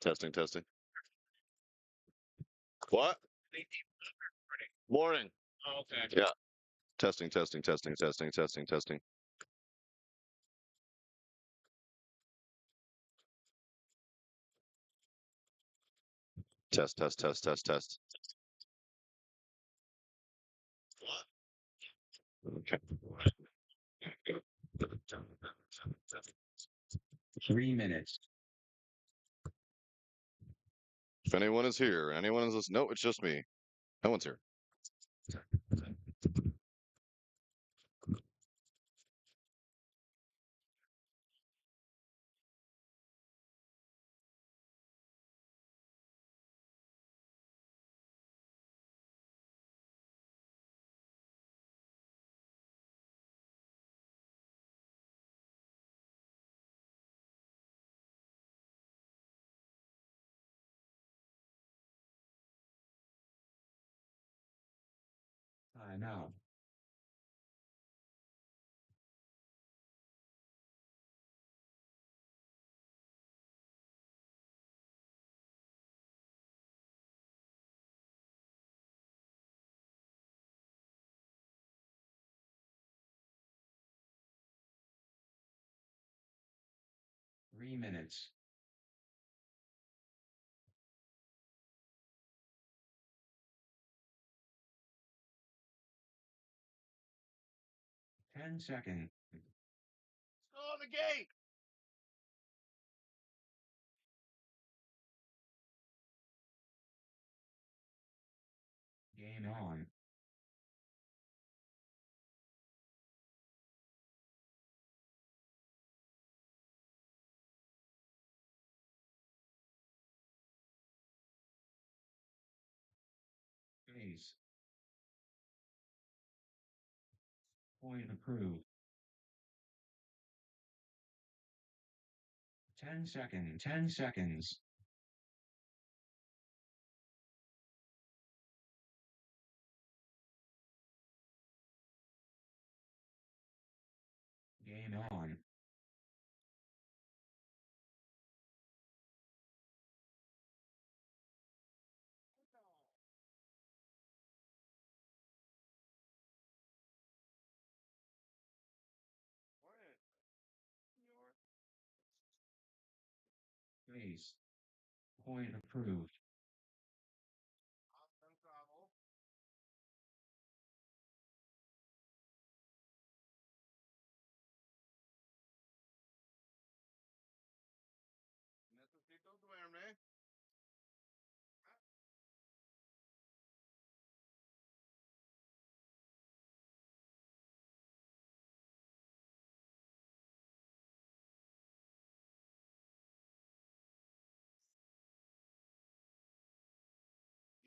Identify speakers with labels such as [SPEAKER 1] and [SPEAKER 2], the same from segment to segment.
[SPEAKER 1] Testing, testing. What? Morning. Okay. Yeah. Testing, testing, testing, testing, testing, testing. Test, test, test, test, test. Okay.
[SPEAKER 2] 3 minutes.
[SPEAKER 1] If anyone is here, anyone is listening. No, it's just me. No one's here.
[SPEAKER 2] Time out. Three minutes. Ten seconds.
[SPEAKER 1] Go on the gate.
[SPEAKER 2] Game on. Base. Point approved. 10 seconds. 10 seconds. Game on. Base. Point approved.
[SPEAKER 1] Necesito duerme.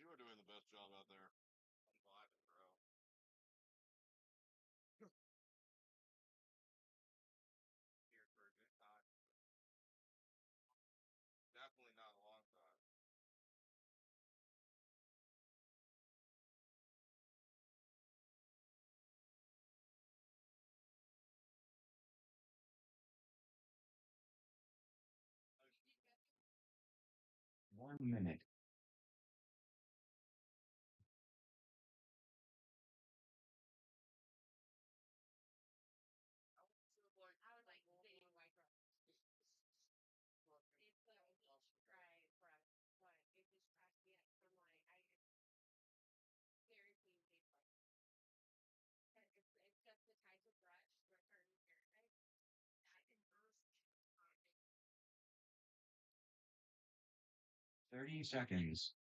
[SPEAKER 1] You are doing the best job out there. I'm vibing, bro. Here for a good time. Definitely not a long time.
[SPEAKER 2] One minute. Thirty seconds.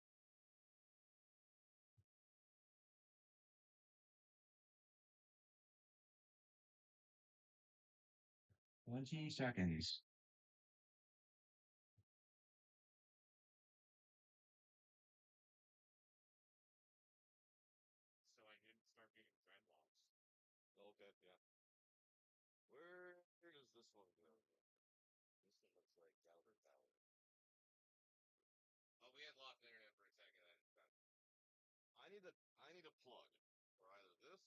[SPEAKER 2] Twenty seconds.
[SPEAKER 1] So I didn't start getting dreadlocks. Okay, yeah. Where does this one go? This one looks like Galbert Tower. Oh, we had lost internet for a second. I need a plug for either this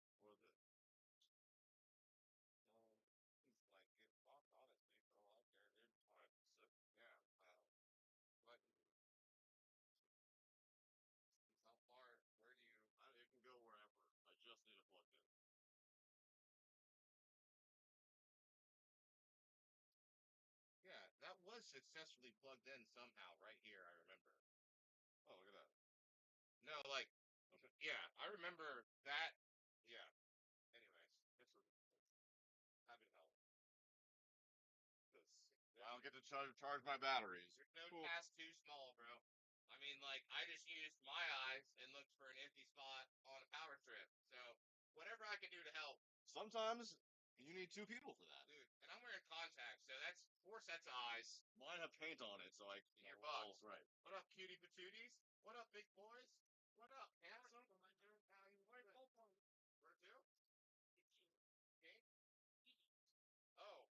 [SPEAKER 1] or this. He's like, get fucked, honestly, for a lot there, dude. Alright, so yeah. was successfully plugged in somehow right here. I remember. Oh, look at that. No, like, yeah, I remember that. Yeah. Anyways, it's happy to help. I don't get to charge my batteries. There's no cool. Task too small, bro. I mean, like, I just used my eyes and looked for an empty spot on a power strip. So, whatever I can do to help. Sometimes you need two people for that. Dude, and I'm wearing contacts, so that's 4 sets of eyes. Mine have paint on it, so like, in your box. Right. What up, cutie patooties? What up, big boys? What up, handsome? Where to? Okay. Oh,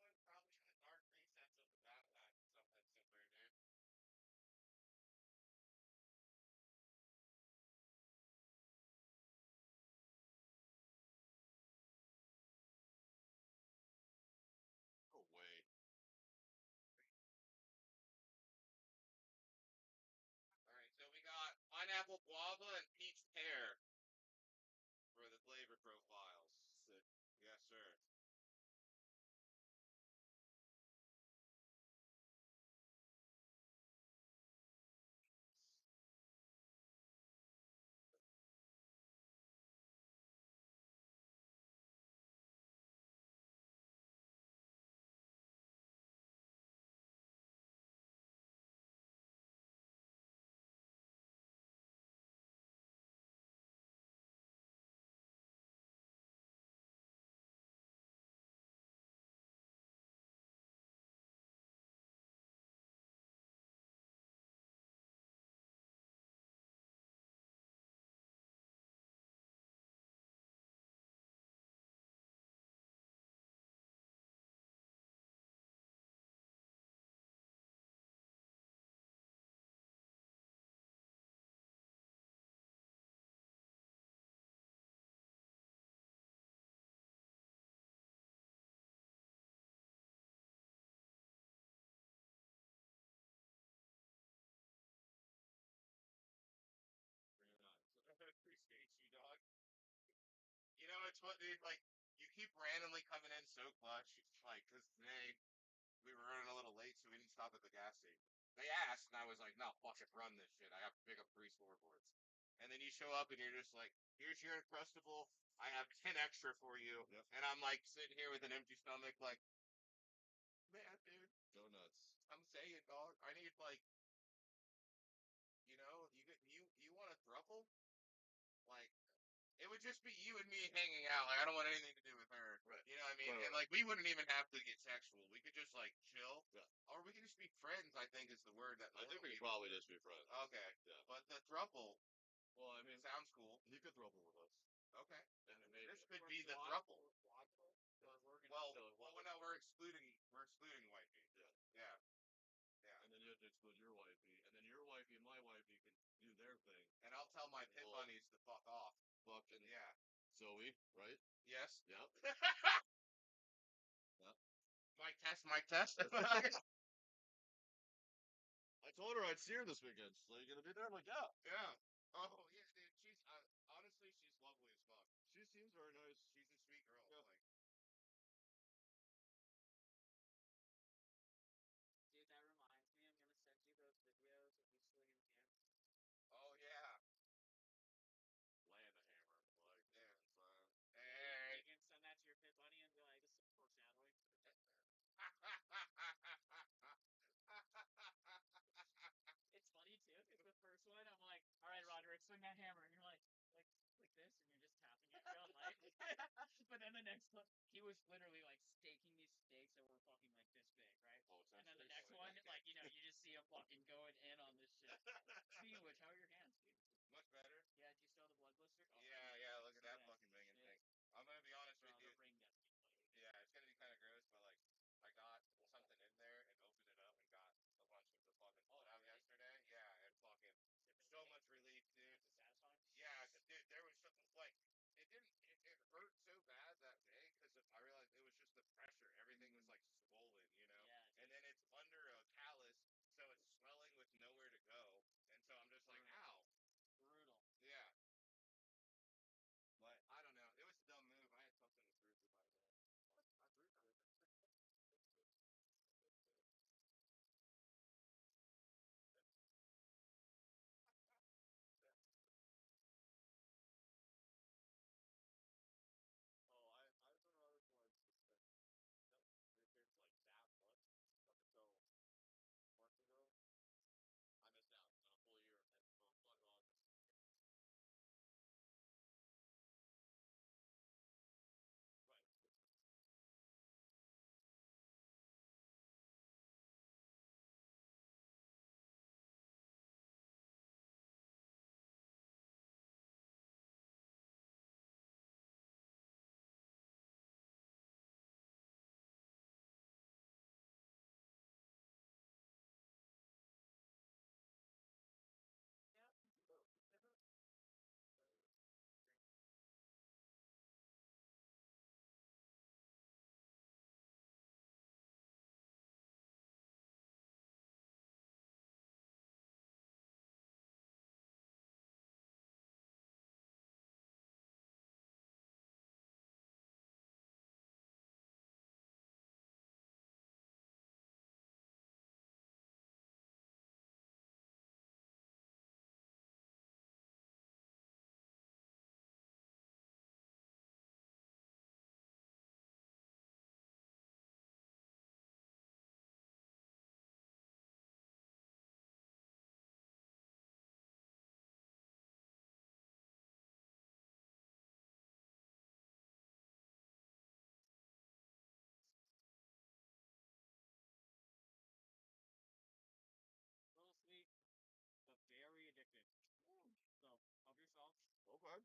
[SPEAKER 1] one probably in the dark recess of the backpack, something similar, dude. Oh, wait. All right, so we got pineapple guava and peach pear for the flavor profiles. Sick. Yes, sir. Very nice. I appreciate you, dog. You know, it's what, dude, like, you keep randomly coming in so clutch. Like, because today we were running a little late, so we didn't stop at the gas station. They asked, and I was like, no, fuck it, run this shit. I have to pick up 3 scoreboards. And then you show up, and you're just like, here's your Uncrustable. I have 10 extra for you. Yep. And I'm like sitting here with an empty stomach, like, man, dude. Go nuts. I'm saying, dog, I need, like, you want a thruple? Like, it would just be you and me hanging out. Like, I don't want anything to do with her. Right. You know what I mean? Right. And like, we wouldn't even have to get sexual. We could just like chill. Yeah. Or we could just be friends, I think is the word that I think we could probably just be friends. Okay. Yeah. But the thruple, well, I mean, sounds cool. You could thruple with us. Okay. And then maybe this could be the thruple. Well, no, we're excluding wifey. Yeah. Yeah. Yeah. And then you have to exclude your wifey. And then your wifey and my wifey can do their thing. And I'll tell my pit bunnies to fuck off. Fucking yeah. Zoe, right? Yes. Yep. Yep. Mic test, mic test. I told her I'd see her this weekend. So you gonna be there? I'm like, yeah. Yeah. Oh yeah, dude. She's honestly, she's lovely as fuck. She seems very nice. She's a sweet girl. Yeah. Like, dude, that reminds me. I'm gonna send you those videos of me swinging camp. Oh yeah. Land a hammer. Like, yeah, son. Hey. You can send that to your pit bunny and be like, this is foreshadowing. It's funny too, because the first one, I'm like, all right, Roderick, swing that hammer. And you're like this, and you're just tapping it real light. But then the next one, he was literally like staking these stakes that were fucking like this big, right? Oh, and then the next one, like, you just see him fucking going in on this shit. Speaking of which, how are your hands, dude? Much better. Yeah, do you still have the blood blister? Oh, yeah, look at that fucking banging thing. I'm gonna be honest with you. Yeah, it's gonna be kind of gross, but like, I got something in there and opened it up and got a bunch of the fucking blood out yesterday. Yeah, and fucking so much relief, dude. Satisfying? Yeah, dude, there was something like it hurt so bad that day because I realized it was just the pressure. Everything was like swollen, you know. Yeah. And then it's under a callus, so it's swelling with nowhere to go. And so I'm just like, ow. Brutal. Yeah.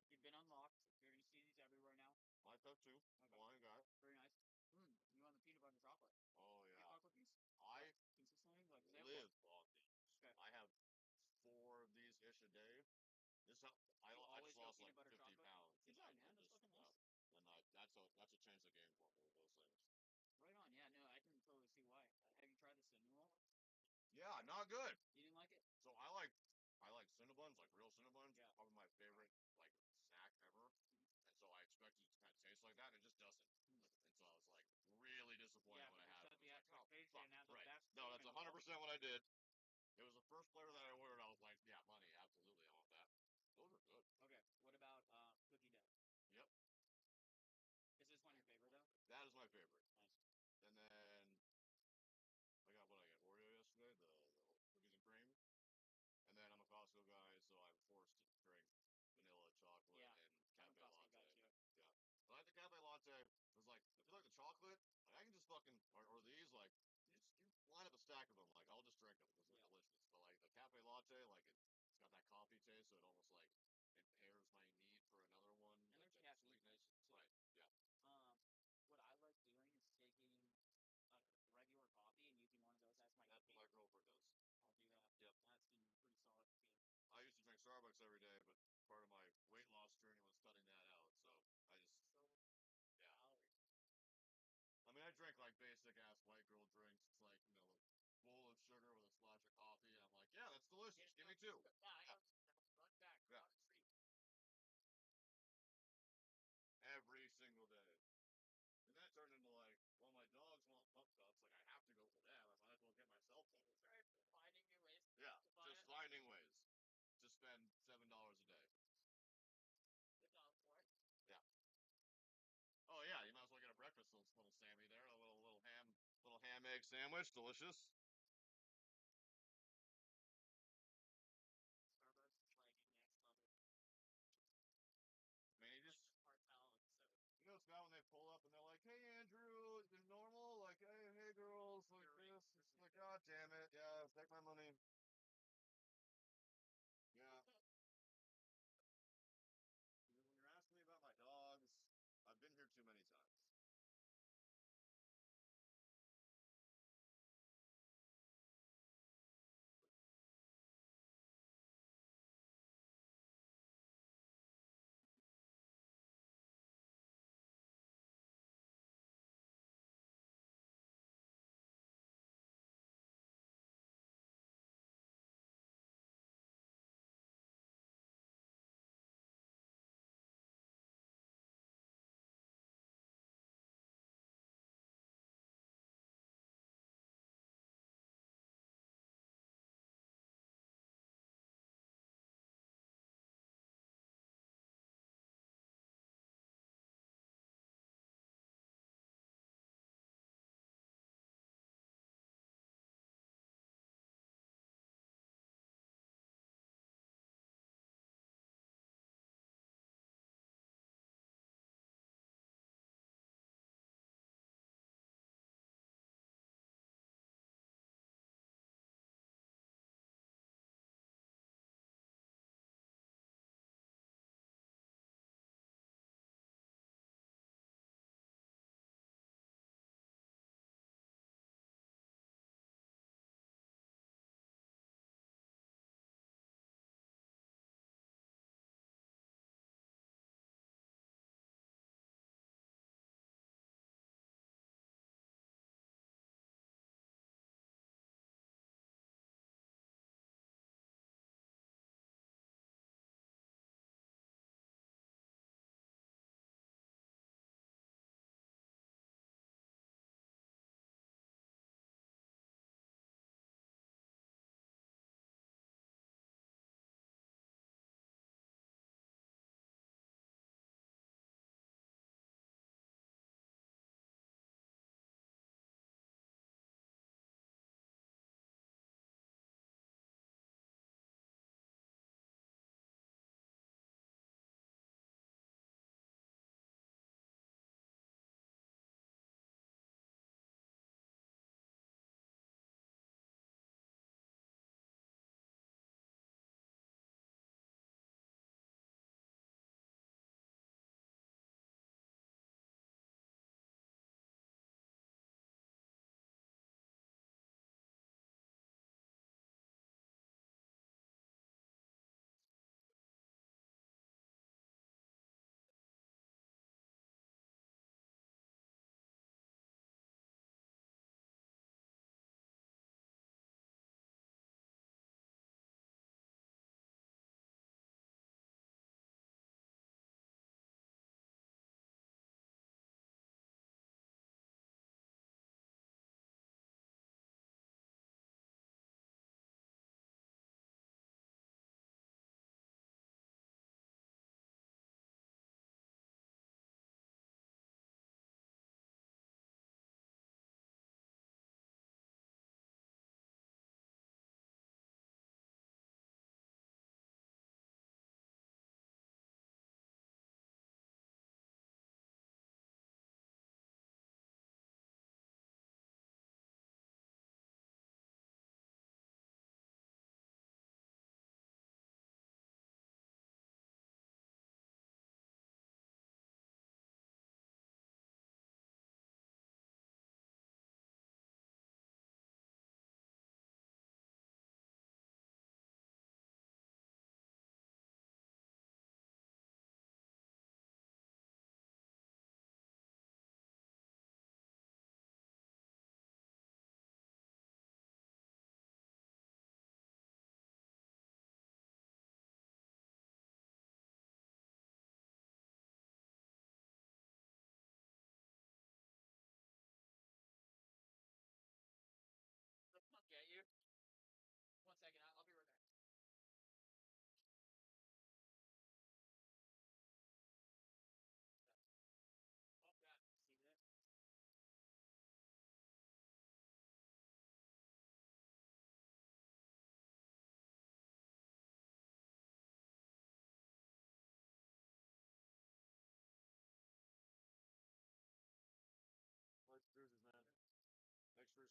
[SPEAKER 1] You've been unlocked. You're gonna see these everywhere now.
[SPEAKER 3] I took two.
[SPEAKER 1] Okay.
[SPEAKER 3] One I got.
[SPEAKER 1] Very nice. You want the peanut butter chocolate?
[SPEAKER 3] Oh
[SPEAKER 1] Peanut
[SPEAKER 3] yeah.
[SPEAKER 1] chocolate piece?
[SPEAKER 3] I
[SPEAKER 1] Consistently? Like,
[SPEAKER 3] live on these.
[SPEAKER 1] Okay.
[SPEAKER 3] I have 4 of these ish a day. This I
[SPEAKER 1] You
[SPEAKER 3] I
[SPEAKER 1] always
[SPEAKER 3] just
[SPEAKER 1] go
[SPEAKER 3] lost like
[SPEAKER 1] peanut butter
[SPEAKER 3] 50
[SPEAKER 1] chocolate?
[SPEAKER 3] pounds.
[SPEAKER 1] Good job, man. That's fucking nice.
[SPEAKER 3] And that's a change the game for me with those things.
[SPEAKER 1] Right on. Yeah, no, I can totally see why. Have you tried the cinnamon roll?
[SPEAKER 3] Yeah, not good.
[SPEAKER 1] You didn't like it?
[SPEAKER 3] So I like Cinnabons, like real Cinnabons.
[SPEAKER 1] Yeah.
[SPEAKER 3] Probably my favorite like snack ever. And so I expected it to kind of taste like that, and it just doesn't. And so I was like really disappointed
[SPEAKER 1] Yeah,
[SPEAKER 3] when I
[SPEAKER 1] but you
[SPEAKER 3] had it.
[SPEAKER 1] set
[SPEAKER 3] I
[SPEAKER 1] the
[SPEAKER 3] was like, oh,
[SPEAKER 1] expectation
[SPEAKER 3] fuck,
[SPEAKER 1] at the
[SPEAKER 3] right.
[SPEAKER 1] best
[SPEAKER 3] No,
[SPEAKER 1] thing
[SPEAKER 3] that's
[SPEAKER 1] in the
[SPEAKER 3] 100%
[SPEAKER 1] world.
[SPEAKER 3] what I did. It was the first flavor that I ordered. I was like, yeah, money, absolutely, I want that. Those are good.
[SPEAKER 1] Okay, what about cookie dough?
[SPEAKER 3] Yep,
[SPEAKER 1] Is this one your favorite though?
[SPEAKER 3] that is my favorite.
[SPEAKER 1] Nice.
[SPEAKER 3] And then I got Oreo yesterday, the cookies and cream. And then I'm a Costco guy, so I'm forced to drink vanilla chocolate
[SPEAKER 1] Yeah,
[SPEAKER 3] and
[SPEAKER 1] I'm a
[SPEAKER 3] cafe
[SPEAKER 1] Costco
[SPEAKER 3] latte.
[SPEAKER 1] guy too.
[SPEAKER 3] Yeah. But I like the cafe latte. It was like, if you like the chocolate, like I can just fucking, or these, like, you line up a stack of them, like, I'll just drink them. Those are delicious. But like the cafe latte, like it's got that coffee taste, so it almost like impairs my need for another one.
[SPEAKER 1] And
[SPEAKER 3] Like
[SPEAKER 1] there's
[SPEAKER 3] that
[SPEAKER 1] caffeine.
[SPEAKER 3] sweetness. Right. Yeah.
[SPEAKER 1] What I like doing is taking a regular coffee and using one of those as my
[SPEAKER 3] That's
[SPEAKER 1] coffee.
[SPEAKER 3] what my girlfriend does.
[SPEAKER 1] I'll do that.
[SPEAKER 3] Yep.
[SPEAKER 1] That's been pretty solid for me.
[SPEAKER 3] I used to drink Starbucks every day, but part of my weight loss journey was cutting that out. So I just, yeah. I mean, I drink like basic ass white girl drinks. It's like, a bowl of sugar with a splash of coffee. And I'm like, yeah, that's delicious. Give me 2.
[SPEAKER 1] Yeah, I have run back.
[SPEAKER 3] Yeah. Every single day. And that turned into like, well, my dogs want pump cups. Like, I have to go for them. I might as well get myself one.
[SPEAKER 1] Right, finding new ways.
[SPEAKER 3] Yeah,
[SPEAKER 1] to buy
[SPEAKER 3] just
[SPEAKER 1] it.
[SPEAKER 3] finding ways to spend $7 a day.
[SPEAKER 1] Good job for it.
[SPEAKER 3] Yeah. Oh yeah, you might as well get a breakfast little Sammy there, a little ham egg sandwich, delicious.
[SPEAKER 1] Starbucks is like next level.
[SPEAKER 3] I mean,
[SPEAKER 1] Like cartel, so.
[SPEAKER 3] it's bad when they pull up and they're like, "Hey Andrew, is it normal?" Like, "Hey girls, like this." It's like, "God damn it, yeah, take my money." Yeah. When you're asking me about my dogs, I've been here too many times.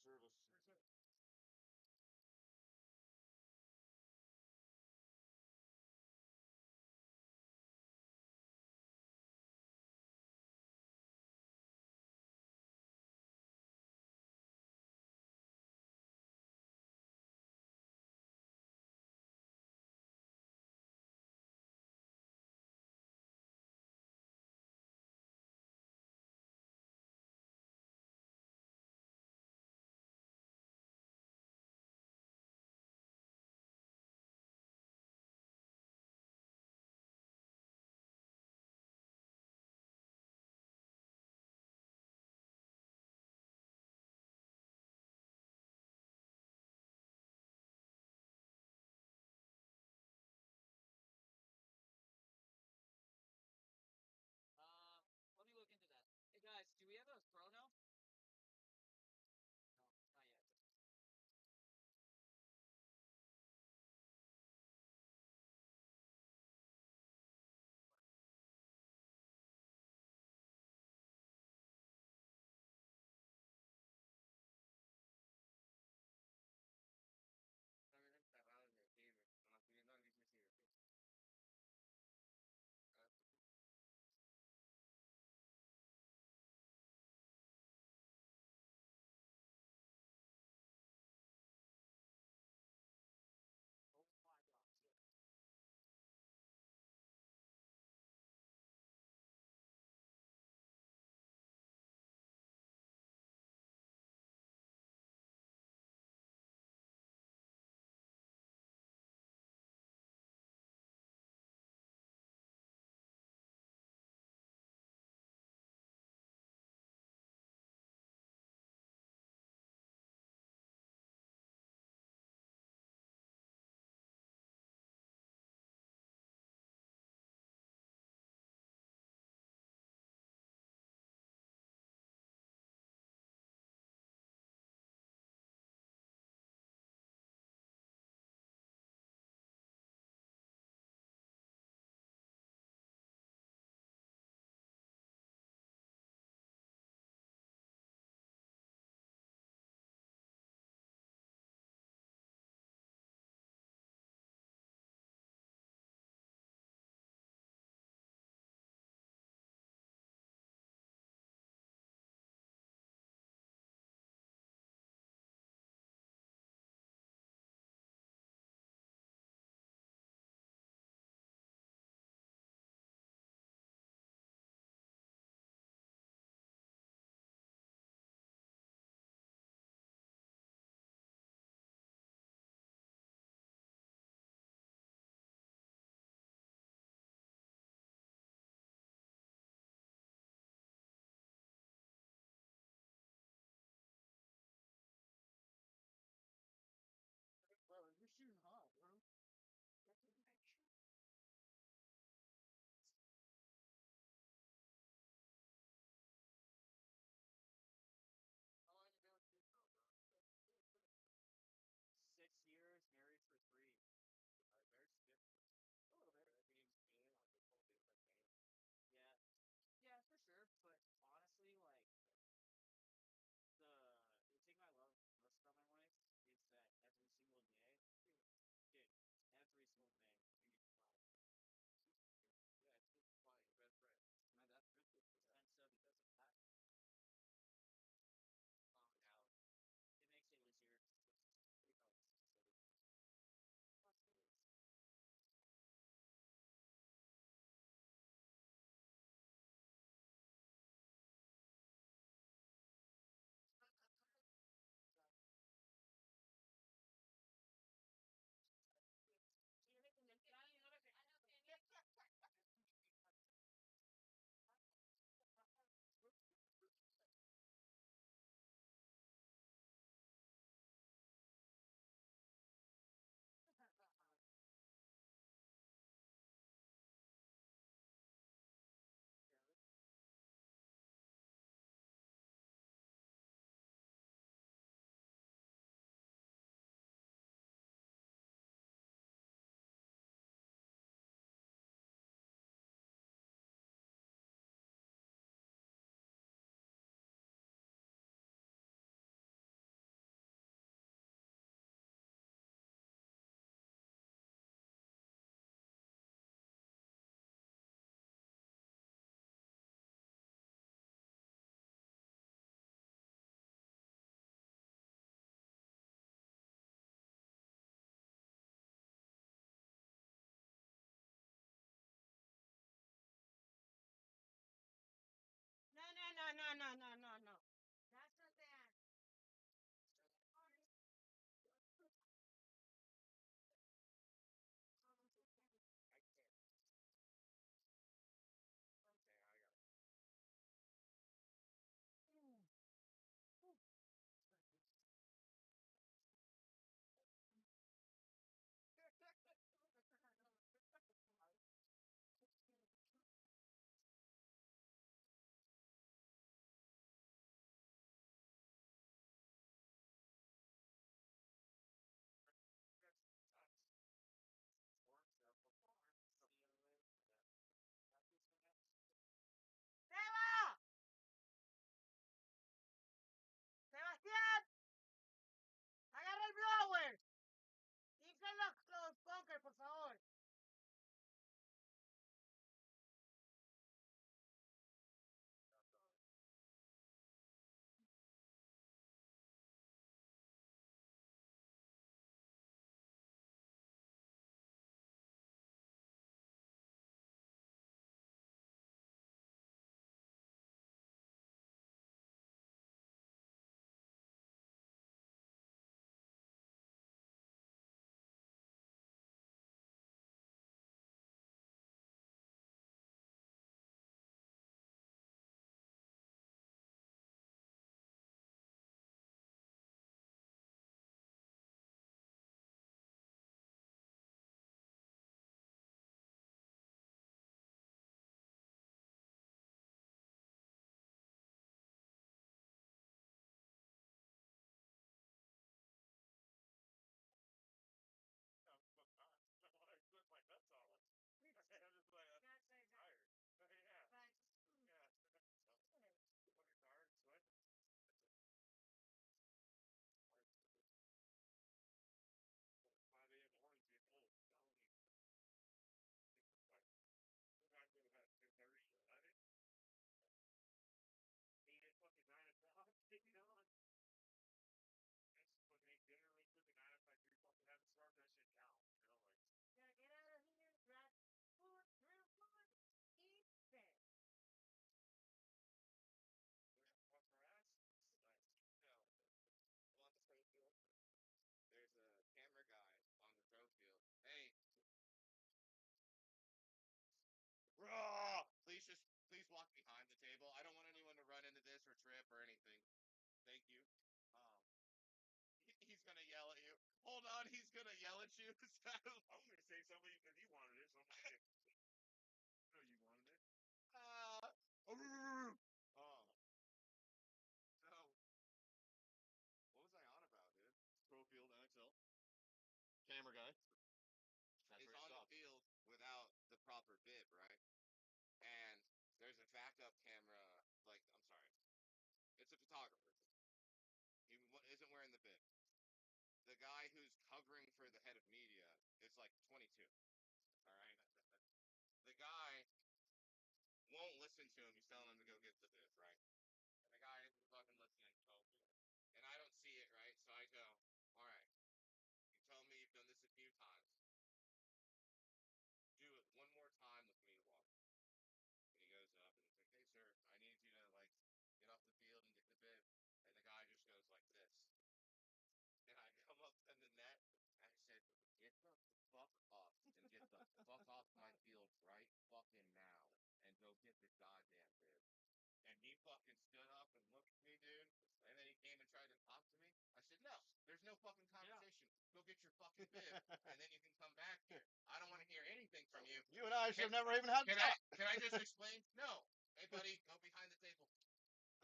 [SPEAKER 3] service.
[SPEAKER 4] No. That's not the answer.
[SPEAKER 1] I can't. Okay, I got
[SPEAKER 4] ¡Seba! ¡Sebastián! ¡Agarra el blower! Infla los bunkers, por favor.
[SPEAKER 3] I put my nuts on it. I'm just like, tired. Yeah.
[SPEAKER 4] But,
[SPEAKER 3] Yeah. Fucking tired, sweating. 5 a.m. morning, people. We're not going to have 2:30. I didn't. 8 fucking 9 o'clock. Take it on. Just fucking eat dinner real quick at 9 o'clock. You fucking haven't started that shit down. You know, like.
[SPEAKER 4] gotta get out of here, grab food, real food, eat, bed.
[SPEAKER 3] What's her ass? No. On the throw field, there's a camera guy on the throw field. Hey. Raw! Please walk behind the table. I don't want anyone to run into this or trip or anything. Thank you. He's gonna yell at you. Hold on, he's gonna yell at you. I'm gonna say something because he wanted it. So I'm gonna no, you wanted it. So what was I on about, dude? Profield NXL. Camera guy. He's on the field without the proper bib, right? And there's a backup camera. Like, I'm sorry, it's a photographer. He isn't wearing the bib. The guy who's covering for the head of media is like 22. All right. The guy won't listen to him. He's telling him to go get the bib, right? And the guy isn't fucking listening. And I don't see it, right? So I go, all right. You told me you've done this a few times. Do it one more time with me to walk. And he goes up and he's like, hey, sir, I need you to, like, get off the field and get the bib. And the guy just goes like this. And I come up in the net and I said, get the fuck off and get the fuck off my field right fucking now and go get the goddamn bib. And he fucking stood up and looked at me, dude. And then he came and tried to talk to me. I said, no, there's no fucking conversation. Go get your fucking bib and then you can come back here. I don't want to hear anything from you.
[SPEAKER 5] You and I should have never even had
[SPEAKER 3] Can I just explain? No. Hey, buddy, go behind the table.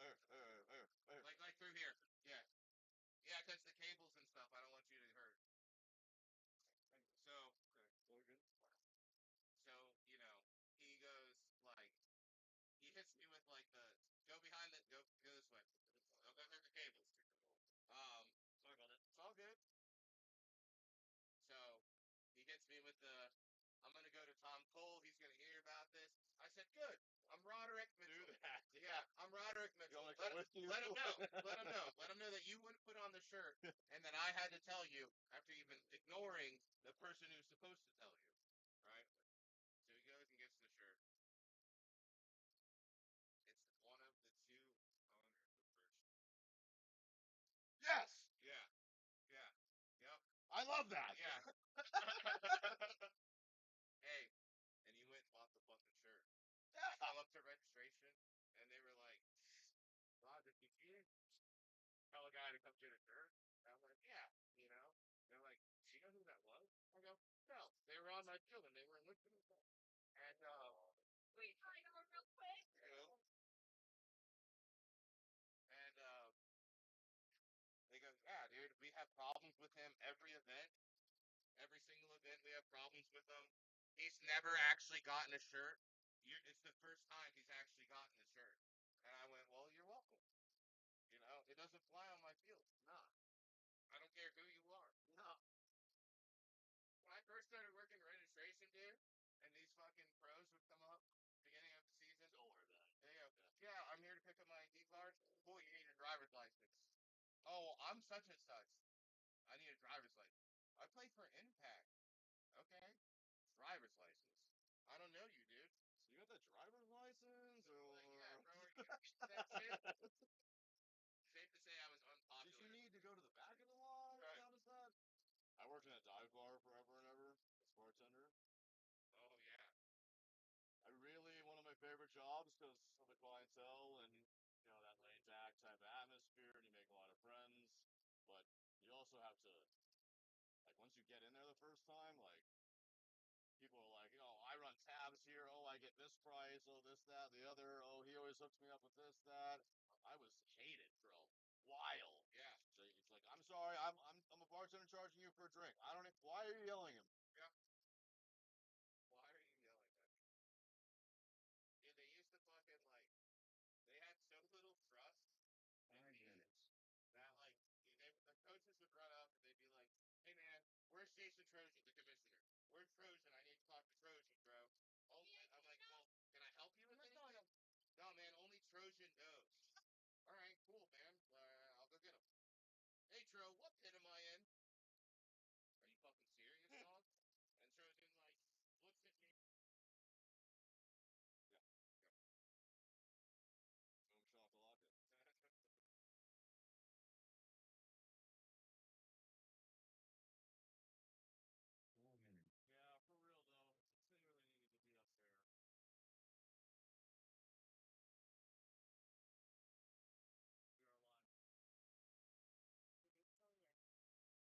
[SPEAKER 3] Like through here. Yeah. Yeah, because the cables and stuff, I don't want you to hurt. So, you know, he goes like, he hits me with like the, go behind the, go this way. Go hurt the cables. Sorry about it. It's all good. So, he hits me with the, I'm going to go to Tom Cole. He's going to hear about this. I said, good. I'm Roderick Mitchell.
[SPEAKER 5] Do that.
[SPEAKER 3] Yeah, I'm Roderick Mitchell.
[SPEAKER 5] Let him
[SPEAKER 3] know. Let him know. Let him know that you wouldn't put on the shirt and that I had to tell you after you've been ignoring the person who's supposed to tell you. Right? So he goes and gets the shirt. It's one of the two
[SPEAKER 5] I love that.
[SPEAKER 3] Yeah. Hey, and he went and bought the fucking shirt. I'm up to registration, and they were like, Roger, did you tell a guy to come get a shirt? And I'm like, yeah, you know. They're like, do you know who that was? I go, no. They were on my field, and they were looking at me. And, wait, I know real quick. You know? And, they go, yeah, dude, we have problems with him every event. Every single event, we have problems with him. He's never actually gotten a shirt. It's the first time he's actually gotten a shirt. And I went, well, you're welcome. You know, it doesn't fly on my field. No. I don't care who you are. No. When I first started working registration, dude, and these fucking pros would come up beginning of the season. Don't worry about it. They go, yeah, I'm here to pick up my ID card. Cool, you need a driver's license. Oh, I'm such and such. I need a driver's license. I play for Impact. Okay. Driver's license. I don't know you, dude.
[SPEAKER 5] So you got that driver's license, or
[SPEAKER 3] Like, yeah, bro, that shit. Safe to say I was unpopular.
[SPEAKER 5] did you need to go to the back of the line?
[SPEAKER 3] Right.
[SPEAKER 5] How does that? I worked in a dive bar forever and ever as bartender.
[SPEAKER 3] Oh, yeah.
[SPEAKER 5] One of my favorite jobs because of the clientele and that laid back type of atmosphere, and you make a lot of friends. But you also have to, like, once you get in there the first time, like, people are like, I run tabs here. Oh, I get this price. Oh, this, that, the other. Oh, he always hooks me up with this, that. I was hated for a while.
[SPEAKER 3] Yeah.
[SPEAKER 5] So it's like, I'm sorry, I'm a bartender charging you for a drink. I don't. Why are you yelling at him?
[SPEAKER 3] Yeah. Why are you yelling at me? Dude, they used to fucking, like, they had so little trust in me that, like, the coaches would run up and they'd be like, hey, man, where's Jason Trojan, the commissioner? Where's Trojan? I need to talk to Trojan, bro. Oh, I'm like, well, can I help you with anything? No, man, only Trojan knows. All right, cool, man. I'll go get him. Hey, Tro, what pit am I in? Are you fucking serious, dog? And Trojan, like, looks at me.
[SPEAKER 5] Yeah. Boom, shakalaka.
[SPEAKER 2] 4 minutes.
[SPEAKER 1] Yeah, for real though. It really needed to be up there. We are live.
[SPEAKER 4] Oh, yeah.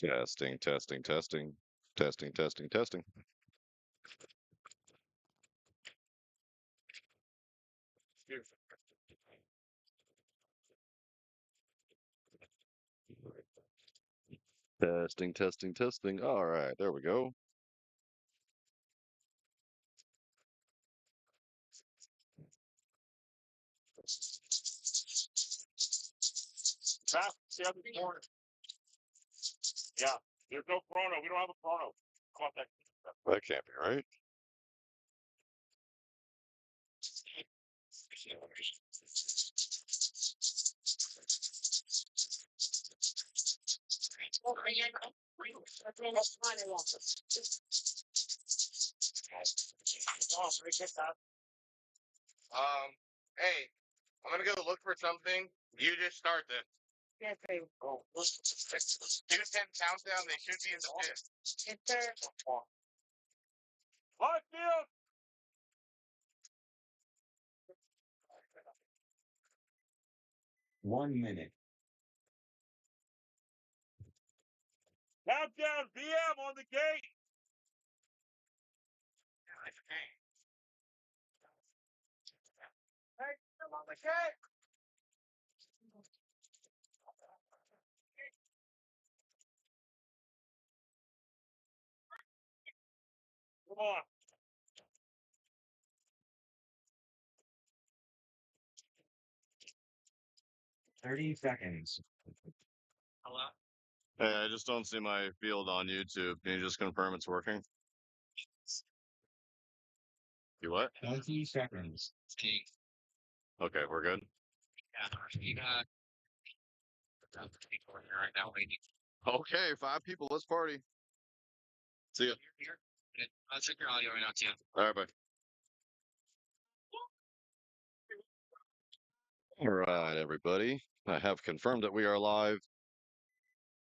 [SPEAKER 3] Testing, testing, testing, testing, testing, testing. Testing, testing, testing. All right, there we go.
[SPEAKER 5] Yeah, there's no chrono. We don't have a chrono. Contact.
[SPEAKER 3] That can't be right.
[SPEAKER 5] Hey, I'm gonna go look for something. You just start this.
[SPEAKER 4] Yes, babe.
[SPEAKER 5] Oh, 2-10 countdown. They should be in the pit.
[SPEAKER 4] Yes, sir.
[SPEAKER 5] Lock in.
[SPEAKER 2] One minute.
[SPEAKER 5] Countdown. VM on the gate.
[SPEAKER 4] Hey, come on the gate.
[SPEAKER 5] Come on.
[SPEAKER 2] Thirty seconds.
[SPEAKER 1] Hello?
[SPEAKER 3] Hey, I just don't see my field on YouTube. Can you just confirm it's working? You what?
[SPEAKER 2] 20 seconds.
[SPEAKER 3] Okay, we're good.
[SPEAKER 1] You got people in here right now waiting.
[SPEAKER 3] Okay, 5 people. Let's party. See ya.
[SPEAKER 1] Here. I'll check your audio right now, too.
[SPEAKER 3] All right, bye. All right, everybody. I have confirmed that we are live.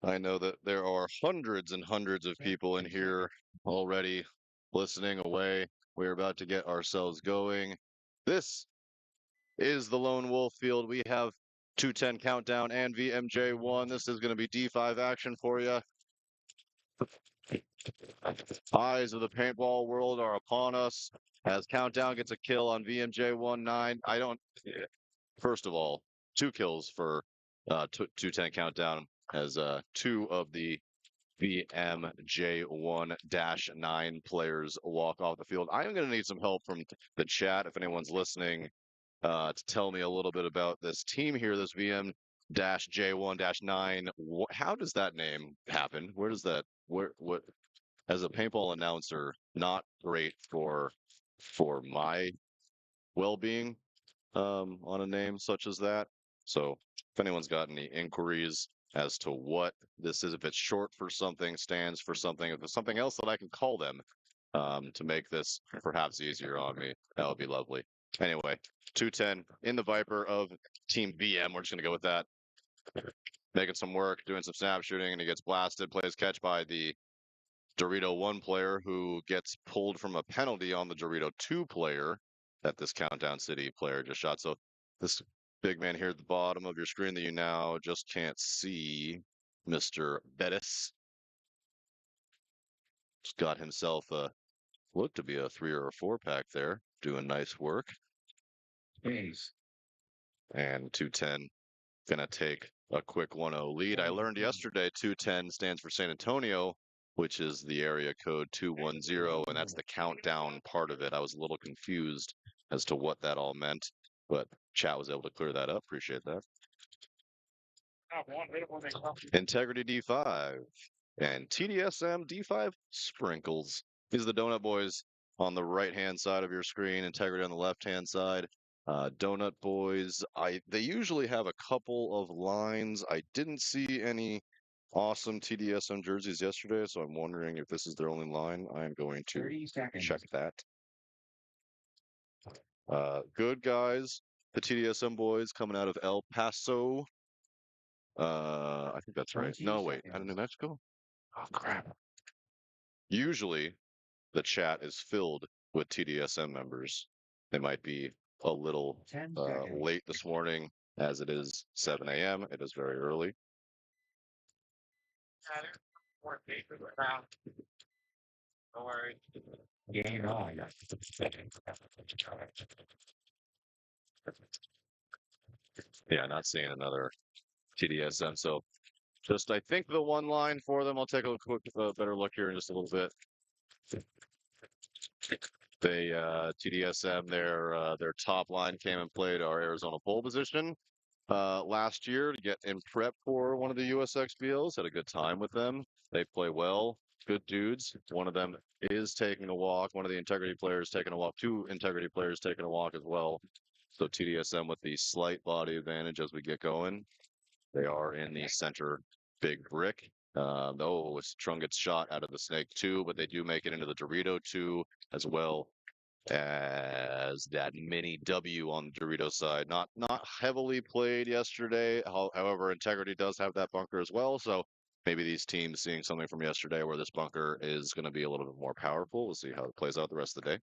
[SPEAKER 3] I know that there are hundreds and hundreds of people in here already listening away. We're about to get ourselves going. This is the Lone Wolf Field. We have 210 Countdown and VMJ1. This is going to be D5 action for you. Eyes of the paintball world are upon us as Countdown gets a kill on VMJ19. I don't. First of all, 2 kills for 210 Countdown as 2 of the VMJ1-9 players walk off the field. I am going to need some help from the chat if anyone's listening to tell me a little bit about this team here, this VM-J1-9. How does that name happen? Where does that, what, as a paintball announcer, not great for my well-being on a name such as that. So if anyone's got any inquiries as to what this is, if it's short for something, stands for something, if there's something else that I can call them to make this perhaps easier on me, that would be lovely. Anyway, 210 in the Viper of Team VM. We're just going to go with that. Making some work, doing some snap shooting, and he gets blasted, plays catch by the Dorito 1 player who gets pulled from a penalty on the Dorito 2 player that this Countdown City player just shot. So this big man here at the bottom of your screen that you now just can't see, Mr. Bettis, just got himself a, looked to be a 3 or a 4 pack there, doing nice work.
[SPEAKER 2] Ace.
[SPEAKER 3] And 210 gonna take a quick 1-0 lead. I learned yesterday 210 stands for San Antonio, which is the area code 210, and that's the countdown part of it. I was a little confused as to what that all meant, but chat was able to clear that up. Appreciate that. Integrity D5 and TDSM D5 sprinkles. These are the Donut Boys on the right-hand side of your screen, Integrity on the left-hand side. Donut Boys, they usually have a couple of lines. I didn't see any awesome TDSM jerseys yesterday, so I'm wondering if this is their only line. I'm going to
[SPEAKER 2] 30 seconds.
[SPEAKER 3] check that. Good guys, the TDSM boys coming out of El Paso. I think that's right.
[SPEAKER 2] 20
[SPEAKER 3] No, wait, out of New
[SPEAKER 2] seconds.
[SPEAKER 3] Mexico? Oh, crap. Usually, the chat is filled with TDSM members. They might be a little
[SPEAKER 2] 10 seconds.
[SPEAKER 3] late this morning, as it is 7 a.m. It is very early.
[SPEAKER 2] Game on.
[SPEAKER 5] Yeah, not seeing another TDSM. So just, I think the one line for them, I'll take a quick, better look here in just a little bit. They, TDSM, their top line came and played our Arizona pole position last year to get in prep for one of the USXBLs. Had a good time with them. They play well. Good dudes. One of them is taking a walk. One of the integrity players taking a walk. Two integrity players taking a walk as well. So TDSM with the slight body advantage as we get going. They are in the center big brick. Though Trung gets shot out of the snake too, but they do make it into the Dorito 2 as well as that mini W on the Dorito side. Not heavily played yesterday. However, Integrity does have that bunker as well. So maybe these teams seeing something from yesterday where this bunker is going to be a little bit more powerful. We'll see how it plays out the rest of the day.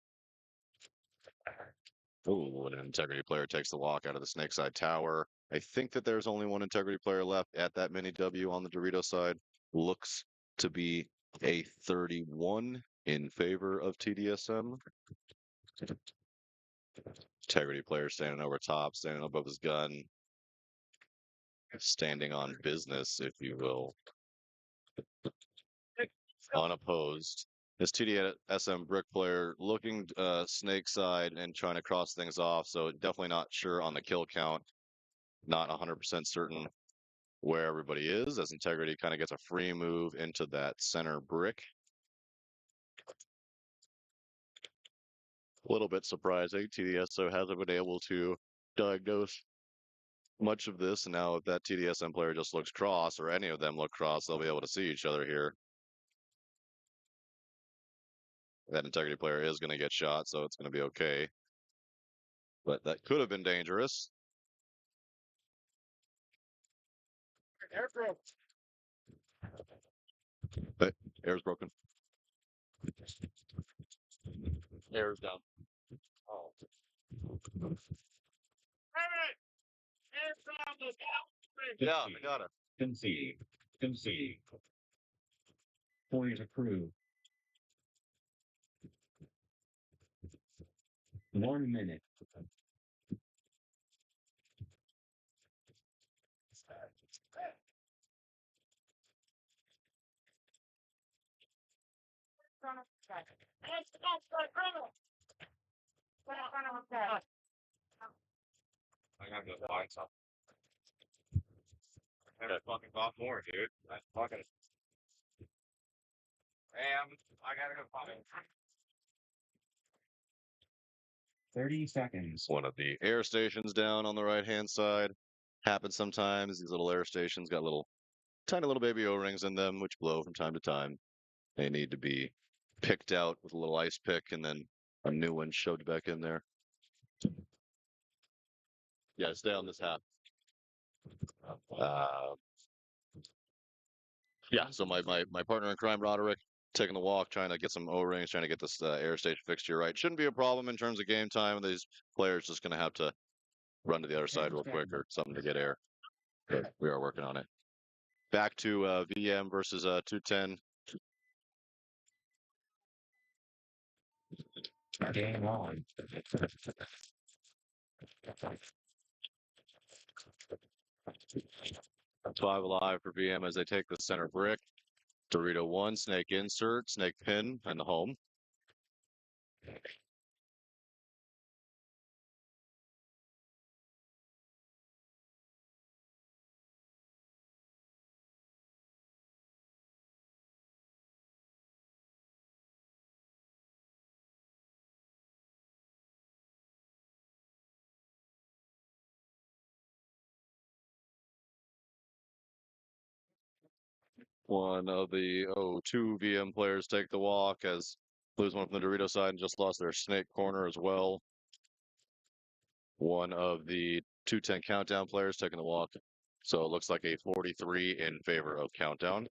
[SPEAKER 5] Oh, an Integrity player takes the walk out of the Snake Side Tower. I think that there's only one Integrity player left at that mini W on the Dorito side. Looks to be a 31 in favor of TDSM. Integrity player standing over top, standing above his gun, standing on business, if you will, unopposed. This TDSM brick player looking snake side and trying to cross things off, so definitely not sure on the kill count. Not 100% certain where everybody is, as Integrity kind of gets a free move into that center brick. A little bit surprising. TDSO hasn't been able to diagnose much of this, and now if that TDSM player just looks cross, or any of them look cross, they'll be able to see each other here. That Integrity player is going to get shot, so it's going to be okay. But that could have been dangerous. Air broke. But air's broken. Air's down. Oh. Yeah, I got it.
[SPEAKER 2] Concede. Concede. Point approved. 1 minute. I gotta go find something. I gotta fucking talk more, dude. I fucking. I gotta go find it. 30 seconds.
[SPEAKER 5] One of the air stations down on the right-hand side. Happens sometimes. These little air stations got tiny little baby O-rings in them, which blow from time to time. They need to be picked out with a little ice pick and then a new one shoved back in there. Yeah, stay on this half. Yeah, so my partner in crime, Roderick, taking the walk, trying to get some O-rings, trying to get this air station fixture right. Shouldn't be a problem in terms of game time. These players just going to have to run to the other side real quick or something to get air. But we are working on it. Back to VM versus 210.
[SPEAKER 2] Game on.
[SPEAKER 5] 5 alive for VM as they take the center brick. Dorito 1, snake insert, snake pin, and the home. One of the 2 VM players take the walk as lose one from the Dorito side and just lost their snake corner as well. One of the 210 countdown players taking the walk. So it looks like a 43 in favor of countdown.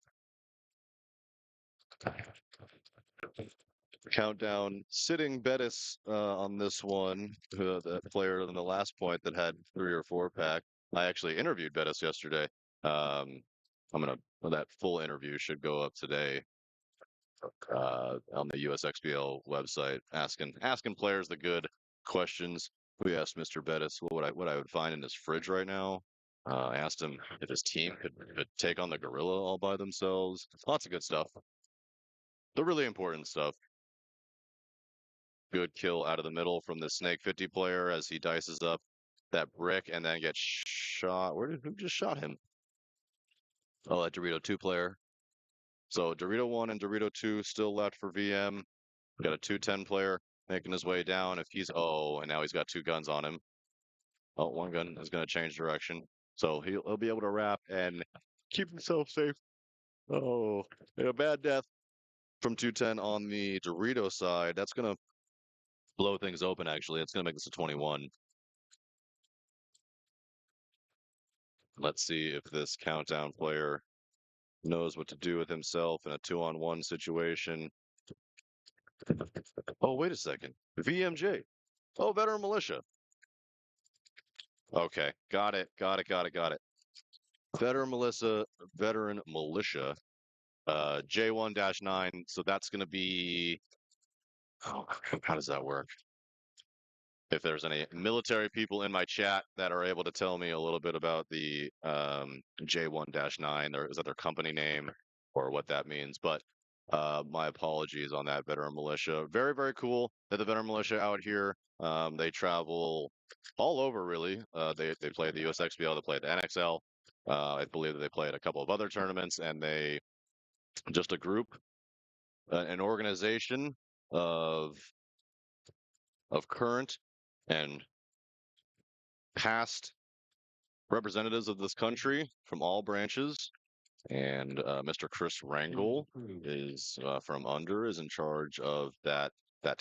[SPEAKER 5] Countdown sitting Bettis on this one, the player in the last point that had 3 or 4 pack. I actually interviewed Bettis yesterday. I'm going to well, that full interview should go up today on the USXBL website, asking players the good questions. We asked Mr. Bettis what I would find in his fridge right now. I asked him if his team could take on the gorilla all by themselves. Lots of good stuff. The really important stuff. Good kill out of the middle from the Snake 50 player as he dices up that brick and then gets shot. Who just shot him? Oh, that Dorito 2 player. So Dorito 1 and Dorito 2 still left for VM. We got a 210 player making his way down. If he's and now he's got two guns on him. Oh, one gun is going to change direction. So he'll be able to wrap and keep himself safe. Oh, a bad death from 210 on the Dorito side. That's going to blow things open, actually. It's going to make this a 21. Let's see if this countdown player knows what to do with himself in a 2-on-1 situation. Oh, wait a second. VMJ. Oh, veteran militia. Okay, got it. Veteran militia, J1-9. So that's going to be, oh, how does that work? If there's any military people in my chat that are able to tell me a little bit about the J1-9, or is that their company name or what that means? But my apologies on that, veteran militia. Very, very cool that the veteran militia out here. They travel all over, really. They play the USXBL, they play the NXL. I believe that they played a couple of other tournaments, and they just a group, an organization of current and past representatives of this country from all branches. And Mr. Chris Rangel is from Under, is in charge of that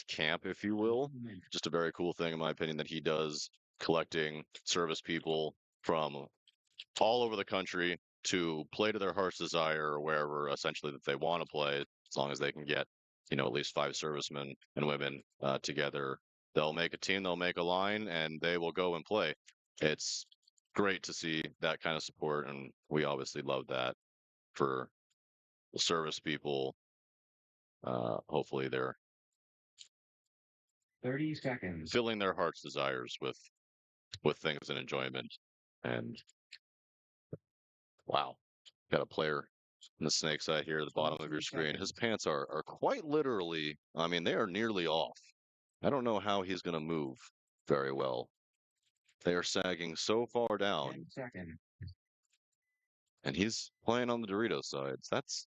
[SPEAKER 5] camp, if you will. Just a very cool thing, in my opinion, that he does, collecting service people from all over the country to play to their heart's desire or wherever essentially that they want to play, as long as they can get, at least 5 servicemen and women together. They'll make a team, they'll make a line, and they will go and play. It's great to see that kind of support, and we obviously love that for the service people. Hopefully they're
[SPEAKER 2] 30 seconds.
[SPEAKER 5] filling their heart's desires with things and enjoyment. And wow, got a player in the snake side here at the bottom of your screen. His pants are quite literally, I mean, they are nearly off. I don't know how he's going to move very well. They are sagging so far down.
[SPEAKER 2] 10 seconds.
[SPEAKER 5] And he's playing on the Dorito side. So that's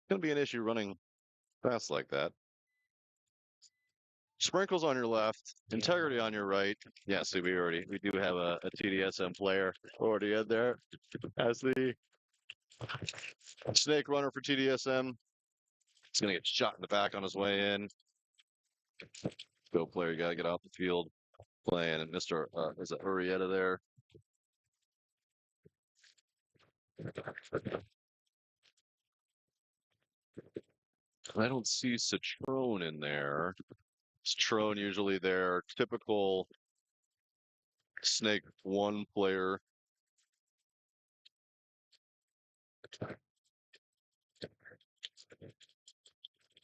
[SPEAKER 5] going to be an issue running fast like that. Sprinkles on your left, integrity on your right. Yeah, see, we do have a TDSM player already in there as the snake runner for TDSM. He's gonna get shot in the back on his way in. Go player, you gotta get off the field. Playing Mr. Is it Urieta there? I don't see Citrone in there. Citrone usually their typical Snake 1 player.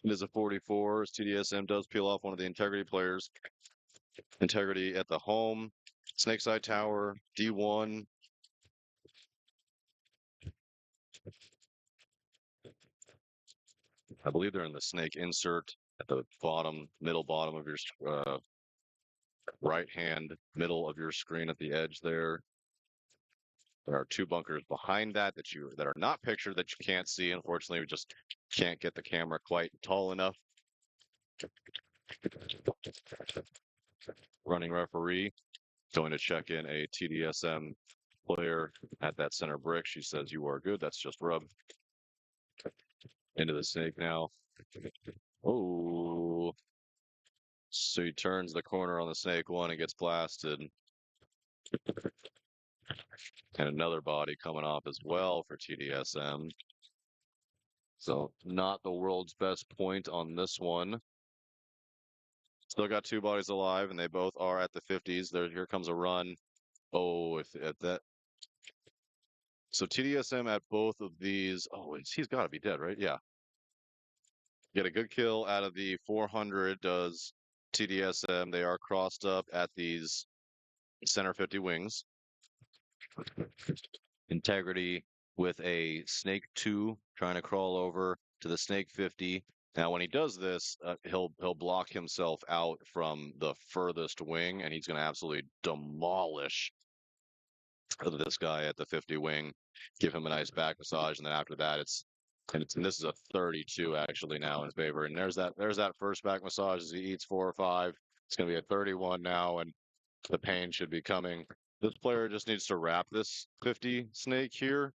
[SPEAKER 5] It is a 44, as TDSM does peel off one of the integrity players. Integrity at the home. Snakeside Tower, D1. I believe they're in the snake insert at the middle bottom of your right hand, middle of your screen at the edge there. There are 2 bunkers behind that that are not pictured, that you can't see. Unfortunately, we just can't get the camera quite tall enough. Running referee going to check in a TDSM player at that center brick. She says, "You are good. That's just rub." Into the snake now. Oh. So he turns the corner on the snake 1 and gets blasted. And another body coming off as well for TDSM. So not the world's best point on this one. Still got 2 bodies alive, and they both are at the 50s. Here comes a run. Oh, if that So TDSM at both of these. Oh, he's got to be dead, right? Yeah. Get a good kill out of the 400 does TDSM. They are crossed up at these center 50 wings. Integrity with a snake 2 trying to crawl over to the snake 50. Now, when he does this, he'll block himself out from the furthest wing, and he's going to absolutely demolish this guy at the 50 wing. Give him a nice back massage, and then after that, and this is a 32 actually now in favor. And there's that first back massage as he eats 4 or 5. It's going to be a 31 now, and the pain should be coming. This player just needs to wrap this 50 snake here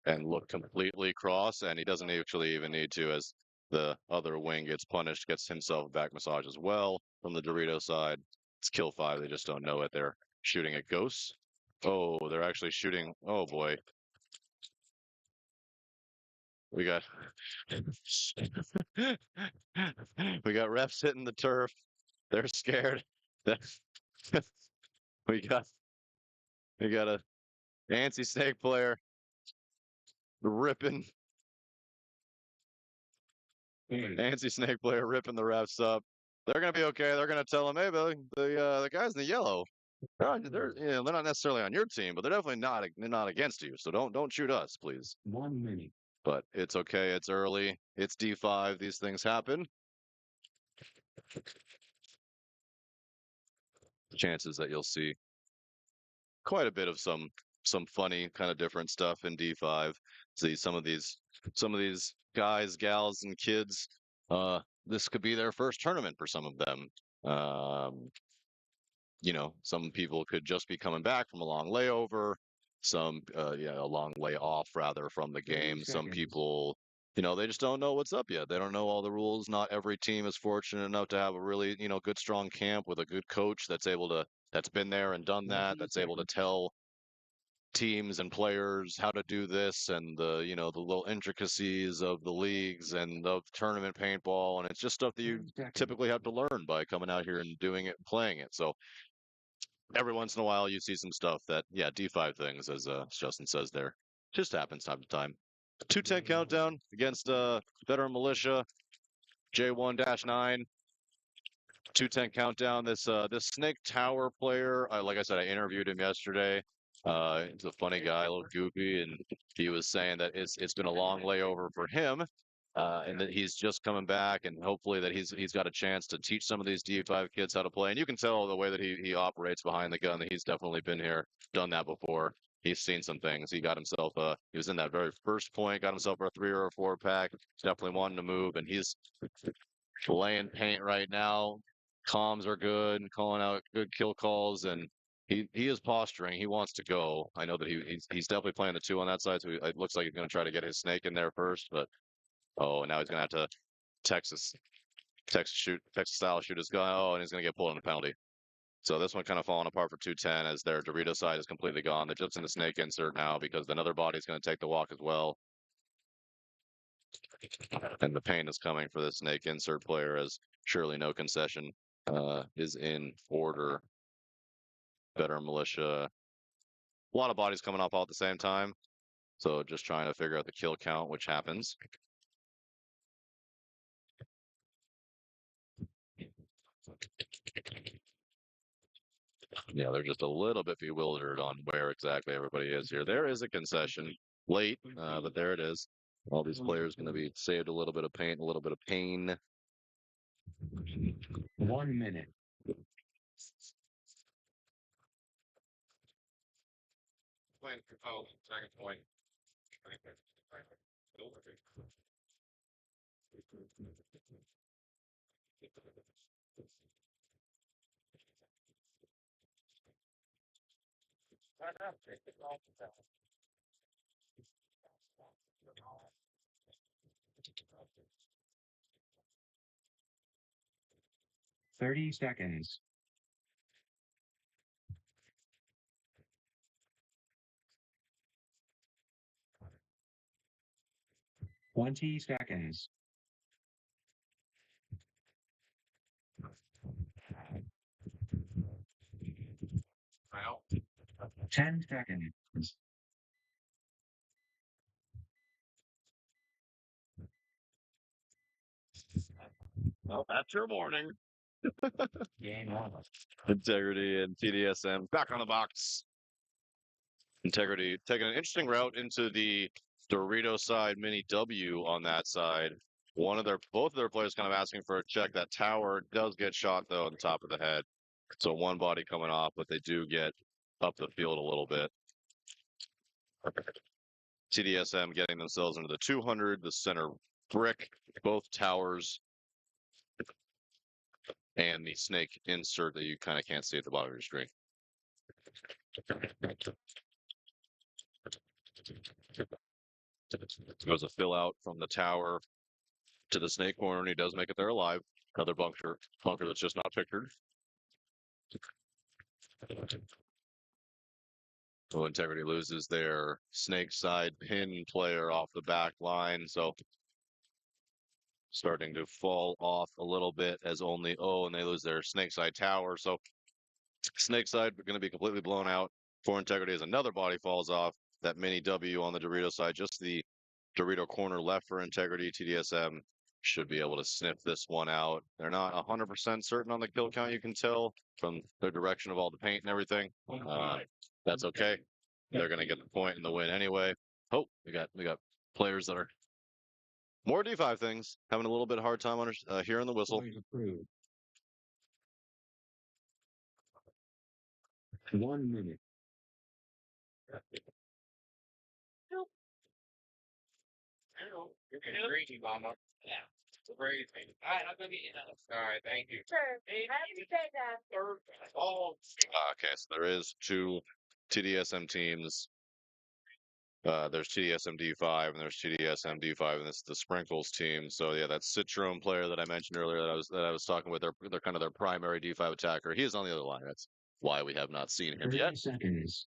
[SPEAKER 5] and look completely cross, and he doesn't actually even need to, as the other wing gets punished, gets himself back massage as well from the Dorito side. It's kill 5. They just don't know it. They're shooting at ghosts. Oh, they're actually shooting. Oh boy. We got we got refs hitting the turf. They're scared. we got we got a anti-snake player ripping anti-snake player ripping the refs up. They're gonna be okay. They're gonna tell him, hey, Billy, the guys in the yellow, they're not necessarily on your team, but they're definitely not against you. So don't shoot us, please.
[SPEAKER 2] 1 minute.
[SPEAKER 5] But it's okay. It's early. It's D5. These things happen. Chances that you'll see quite a bit of some funny kind of different stuff in D5. See some of these guys, gals, and kids. This could be their first tournament for some of them. Um, some people could just be coming back from a long layover. Some, a long layoff rather from the game. Some people, they just don't know what's up yet. They don't know all the rules. Not every team is fortunate enough to have a really, good strong camp with a good coach that's been there and done that. That's able to tell teams and players how to do this and the little intricacies of the leagues and the tournament paintball, and it's just stuff that you typically have to learn by coming out here and doing it and playing it. So every once in a while you see some stuff that, yeah, D5 things, as Justin says there, just happens time to time. 210 countdown against veteran militia J1-9. 210 countdown. This Snake Tower player, like I said, I interviewed him yesterday. He's a funny guy, a little goofy, and he was saying that it's been a long layover for him, and that he's just coming back, and hopefully that he's got a chance to teach some of these D5 kids how to play. And you can tell the way that he operates behind the gun that he's definitely been here, done that before. He's seen some things. He got himself he was in that very first point, got himself a 3 or a 4 pack. Definitely wanting to move, and he's laying paint right now. Comms are good and calling out good kill calls, and he is posturing. He wants to go. I know that he's definitely playing the 2 on that side, so it looks like he's going to try to get his snake in there first. But now he's going to have to Texas style shoot his gun. Oh, and he's going to get pulled in a penalty. So this one kind of falling apart for 210 as their Dorito side is completely gone. They're just in the snake insert now because another body's going to take the walk as well. And the pain is coming for the snake insert player, as surely no concession is in order. Veteran militia. A lot of bodies coming off all at the same time. So just trying to figure out the kill count, which happens. Yeah, they're just a little bit bewildered on where exactly everybody is here. There is a concession late, but there it is. All these players going to be saved a little bit of pain, a little bit of pain.
[SPEAKER 2] 1 minute.
[SPEAKER 5] Oh, second point.
[SPEAKER 2] 30 seconds. 20 seconds. 10 seconds.
[SPEAKER 5] Well, that's your morning.
[SPEAKER 2] Game on.
[SPEAKER 5] Integrity and TDSM back on the box. Integrity taking an interesting route into the Dorito side, mini W on that side. Both of their players kind of asking for a check. That tower does get shot though on the top of the head. So one body coming off, but they do get up the field a little bit. TDSM getting themselves into the 200, the center brick, both towers, and the snake insert that you kind of can't see at the bottom of your screen. Goes a fill out from the tower to the snake corner, and he does make it there alive. Another bunker that's just not pictured. So Integrity loses their snake side pin player off the back line, so starting to fall off a little bit as only and they lose their snake side tower. So snake side going to be completely blown out for Integrity as another body falls off. That mini W on the Dorito side, just the Dorito corner left for Integrity. TDSM should be able to sniff this one out. They're not 100% certain on the kill count, you can tell from the direction of all the paint and everything. That's okay. They're going to get the point and the win anyway. Oh, we got players that are more D5 things, having a little bit of hard time hearing the whistle.
[SPEAKER 2] Point approved. 1 minute.
[SPEAKER 1] You're getting greedy, Mama. Yeah. Crazy. All right, I'll go get you another. All right, thank you.
[SPEAKER 4] Sure. Have to say that.
[SPEAKER 1] Oh,
[SPEAKER 5] Okay, so there is two TDSM teams. There's TDSM D5 and there's TDSM D5, and this is the Sprinkles team. So yeah, that Citrone player that I mentioned earlier that I was talking with, they're kind of their primary D5 attacker. He is on the other line. That's why we have not seen him
[SPEAKER 2] 30
[SPEAKER 5] yet.
[SPEAKER 2] seconds.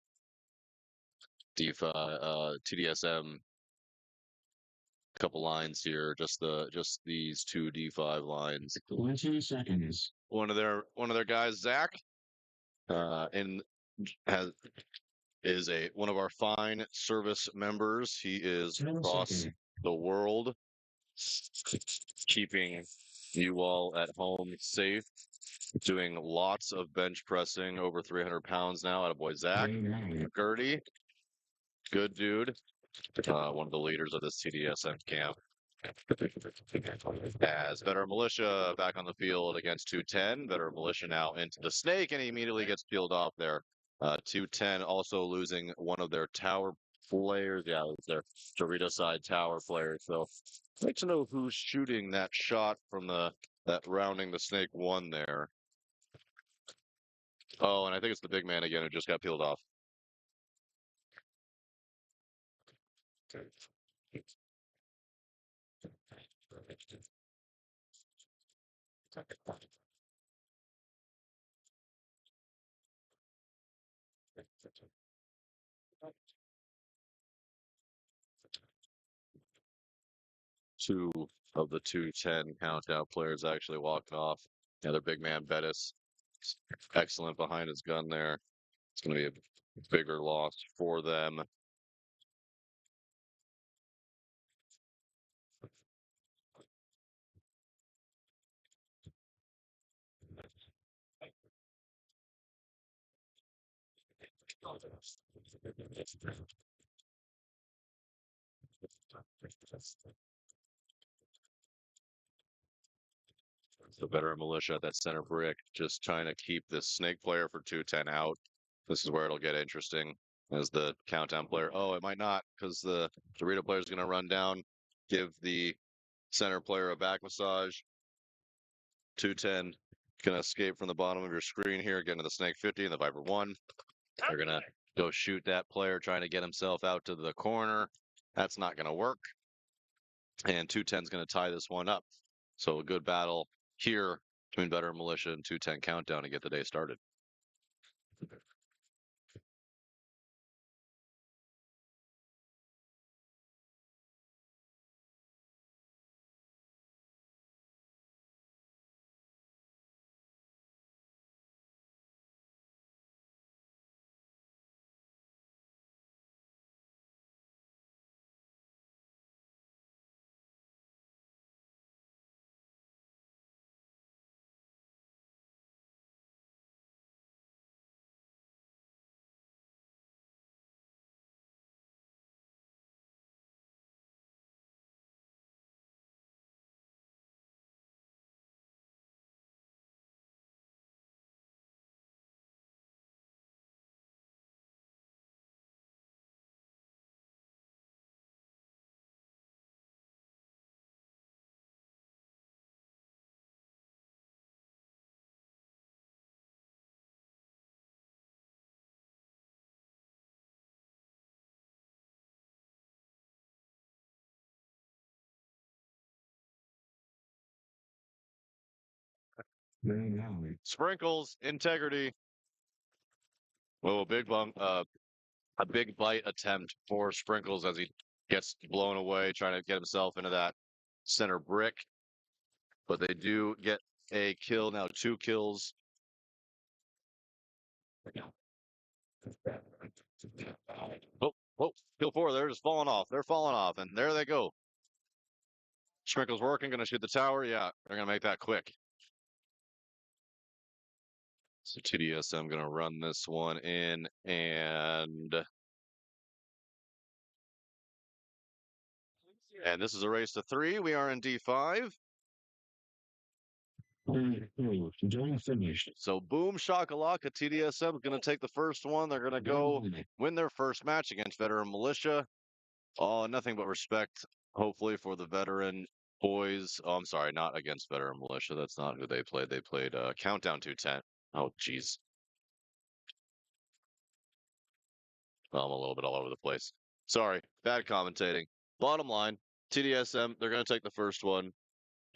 [SPEAKER 5] D5, TDSM, couple lines here, just these two D5 lines.
[SPEAKER 2] 20 seconds.
[SPEAKER 5] One of their guys, Zach, is one of our fine service members. He is
[SPEAKER 2] 10
[SPEAKER 5] across
[SPEAKER 2] seconds.
[SPEAKER 5] the world, keeping you all at home safe, doing lots of bench pressing, over 300 pounds now. Attaboy Zach.
[SPEAKER 2] Game on.
[SPEAKER 5] Gertie, good dude. One of the leaders of this TDSM camp. As Veteran Militia back on the field against 210. Veteran Militia now into the snake, and he immediately gets peeled off there. 210 also losing one of their tower players. Yeah, it was their Dorito side tower player. So I'd like to know who's shooting that shot from that rounding the snake one there. Oh, and I think it's the big man again who just got peeled off. Two of the 210 countdown players actually walking off. Another big man, Bettis, excellent behind his gun there. It's going to be a bigger loss for them. The Veteran Militia at that center brick, just trying to keep this snake player for 210 out. This is where it'll get interesting as the countdown player. Oh, it might not, because the Dorito player is going to run down, give the center player a back massage. 210 going to escape from the bottom of your screen here, get into the snake 50 and the Viper 1. They're going to go shoot that player, trying to get himself out to the corner. That's not going to work. And 210 is going to tie this one up. So a good battle here between Veteran Militia and 210 Countdown to get the day started.
[SPEAKER 2] Very hour.
[SPEAKER 5] Sprinkles, integrity. Oh, a big bite attempt for Sprinkles as he gets blown away, trying to get himself into that center brick. But they do get a kill now, 2 kills. Oh, oh, kill 4. They're just falling off. They're falling off, and there they go. Sprinkles working, going to shoot the tower. Yeah, they're going to make that quick. So TDSM going to run this one in, and this is a race to 3. We are in D5.
[SPEAKER 2] Don't finish.
[SPEAKER 5] So boom shakalaka, TDSM is going to take the first one. They're going to go win their first match against Veteran Militia. Oh, nothing but respect, hopefully, for the veteran boys. Oh, I'm sorry, not against Veteran Militia. That's not who they played. They played Countdown 210. Oh, jeez. Well, I'm a little bit all over the place. Sorry, bad commentating. Bottom line, TDSM, they're going to take the first one.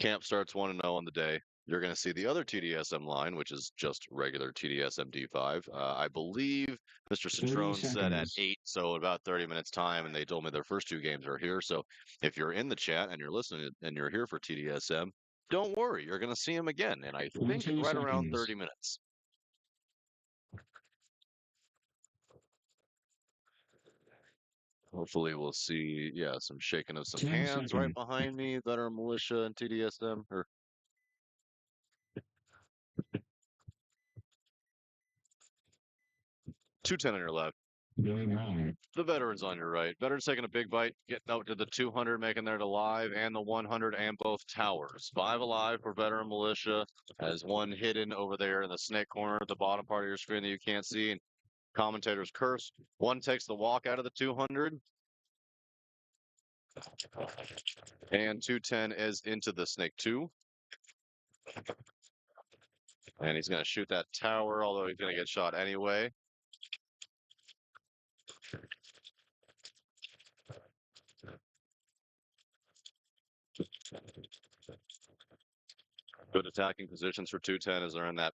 [SPEAKER 5] Camp starts 1-0 on the day. You're going to see the other TDSM line, which is just regular TDSM D5. I believe Mr.
[SPEAKER 2] 30
[SPEAKER 5] Citrone said at
[SPEAKER 2] seconds.
[SPEAKER 5] 8, so about 30 minutes time, and they told me their first 2 games are here. So if you're in the chat and you're listening and you're here for TDSM, don't worry, you're going to see them again, and I think
[SPEAKER 2] 20
[SPEAKER 5] right around
[SPEAKER 2] seconds.
[SPEAKER 5] 30 minutes. Hopefully we'll see, yeah, some shaking of some
[SPEAKER 2] 10
[SPEAKER 5] hands right
[SPEAKER 2] seconds.
[SPEAKER 5] behind me that are militia and TDSM, or 210 on your left.
[SPEAKER 2] Very hour.
[SPEAKER 5] The veterans on your right. Veterans taking a big bite, getting out to the 200, making there to live, and the 100 and both towers. 5 alive for veteran militia. Has one hidden over there in the snake corner at the bottom part of your screen that you can't see. And commentators curse. One takes the walk out of the 200. And 210 is into the snake 2. And he's going to shoot that tower, although he's going to get shot anyway. Good attacking positions for 210 as they're in that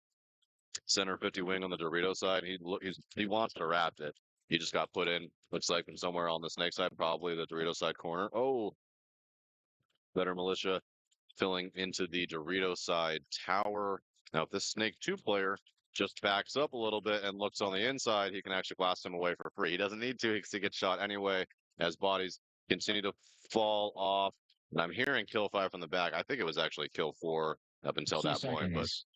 [SPEAKER 5] center 50 wing on the Dorito side. He wants to wrap it. He just got put in, looks like from somewhere on the snake side, probably the Dorito side corner. Oh, better militia filling into the Dorito side tower. Now, if this snake 2 player just backs up a little bit and looks on the inside, he can actually blast him away for free. He doesn't need to because he gets shot anyway as bodies continue to fall off. And I'm hearing kill 5 from the back. I think it was actually kill 4 up until
[SPEAKER 2] 2
[SPEAKER 5] that point, but
[SPEAKER 2] seconds.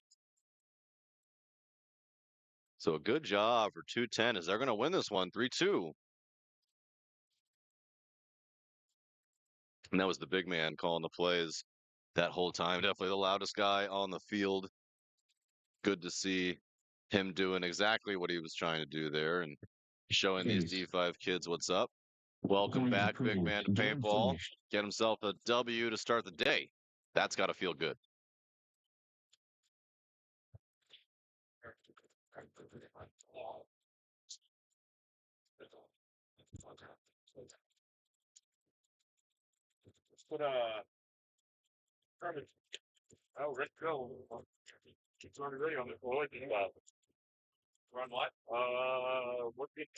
[SPEAKER 5] so a good job for 210 as they're going to win this one 3-2. And that was the big man calling the plays that whole time. Definitely the loudest guy on the field. Good to see him doing exactly what he was trying to do there and showing these
[SPEAKER 2] Case.
[SPEAKER 5] D5 kids what's up. Welcome
[SPEAKER 2] Point
[SPEAKER 5] back, big man, to
[SPEAKER 2] approved. Don't
[SPEAKER 5] paintball.
[SPEAKER 2] finish.
[SPEAKER 5] Get himself a W to start the day. That's got to feel good.
[SPEAKER 3] Put oh, Rick Go. It's already on the floor. Run what? What did?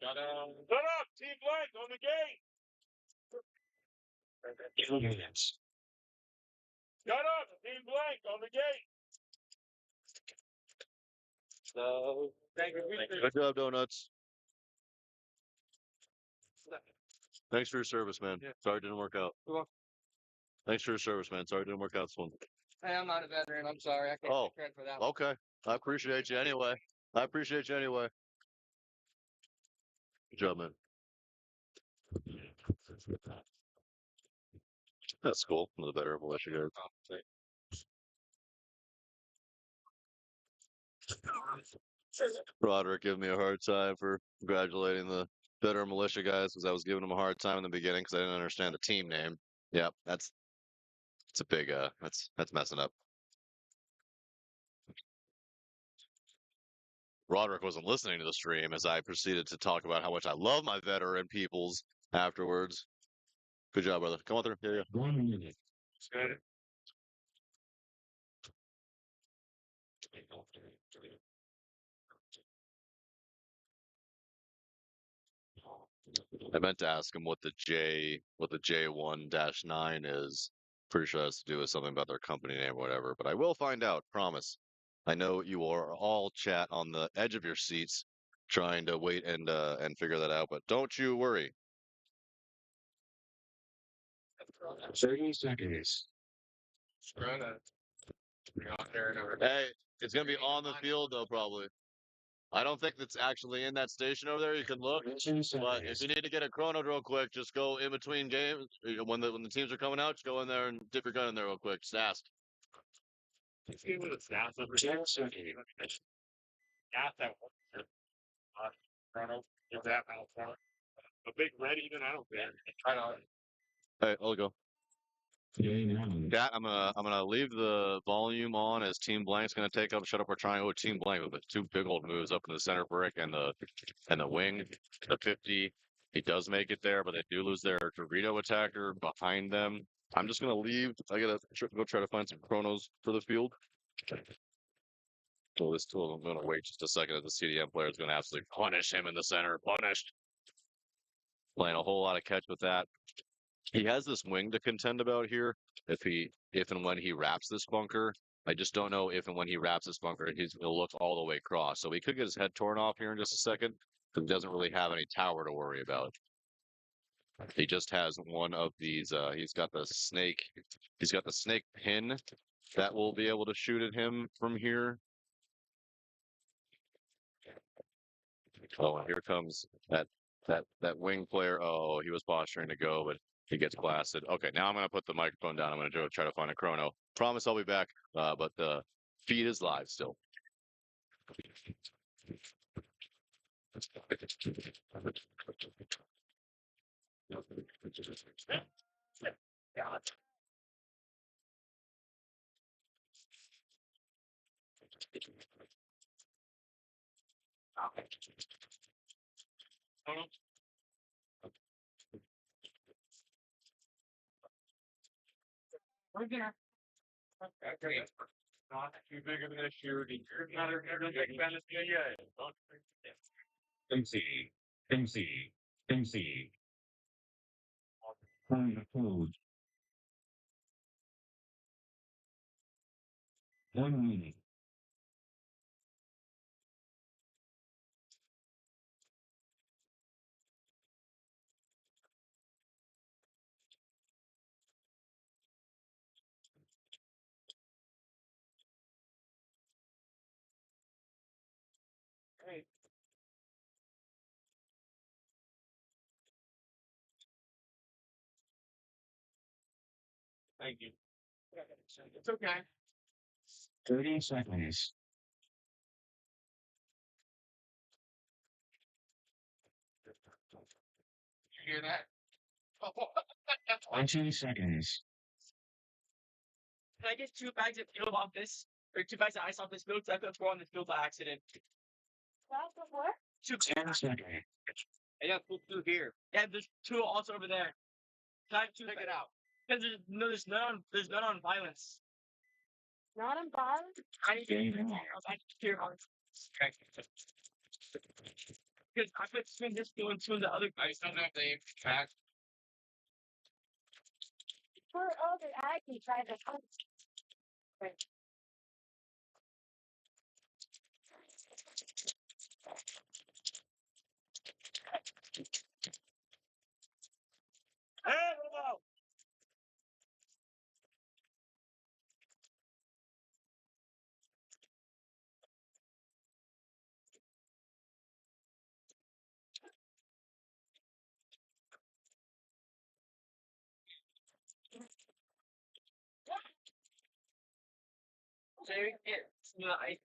[SPEAKER 3] Shut up, Team Blank on the gate.
[SPEAKER 2] Units.
[SPEAKER 3] Shut up, Team Blank on the gate. So, thank you.
[SPEAKER 5] Good job, Donuts. Thanks for your service, man.
[SPEAKER 3] Yeah.
[SPEAKER 5] Sorry it didn't work out.
[SPEAKER 3] You're welcome.
[SPEAKER 5] Thanks for your service, man. Sorry it didn't work out this one.
[SPEAKER 1] Hey, I'm not a veteran. I'm sorry. I can't
[SPEAKER 5] Oh,
[SPEAKER 1] take credit for that one.
[SPEAKER 5] okay. I appreciate you anyway. I appreciate you anyway. Good job, man. That's cool. The better militia guys. Roderick giving me a hard time for congratulating the better militia guys because I was giving him a hard time in the beginning because I didn't understand the team name. Yep, it's a big that's messing up. Roderick wasn't listening to the stream as I proceeded to talk about how much I love my veteran peoples afterwards. Good job, brother. Come on through. Yeah, yeah.
[SPEAKER 2] 1 minute.
[SPEAKER 3] Good.
[SPEAKER 5] I meant to ask him what the J1-9 is. Pretty sure it has to do with something about their company name or whatever, but I will find out, promise. I know you are all chat on the edge of your seats trying to wait and figure that out, but don't you worry.
[SPEAKER 2] 30 seconds.
[SPEAKER 5] Hey, it's gonna be on the field though, probably. I don't think it's actually in that station over there. You can look,
[SPEAKER 2] 2
[SPEAKER 5] but if
[SPEAKER 2] seconds.
[SPEAKER 5] you need to get a chrono real quick, just go in between games. When the teams are coming out, just go in there and dip your gun in there real quick. Just ask.
[SPEAKER 2] 10 seconds.
[SPEAKER 5] Hey, I'll go.
[SPEAKER 2] Game on.
[SPEAKER 5] Chat, I'm gonna leave the volume on as Team Blank's gonna take up. Shut up, we're trying with Team Blank with the two big old moves up in the center brick and the wing. The 50, he does make it there, but they do lose their Dorito attacker behind them. I'm just gonna leave. I gotta go try to find some chronos for the field. So this tool, I'm gonna wait just a second as the CDM player is gonna absolutely punish him in the center. Punished. Playing a whole lot of catch with that. He has this wing to contend about here. If and when he wraps this bunker, I just don't know if and when he wraps this bunker, he'll look all the way across. So he could get his head torn off here in just a second because he doesn't really have any tower to worry about. He just has one of these. He's got the snake. He's got the snake pin that will be able to shoot at him from here. Oh, and here comes that wing player. Oh, he was posturing to go, but he gets blasted. Okay, now I'm gonna put the microphone down. I'm gonna go try to find a chrono. Promise I'll be back. But the feed is live still.
[SPEAKER 1] We're gonna.
[SPEAKER 2] Not too big of an issue. MC. MC. MC. Find the code. 1 minute.
[SPEAKER 1] Great.
[SPEAKER 2] Thank you.
[SPEAKER 1] It's okay.
[SPEAKER 2] 30 seconds.
[SPEAKER 1] You hear that?
[SPEAKER 2] 20 seconds.
[SPEAKER 1] Can I get 2 bags of fuel off this? Or 2 bags of ice off this field? Because I could throw on this field by accident.
[SPEAKER 4] What?
[SPEAKER 2] 10 seconds.
[SPEAKER 1] I got two here. Yeah, there's 2 also over there. Can I have 2 Pick it out. Because there's none on violence.
[SPEAKER 4] Not on bottom?
[SPEAKER 1] I need to
[SPEAKER 2] Game on.
[SPEAKER 1] here. Because I put swing this field and 2 in the other. I just don't have the track.
[SPEAKER 4] For other I can try to hunt.
[SPEAKER 1] Hey, no! Jerry, here. No, I.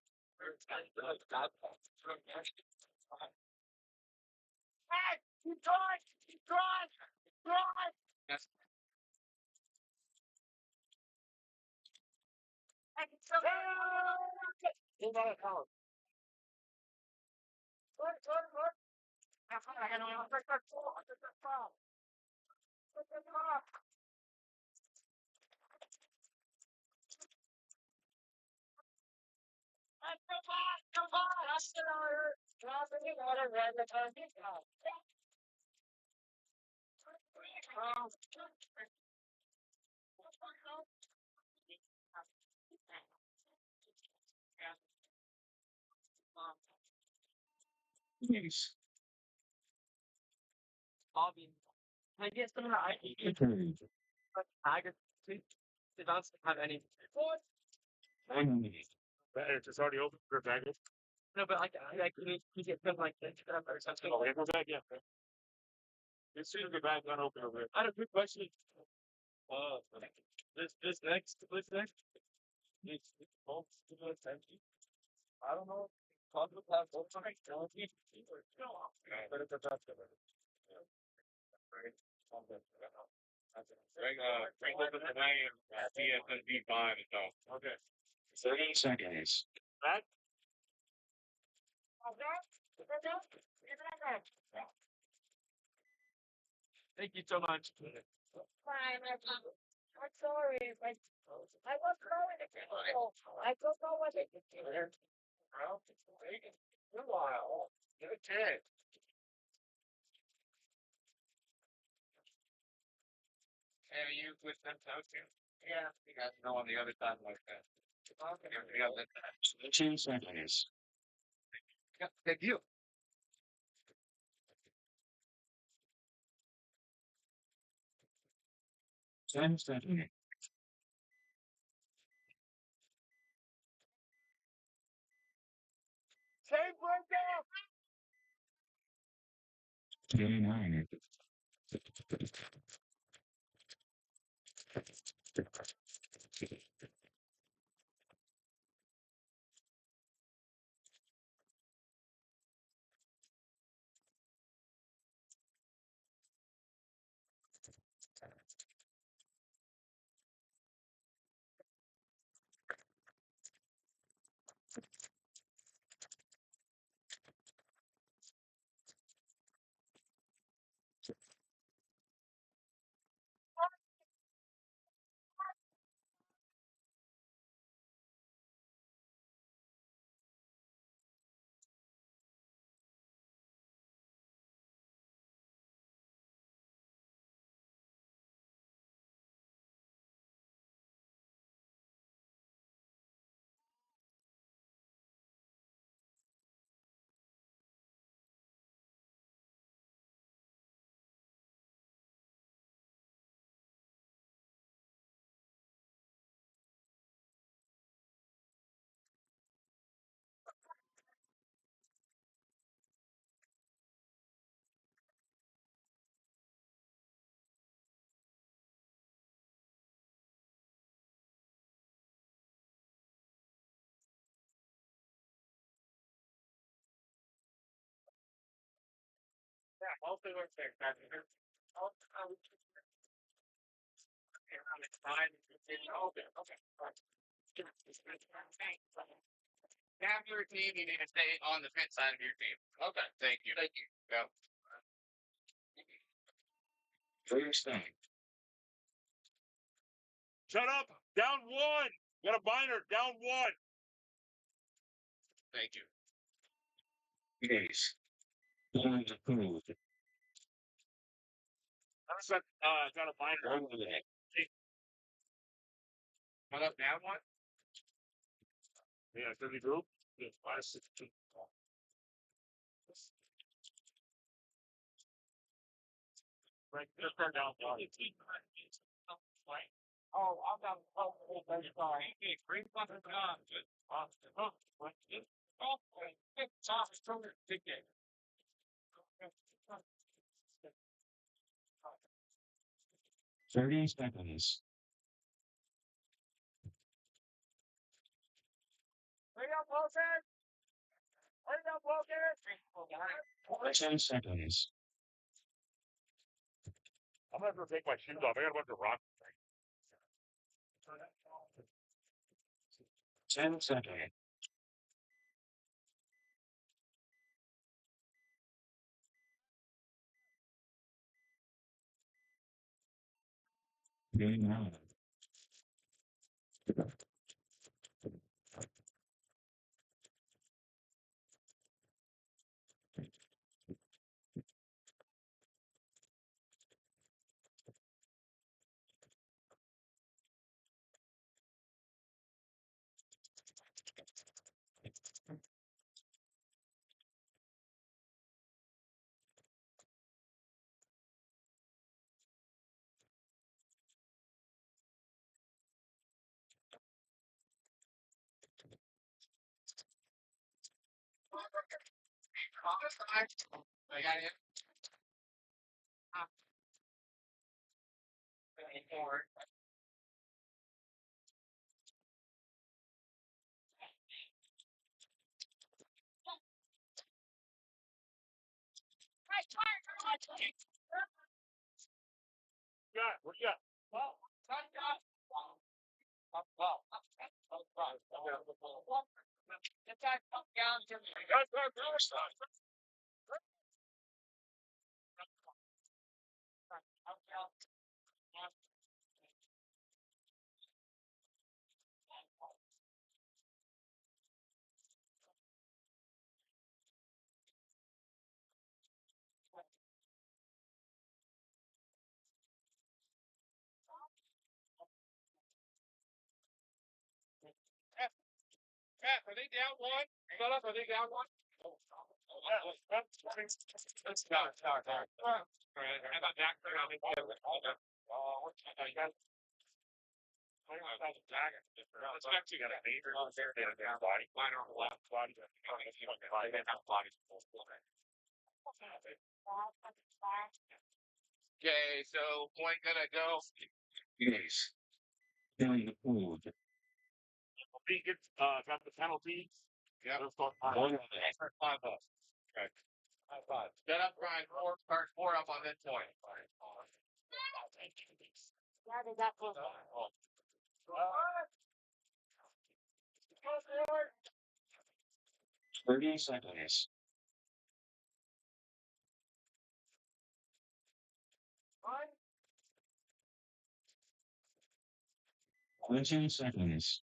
[SPEAKER 1] Hey, you drive! You drive! Drive! Yes. I can still. Hold on, hold on. Look. I got no first fall. First fall. First fall.
[SPEAKER 2] Yes.
[SPEAKER 1] Bobby. I get some of the
[SPEAKER 2] Approved.
[SPEAKER 1] I get it doesn't have any.
[SPEAKER 2] 1 minute.
[SPEAKER 5] It's already open for bag.
[SPEAKER 1] No, but like you get something like this or something.
[SPEAKER 5] Oh, label bag, yeah. As soon as the bag got open over there. I had a quick question. Uh, this next, oh, empty. I don't know. Probably have both sides. But it's a tough one. Right? Bring open the name. See if it's be fine. So, okay.
[SPEAKER 2] 30 seconds.
[SPEAKER 5] Back.
[SPEAKER 1] Thank you so much.
[SPEAKER 4] Fine, I'm sorry, but I was going to go. I don't know what it is.
[SPEAKER 5] Well, take it. A while. Give it 10. Have you with them too? Yeah. You guys know on the other side like that. Okay. Yeah, that.
[SPEAKER 2] 2 seconds.
[SPEAKER 5] Yeah, thank you.
[SPEAKER 2] 10 seconds.
[SPEAKER 4] Take one down.
[SPEAKER 2] 29.
[SPEAKER 5] Yeah, hopefully we're fixed. It's fine. It's open. Okay. Half your team, you need to stay on the pit side of your team. Okay, thank you. Thank you. Yeah.
[SPEAKER 2] First time.
[SPEAKER 5] Shut up! Down one! Got a binder, down one! Thank you.
[SPEAKER 2] Yes. Plans approved.
[SPEAKER 5] Got a binder.
[SPEAKER 2] 1 minute.
[SPEAKER 5] Got up down one? Yeah, 30 group? Yeah, 562. Right, just turn down one. Oh, I'm not. Oh, that's sorry. Bring fucking guns. Oh, what? Oh, it's off. It's from your ticket.
[SPEAKER 2] 30 seconds.
[SPEAKER 4] Hurry up, Wilson. Hurry up, Wilson.
[SPEAKER 2] 10 seconds.
[SPEAKER 5] I'm gonna have to take my shoes off. I got a bunch of rocks.
[SPEAKER 2] 10 seconds. Game on.
[SPEAKER 1] I got it.
[SPEAKER 5] Yeah, what you got?
[SPEAKER 4] Well, the guy come down to me.
[SPEAKER 5] Are they down one? Shut up, are they down one? Let's go. I got back there. I think let's actually got a major body. Mine on the left body. If you don't get body, then body. Okay, so point gonna go.
[SPEAKER 2] Yes. Doing the food.
[SPEAKER 5] He gets got the penalty. Yeah. Let's start
[SPEAKER 2] One
[SPEAKER 5] $5. Okay. $5. Get up, Brian. Four up on this point.
[SPEAKER 4] Yeah, they got close.
[SPEAKER 2] 30 seconds. 20 seconds.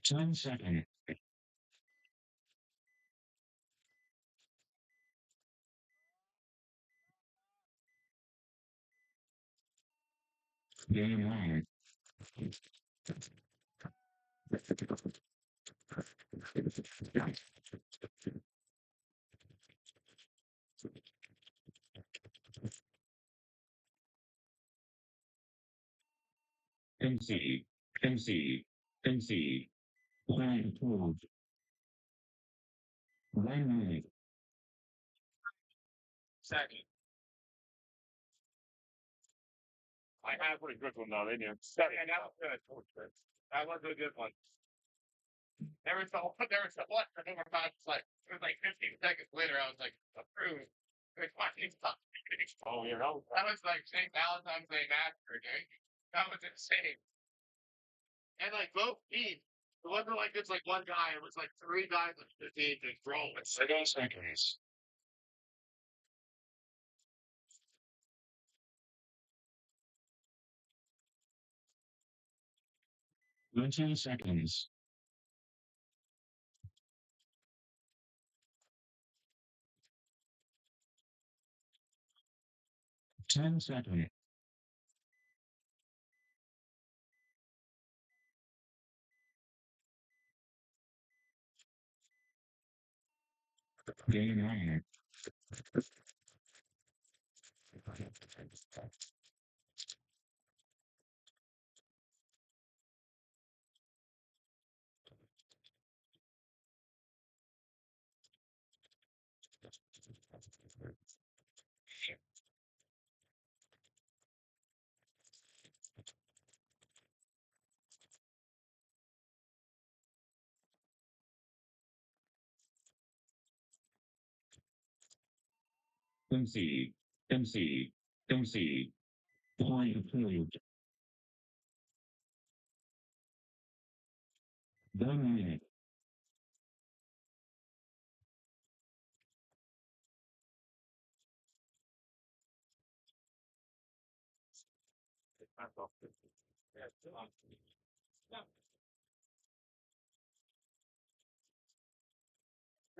[SPEAKER 2] 10 seconds. Game on. MC. MC. MC. Line approved. 1 minute.
[SPEAKER 5] Second. I had a pretty good one though, didn't you? Yeah, that was good. That was a good one. There was one for number five. It was like 15 seconds later. I was like, approved. It was fucking tough. Oh, yeah, that was like St. Valentine's Day Massacre, dude. That was insane. And like both teams, it wasn't like it's like one guy. It was like three guys on the team just throwing.
[SPEAKER 2] 30 seconds. 20 seconds. 10 seconds. Game on. MC. MC. MC. Line approved. 1 minute.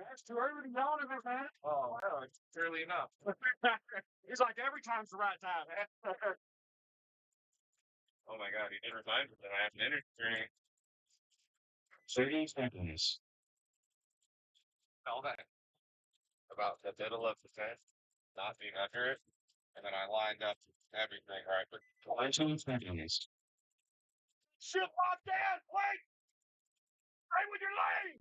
[SPEAKER 5] That's too early to yell at me, man. Oh, well, it's early enough. He's like, every time's the right time, man. Oh my god, he never reminds me that I have an energy.
[SPEAKER 2] 30 seconds.
[SPEAKER 5] All that about the middle of the fence not being under it, and then I lined up everything right. But
[SPEAKER 2] 20 seconds.
[SPEAKER 5] Shit locked in! Wait! Stay with your lane!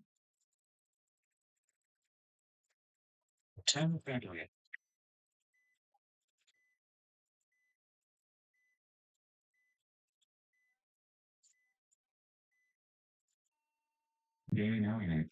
[SPEAKER 2] 10 seconds. Game 9.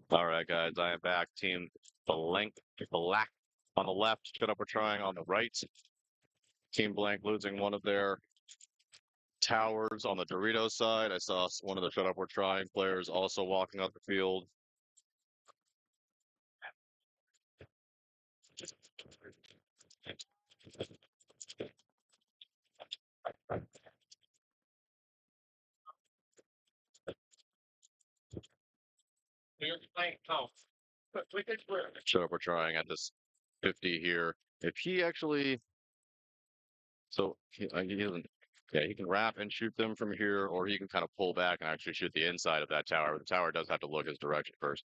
[SPEAKER 5] All right, guys, I am back. Team Black on the left. Shut up, we're trying on the right. Team Blank losing one of their towers on the Doritos side. I saw one of the Shut Up, We're Trying players also walking up the field. Shut Up, We're Trying at this 50 here. If he actually, so he doesn't, yeah, he can wrap and shoot them from here, or he can kind of pull back and actually shoot the inside of that tower. The tower does have to look his direction first.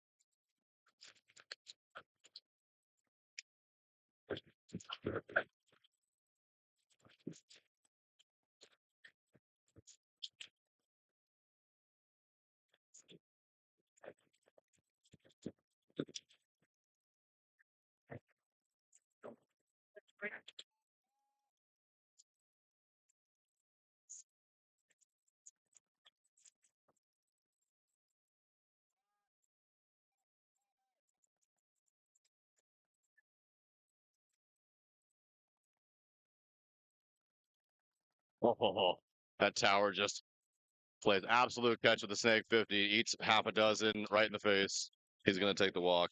[SPEAKER 5] Oh, that tower just plays absolute catch with the snake 50, eats half a dozen right in the face. He's going to take the walk.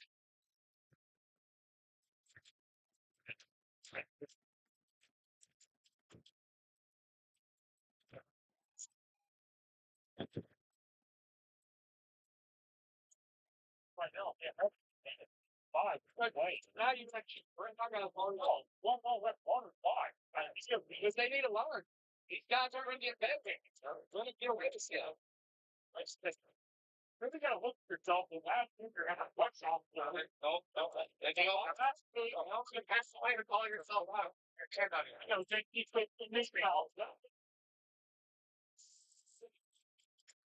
[SPEAKER 4] Now you actually bring I got one more left one five. Because they need to learn. These guys are gonna get better. They're gonna get away with it. Let's really gotta look for yourself and last figure out what's out there. No, they go, that's really I'm gonna pass away to call yourself out. You're turned on. You know, take these in this house.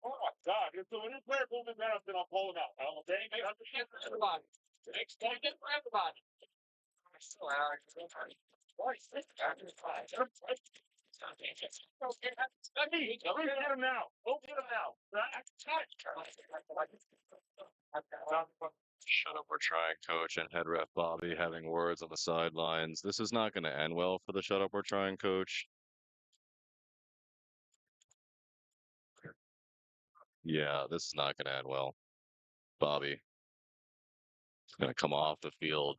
[SPEAKER 4] Oh my God! If the new player moving down, then I'll pull it out. Okay, they understand for everybody. Explain it for everybody. Get him now. Go get him now.
[SPEAKER 5] Shut Up, We're Trying coach and head ref Bobby having words on the sidelines. This is not going to end well for the Shut Up, We're Trying coach. Yeah, this is not going to end well. Bobby is going to come off the field.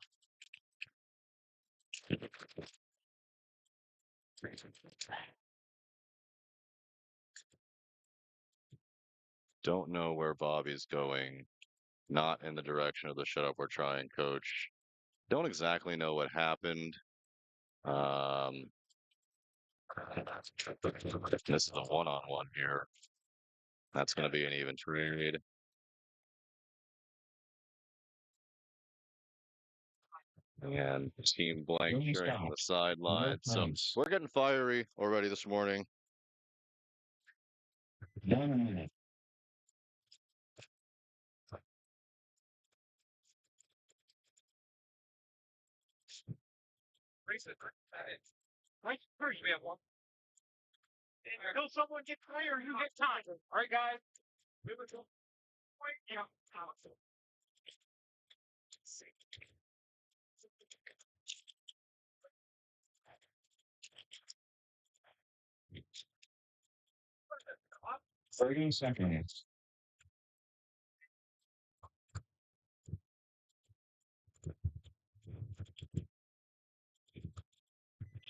[SPEAKER 5] Don't know where Bobby's going. Not in the direction of the Shut Up, We're Trying coach. Don't exactly know what happened. This is a one-on-one here. That's going to be an even trade. And Team Blank
[SPEAKER 2] Game
[SPEAKER 5] cheering on the
[SPEAKER 2] stops.
[SPEAKER 5] sideline. So
[SPEAKER 2] Times.
[SPEAKER 5] we're getting fiery already this morning.
[SPEAKER 2] 1 minute.
[SPEAKER 4] Right, first we have one. Until someone gets clear, you get time. All right, guys. Move it to point. Yeah.
[SPEAKER 2] 30 seconds.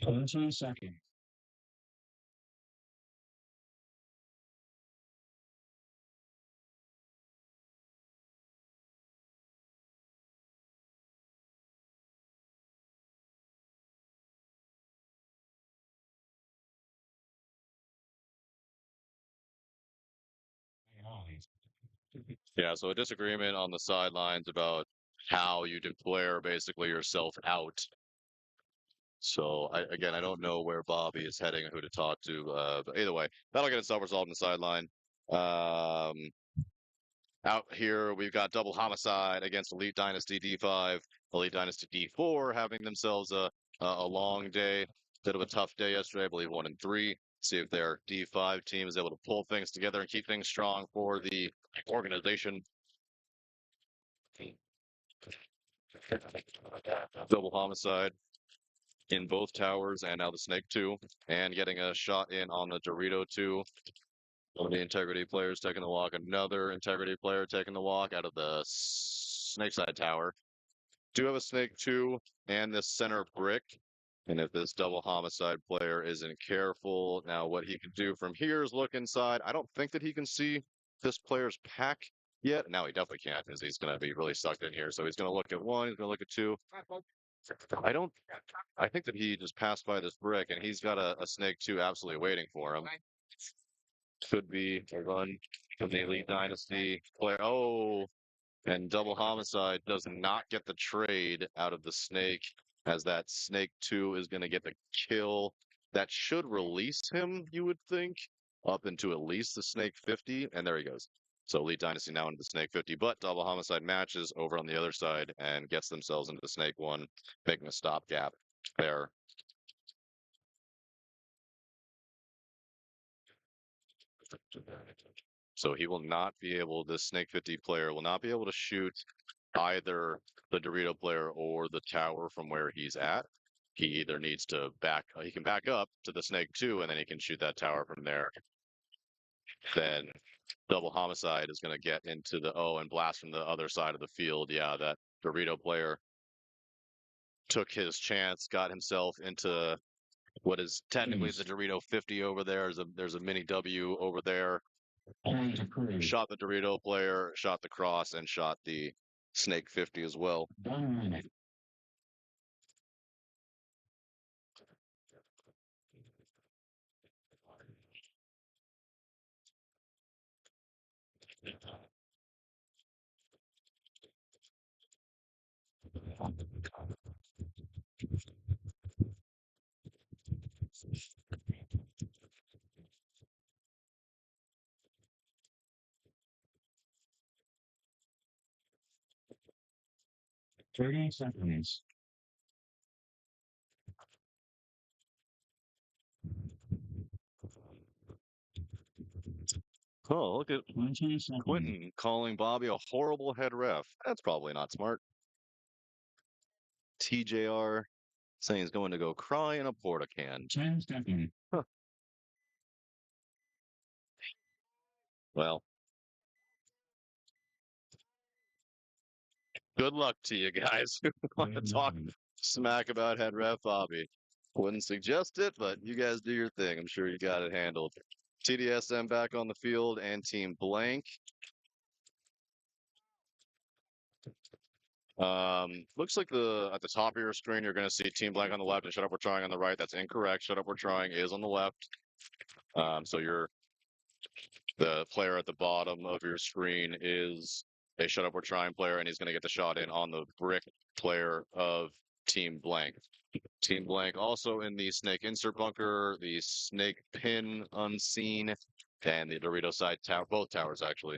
[SPEAKER 2] 20 seconds.
[SPEAKER 5] Yeah, so a disagreement on the sidelines about how you declare basically yourself out. So again, I don't know where Bobby is heading, who to talk to. But either way, that'll get itself resolved in the sideline. Um, Out here, we've got double homicide against Elite Dynasty D5, Elite Dynasty D4, having themselves a long day. Bit of a tough day yesterday, I believe 1-3. See if their D5 team is able to pull things together and keep things strong for the organization. Double homicide in both towers, and now the Snake 2, and getting a shot in on the Dorito 2. One of the integrity players taking the walk, another integrity player taking the walk out of the Snake side tower. Do have a Snake 2 and this center brick. And if this double homicide player isn't careful, now what he can do from here is look inside. I don't think that he can see this player's pack yet. Now he definitely can't, because he's going to be really sucked in here. So he's going to look at 1, he's going to look at 2. I think that he just passed by this brick, and he's got a Snake 2 absolutely waiting for him. Could be a run from the Elite Dynasty player. Oh, and double homicide does not get the trade out of the Snake, as that Snake 2 is going to get the kill. That should release him, you would think, up into at least the Snake 50. And there he goes. So Elite Dynasty now into the Snake 50, but double homicide matches over on the other side and gets themselves into the Snake 1, making a stopgap there. So he will not be able, this Snake 50 player will not be able to shoot either the Dorito player or the tower from where he's at. He either needs to he can back up to the Snake 2, and then he can shoot that tower from there. Then double homicide is going to get into the and blast from the other side of the field. Yeah, that Dorito player took his chance, got himself into what is technically the Dorito 50 over there. There's a mini W over there. Shot the Dorito player, shot the cross, and shot the Snake 50 as well.
[SPEAKER 2] 1 minute. Thirty seconds.
[SPEAKER 5] Oh, look at
[SPEAKER 2] 20 seconds.
[SPEAKER 5] Quentin calling Bobby a horrible head ref. That's probably not smart. TJR saying he's going to go cry in a porta can.
[SPEAKER 2] 10 seconds.
[SPEAKER 5] Well, good luck to you guys who want to talk smack about head ref Bobby. Wouldn't suggest it, but you guys do your thing. I'm sure you got it handled. TDSM back on the field and Team Blank. Looks like at the top of your screen, you're going to see Team Blank on the left and Shut Up We're Trying on the right. That's incorrect. Shut Up We're Trying is on the left. So the player at the bottom of your screen is a Shut Up We're Trying player, and he's going to get the shot in on the brick player of Team Blank. Team Blank also in the Snake insert bunker, the Snake pin unseen, and the Dorito side tower, both towers actually.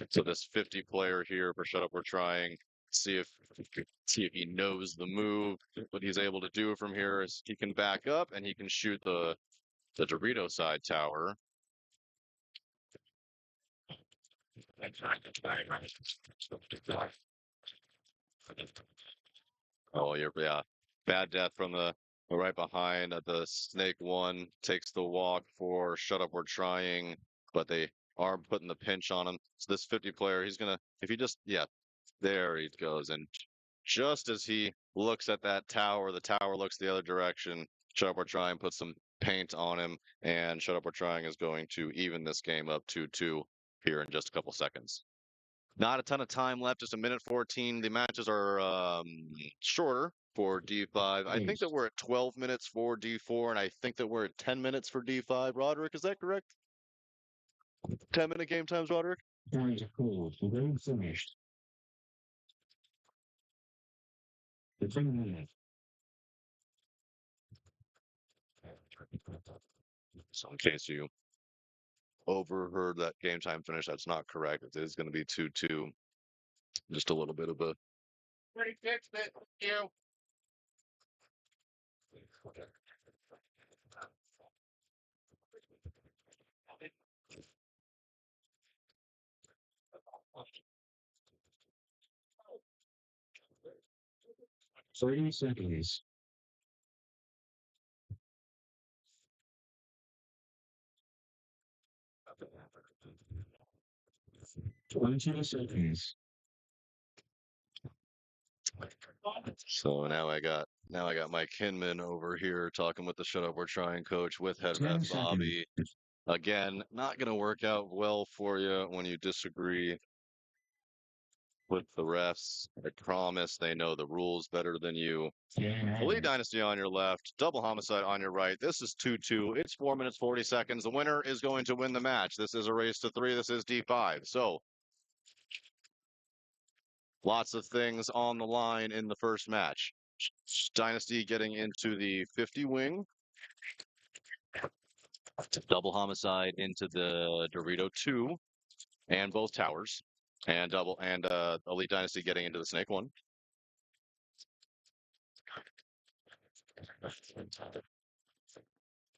[SPEAKER 5] So this 50 player here for Shut Up We're Trying. See if he knows the move. What he's able to do from here is he can back up and he can shoot the Dorito side tower. Oh, yeah. Bad death from the right behind. The Snake 1 takes the walk for Shut Up We're Trying, but they are putting the pinch on him. So this 50 player, he's gonna, if he just, yeah, there he goes. And just as he looks at that tower, the tower looks the other direction. Shut Up We're Trying puts some paint on him, and Shut Up We're Trying is going to even this game up 2-2 here in just a couple seconds. Not a ton of time left, just a minute 14. The matches are shorter for D5. I think that we're at 12 minutes for D4, and I think that we're at 10 minutes for D5. Roderick, is that correct? 10-minute game times, Roderick?
[SPEAKER 2] Point called. Game finished. The 3-minute.
[SPEAKER 5] So in case you overheard that game time finish, that's not correct. It is going to be 2-2. Just a little bit of a
[SPEAKER 4] Pretty fixed it. You.
[SPEAKER 2] 30 seconds. 20 seconds.
[SPEAKER 5] So now I got Mike Hinman over here talking with the Shut Up We're Trying coach with head
[SPEAKER 2] 10
[SPEAKER 5] ref
[SPEAKER 2] seconds.
[SPEAKER 5] Bobby. Again, not going to work out well for you when you disagree with the refs. I promise they know the rules better than you. Elite Dynasty on your left, double homicide on your right. This is 2-2. It's 4 minutes 40 seconds. The winner is going to win the match. This is a race to 3. This is D5. So lots of things on the line in the first match. Dynasty getting into the 50 wing. Double homicide into the Dorito 2 and both towers. And Elite Dynasty getting into the Snake 1.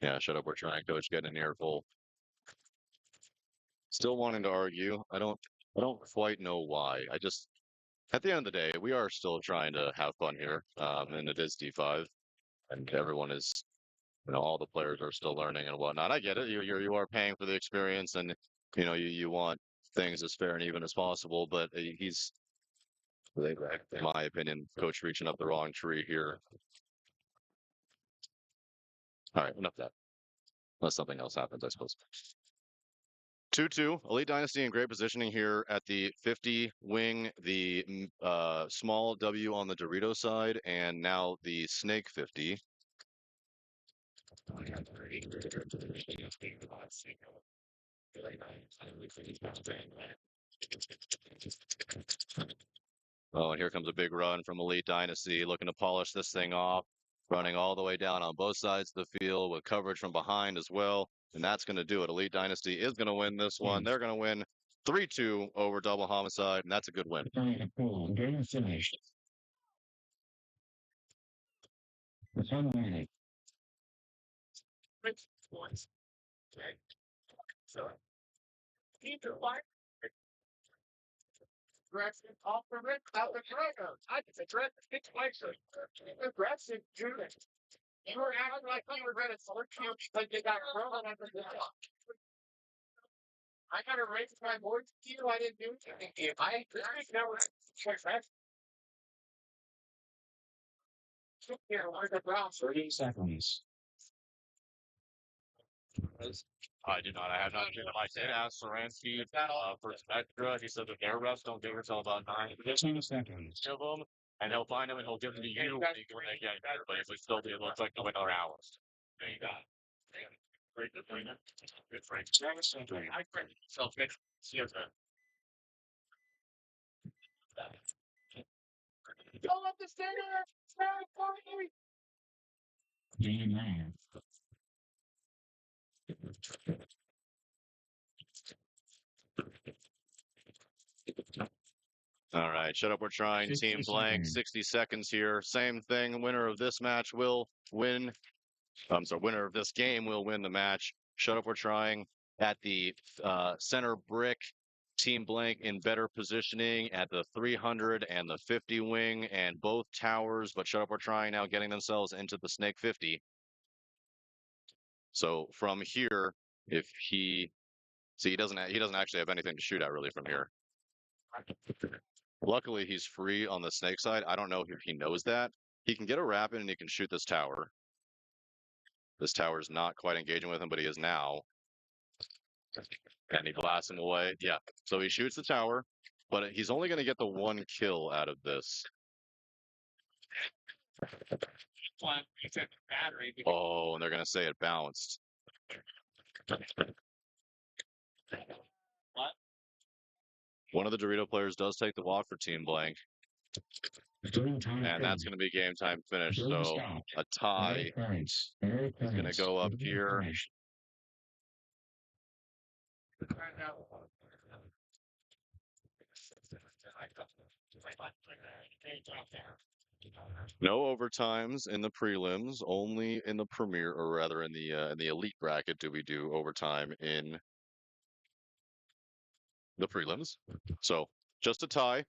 [SPEAKER 5] Yeah, shut up. We're trying, coach. Getting an earful. Still wanting to argue. I don't quite know why. At the end of the day, we are still trying to have fun here. And it is D5 and everyone is, all the players are still learning and whatnot. I get it. You are paying for the experience and, you want things as fair and even as possible, but he's, in my opinion, coach reaching up the wrong tree here. All right, enough of that. Unless something else happens, I suppose. 2-2, Elite Dynasty in great positioning here at the 50 wing, the small W on the Dorito side, and now the Snake 50. Oh, and here comes a big run from Elite Dynasty, looking to polish this thing off, running all the way down on both sides of the field with coverage from behind as well. And that's going to do it. Elite Dynasty is going to win this one. They're going to win 3-2 over Double Homicide, and that's a good win.
[SPEAKER 2] Game finished. The 10-minute.
[SPEAKER 4] Aggressive off the rip, out the trigger. I just addressed the situation. Aggressive, Judith. You were acting like you were ready to work you because you got rolling under the top. I gotta raise my voice to you. I didn't do anything to you. I never. Here, where's the brown?
[SPEAKER 2] 30 seconds.
[SPEAKER 5] I did not. I have not seen him. I did ask Saransky for some extra. He said that their refs don't give until about 9.
[SPEAKER 2] 15 seconds.
[SPEAKER 5] Of them, and he'll find them and he'll give them to you when they get here. But if we still do, it looks like another hour. There you go. Great, good trainer. Good trainer.
[SPEAKER 2] 10 seconds.
[SPEAKER 5] I credit myself. See you then.
[SPEAKER 4] Go up the center.
[SPEAKER 2] Game man.
[SPEAKER 5] All right, shut up. We're trying.
[SPEAKER 2] 60
[SPEAKER 5] Team blank.
[SPEAKER 2] seconds.
[SPEAKER 5] 60 seconds here. Same thing. Winner of this match will win. I'm sorry. Winner of this game will win the match. Shut up. We're trying at the center brick. Team blank in better positioning at the 300 and the 50 wing and both towers. But shut up. We're trying now getting themselves into the Snake 50. So from here, if he see, he doesn't actually have anything to shoot at really from here. Luckily, he's free on the Snake side. I don't know if he knows that. He can get a rapid and he can shoot this tower. This tower is not quite engaging with him, but he is now. And he blasts him away. Yeah. So he shoots the tower, but he's only going to get the 1 kill out of this. Oh, and they're going to say it bounced.
[SPEAKER 1] What?
[SPEAKER 5] one of the Dorito players does take the walk for Team Blank, and that's going to be game time finish. So a tie is going to go up here. No overtimes in the prelims, only in the premier, or rather in the elite bracket, do we do overtime in the prelims. So just a tie.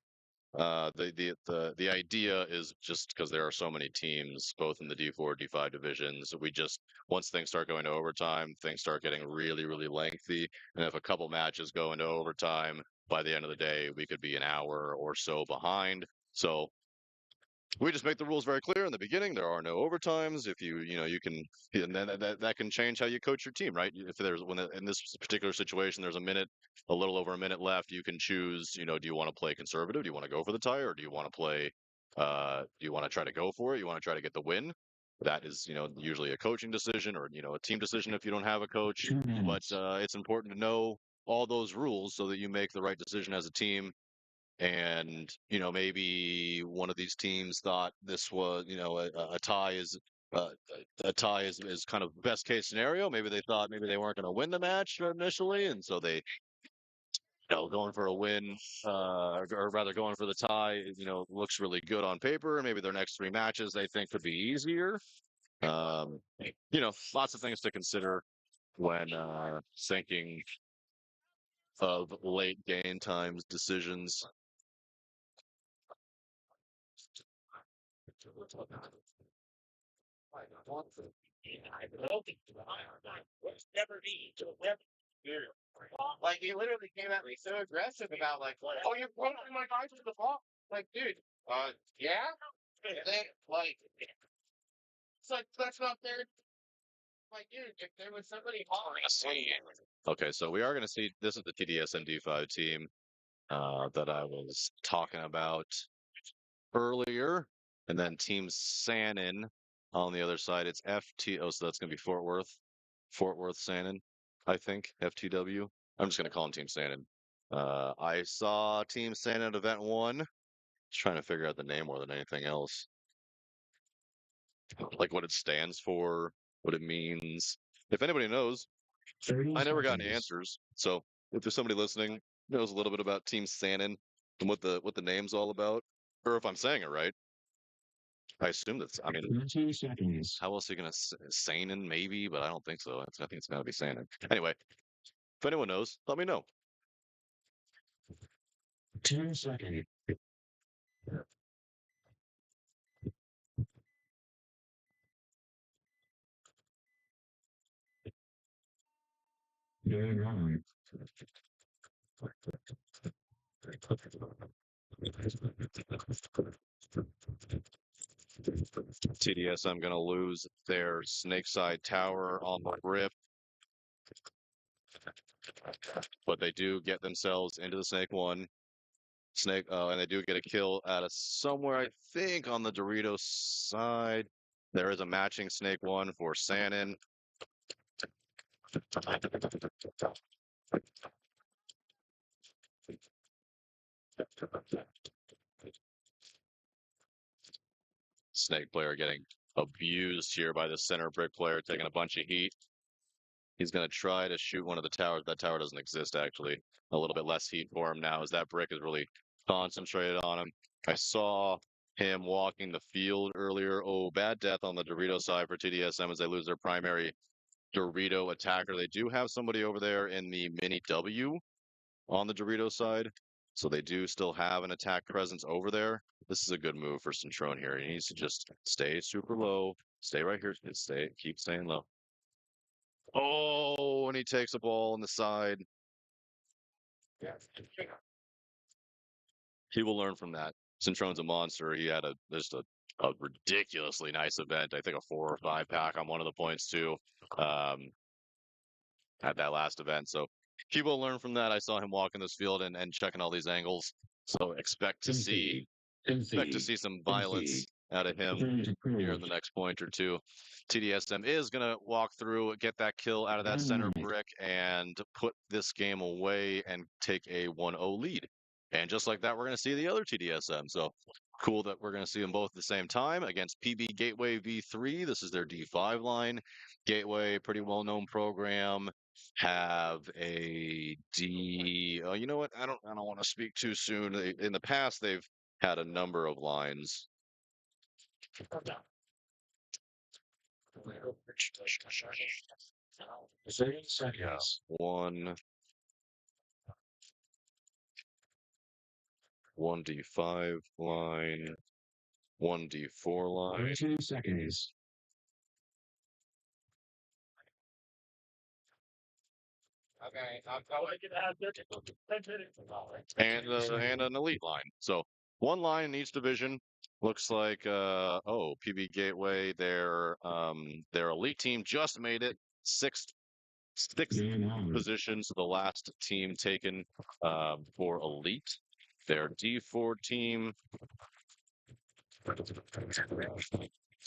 [SPEAKER 5] The idea is just because there are so many teams, both in the D4, D5 divisions, we just once things start going to overtime, things start getting really, really lengthy. And if a couple matches go into overtime, by the end of the day, we could be an hour or so behind. So we just make the rules very clear in the beginning. There are no overtimes. If you can, and then that can change how you coach your team, right? If there's in this particular situation, there's a little over a minute left, you can choose. Do you want to play conservative? Do you want to go for the tie, or do you want to play? Do you want to try to go for it? You want to try to get the win? That is, usually a coaching decision or a team decision if you don't have a coach. But it's important to know all those rules so that you make the right decision as a team. And maybe one of these teams thought this was a tie is uh, a tie is kind of best case scenario. Maybe they thought maybe they weren't going to win the match initially, and so they going for a win or rather going for the tie looks really good on paper. And maybe their next three matches they think could be easier. Lots of things to consider when thinking of late game times decisions.
[SPEAKER 4] Like he literally came at me so aggressive about like, oh, you're putting my guy to the ball. Like, dude, yeah. They, like, it's like that's not fair. Like, dude, if there was somebody hollering,
[SPEAKER 5] Okay, so we are going to see this is the TDS MD5 team that I was talking about earlier, and then Team Sannon on the other side. It's FT. Oh, so that's going to be Fort Worth Sannon, I think FTW. I'm just going to call him Team Sannon. I saw Team Sannon at event one. Just trying to figure out the name more than anything else, like what it stands for, what it means. If anybody knows, I never got any answers. So if there's somebody listening who knows a little bit about Team Sannon and what the name's all about, or if I'm saying it right, I assume that's. I mean,
[SPEAKER 2] 2 seconds.
[SPEAKER 5] how else are you gonna Sannon maybe? But I don't think so. I think it's gotta be Sannon. Anyway, if anyone knows, let me know.
[SPEAKER 2] 2 seconds. You're wrong.
[SPEAKER 5] TDS, I'm gonna lose their Snakeside Tower on the rip, but they do get themselves into the Snake One. And they do get a kill out of somewhere, I think, on the Dorito side. There is a matching Snake One for Sannon. Snake player getting abused here by the center brick player, taking a bunch of heat. He's going to try to shoot one of the towers. That tower doesn't exist, actually. A little bit less heat for him now as that brick is really concentrated on him. I saw him walking the field earlier. Oh, bad death on the Dorito side for TDSM as they lose their primary Dorito attacker. They do have somebody over there in the mini W on the Dorito side. So they do still have an attack presence over there. This is a good move for Centrone here. He needs to just stay super low. Stay right here. Keep staying low. Oh, and he takes a ball on the side. He will learn from that. Centrone's a monster. He had just a ridiculously nice event. I think a 4 or 5 pack on one of the points too. At that last event. So he will learn from that. I saw him walking this field and checking all these angles. So expect to see some violence out of him here in the next point or two. TDSM is going to walk through, get that kill out of that center brick, and put this game away and take a 1-0 lead. And just like that, we're going to see the other TDSM. So cool that we're going to see them both at the same time against PB Gateway V3. This is their D5 line. Gateway, pretty well-known program. Have a D. Oh, you know what? I don't want to speak too soon. In the past, they've had a number of lines.
[SPEAKER 2] 30 seconds.
[SPEAKER 5] One D5 line, one D4 line.
[SPEAKER 2] 32 seconds.
[SPEAKER 4] Okay, I'm going to have 10 minutes.
[SPEAKER 5] And an elite line. So one line in each division. Looks like PB Gateway, their elite team just made it sixth position, so the last team taken for elite. Their D4 team does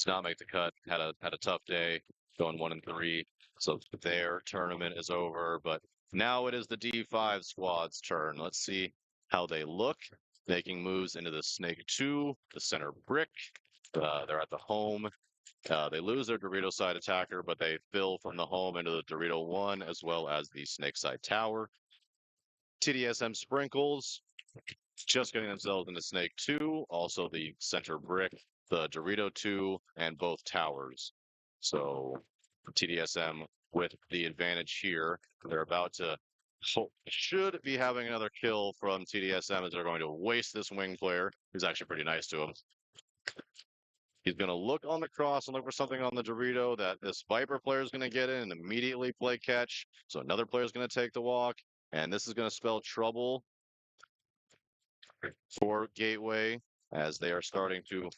[SPEAKER 5] not make the cut. Had a tough day, going 1-3. So their tournament is over. But now it is the D5 squad's turn. Let's see how they look. Making moves into the Snake 2, the center brick. They're at the home. They lose their Dorito side attacker, but they fill from the home into the Dorito 1 as well as the Snake side tower. TDSM Sprinkles just getting themselves into Snake 2, also the center brick, the Dorito 2, and both towers. So TDSM with the advantage here. They're about to should be having another kill from TDSM as they're going to waste this wing player, who's actually pretty nice to him. He's going to look on the cross and look for something on the Dorito that this Viper player is going to get in and immediately play catch. So another player is going to take the walk, and this is going to spell trouble for Gateway as they are starting to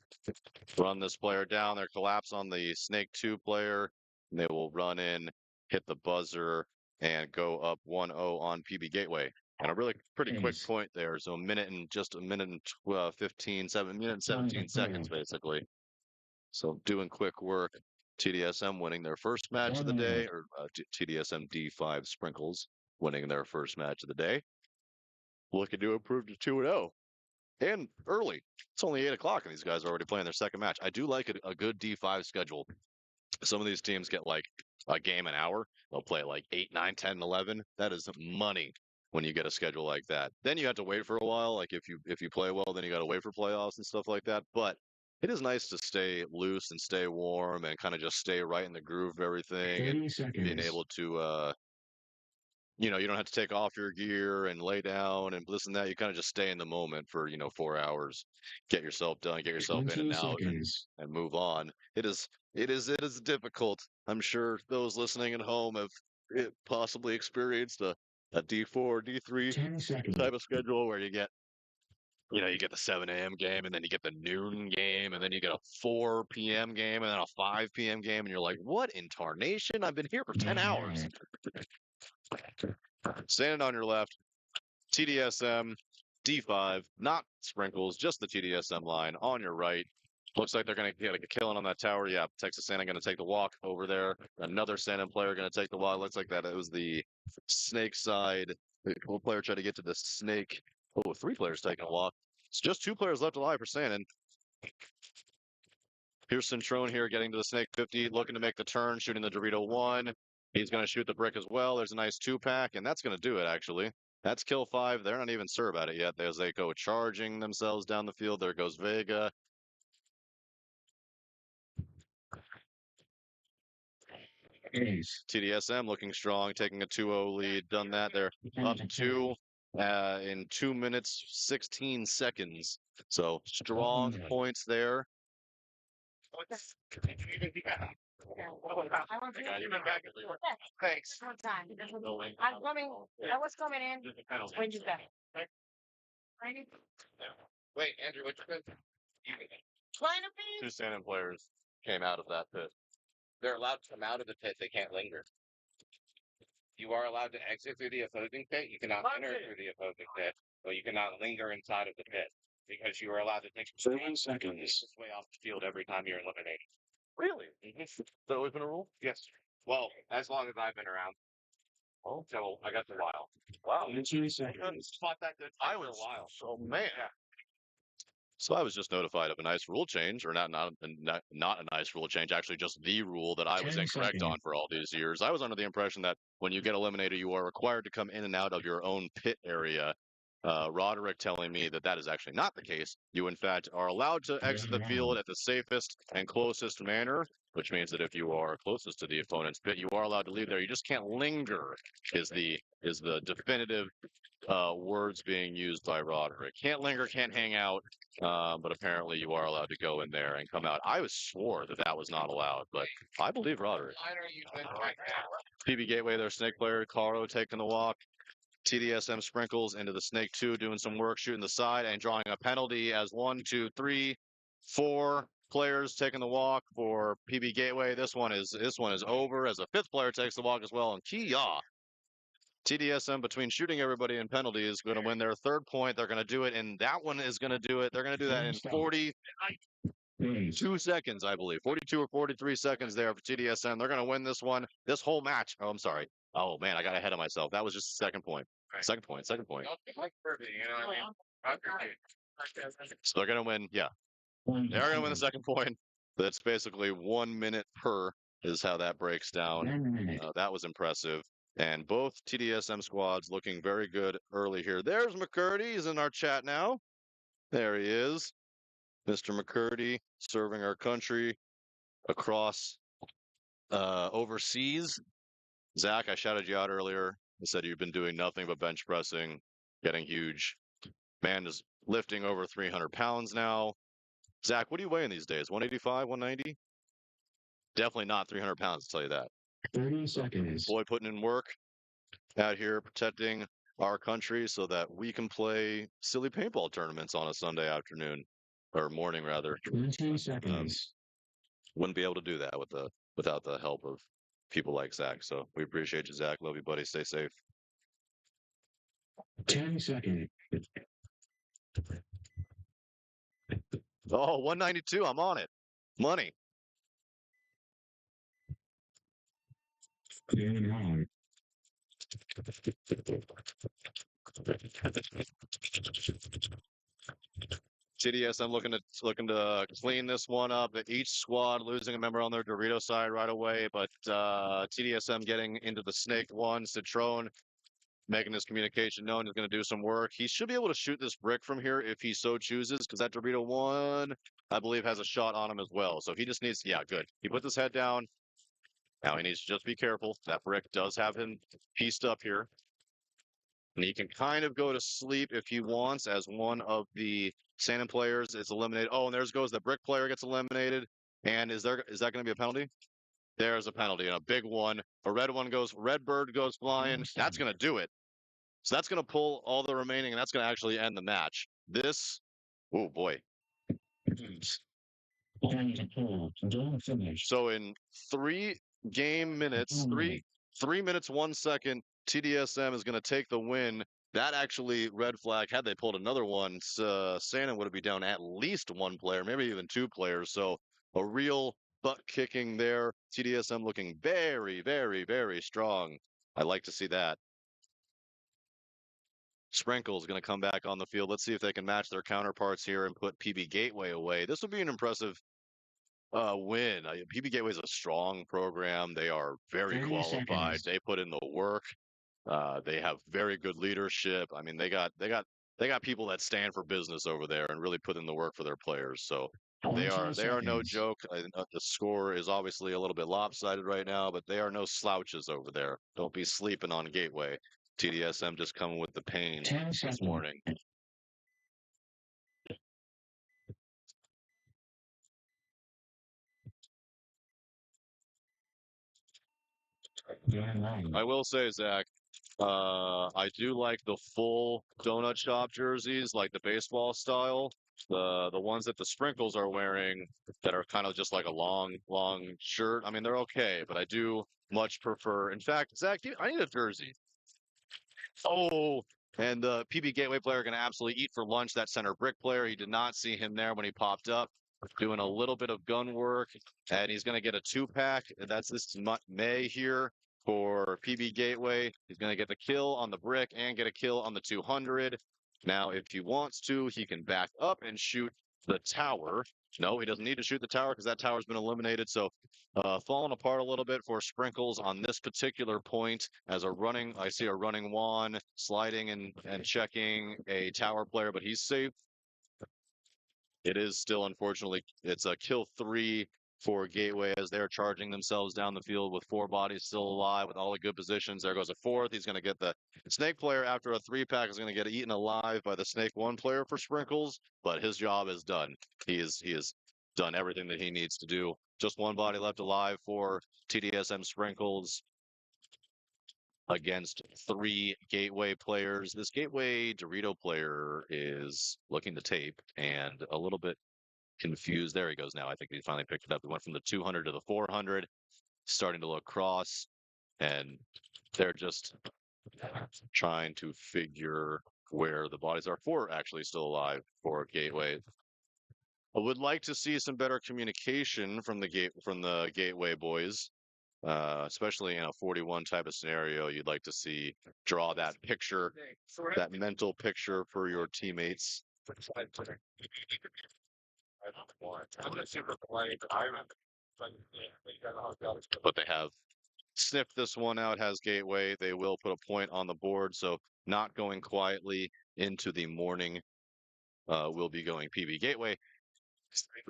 [SPEAKER 5] run this player down. They're collapse on the Snake 2 player. And they will run in, hit the buzzer, and go up 1-0 on PB Gateway. And a really pretty quick point there. So a minute and 7 minutes and 17 seconds, basically. So doing quick work. TDSM winning their first match of the day, or TDSM D5 Sprinkles winning their first match of the day. Looking to improve to 2-0. And early. It's only 8 o'clock, and these guys are already playing their second match. I do like a good D5 schedule. Some of these teams get like a game an hour. They'll play like 8, 9, 10, 11. That is money when you get a schedule like that. Then you have to wait for a while. Like if you play well, then you got to wait for playoffs and stuff like that. But it is nice to stay loose and stay warm and kind of just stay right in the groove of everything and being able to you don't have to take off your gear and lay down and this and that. You kind of just stay in the moment for 4 hours, get yourself done, get yourself in and out, and move on. It is difficult. I'm sure those listening at home have possibly experienced a D4, D3 type of schedule where you get the 7 a.m. game, and then you get the noon game, and then you get a 4 p.m. game, and then a 5 p.m. game, and you're like, what in tarnation? I've been here for 10 hours. Standing on your left, TDSM, D5, not Sprinkles, just the TDSM line on your right. Looks like they're going to get a killing on that tower. Yeah, Texas Santa going to take the walk over there. Another Santa player going to take the walk. Looks like that it was the Snake side. The cool player tried to get to the Snake. Oh, 3 players taking a walk. It's just 2 players left alive for Santa. Here's Centrone here getting to the Snake 50, looking to make the turn, shooting the Dorito 1. He's going to shoot the brick as well. There's a nice 2-pack, and that's going to do it, actually. That's kill 5. They're not even sure about it yet as they go charging themselves down the field. There goes Vega. TDSM looking strong, taking a 2-0 lead. Done that. They're up 2 in 2 minutes, 16 seconds. So strong points there.
[SPEAKER 4] Thanks. I'm coming. I was coming in when you got it. Wait, Andrew, what you said?
[SPEAKER 5] 2 Santa players came out of that pit.
[SPEAKER 4] They're allowed to come out of the pit. They can't linger. You are allowed to exit through the opposing pit. You cannot enter through the opposing pit, but you cannot linger inside of the pit because you are allowed to take
[SPEAKER 2] 7 seconds.
[SPEAKER 4] this way off the field every time you're eliminated.
[SPEAKER 5] Really? Has that always been a rule?
[SPEAKER 4] Yes. Well, as long as I've been around.
[SPEAKER 5] Oh, so I got the wild. Wow.
[SPEAKER 2] 20 seconds.
[SPEAKER 5] Fought that good fight for a while. So man. Yeah. So I was just notified of a nice rule change, or not a nice rule change, actually just the rule that I was
[SPEAKER 2] 10
[SPEAKER 5] incorrect on
[SPEAKER 2] seconds.
[SPEAKER 5] for all these years. I was under the impression that when you get eliminated, you are required to come in and out of your own pit area. Roderick telling me that that is actually not the case. You, in fact, are allowed to exit the field at the safest and closest manner, which means that if you are closest to the opponent's pit, you are allowed to leave there. You just can't linger. Is the definitive words being used by Roderick? Can't linger, can't hang out. But apparently you are allowed to go in there and come out. I was swore that that was not allowed, but I believe Roderick. PB Gateway, their snake player, Caro taking the walk. TDSM Sprinkles into the snake 2, doing some work, shooting the side and drawing a penalty as 1, 2, 3, 4 players taking the walk for PB Gateway. This one is over as a 5th player takes the walk as well. And Kia, TDSM, between shooting everybody and penalty, is going to win their 3rd point. They're going to do it, and that one is going to do it. They're going to do that in 42 seconds, I believe. 42 or 43 seconds there for TDSM. They're going to win this one, this whole match. Oh, I'm sorry. Oh, man, I got ahead of myself. That was just the 2nd point. Second point. So they're going to win, yeah. They're going to win the 2nd point. That's basically 1 minute per is how that breaks down. That was impressive. And both TDSM squads looking very good early here. There's McCurdy. He's in our chat now. There he is. Mr. McCurdy serving our country across overseas. Zach, I shouted you out earlier. I said you've been doing nothing but bench pressing, getting huge. Man is lifting over 300 pounds now. Zach, what are you weighing these days? 185, 190? Definitely not 300 pounds, I'll tell you that.
[SPEAKER 2] 30 seconds.
[SPEAKER 5] Boy putting in work out here protecting our country so that we can play silly paintball tournaments on a Sunday afternoon or morning rather.
[SPEAKER 2] 20 seconds.
[SPEAKER 5] Wouldn't be able to do that without the help of people like Zach. So we appreciate you, Zach. Love you, buddy. Stay safe.
[SPEAKER 2] 10 seconds.
[SPEAKER 5] Oh, 192. I'm on it. Money. TDSM looking to clean this one up. Each squad losing a member on their Dorito side right away, but TDSM getting into the snake 1. Citrone making his communication known. He's going to do some work. He should be able to shoot this brick from here if he so chooses, because that Dorito 1, I believe, has a shot on him as well. So he just needs, yeah, good. He puts his head down. Now he needs to just be careful. That brick does have him pieced up here. And he can kind of go to sleep if he wants, as one of the Sandon players is eliminated. Oh, and there goes the brick player gets eliminated. And is that going to be a penalty? There's a penalty, and a big one. A red bird goes flying. That's going to do it. So that's going to pull all the remaining, and that's going to actually end the match. Oh boy. So in 3 game minutes, 3 minutes, 1 second, TDSM is going to take the win. That actually, red flag, had they pulled another one, Sandon would be down at least 1 player, maybe even 2 players. So a real butt kicking there. TDSM looking very, very, very strong. I like to see that. Sprinkle's going to come back on the field. Let's see if they can match their counterparts here and put PB Gateway away. This would be an impressive win. PB Gateway is a strong program. They are very qualified. They put in the work. They have very good leadership. I mean, they got people that stand for business over there and really put in the work for their players. So they are no joke. The score is obviously a little bit lopsided right now, but they are no slouches over there. Don't be sleeping on Gateway. TDSM just coming with the pain this morning. I will say, Zach, I do like the full donut shop jerseys, like the baseball style. The ones that the Sprinkles are wearing that are kind of just like a long shirt. I mean, they're okay, but I do much prefer. In fact, Zach, I need a jersey. Oh, and the PB Gateway player going to absolutely eat for lunch. That center brick player, he did not see him there when he popped up. Doing a little bit of gun work, and he's going to get a 2-pack. This is May here. for PB Gateway. He's going to get the kill on the brick and get a kill on the 200. Now, if he wants to, he can back up and shoot the tower. No, he doesn't need to shoot the tower because that tower's been eliminated. So falling apart a little bit for Sprinkles on this particular point as I see a running Juan sliding and checking a tower player, but he's safe. It is still, unfortunately, it's a kill 3 for Gateway as they're charging themselves down the field with 4 bodies still alive with all the good positions. There goes a 4th. He's going to get the Snake player after a 3-pack is going to get eaten alive by the Snake 1 player for Sprinkles, but his job is done. He has done everything that he needs to do. Just 1 body left alive for TDSM Sprinkles against 3 Gateway players. This Gateway Dorito player is looking to tape and a little bit confused. There he goes now. I think he finally picked it up. He went from the 200 to the 400, starting to look cross, and they're just trying to figure where the bodies are. 4 actually still alive for Gateway. I would like to see some better communication from the Gateway boys. Especially in a 41 type of scenario, you'd like to see draw that picture, that mental picture for your teammates. But they have sniffed this one out, has Gateway. They will put a point on the board, so not going quietly into the morning. Will be going PB Gateway.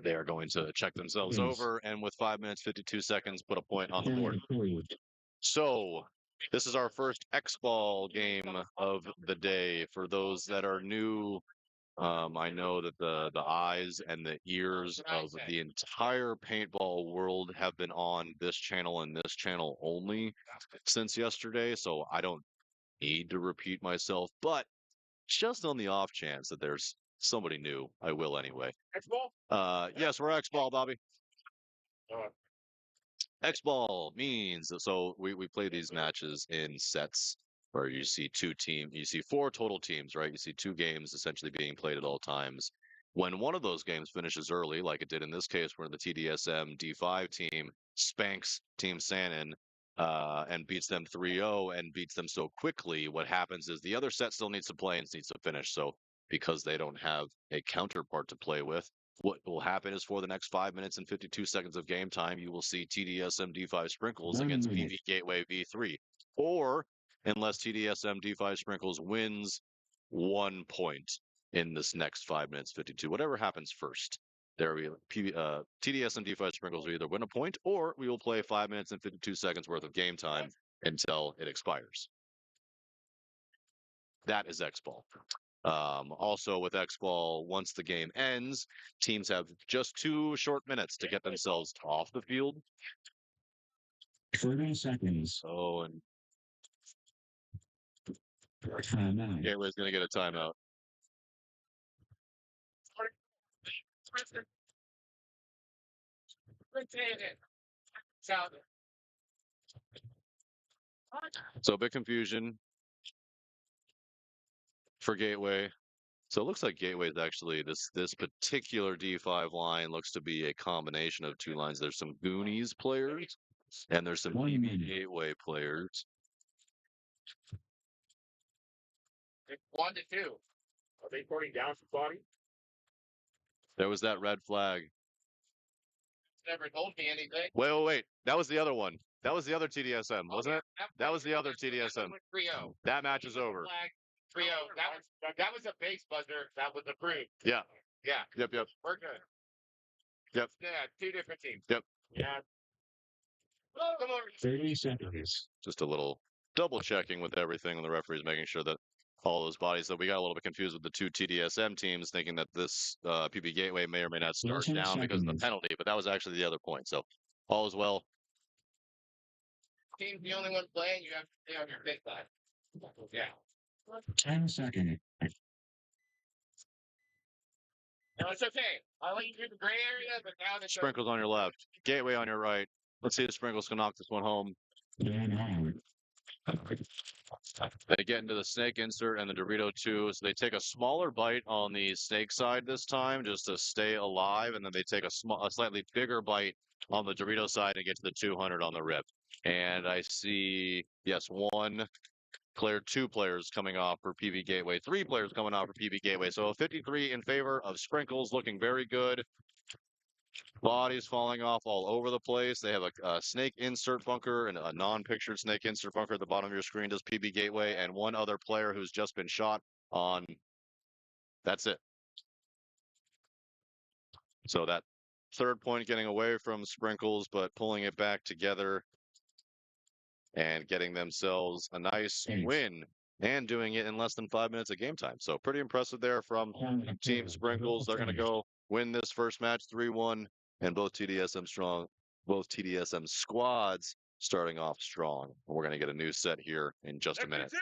[SPEAKER 5] They are going to check themselves over, and with 5 minutes, 52 seconds, put a point on the board. So this is our first X-Ball game of the day. For those that are new, I know that the eyes and the ears of the entire paintball world have been on this channel and this channel only since yesterday, so I don't need to repeat myself, but just on the off chance that there's somebody new, I will anyway.
[SPEAKER 4] X-Ball?
[SPEAKER 5] Yes, we're X-Ball, Bobby. X-Ball means so we play these matches in sets where you see 4 total teams, right? You see 2 games essentially being played at all times. When one of those games finishes early, like it did in this case, where the TDSM D5 team spanks Team Sanin and beats them 3-0 and beats them so quickly, what happens is the other set still needs to play and needs to finish. So because they don't have a counterpart to play with, what will happen is for the next 5 minutes and 52 seconds of game time, you will see TDSM D5 Sprinkles against PV Gateway V3. Or, unless TDSM D5 Sprinkles wins 1 point in this next 5 minutes 52, whatever happens first. TDSM D5 Sprinkles will either win a point or we will play 5 minutes and 52 seconds worth of game time until it expires. That is X-Ball. Also with X-Ball, once the game ends, teams have just 2 short minutes to get themselves off the field.
[SPEAKER 2] 30 seconds.
[SPEAKER 5] Oh, and
[SPEAKER 2] Timeout.
[SPEAKER 5] Gateway's going to get a timeout. So a bit confusion for Gateway. So it looks like Gateway is actually this particular D5 line looks to be a combination of 2 lines. There's some Goonies players and there's some Gateway players.
[SPEAKER 4] 1 to 2. Are they putting down for body?
[SPEAKER 5] There was that red flag.
[SPEAKER 4] Never told me anything.
[SPEAKER 5] Wait. That was the other one. That was the other TDSM, wasn't it? That was the other TDSM.
[SPEAKER 4] 3-0.
[SPEAKER 5] That match is over.
[SPEAKER 4] 3-0. That was a base buzzer. That was approved.
[SPEAKER 5] Yeah.
[SPEAKER 4] Yeah.
[SPEAKER 5] Yep.
[SPEAKER 4] We're good.
[SPEAKER 5] Yep.
[SPEAKER 4] Yeah, 2 different teams.
[SPEAKER 5] Yep.
[SPEAKER 4] Yeah. Oh, come on.
[SPEAKER 2] 30 seconds.
[SPEAKER 5] Just a little double checking with everything, and the referees making sure that all those bodies. That we got a little bit confused with the 2 TDSM teams, thinking that this PB Gateway may or may not start down because of the penalty, but that was actually the other point. So all is well.
[SPEAKER 4] Team's the only one playing. You have to stay on your big side. Yeah.
[SPEAKER 2] 10 seconds.
[SPEAKER 4] No, it's okay. I'll let you do the gray area, but now the
[SPEAKER 5] Sprinkles on your left, Gateway on your right. Let's see if Sprinkles can knock this one home. They get into the snake insert and the Dorito 2. So they take a smaller bite on the snake side this time just to stay alive. And then they take a slightly bigger bite on the Dorito side and get to the 200 on the rip. And I see, yes, two players coming off for PB Gateway, three players coming off for PB Gateway. So a 53 in favor of Sprinkles, looking very good. Bodies falling off all over the place. They have a snake insert bunker and a non-pictured snake insert bunker at the bottom of your screen does PB Gateway, and one other player who's just been shot on. That's it. So that third point getting away from Sprinkles, but pulling it back together and getting themselves a nice win and doing it in less than 5 minutes of game time. So pretty impressive there from Team Sprinkles. They're going to go win this first match 3-1, and both TDSM squads starting off strong. We're going to get a new set here in just a minute.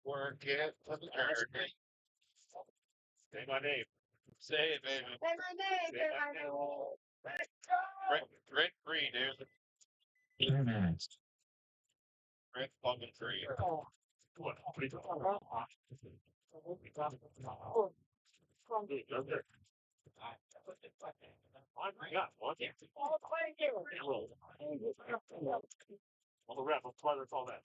[SPEAKER 4] Work it. Say my name. Say it, baby.
[SPEAKER 6] Say my name. Say my name.
[SPEAKER 4] Rent free, dude.
[SPEAKER 2] Next.
[SPEAKER 4] Rent fucking free. What? Well, the ref, why they call that?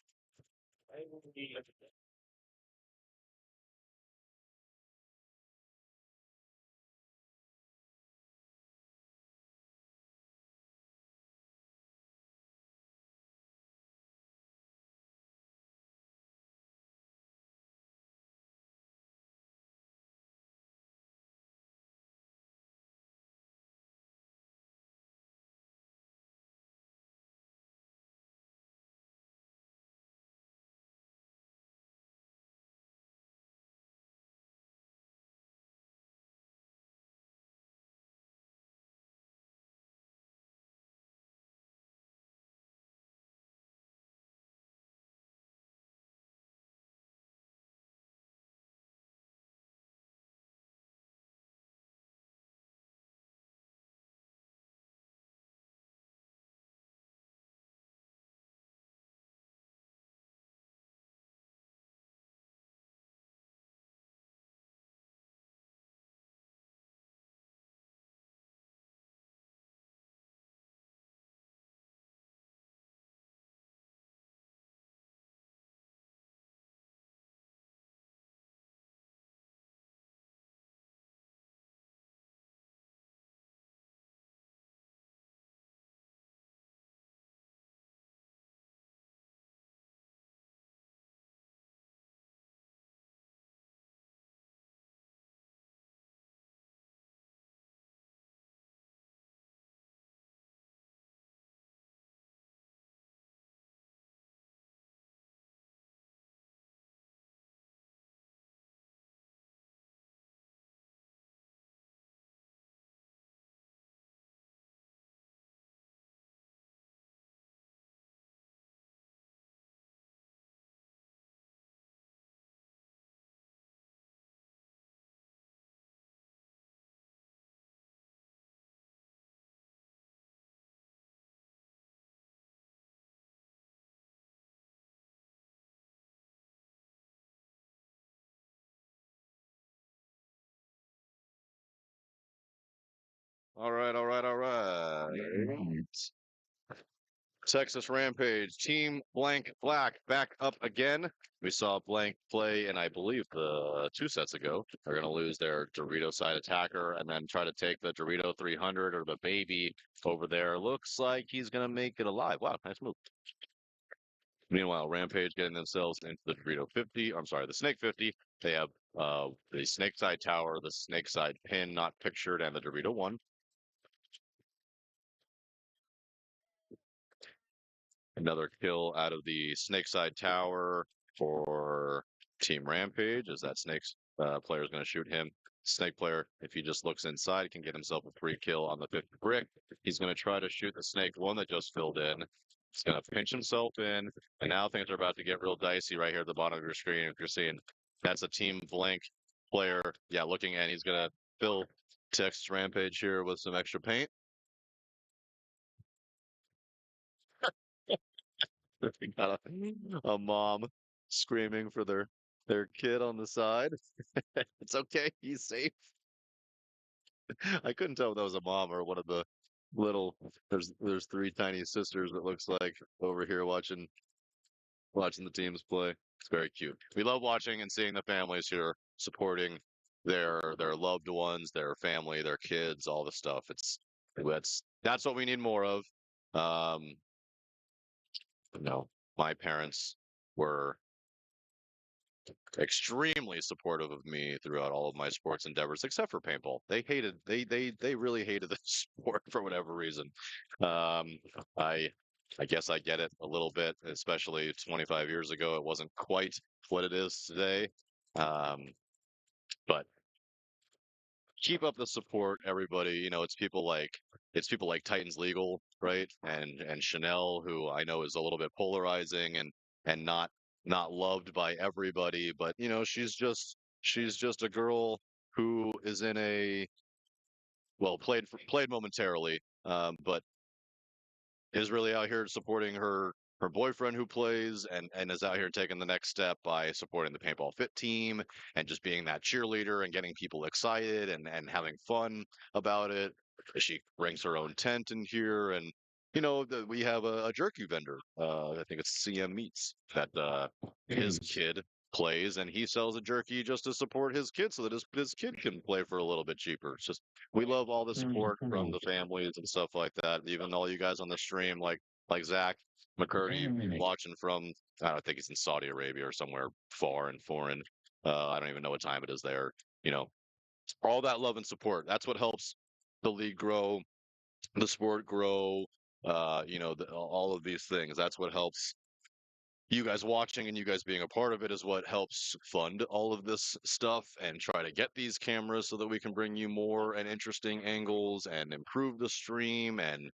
[SPEAKER 5] All right, all right, all right. Texas Rampage, Team Blank Black back up again. We saw Blank play, and I believe the 2 sets ago. They're going to lose their Dorito side attacker and then try to take the Dorito 300 or the baby over there. Looks like he's going to make it alive. Wow, nice move. Meanwhile, Rampage getting themselves into the Dorito 50. I'm sorry, the Snake 50. They have the Snake side tower, the Snake side pin not pictured, and the Dorito 1. Another kill out of the Snakeside Tower for Team Rampage. As that Snake's player is going to shoot him. Snake player, if he just looks inside, can get himself a free kill on the 5th brick. He's going to try to shoot the Snake one that just filled in. He's going to pinch himself in, and now things are about to get real dicey right here at the bottom of your screen. If you're seeing, that's a Team Blank player. Yeah, looking, and he's going to fill Texas Rampage here with some extra paint. We got a mom screaming for their kid on the side. It's okay, he's safe. I couldn't tell if that was a mom or one of the little. There's three tiny sisters. It looks like over here watching the teams play. It's very cute. We love watching and seeing the families here supporting their loved ones, their family, their kids, all the stuff. That's what we need more of. Um, my parents were extremely supportive of me throughout all of my sports endeavors, except for paintball. They really hated the sport for whatever reason. Um, I I guess I get it a little bit, especially 25 years ago. It wasn't quite what it is today. Um, but keep up the support, everybody. It's people like Titans Legal, right? And Chanel, who I know is a little bit polarizing and not loved by everybody, but she's just a girl who is in a well played momentarily, but is really out here supporting her boyfriend who plays and is out here taking the next step by supporting the paintball fit team and just being that cheerleader and getting people excited and having fun about it. She brings her own tent in here, and we have a jerky vendor. I think it's CM Meats that his kid plays, and he sells a jerky just to support his kid so that his kid can play for a little bit cheaper. It's just we love all the support from the families and stuff like that. Even all you guys on the stream, like Zach McCurdy, watching from I don't think he's in Saudi Arabia or somewhere far and foreign. I don't even know what time it is there. You know, all that love and support. That's what helps the league grow, the sport grow. All of these things. That's what helps you guys watching and you guys being a part of it is what helps fund all of this stuff and try to get these cameras so that we can bring you more and interesting angles and improve the stream. And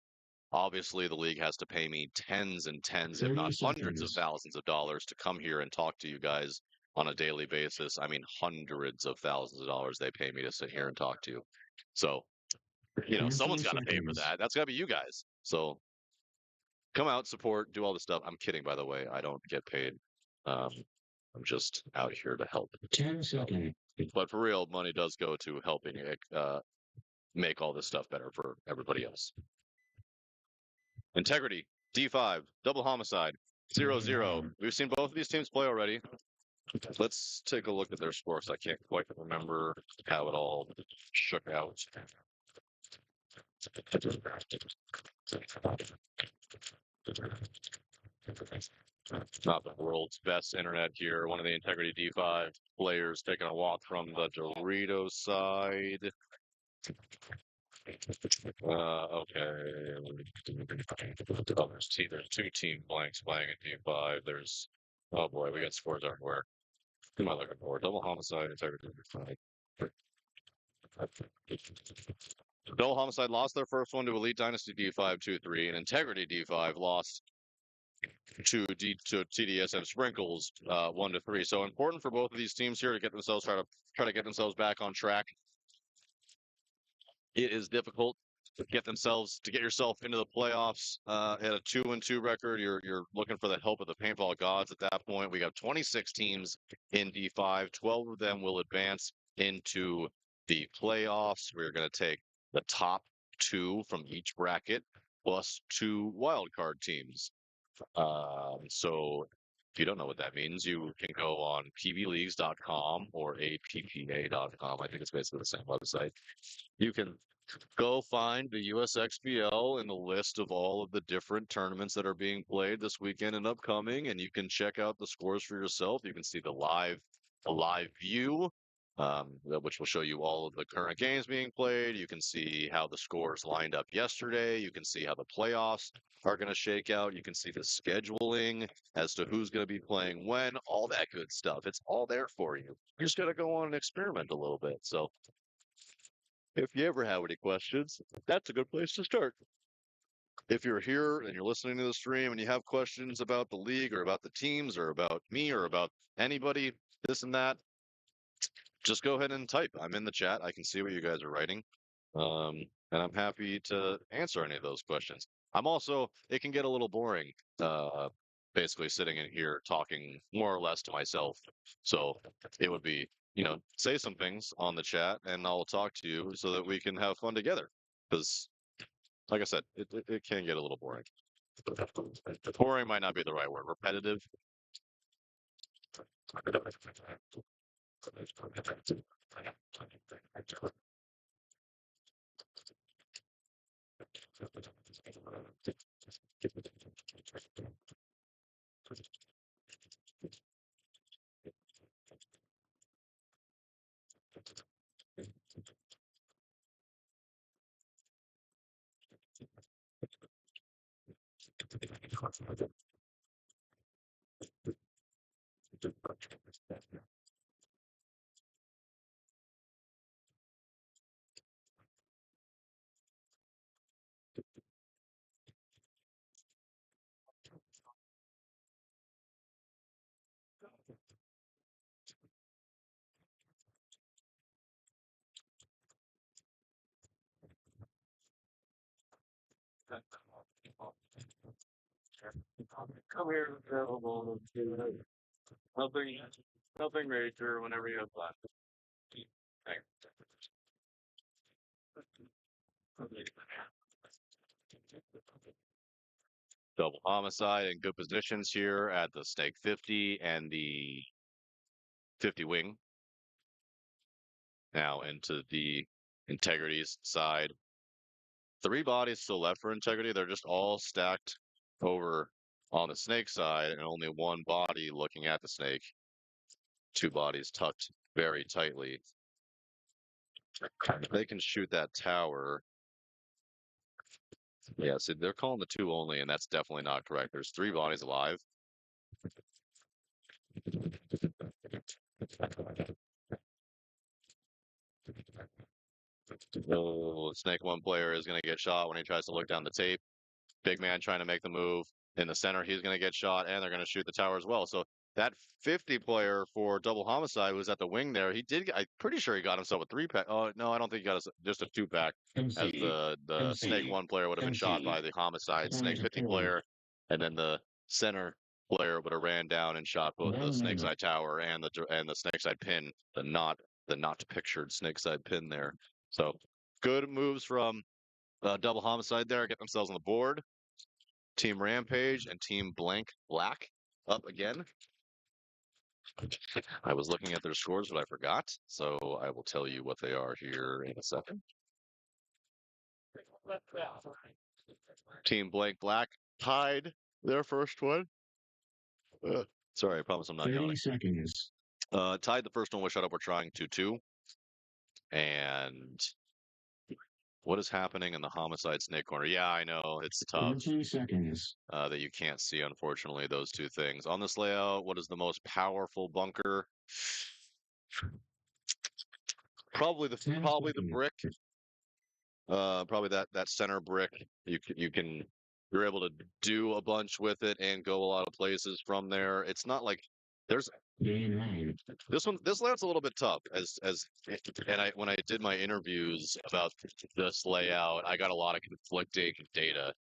[SPEAKER 5] obviously, the league has to pay me tens and tens, if not hundreds of thousands of dollars to come here and talk to you guys on a daily basis. I mean, hundreds of thousands of dollars they pay me to sit here and talk to you. So, someone's got to pay for that. That's got to be you guys. So come out, support, do all this stuff. I'm kidding, by the way. I don't get paid. Um, I'm just out here to help.
[SPEAKER 2] 10 seconds.
[SPEAKER 5] But for real, money does go to helping make all this stuff better for everybody else. Integrity, D5, double homicide, 0-0. We've seen both of these teams play already. Let's take a look at their scores. I can't quite remember how it all shook out. Not the world's best internet here. One of the Integrity D5 players taking a walk from the Doritos side. Okay. Oh, there's two team blanks playing at D5. Oh boy, we got scores everywhere. Who am I looking for? Double homicide, Integrity D5. Double homicide lost their first one to Elite Dynasty D5 2-3, and Integrity D5 lost to TDSM Sprinkles 1-3. So important for both of these teams here to try to get themselves back on track. It is difficult to get yourself into the playoffs at a 2-2 record. You're looking for the help of the paintball gods at that point. We got 26 teams in D5. 12 of them will advance into the playoffs. We're going to take the top two from each bracket plus two wildcard teams. So if you don't know what that means, you can go on pbleagues.com or appa.com. I think it's basically the same website. You can go find the USXBL in the list of all of the different tournaments that are being played this weekend and upcoming, and you can check out the scores for yourself. You can see a live view, which will show you all of the current games being played. You can see how the scores lined up yesterday. You can see how the playoffs are going to shake out. You can see the scheduling as to who's going to be playing when, all that good stuff. It's all there for you. You just got to go on and experiment a little bit. So if you ever have any questions, that's a good place to start. If you're here and you're listening to the stream and you have questions about the league or about the teams or about me or about anybody, this and that, just go ahead and type. I'm in the chat. I can see what you guys are writing. And I'm happy to answer any of those questions. It can get a little boring basically sitting in here talking more or less to myself. So it would be, say some things on the chat and I'll talk to you so that we can have fun together. Because, like I said, it can get a little boring. Boring might not be the right word. Repetitive. Come here, available. Nothing major whenever you have fun. Double homicide in good positions here at the snake 50 and the 50 wing. Now into the integrities side. 3 bodies still left for integrity. They're just all stacked over on the snake side and only 1 body looking at the snake. 2 bodies tucked very tightly. They can shoot that tower. Yeah, so they're calling the 2 only, and that's definitely not correct. There's 3 bodies alive. Oh, Snake 1 player is going to get shot when he tries to look down the tape. Big man trying to make the move. In the center, he's going to get shot, and they're going to shoot the tower as well. So that 50 player for double homicide was at the wing there. He did. I'm pretty sure he got himself a 3-pack. Oh no, I don't think he got just a 2-pack. As the Snake 1 player would have been shot by the homicide Snake 50 player, and then the center player would have ran down and shot both the snake side tower and the snake side pin. The not pictured snake side pin there. So good moves from double homicide there. Get themselves on the board. Team Rampage and Team Blank Black up again. I was looking at their scores, but I forgot. So I will tell you what they are here in a second. Team Blank Black tied their first one. Sorry, I promise I'm not
[SPEAKER 2] 30
[SPEAKER 5] yawning.
[SPEAKER 2] seconds.
[SPEAKER 5] Tied the first one with Shut Up, We're Trying 2-2. And what is happening in the homicide snake corner? Yeah, I know it's tough.
[SPEAKER 2] 14 seconds.
[SPEAKER 5] That you can't see, unfortunately, those 2 things. On this layout, what is the most powerful bunker? Probably the brick. Probably that center brick. You're able to do a bunch with it and go a lot of places from there. It's not like there's this layout's a little bit tough when I did my interviews about this layout, I got a lot of conflicting data.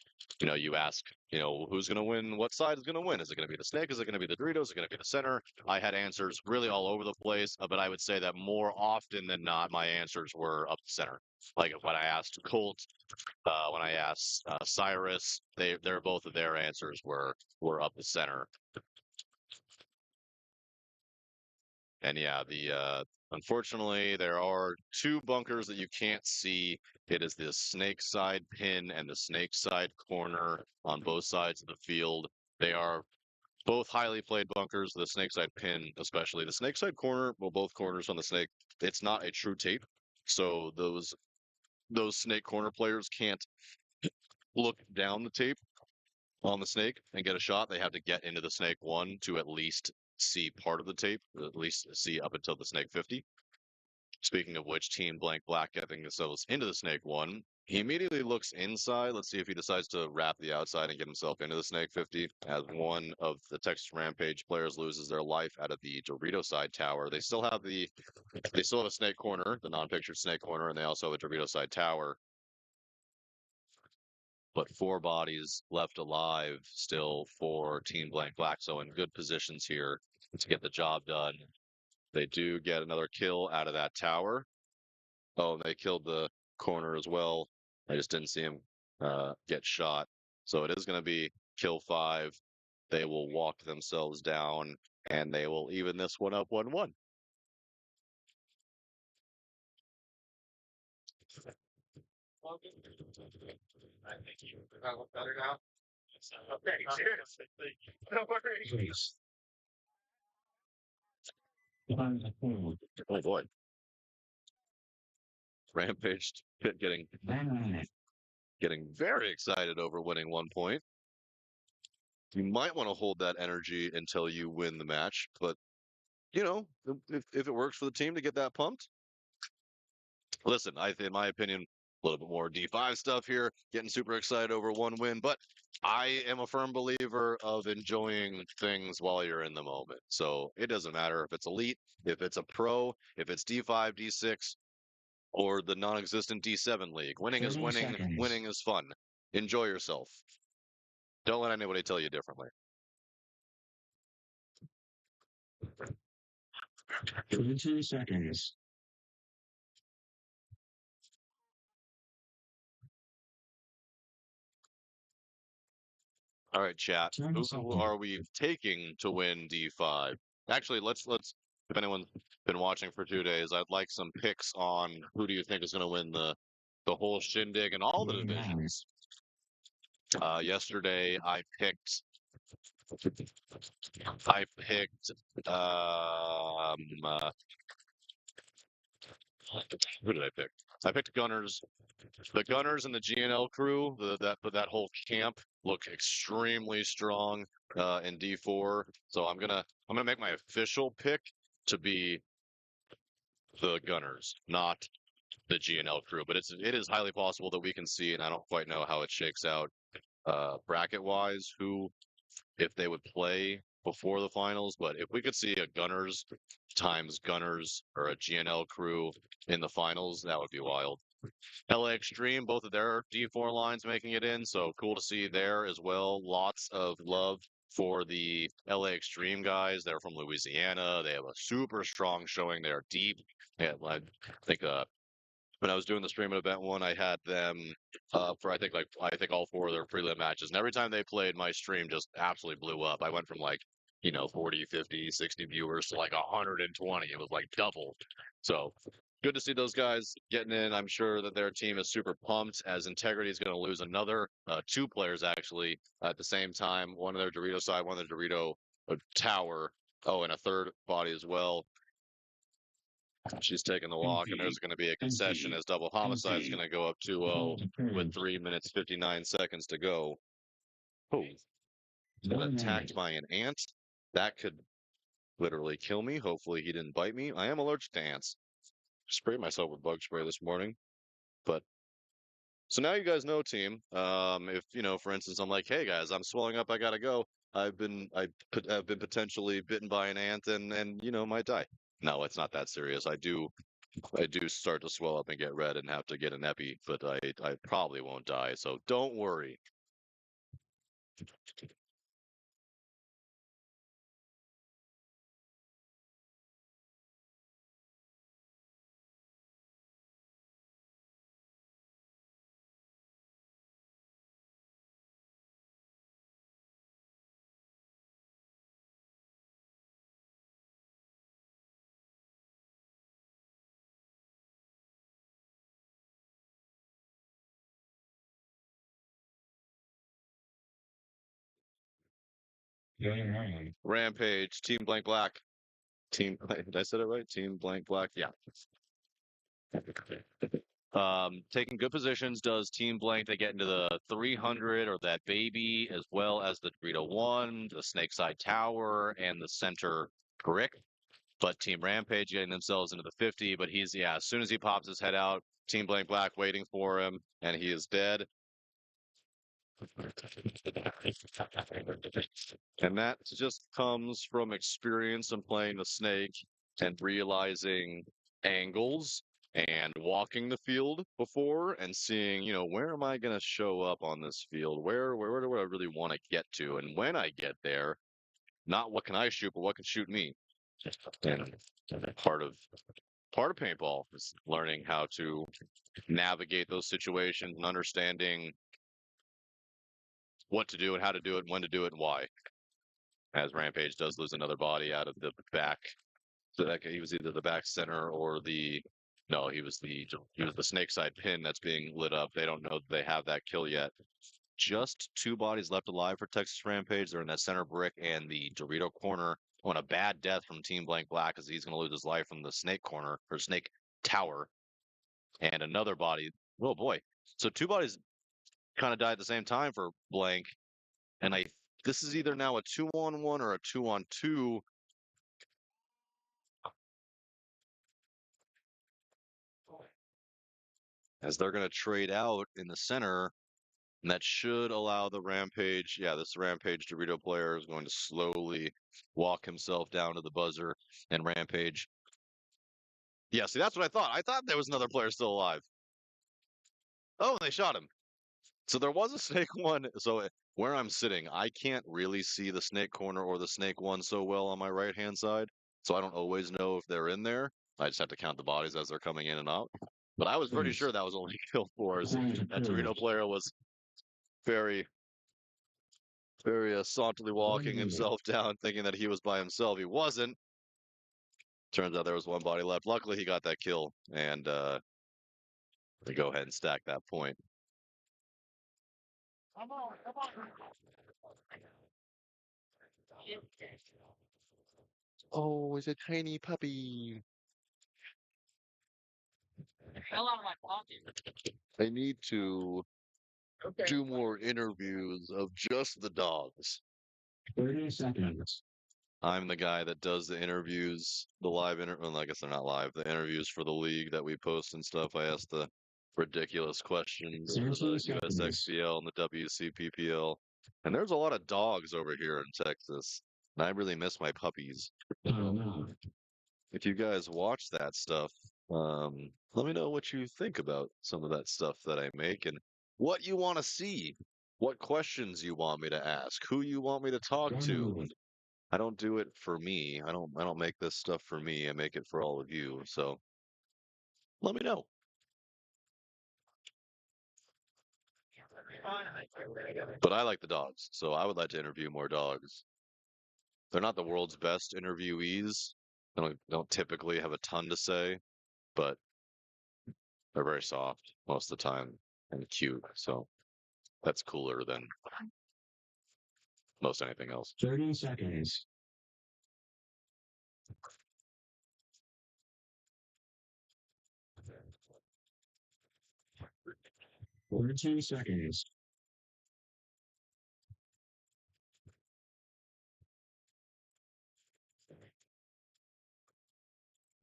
[SPEAKER 5] You ask, who's going to win? What side is going to win? Is it going to be the snake? Is it going to be the Doritos? Is it going to be the center? I had answers really all over the place, but I would say that more often than not, my answers were up the center. Like when I asked Colt, when I asked Cyrus, they're both of their answers were up the center. And yeah, unfortunately, there are 2 bunkers that you can't see. It is the snake side pin and the snake side corner on both sides of the field. They are both highly played bunkers. The snake side pin, especially the snake side corner, well, both corners on the snake. It's not a true tape, so those snake corner players can't look down the tape on the snake and get a shot. They have to get into the snake 1 to at least see part of the tape, at least see up until the snake 50. Speaking of which, Team Blank Black getting themselves into the snake 1. He immediately looks inside. Let's see if he decides to wrap the outside and get himself into the snake 50. As one of the Texas Rampage players loses their life out of the Dorito side tower. They still have a snake corner, the non-pictured snake corner, and they also have a Dorito side tower. but 4 bodies left alive still for Team Blank Black. So in good positions here to get the job done. They do get another kill out of that tower. Oh, and they killed the corner as well. I just didn't see him get shot. So it is going to be kill 5. They will walk themselves down, and they will even this one up 1-1.
[SPEAKER 4] I think you look better now. Okay, seriously. No worries.
[SPEAKER 2] Please.
[SPEAKER 5] Oh boy. Rampage getting very excited over winning 1 point. You might want to hold that energy until you win the match, but you know, if it works for the team to get that pumped, listen, in my opinion, a little bit more D5 stuff here, getting super excited over 1 win, but I am a firm believer of enjoying things while you're in the moment. So it doesn't matter if it's elite, if it's a pro, if it's D5, D6, or the non-existent D7 league. Winning is
[SPEAKER 2] 30
[SPEAKER 5] winning,
[SPEAKER 2] seconds.
[SPEAKER 5] winning is fun. Enjoy yourself. Don't let anybody tell you differently.
[SPEAKER 2] 22 seconds.
[SPEAKER 5] All right, chat.
[SPEAKER 2] 10
[SPEAKER 5] Who
[SPEAKER 2] seconds.
[SPEAKER 5] are we taking to win D5? Actually, let's if anyone's been watching for 2 days, I'd like some picks on who do you think is going to win the whole shindig and all the divisions. Yesterday I picked who did I pick? I picked Gunners. The Gunners and the GNL crew, that whole camp look extremely strong in D4. So I'm gonna make my official pick to be the Gunners, not the GNL crew. But it is highly possible that we can see, and I don't quite know how it shakes out bracket wise, who if they would play before the finals. But if we could see a Gunners times Gunners or a GNL crew in the finals, that would be wild. LA Extreme, both of their D4 lines making it in, so cool to see there as well. Lots of love for the LA Extreme guys. They're from Louisiana. They have a super strong showing. They're deep. Yeah, I think when I was doing the streaming event one, I had them for I think all 4 of their prelim matches. And every time they played, my stream just absolutely blew up. I went from 40, 50, 60 viewers to like 120. It was like double. So good to see those guys getting in. I'm sure that their team is super pumped as Integrity is going to lose another 2 players actually at the same time. One of their Dorito side, one of their Dorito tower. Oh, and a third body as well. She's taking the walk, and there's going to be a concession as double homicide is going to go up 2-0 with 3 minutes 59 seconds to go. Oh, attacked by an ant. That could literally kill me. Hopefully he didn't bite me. I am allergic to ants. Sprayed myself with bug spray this morning. But so now you guys know, team. If for instance, I'm like, hey guys, I'm swelling up. I gotta go. Have been potentially bitten by an ant and might die. No, it's not that serious. I do start to swell up and get red and have to get an epi, but I probably won't die, so don't worry. Rampage, Team Blank Black. Did I say it right? Team Blank Black. Yeah. Taking good positions does Team Blank. They get into the 300 or that baby, as well as the Dorito 1, the Snakeside Tower, and the center brick. But Team Rampage getting themselves into the 50. But as soon as he pops his head out, Team Blank Black waiting for him, and he is dead. And that just comes from experience and playing the snake and realizing angles and walking the field before and seeing, where am I going to show up on this field? Where do I really want to get to? And when I get there, not what can I shoot, but what can shoot me. And part of paintball is learning how to navigate those situations and understanding what to do and how to do it, when to do it, and why. As Rampage does lose another body out of the back, so that he was either the back center or the no, he was the snake side pin that's being lit up. They don't know that they have that kill yet. Just 2 bodies left alive for Texas Rampage. They're in that center brick and the Dorito corner on a bad death from Team Blank Black because he's going to lose his life from the snake corner or snake tower. And another body. Oh boy. So 2 bodies kind of died at the same time for Blank. And this is either now a 2-on-1 or a 2-on-2. As they're going to trade out in the center. And that should allow the Rampage. Yeah, this Rampage Dorito player is going to slowly walk himself down to the buzzer. And Rampage. Yeah, see, that's what I thought. I thought there was another player still alive. Oh, and they shot him. So there was a snake one. So where I'm sitting, I can't really see the snake corner or the snake one so well on my right-hand side. So I don't always know if they're in there. I just have to count the bodies as they're coming in and out. But I was pretty sure that was only kill fours. That Dorito player was very, very sauntily walking himself down, thinking that he was by himself. He wasn't. Turns out there was 1 body left. Luckily, he got that kill, and they go ahead and stack that point.
[SPEAKER 4] Come on, come on.
[SPEAKER 5] Oh, it's a tiny puppy.
[SPEAKER 4] Hell out of my pocket.
[SPEAKER 5] I need to do more interviews of just the dogs.
[SPEAKER 2] 30 seconds.
[SPEAKER 5] I'm the guy that does the interviews, the live well, I guess they're not live, the interviews for the league that we post and stuff. I ask the ridiculous questions for the
[SPEAKER 2] 30 seconds.
[SPEAKER 5] USXBL and the WCPPL. And there's a lot of dogs over here in Texas. And I really miss my puppies.
[SPEAKER 2] Oh, no.
[SPEAKER 5] If you guys watch that stuff, let me know what you think about some of that stuff that I make and what you want to see, what questions you want me to ask, who you want me to talk to. I don't do it for me. I don't make this stuff for me. I make it for all of you. So let me know. But I like the dogs, so I would like to interview more dogs. They're not the world's best interviewees. They don't typically have a ton to say, but they're very soft most of the time and cute. So that's cooler than most anything else.
[SPEAKER 2] 30 seconds. Or 2 seconds.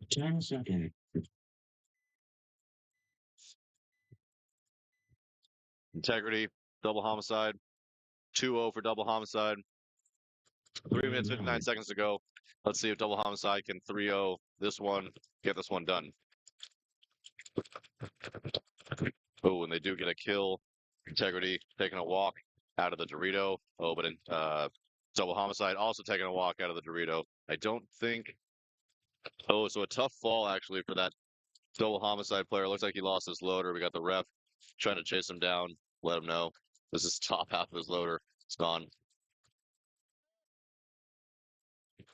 [SPEAKER 2] 10 seconds.
[SPEAKER 5] Integrity, double homicide, 2-0 for double homicide. 3 minutes, 59 seconds to go. Let's see if double homicide can 3-0 this one, get this one done. Oh, and they do get a kill. Integrity taking a walk out of the Dorito. Oh, but double homicide also taking a walk out of the Dorito. I don't think. Oh, so a tough fall actually for that double homicide player. Looks like he lost his loader. We got the ref trying to chase him down, let him know this is top half of his loader. It's gone.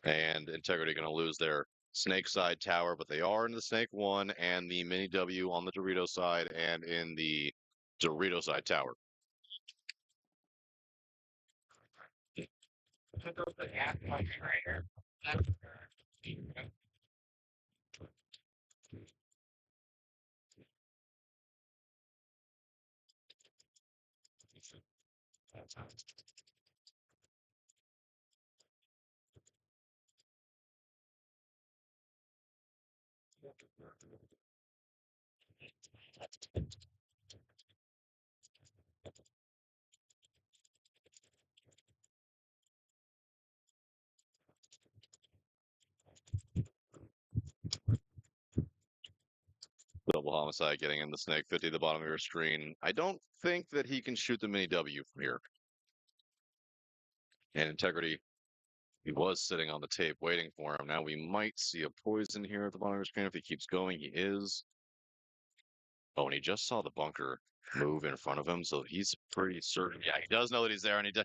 [SPEAKER 5] And Integrity going to lose their snake side tower, but they are in the snake one and the mini W on the Dorito side and in the Dorito side tower. Double homicide getting in the snake 50 at the bottom of your screen. I don't think that he can shoot the mini W from here. And integrity, he was sitting on the tape waiting for him. Now we might see a poison here at the bottom of your screen. If he keeps going, he is. Oh, and he just saw the bunker move in front of him, so he's pretty certain. Yeah, he does know that he's there, and he does.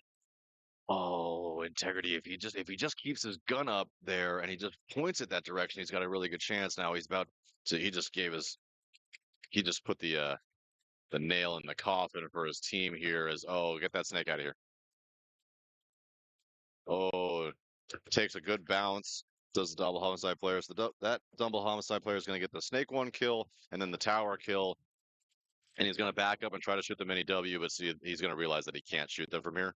[SPEAKER 5] Oh, integrity! If he just keeps his gun up there and he just points it that direction, he's got a really good chance. Now he's about to. He just put the nail in the coffin for his team here. As oh, get that snake out of here. Oh, takes a good bounce. Does the double homicide player? So that double homicide player is going to get the snake one kill and then the tower kill. And he's going to back up and try to shoot the mini W, but see, he's going to realize that he can't shoot them from here.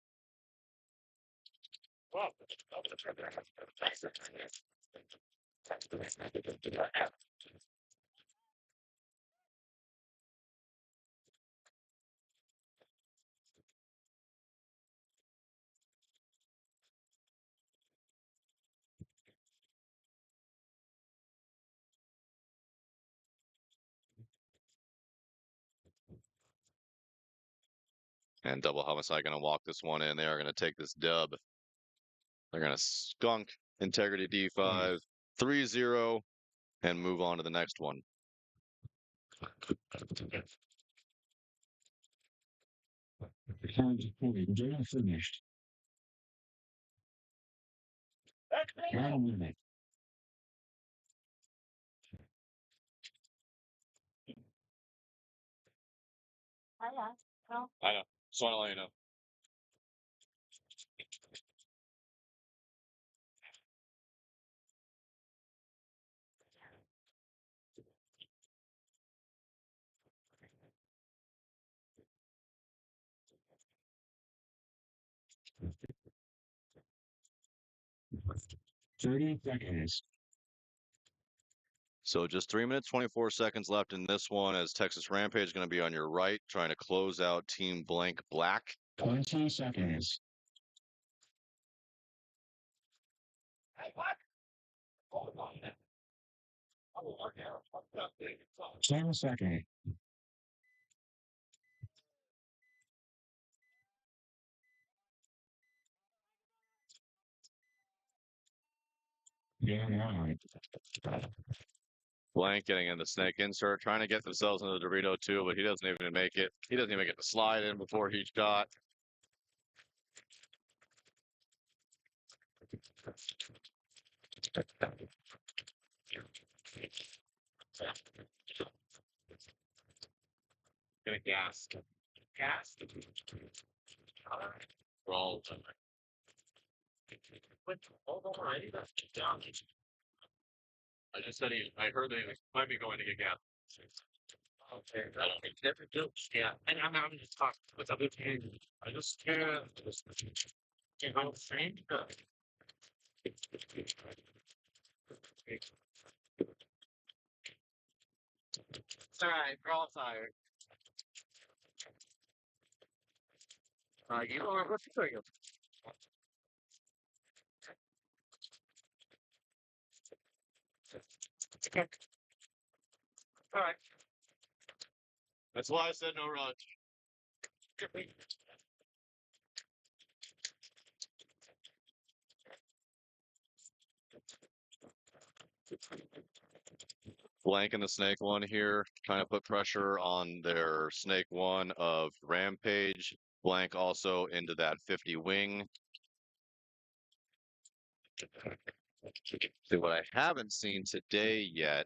[SPEAKER 5] And double homicide going to walk this one in. They are going to take this dub. They're going to skunk integrity D5 3-0 and move on to the next one.
[SPEAKER 2] Data finished. 1 minute.
[SPEAKER 6] I know.
[SPEAKER 5] I know. Just want to let you know.
[SPEAKER 2] Thirty seconds.
[SPEAKER 5] So just 3 minutes, 24 seconds left in this one as Texas Rampage is going to be on your right, trying to close out Team Blank Black.
[SPEAKER 2] 20 seconds.
[SPEAKER 4] Hey, what? Hold on.
[SPEAKER 2] 10 seconds. Yeah,
[SPEAKER 5] Blank getting in the snake insert, trying to get themselves into the Dorito too, but he doesn't even make it. He doesn't even get the slide in before he shot.
[SPEAKER 4] Gonna gas. Gas.
[SPEAKER 5] Roll.
[SPEAKER 4] Hold on, already. Down.
[SPEAKER 5] I just said I heard they might be going to get gas.
[SPEAKER 4] Okay, I don't think never do. Yeah, and I'm just talking with other people. I just can't. You know, saying it's all right. We're all tired. You know what to do. Okay. All right.
[SPEAKER 5] That's why I said no rush. Blank in the snake one here, trying to put pressure on their snake one of Rampage. Blank also into that 50 wing. See, what I haven't seen today yet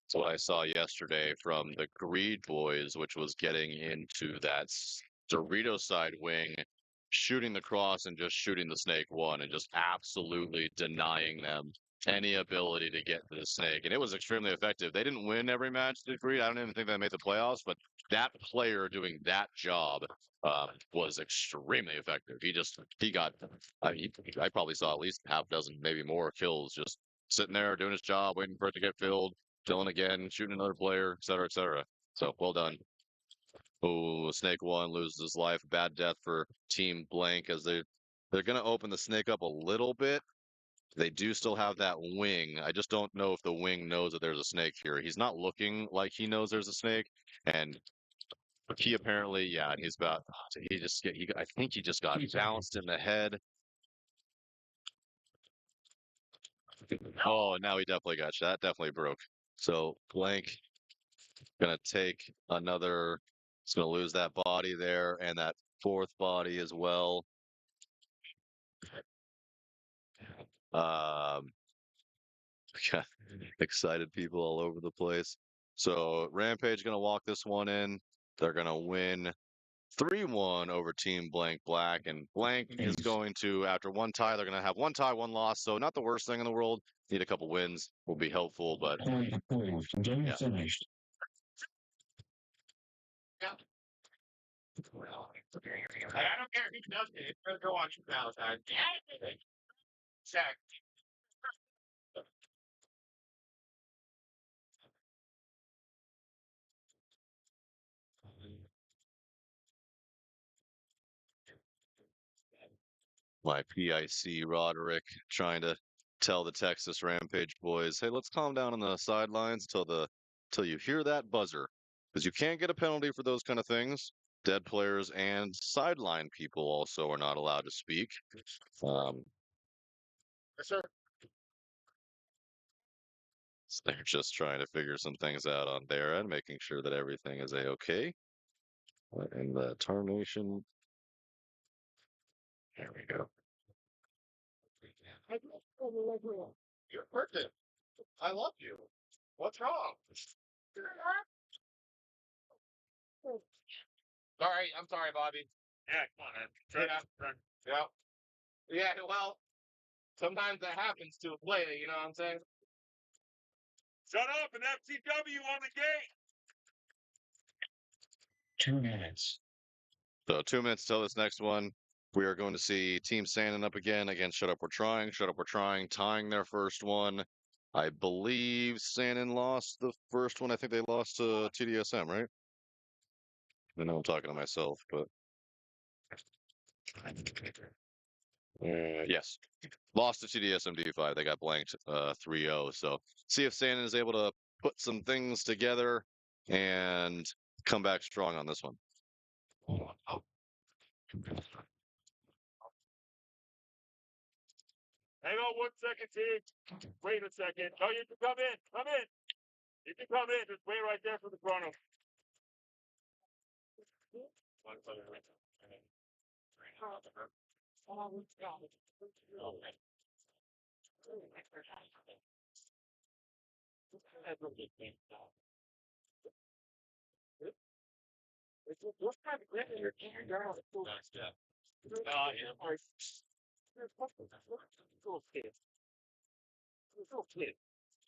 [SPEAKER 5] is what I saw yesterday from the Greed Boys, which was getting into that Dorito side wing, shooting the cross and just shooting the snake one and just absolutely denying them any ability to get to the snake. And it was extremely effective. They didn't win every match, did Greed. I don't even think they made the playoffs, but that player doing that job was extremely effective. He got, I probably saw at least half dozen, maybe more kills just sitting there doing his job, waiting for it to get filled, killing again, shooting another player, et cetera, et cetera. So well done. Oh, Snake One loses his life. Bad death for Team Blank as they're going to open the snake up a little bit. They do still have that wing. I just don't know if the wing knows that there's a snake here. He's not looking like he knows there's a snake, and he apparently, yeah, he's about. He just get. I think he just got bounced in the head. Oh, now he definitely got shot. Definitely broke. So blank gonna take another. He's gonna lose that body there and that fourth body as well. Um, got excited people all over the place. So Rampage gonna walk this one in. They're gonna win 3-1 over Team Blank Black, and Blank is going to, after one tie, they're gonna have one tie, one loss. So not the worst thing in the world. Need a couple wins will be helpful, but
[SPEAKER 2] Point approved. Game
[SPEAKER 5] yeah.
[SPEAKER 2] finished.
[SPEAKER 4] I don't care if he does it. It's gonna go on you now, time. Check.
[SPEAKER 5] My PIC Roderick trying to tell the Texas Rampage boys, hey, let's calm down on the sidelines till you hear that buzzer, because you can't get a penalty for those kind of things. Dead players and sideline people also are not allowed to speak.
[SPEAKER 4] Yes, sir.
[SPEAKER 5] So they're just trying to figure some things out on their end, making sure that everything is a-okay. And the termination. There we go.
[SPEAKER 4] You're perfect. I love you. What's wrong? Sorry, I'm sorry, Bobby. Yeah, come on, man. Yeah. Yeah, well, sometimes that happens to a player, you know what I'm saying? Shut up and FCW on the gate!
[SPEAKER 2] 2 minutes.
[SPEAKER 5] So 2 minutes till this next one. We are going to see Team Sandon up again against Shut Up We're Trying. Shut Up We're Trying, tying their first one. I believe Sandon lost the first one. I think they lost to TDSM, right? I know I'm talking to myself, but yes, lost to TDSM D5. They got blanked 3-0. So see if Sandon is able to put some things together and come back strong on this one.
[SPEAKER 4] Hang on 1 second, T. Wait a second. No, you can come in. Come in. You can come in. Just wait right there for the chrono.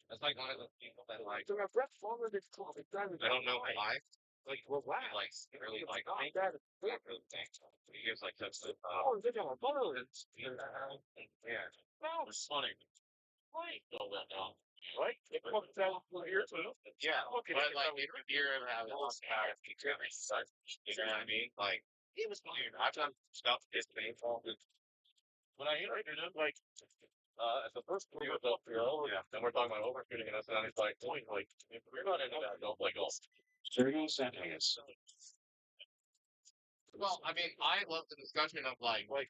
[SPEAKER 4] That's like one of the people that like. I don't know why. Like, well, wow. He likes really like me. He gives like such a. Yeah. No, it's funny. Right. Right? It comes out from here too. Yeah. Okay. But like, if you ever have this you know what I mean? Like, it was weird. I've done stuff that's painful. When I interviewed him, like, at the first three was up here, yeah, and we're talking about overshooting, and it's like, like, if we're not into that, don't play golf.
[SPEAKER 2] 30 seconds.
[SPEAKER 4] Well, I mean, I love the discussion of like, when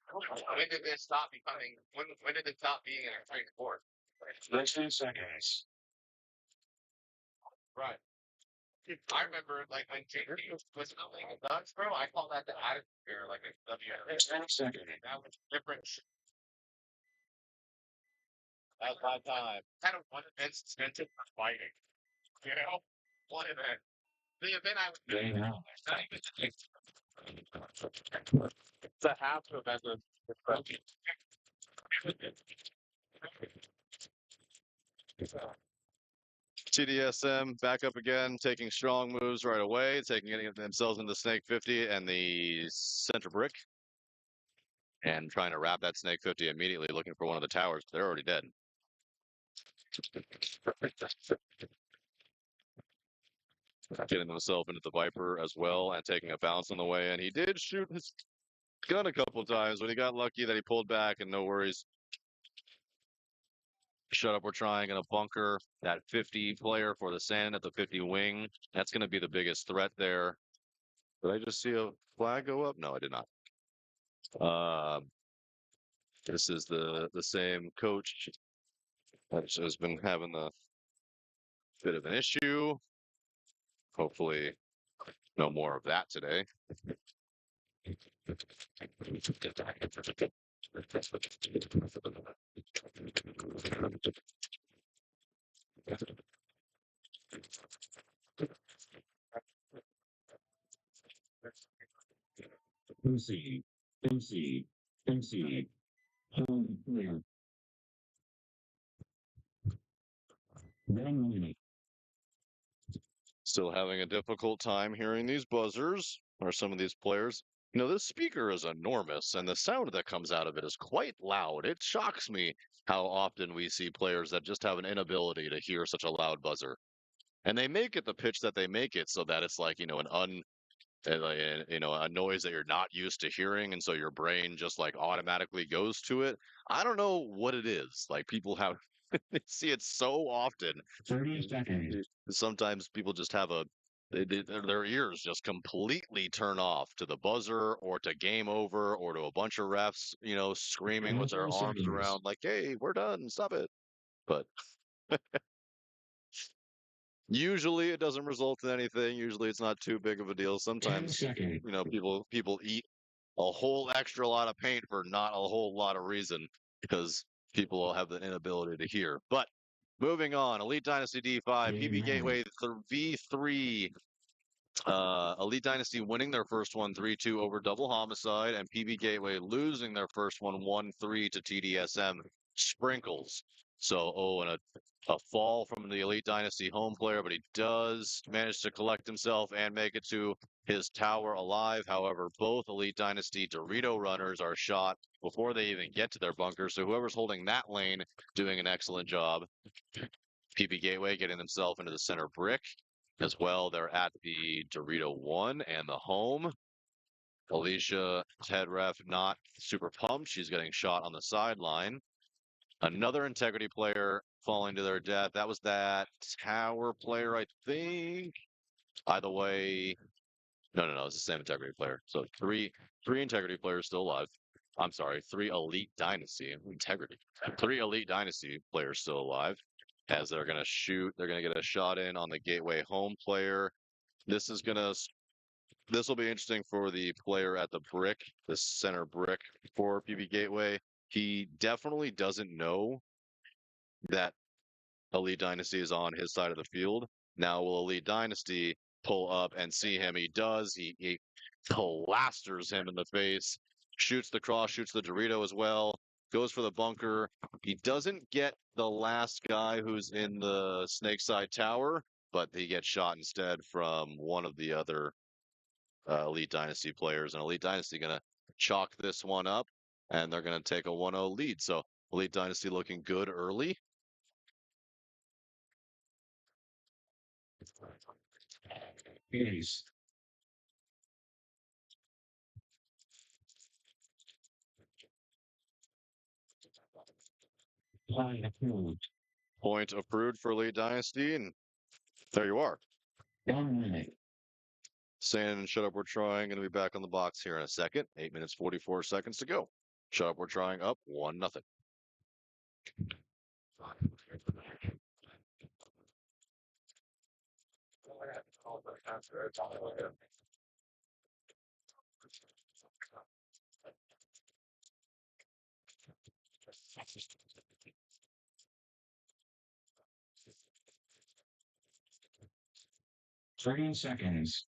[SPEAKER 4] did this stop becoming? When did it stop being an exciting sport?
[SPEAKER 2] 13 seconds.
[SPEAKER 4] Right. I remember like when JP was coming in Ducks, bro. I call that the atmosphere, like a WNBA.
[SPEAKER 2] 10 seconds.
[SPEAKER 4] That was different.
[SPEAKER 5] That's my time.
[SPEAKER 4] Kind of one event incentive for fighting. You know, one event. The event I was
[SPEAKER 2] Game out.
[SPEAKER 4] not even it's a half event of
[SPEAKER 5] TDSM back up again, taking strong moves right away, getting themselves into Snake 50 and the center brick, and trying to wrap that Snake 50 immediately, looking for one of the towers. They're already dead. Getting himself into the Viper as well and taking a bounce on the way in. He did shoot his gun a couple of times, but he got lucky that he pulled back and no worries. Shut up, we're trying in a bunker. That 50 player for the sand at the 50 wing. That's going to be the biggest threat there. Did I just see a flag go up? No, I did not. This is the same coach that has been having a bit of an issue. Hopefully, no more of that today.
[SPEAKER 2] MC. MC. MC. Home clear. 1 minute.
[SPEAKER 5] Still having a difficult time hearing these buzzers or some of these players. You know, this speaker is enormous and the sound that comes out of it is quite loud. It shocks me how often we see players that just have an inability to hear such a loud buzzer. And they make it the pitch that they make it so that it's like, a noise that you're not used to hearing. And so your brain just like automatically goes to it. I don't know what it is. Like people have, see it so often.
[SPEAKER 2] 30 seconds.
[SPEAKER 5] Sometimes people just have their ears just completely turn off to the buzzer or to game over or to a bunch of refs, screaming with their
[SPEAKER 2] 24
[SPEAKER 5] arms
[SPEAKER 2] seconds.
[SPEAKER 5] around like, "Hey, we're done, stop it." But usually it doesn't result in anything. Usually it's not too big of a deal.
[SPEAKER 2] 10
[SPEAKER 5] Sometimes,
[SPEAKER 2] seconds.
[SPEAKER 5] people eat a whole extra lot of paint for not a whole lot of reason because people will have the inability to hear. But moving on, Elite Dynasty D5, PB Gateway V3, Elite Dynasty winning their first one 3-2 over Double Homicide, and PB Gateway losing their first one 1-3 to TDSM Sprinkles. So, and a fall from the Elite Dynasty home player, but he does manage to collect himself and make it to his tower alive. However, both Elite Dynasty Dorito runners are shot before they even get to their bunker. So whoever's holding that lane doing an excellent job. PB Gateway getting themselves into the center brick as well. They're at the Dorito 1 and the home. Alicia, head ref, not super pumped. She's getting shot on the sideline. Another integrity player falling to their death. That was that tower player, I think. Either way, no, it's the same integrity player. So three integrity players still alive. I'm sorry, three elite dynasty integrity. Three elite dynasty players still alive. As they're gonna shoot, they're gonna get a shot in on the gateway home player. This is gonna this will be interesting for the player at the brick, the center brick for PB Gateway. He definitely doesn't know that Elite Dynasty is on his side of the field. Now, will Elite Dynasty pull up and see him? He does. He blasters him in the face, shoots the cross, shoots the Dorito as well, goes for the bunker. He doesn't get the last guy who's in the Snakeside Tower, but he gets shot instead from one of the other Elite Dynasty players. And Elite Dynasty going to chalk this one up, and they're going to take a 1-0 lead. So Elite Dynasty looking good early.
[SPEAKER 2] Yes. Line approved.
[SPEAKER 5] Point approved for Elite Dynasty, and there you are.
[SPEAKER 2] 1 minute.
[SPEAKER 5] Saying and shut up, we're trying. Going to be back on the box here in a second. 8 minutes, 44 seconds to go. Shut up, we're trying up 1-0.
[SPEAKER 2] Thirty seconds.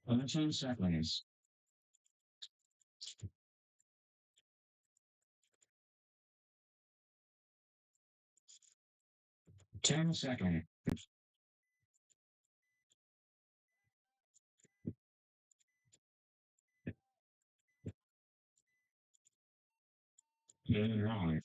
[SPEAKER 2] 15 seconds. 10 seconds. Right.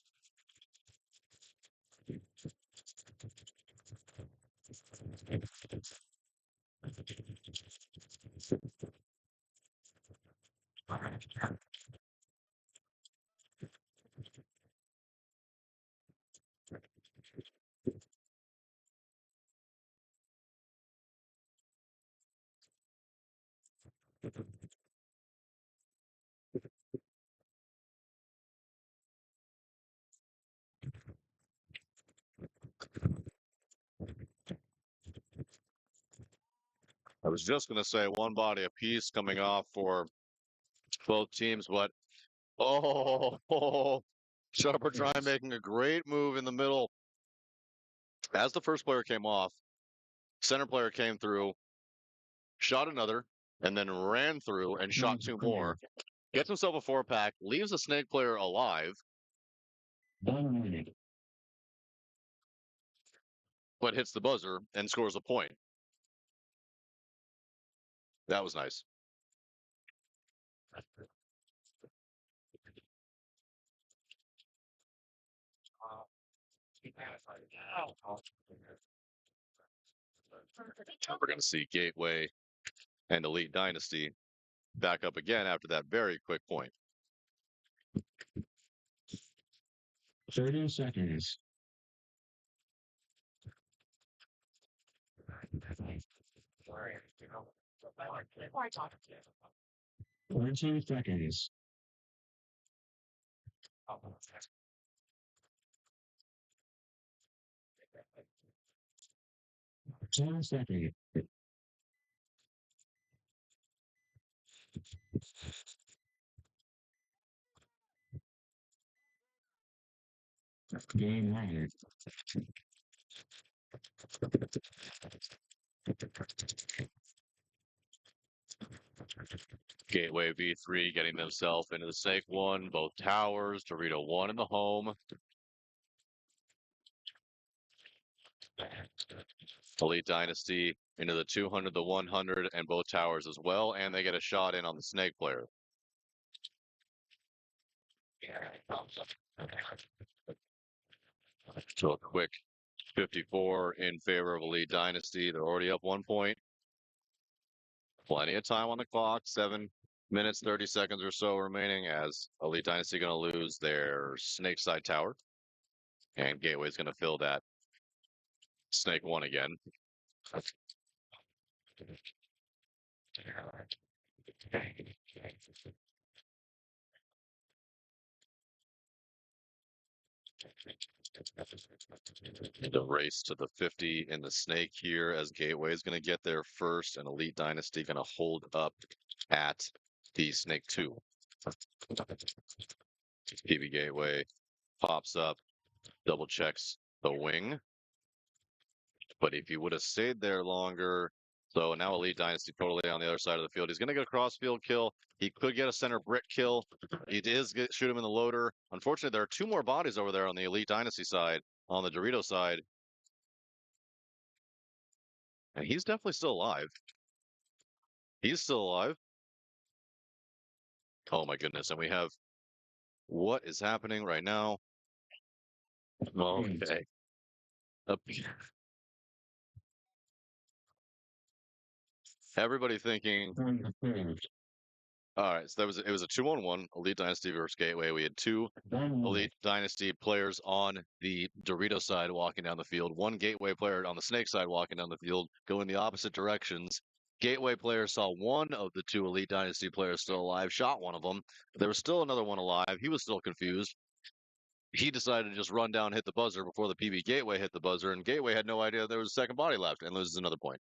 [SPEAKER 5] was just going to say one body apiece coming off for both teams, but Sharper trying making a great move in the middle. As the first player came off, center player came through, shot another, and then ran through and shot two more. Gets himself a 4-pack, leaves the snake player alive, but hits the buzzer and scores a point. That was nice. We're going to see Gateway and Elite Dynasty back up again after that very quick point.
[SPEAKER 2] 30 seconds. 20 seconds. 10 seconds. Game winner.
[SPEAKER 5] Gateway V3 getting themselves into the snake one, both towers, Dorito 1 in the home. Elite Dynasty into the 200, the 100, and both towers as well, and they get a shot in on the snake player. So a quick 54 in favor of Elite Dynasty. They're already up 1 point. Plenty of time on the clock, 7 minutes, 30 seconds or so remaining as Elite Dynasty going to lose their snake side tower. And Gateway's going to fill that snake one again. The race to the 50 in the snake here as Gateway is going to get there first and Elite Dynasty going to hold up at the snake 2. PB Gateway pops up, double checks the wing. But if he would have stayed there longer, so now Elite Dynasty totally on the other side of the field. He's going to get a cross-field kill. He could get a center brick kill. He is shoot him in the loader. Unfortunately, there are 2 more bodies over there on the Elite Dynasty side, on the Dorito side. And he's definitely still alive. He's still alive. Oh my goodness. And we have what is happening right now? Okay. Everybody thinking. All right, so it was a 2-on-1 Elite Dynasty versus Gateway. We had 2 Elite Dynasty players on the Dorito side walking down the field, 1 Gateway player on the Snake side walking down the field, going the opposite directions. Gateway player saw 1 of the 2 Elite Dynasty players still alive, shot one of them. There was still another one alive. He was still confused. He decided to just run down, hit the buzzer before the PB Gateway hit the buzzer, and Gateway had no idea there was a second body left and loses another point.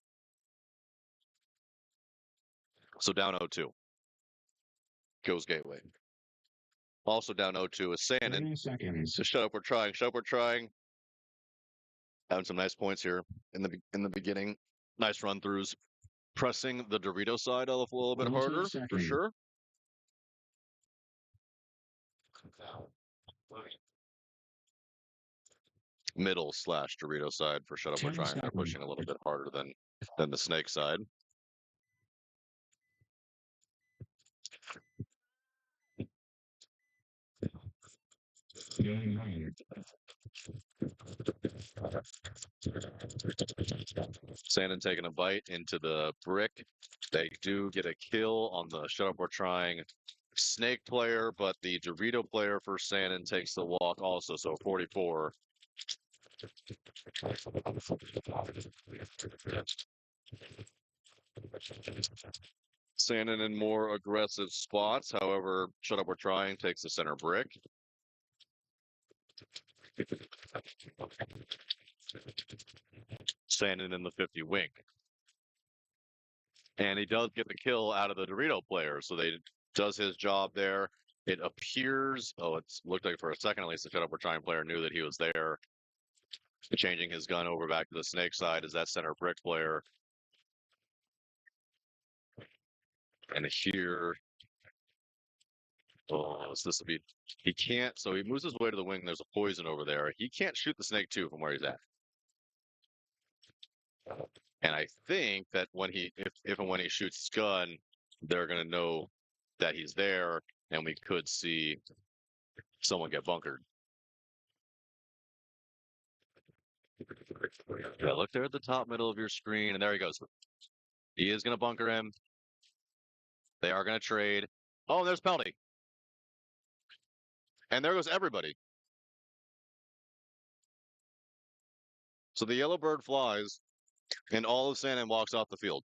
[SPEAKER 5] So down 0-2. Goes Gateway. Also down 0-2 is Sandin. So shut up, we're trying. Shut up, we're trying. Having some nice points here in the beginning. Nice run throughs. Pressing the Dorito side a little bit harder for sure. Middle / Dorito side for shut up, we're trying. They're pushing a little bit harder than the snake side. Sandin taking a bite into the brick. They do get a kill on the shut up, we're trying snake player, but the Dorito player for Sandin takes the walk also, so 44. Sandin in more aggressive spots. However, shut up, we're trying takes the center brick. Sandin in the 50 wing. And he does get the kill out of the Dorito player, so they does his job there. It appears, it's looked like for a second at least the shut up or trying player knew that he was there. Changing his gun over back to the snake side is that center brick player. And here, so this will be, he can't, so he moves his way to the wing. There's a poison over there. He can't shoot the snake too from where he's at. And I think that when if and when he shoots his gun, they're going to know that he's there, and we could see someone get bunkered. Yeah, look there at the top middle of your screen, and there he goes. He is going to bunker him. They are going to trade. Oh, there's penalty. And there goes everybody. So the yellow bird flies, and all of Sandon walks off the field.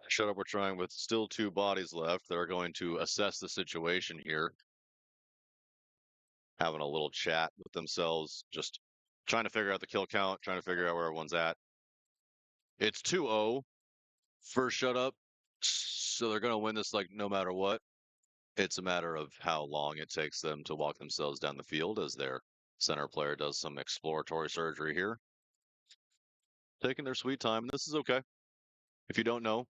[SPEAKER 5] Shut up, we're trying with still 2 bodies left. They're going to assess the situation here. Having a little chat with themselves, just trying to figure out the kill count, trying to figure out where everyone's at. It's 2-0 for Shut Up, so they're going to win this like no matter what. It's a matter of how long it takes them to walk themselves down the field as their center player does some exploratory surgery here. Taking their sweet time. This is okay. If you don't know,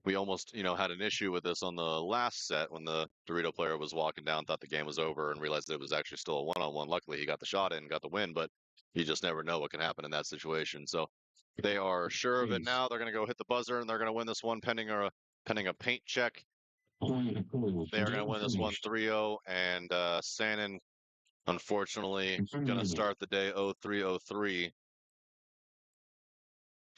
[SPEAKER 5] we almost, had an issue with this on the last set when the Dorito player was walking down, thought the game was over, and realized it was actually still a one-on-one. Luckily, he got the shot in and got the win, but you just never know what can happen in that situation. So they are sure of it now. They're going to go hit the buzzer, and they're going to win this one pending a paint check. They are going to win this one 3-0, and Sannon, unfortunately, going to start the day 0-3-0-3.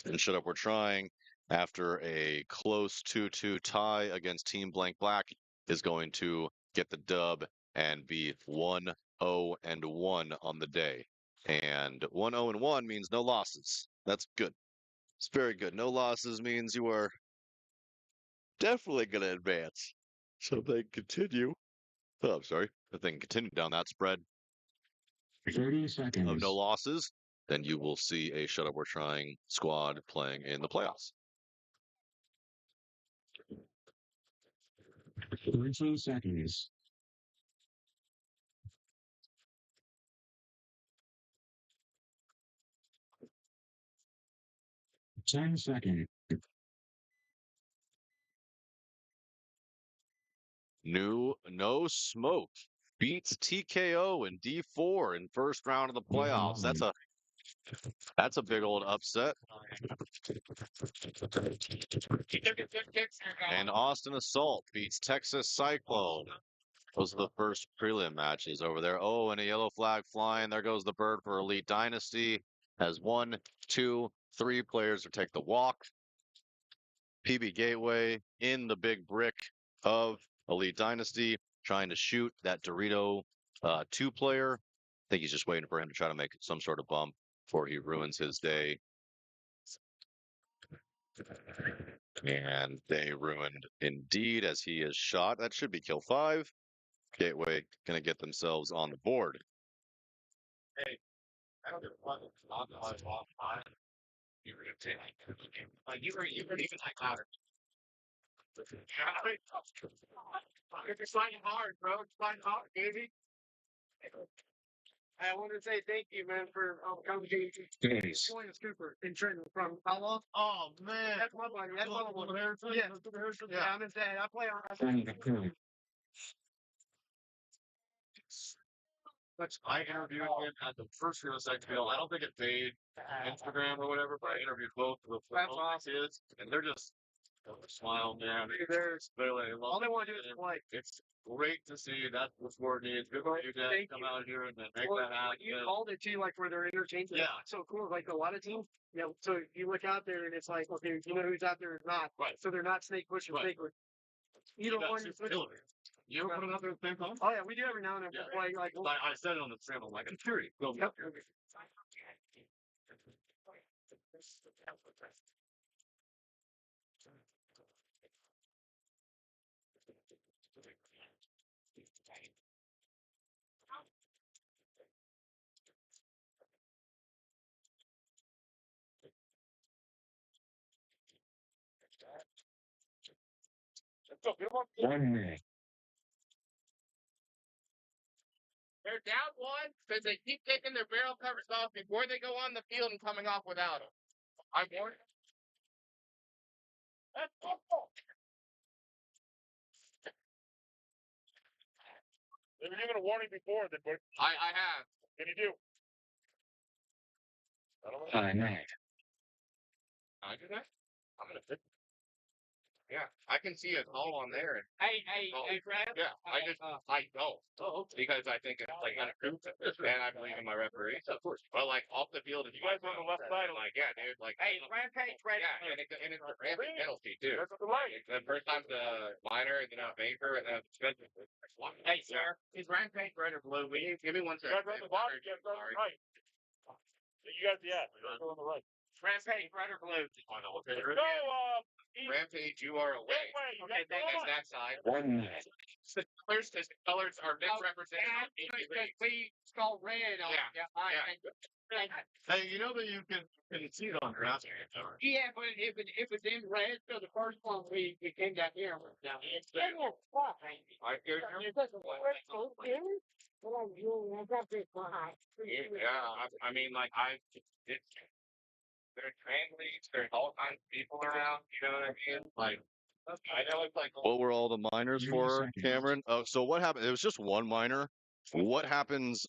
[SPEAKER 5] And Shut Up, we're trying after a close 2-2 tie against Team Blank Black is going to get the dub and be 1-0-1 on the day. And 1-0-1 means no losses. That's good. It's very good. No losses means you are definitely going to advance. So if they continue, if they can continue down that spread
[SPEAKER 2] 30 seconds.
[SPEAKER 5] of no losses, then you will see a Shut Up, we're trying squad playing in the playoffs.
[SPEAKER 2] 20 seconds. 10 seconds.
[SPEAKER 5] No smoke beats TKO in D4 in first round of the playoffs. That's a big old upset. And Austin Assault beats Texas Cyclone. Those are the first prelim matches over there. Oh, and a yellow flag flying. There goes the bird for Elite Dynasty. Has 1, 2, 3 players to take the walk. PB Gateway in the big brick of Elite Dynasty, trying to shoot that Dorito 2-player. I think he's just waiting for him to try to make some sort of bump before he ruins his day. And they ruined indeed as he is shot. That should be kill 5. Gateway going to get themselves on the board.
[SPEAKER 4] Hey, I don't give a fuck. You were even like louder. You're fighting hard, bro. It's fighting hard, baby. I want to say thank you, man, for coming to join us, Cooper, in Trenton from how long?
[SPEAKER 3] Oh man,
[SPEAKER 4] That's my buddy. That's my buddy. Yeah, I'm his dad. I play on.
[SPEAKER 3] I interviewed him at the first USXBL. I don't think it paid Instagram or whatever, but I interviewed both of the kids, and they're just smile, man. They're literally
[SPEAKER 4] All they want to do is play.
[SPEAKER 3] It's great to see that the sport needs. Good for you guys to come out here and make that happen.
[SPEAKER 4] You called it too, like where they're interchanging.
[SPEAKER 3] Yeah.
[SPEAKER 4] So cool. Like a lot of teams, so you look out there and it's like, okay, you know who's out there or not.
[SPEAKER 3] Right.
[SPEAKER 4] So they're not snake pushing,
[SPEAKER 3] Right.
[SPEAKER 4] snake pushing. Either one is
[SPEAKER 3] You ever put it out there at the same time?
[SPEAKER 4] Oh yeah, we do every now and then.
[SPEAKER 3] Yeah.
[SPEAKER 4] Play like.
[SPEAKER 3] I said it on the stream. I'm like, I'm curious. Go.
[SPEAKER 4] Yep. So, get 'em on.
[SPEAKER 2] 1 minute.
[SPEAKER 4] They're down one because they keep taking their barrel covers off before they go on the field and coming off without them. I'm warning. That's awful. They were given a warning before. I have. What do you do? I don't know.
[SPEAKER 2] Time out.
[SPEAKER 4] I do that? I'm gonna fix it. Yeah, I can see a call on there. Hey, Brad. Yeah, I don't. Oh, okay. Because I think it's like unapproved, and I believe in my referees. Of course. But like off the field, if you guys on the left side, I'm like, yeah, dude, like, hey, rampage, right? Yeah, and it's a rampage penalty too. That's the right. The first time the minor, and then a Baker, and then suspension. Hey, sir, is rampage red or blue? Will you give me one second? You guys on the bottom, you guys on the right. You guys, yeah, you guys on the right. Rampage, red or blue? Go, Rampage, you are away. Okay, that's that side.
[SPEAKER 2] 1 minute.
[SPEAKER 4] The colors are misrepresented. We saw red on
[SPEAKER 3] Hey, you know that you can see it on your ass.
[SPEAKER 4] Yeah, but if it's in red, so the first one we came down here. Down here. Yeah, I mean, like, there's families, there's all kinds of people around, you know what I mean? Like, I know it's like.
[SPEAKER 5] What were all the minors
[SPEAKER 2] 30
[SPEAKER 5] for,
[SPEAKER 2] seconds.
[SPEAKER 5] Cameron? Oh, so what happened? It was just one minor. What happens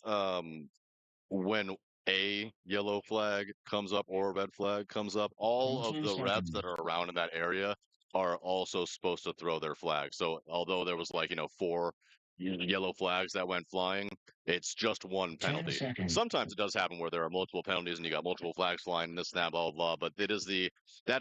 [SPEAKER 5] when a yellow flag comes up or a red flag comes up? All of
[SPEAKER 2] 15
[SPEAKER 5] the reps
[SPEAKER 2] seconds.
[SPEAKER 5] that are around in that area are also supposed to throw their flag. So although there was like, 4 yellow flags that went flying, it's just one
[SPEAKER 2] 10
[SPEAKER 5] penalty.
[SPEAKER 2] seconds.
[SPEAKER 5] Sometimes it does happen where there are multiple penalties and you got multiple flags flying and this and that, blah, blah, blah. But that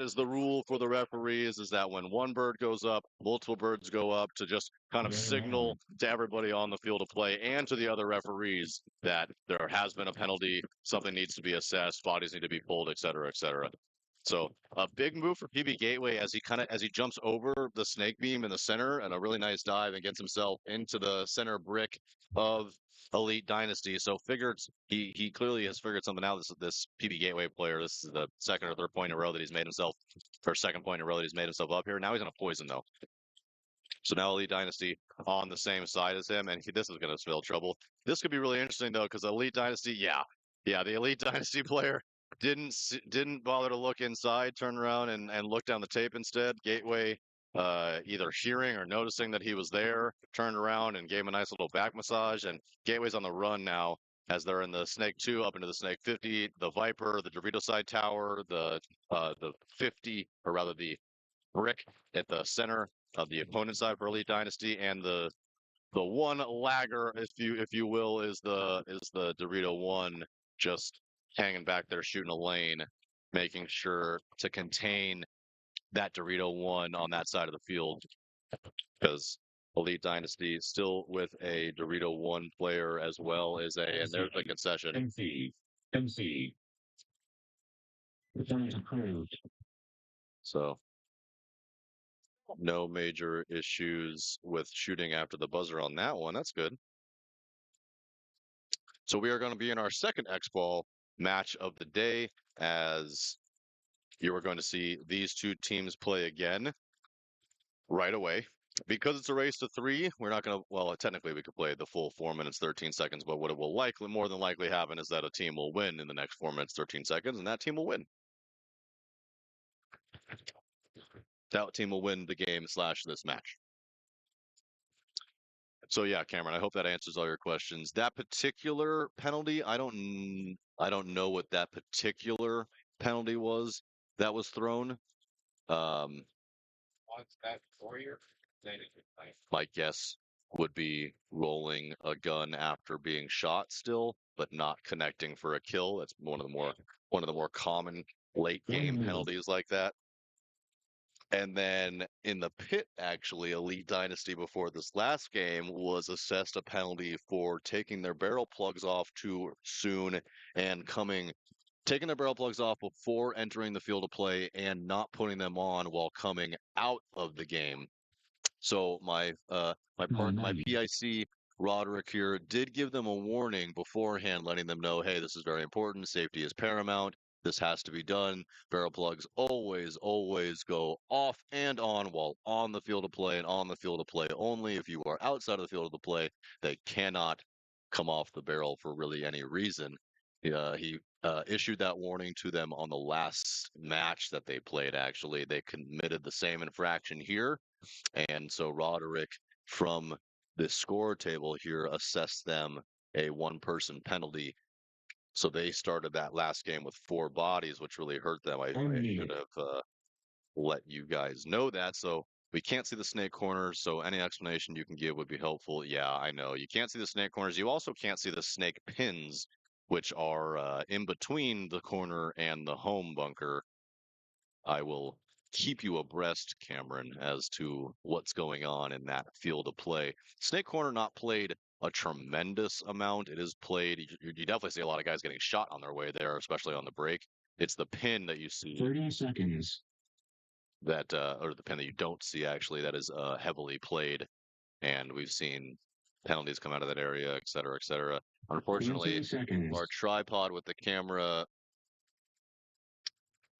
[SPEAKER 5] is the rule for the referees, is that when one bird goes up, multiple birds go up to just kind of
[SPEAKER 2] Yeah.
[SPEAKER 5] signal to everybody on the field of play and to the other referees that there has been a penalty, something needs to be assessed, bodies need to be pulled, et cetera, et cetera. So a big move for PB Gateway as he jumps over the snake beam in the center, and a really nice dive and gets himself into the center brick of Elite Dynasty. So he clearly has figured something out. This PB Gateway player. This is the second or third point in a row that he's made himself, or second point in a row that he's made himself up here. Now he's on a poison though. So now Elite Dynasty on the same side as him, and this is going to spell trouble. This could be really interesting though, because Elite Dynasty, the Elite Dynasty player didn't bother to look inside, turn around and look down the tape instead. Gateway, either hearing or noticing that he was there, turned around and gave him a nice little back massage. And Gateway's on the run now as they're in the Snake 2 up into the Snake 50, the Viper, the Dorito side tower, the 50, or rather the brick at the center of the opponent side for Elite Dynasty, and the one lagger, if you will, is the Dorito 1, just hanging back there shooting a lane, making sure to contain that Dorito 1 on that side of the field, because Elite Dynasty still with a Dorito 1 player as well as and there's a concession.
[SPEAKER 2] MC. The point is approved.
[SPEAKER 5] So no major issues with shooting after the buzzer on that one. That's good. So we are going to be in our second X-Ball match of the day, as you are going to see these two teams play again right away. Because it's a race to 3, we're not going to, well, technically we could play the full 4 minutes, 13 seconds, but what it will more than likely happen is that a team will win in the next 4 minutes, 13 seconds, and that team will win. That team will win the game / this match. So yeah, Cameron, I hope that answers all your questions. That particular penalty, I don't know what that particular penalty was that was thrown. My guess would be rolling a gun after being shot still, but not connecting for a kill. That's one of the more common late game penalties like that. And then in the pit, actually, Elite Dynasty before this last game was assessed a penalty for taking their barrel plugs off too soon and taking their barrel plugs off before entering the field of play and not putting them on while coming out of the game. So my PIC Roderick here did give them a warning beforehand, letting them know, hey, this is very important. Safety is paramount. This has to be done. Barrel plugs always go off and on while on the field of play and on the field of play only. If you are outside of the field of play, they cannot come off the barrel for really any reason. He issued that warning to them on the last match that they played, actually. They committed the same infraction here. And so Roderick, from the score table here, assessed them a one-person penalty. So they started that last game with 4 bodies, which really hurt them. I should have let you guys know that. So we can't see the snake corners. So any explanation you can give would be helpful. Yeah, I know. You can't see the snake corners. You also can't see the snake pins, which are in between the corner and the home bunker. I will keep you abreast, Cameron, as to what's going on in that field of play. Snake corner not played a tremendous amount. It is played. You definitely see a lot of guys getting shot on their way there, especially on the break. It's the pin that you see.
[SPEAKER 2] 30 seconds.
[SPEAKER 5] That or the pin that you don't see, actually, that is heavily played, and we've seen penalties come out of that area, et cetera, et cetera. Unfortunately, our tripod with the camera,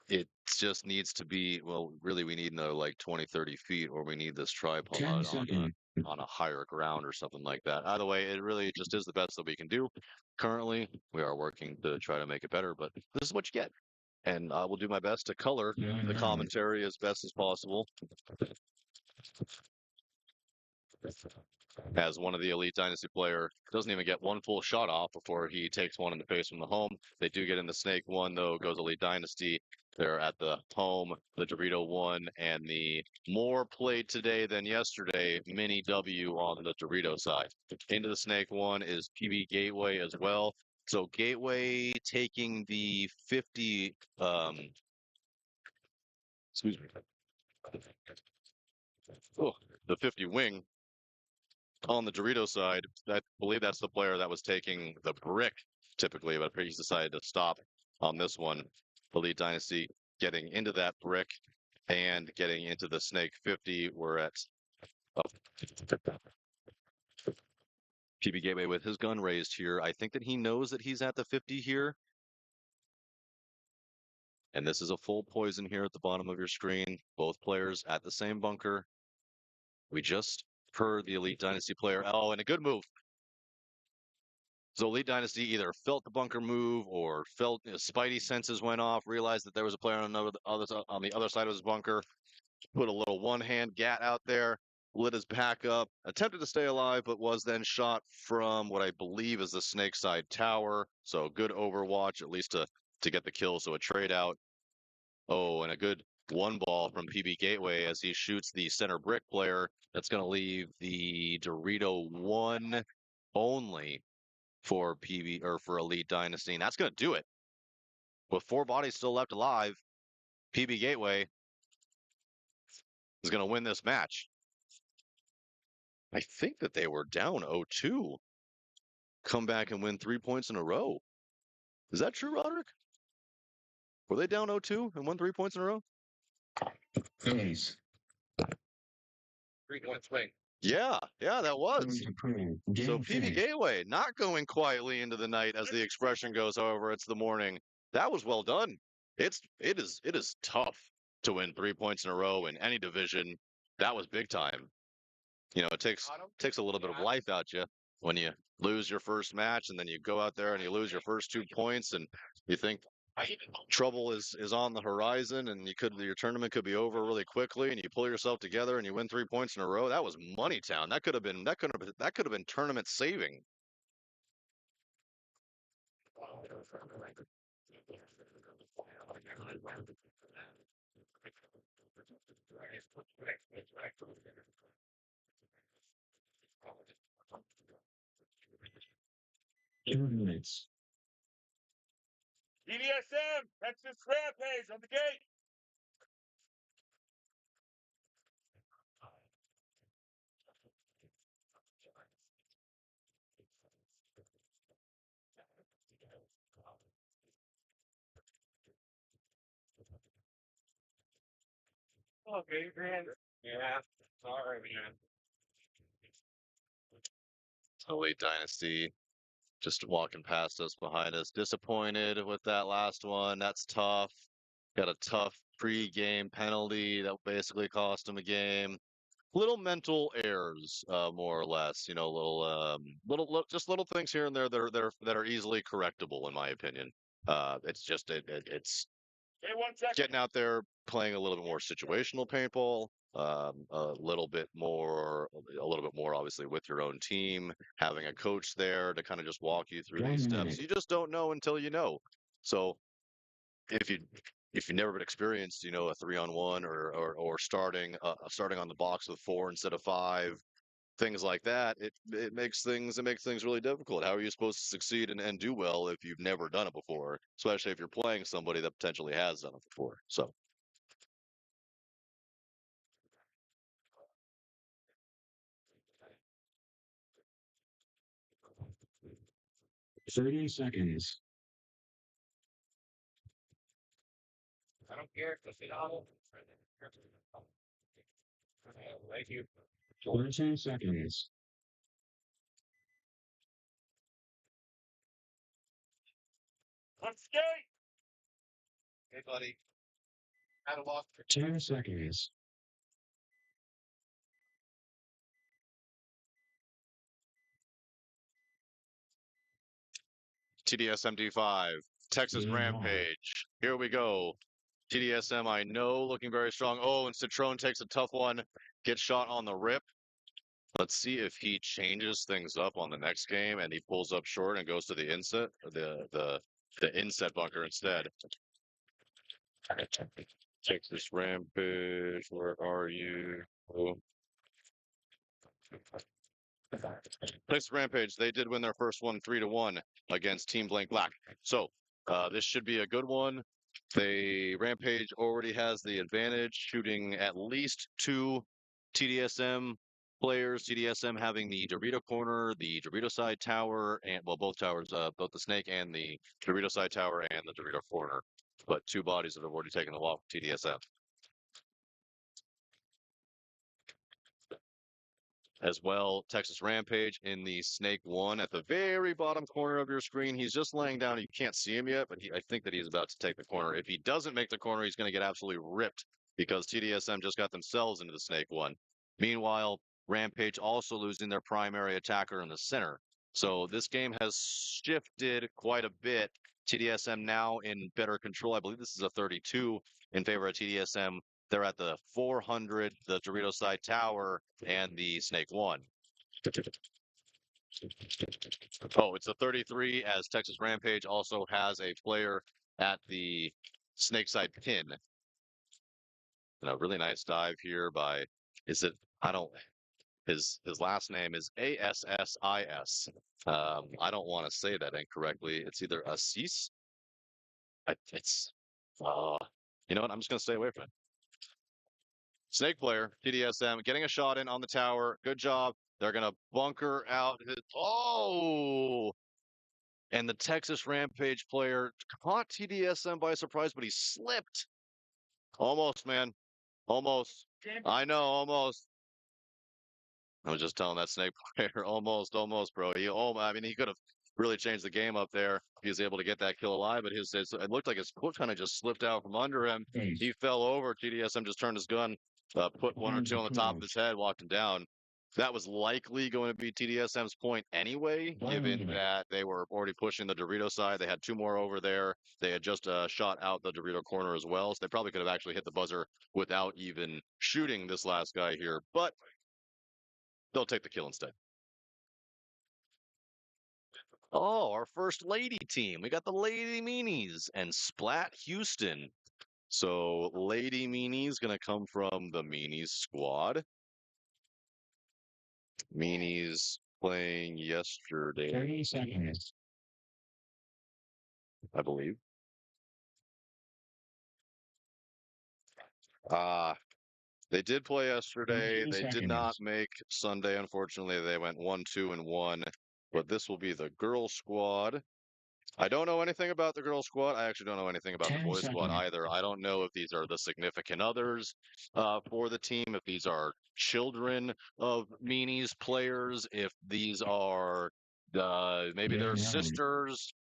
[SPEAKER 5] it just needs to be, well, really we need another like 20, 30 feet, or we need this tripod on a higher ground or something like that. Either way, it really just is the best that we can do. Currently, we are working to try to make it better, but this is what you get. And I will do my best to color the commentary as best as possible. As one of the Elite Dynasty player doesn't even get one full shot off before he takes one in the face from the home. They do get in the Snake one, though, goes Elite Dynasty. They're at the home, the Dorito one, and the more played today than yesterday mini W on the Dorito side. Into the Snake one is PB Gateway as well. So Gateway taking the 50, excuse me, oh, the 50 wing on the Dorito side. I believe that's the player that was taking the brick typically, but he's decided to stop on this one. Elite Dynasty getting into that brick and getting into the Snake 50. We're at PB Gateway with his gun raised here. I think that he knows that he's at the 50 here. And this is a full poison here at the bottom of your screen. Both players at the same bunker. We just heard the Elite Dynasty player. Oh, and a good move. So Elite Dynasty either felt the bunker move or felt his spidey senses went off, realized that there was a player on the other side of his bunker, put a little one-hand gat out there, lit his pack up, attempted to stay alive, but was then shot from what I believe is the Snake Side Tower. So good overwatch, at least to get the kill. So a trade out. Oh, and a good one ball from PB Gateway as he shoots the center brick player. That's going to leave the Dorito one only for PB or for Elite Dynasty, and that's going to do it. With 4 bodies still left alive, PB Gateway is going to win this match. I think that they were down 0-2. Come back and win 3 points in a row. Is that true, Roderick? Were they down 0-2 and won 3 points in a row?
[SPEAKER 2] Phillies.
[SPEAKER 4] 3-point swing.
[SPEAKER 5] Yeah, that was. So PB
[SPEAKER 2] Finish.
[SPEAKER 5] Gateway not going quietly into the night, as the expression goes. However, it's the morning. That was well done. It is tough to win 3 points in a row in any division. That was big time. You know, it takes a little bit of life out you when you lose your first match and then you go out there and you lose your first 2 points and you think trouble is on the horizon and your tournament could be over really quickly and you pull yourself together and you win 3 points in a row. That was money town. That could have been tournament saving.
[SPEAKER 2] Minutes.
[SPEAKER 4] BDSM, Texas Rampage on the gate. Okay, Grant. Yeah, sorry, man.
[SPEAKER 5] Elite Dynasty just walking past us behind us. Disappointed with that last one. That's tough. Got a tough pre-game penalty that basically cost him a game. Little mental errors, more or less. You know, just little things here and there that are easily correctable, in my opinion. It's just it's
[SPEAKER 4] Hey, 1 second.
[SPEAKER 5] getting out there, playing a little bit more situational paintball, a little bit more, obviously, with your own team, having a coach there to kind of just walk you through these
[SPEAKER 2] 1
[SPEAKER 5] steps.
[SPEAKER 2] minute.
[SPEAKER 5] You just don't know until you know. So if you if you've never been experienced, you know, a 3-on-1 or starting on the box with 4 instead of 5, things like that, it makes things really difficult. How are you supposed to succeed and do well if you've never done it before, especially if you're playing somebody that potentially has done it before? So
[SPEAKER 2] 30 seconds.
[SPEAKER 4] I don't care if it's all. Thank you.
[SPEAKER 2] 14 seconds.
[SPEAKER 4] Let's skate. Hey, buddy. Had a walk.
[SPEAKER 2] 10 seconds.
[SPEAKER 5] TDSMD5, Texas
[SPEAKER 2] Game on.
[SPEAKER 5] Rampage. Here we go. TDSM, I know, looking very strong. Oh, and Citrone takes a tough one, gets shot on the rip. Let's see if he changes things up on the next game and he pulls up short and goes to the inset, the inset bunker instead. Texas Rampage, where are you? Oh. Texas Rampage, they did win their first one 3-1 against Team Blank Black. So this should be a good one. Rampage already has the advantage, shooting at least 2 TDSM players. TDSM having the Dorito corner, the Dorito side tower, and well, both towers, both the Snake and the Dorito side tower and the Dorito corner. But 2 bodies that have already taken the walk for TDSM. As well, Texas Rampage in the Snake 1 at the very bottom corner of your screen. He's just laying down. You can't see him yet, but I think that he's about to take the corner. If he doesn't make the corner, he's going to get absolutely ripped because TDSM just got themselves into the Snake 1. Meanwhile, Rampage also losing their primary attacker in the center. So this game has shifted quite a bit. TDSM now in better control. I believe this is a 32 in favor of TDSM. They're at the 400, the Dorito side tower, and the Snake 1. Oh, it's a 33 as Texas Rampage also has a player at the Snake side pin. And a really nice dive here by, is it, I don't, his last name is ASSIS. I don't want to say that incorrectly. It's either Assis. It's, you know what? I'm just going to stay away from it. Snake player, TDSM, getting a shot in on the tower. Good job. They're going to bunker out. Oh! And the Texas Rampage player caught TDSM by surprise, but he slipped. Almost, man. Almost. I know, almost. I was just telling that Snake player, almost, bro. I mean, he could have really changed the game up there. He was able to get that kill alive, but it looked like his foot kind of just slipped out from under him. He fell over. TDSM just turned his gun, put 1 or 2 on the top of his head, walked him down. That was likely going to be TDSM's point anyway, given that they were already pushing the Dorito side. They had 2 more over there. They had just shot out the Dorito corner as well, so they probably could have actually hit the buzzer without even shooting this last guy here. But they'll take the kill instead. Oh, our first lady team. We got the Lady Meanies and Splat Houston. So Lady Meanies going to come from the Meanies squad. Meanies playing yesterday,
[SPEAKER 2] 30 seconds.
[SPEAKER 5] I believe. They did play yesterday.
[SPEAKER 2] 15
[SPEAKER 5] They did not
[SPEAKER 2] seconds.
[SPEAKER 5] make Sunday, unfortunately. They went 1-2-1. But this will be the girl squad. I don't know anything about the girl squad. I actually don't know anything about the
[SPEAKER 2] 10
[SPEAKER 5] boys squad
[SPEAKER 2] seconds.
[SPEAKER 5] either. I don't know if these are the significant others for the team, if these are children of Meanies players, if these are Maybe
[SPEAKER 2] Yeah,
[SPEAKER 5] their
[SPEAKER 2] yeah.
[SPEAKER 5] sisters.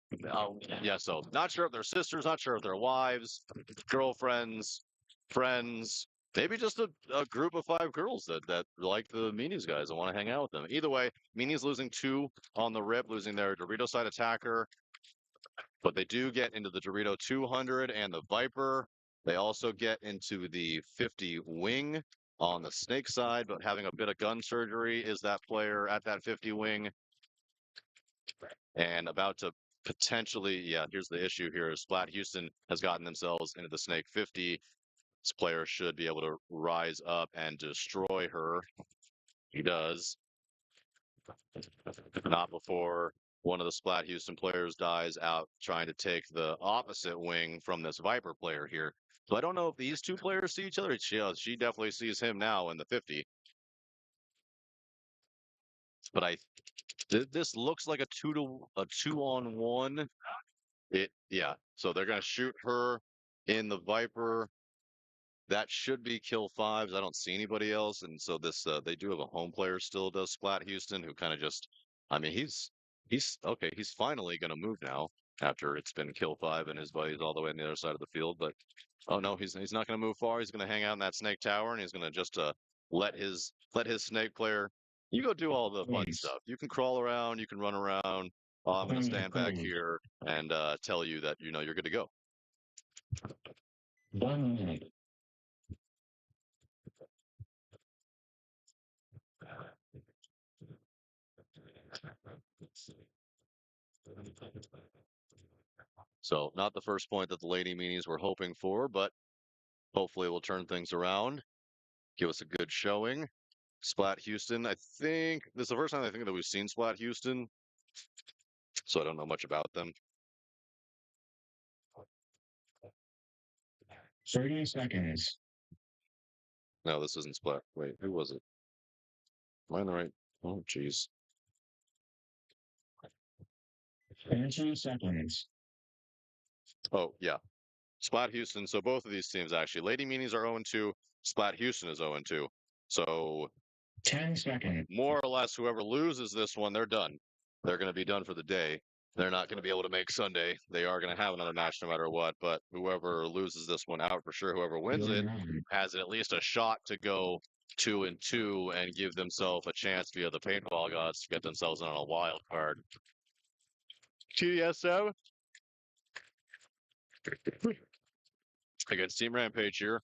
[SPEAKER 5] Yeah, so not sure if they're sisters, not sure if they're wives, girlfriends, friends, maybe just a group of 5 girls that like the Meanies guys and want to hang out with them. Either way, Meanies losing 2 on the rip, losing their Dorito side attacker, but they do get into the Dorito 200 and the Viper. They also get into the 50 wing on the snake side, but having a bit of gun surgery is that player at that 50 wing and about to potentially, yeah, here's the issue here. Splat Houston has gotten themselves into the snake 50. This player should be able to rise up and destroy her. He does. Not before one of the Splat Houston players dies out trying to take the opposite wing from this Viper player here. So I don't know if these 2 players see each other. She definitely sees him now in the 50. But this looks like a 2-on-1. Yeah. So they're gonna shoot her in the Viper. That should be kill 5s. I don't see anybody else, and so this they do have a home player still does Splat Houston who kind of just, I mean he's okay. He's finally gonna move now after it's been kill 5 and his buddy's all the way on the other side of the field. But oh no, he's not gonna move far. He's gonna hang out in that snake tower and he's gonna just let his snake player. You go do all the fun
[SPEAKER 2] Nice.
[SPEAKER 5] stuff. You can crawl around, you can run around. I'm gonna stand back
[SPEAKER 2] Cold.
[SPEAKER 5] here and tell you that you know you're good to go.
[SPEAKER 2] 1 minute.
[SPEAKER 5] So not the first point that the Lady Meanies were hoping for, but hopefully we'll turn things around, give us a good showing. Splat Houston, I think this is the first time I think that we've seen Splat Houston, so I don't know much about them.
[SPEAKER 2] 30 seconds.
[SPEAKER 5] No, this isn't Splat. Wait, who was it? Am I in the right? Oh, jeez.
[SPEAKER 2] 15 seconds.
[SPEAKER 5] Oh, yeah. Splat Houston. So both of these teams actually. Lady Meanies are 0-2. Splat Houston is 0-2. So
[SPEAKER 2] 10 seconds.
[SPEAKER 5] more or less, whoever loses this one, they're done. They're going to be done for the day. They're not going to be able to make Sunday. They are going to have another match no matter what. But whoever loses this one out for sure, whoever wins it, has at least a shot to go 2-2 and give themselves a chance via the paintball gods to get themselves on a wild card. TDSM against Team Rampage here.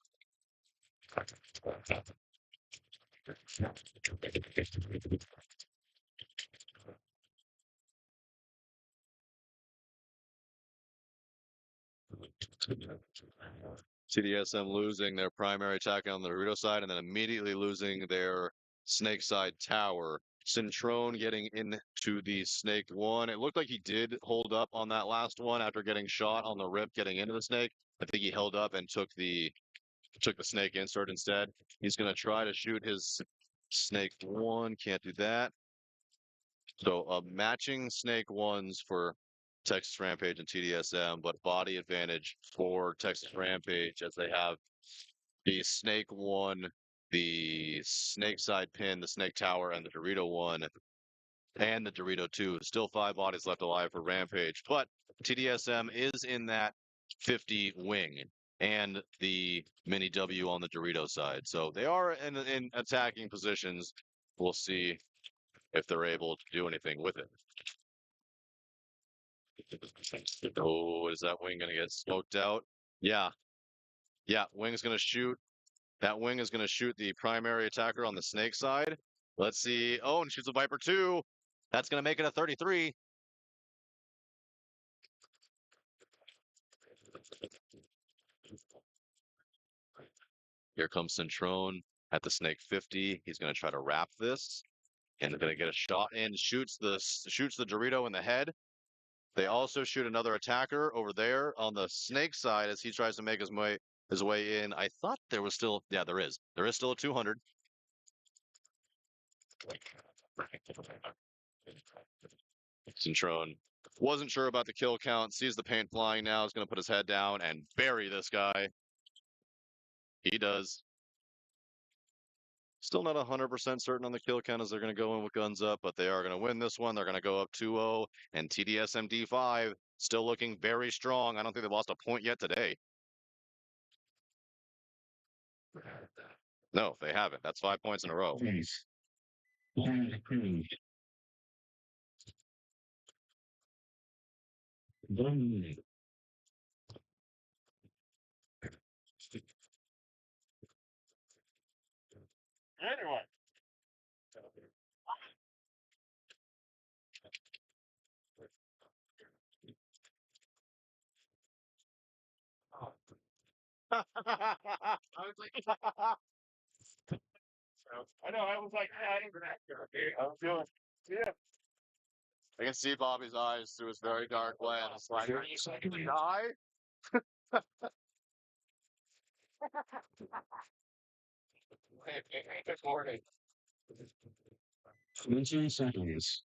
[SPEAKER 5] CDSM losing their primary attack on the Dorito side and then immediately losing their snake side tower. Centrone getting into the snake 1. It looked like he did hold up on that last one after getting shot on the rip, getting into the snake. I think he held up and took the snake insert instead. He's going to try to shoot his snake 1. Can't do that. So matching snake 1s for Texas Rampage and TDSM, but body advantage for Texas Rampage as they have the snake 1, the snake side pin, the snake tower, and the Dorito 1, and the Dorito 2. Still 5 bodies left alive for Rampage, but TDSM is in that 50 wing and the mini W on the Dorito side. So they are in attacking positions. We'll see if they're able to do anything with it. Oh, is that wing going to get smoked out? Yeah. Yeah, wing's going to shoot. That wing is going to shoot the primary attacker on the snake side. Let's see. Oh, and shoots a Viper 2. That's going to make it a 33. Here comes Centrone at the snake 50. He's going to try to wrap this. And they're going to get a shot in. Shoots the Dorito in the head. They also shoot another attacker over there on the snake side as he tries to make his way in. I thought there was still, yeah, there is. There is still a 200. Centrone wasn't sure about the kill count, sees the paint flying now, is going to put his head down and bury this guy. He does. Still not 100% certain on the kill count as they're going to go in with guns up, but they are going to win this one. They're going to go up 2-0, and TDSMD 5 still looking very strong. I don't think they've lost a point yet today. No, they haven't. That's 5 points in a row.
[SPEAKER 2] Yes. Plan approved. 1 minute.
[SPEAKER 4] Anyway.
[SPEAKER 5] I was like,
[SPEAKER 4] I know, I was like, I ain't gonna I was doing, yeah.
[SPEAKER 5] I can see Bobby's eyes through his very dark lens. Like, are you going to die?
[SPEAKER 2] 20 seconds.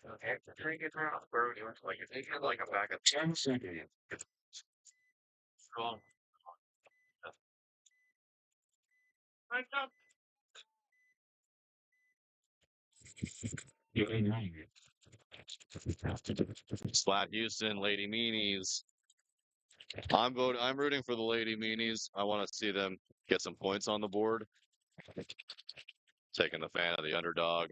[SPEAKER 4] Okay, the drink is around, bro. You want to like, if they feel like a bag of
[SPEAKER 2] 10 seconds.
[SPEAKER 4] strong.
[SPEAKER 2] Getting ready.
[SPEAKER 5] Splat Houston, Lady Meanies. I'm rooting for the Lady Meanies. I want to see them get some points on the board. Taking the fan of the underdog.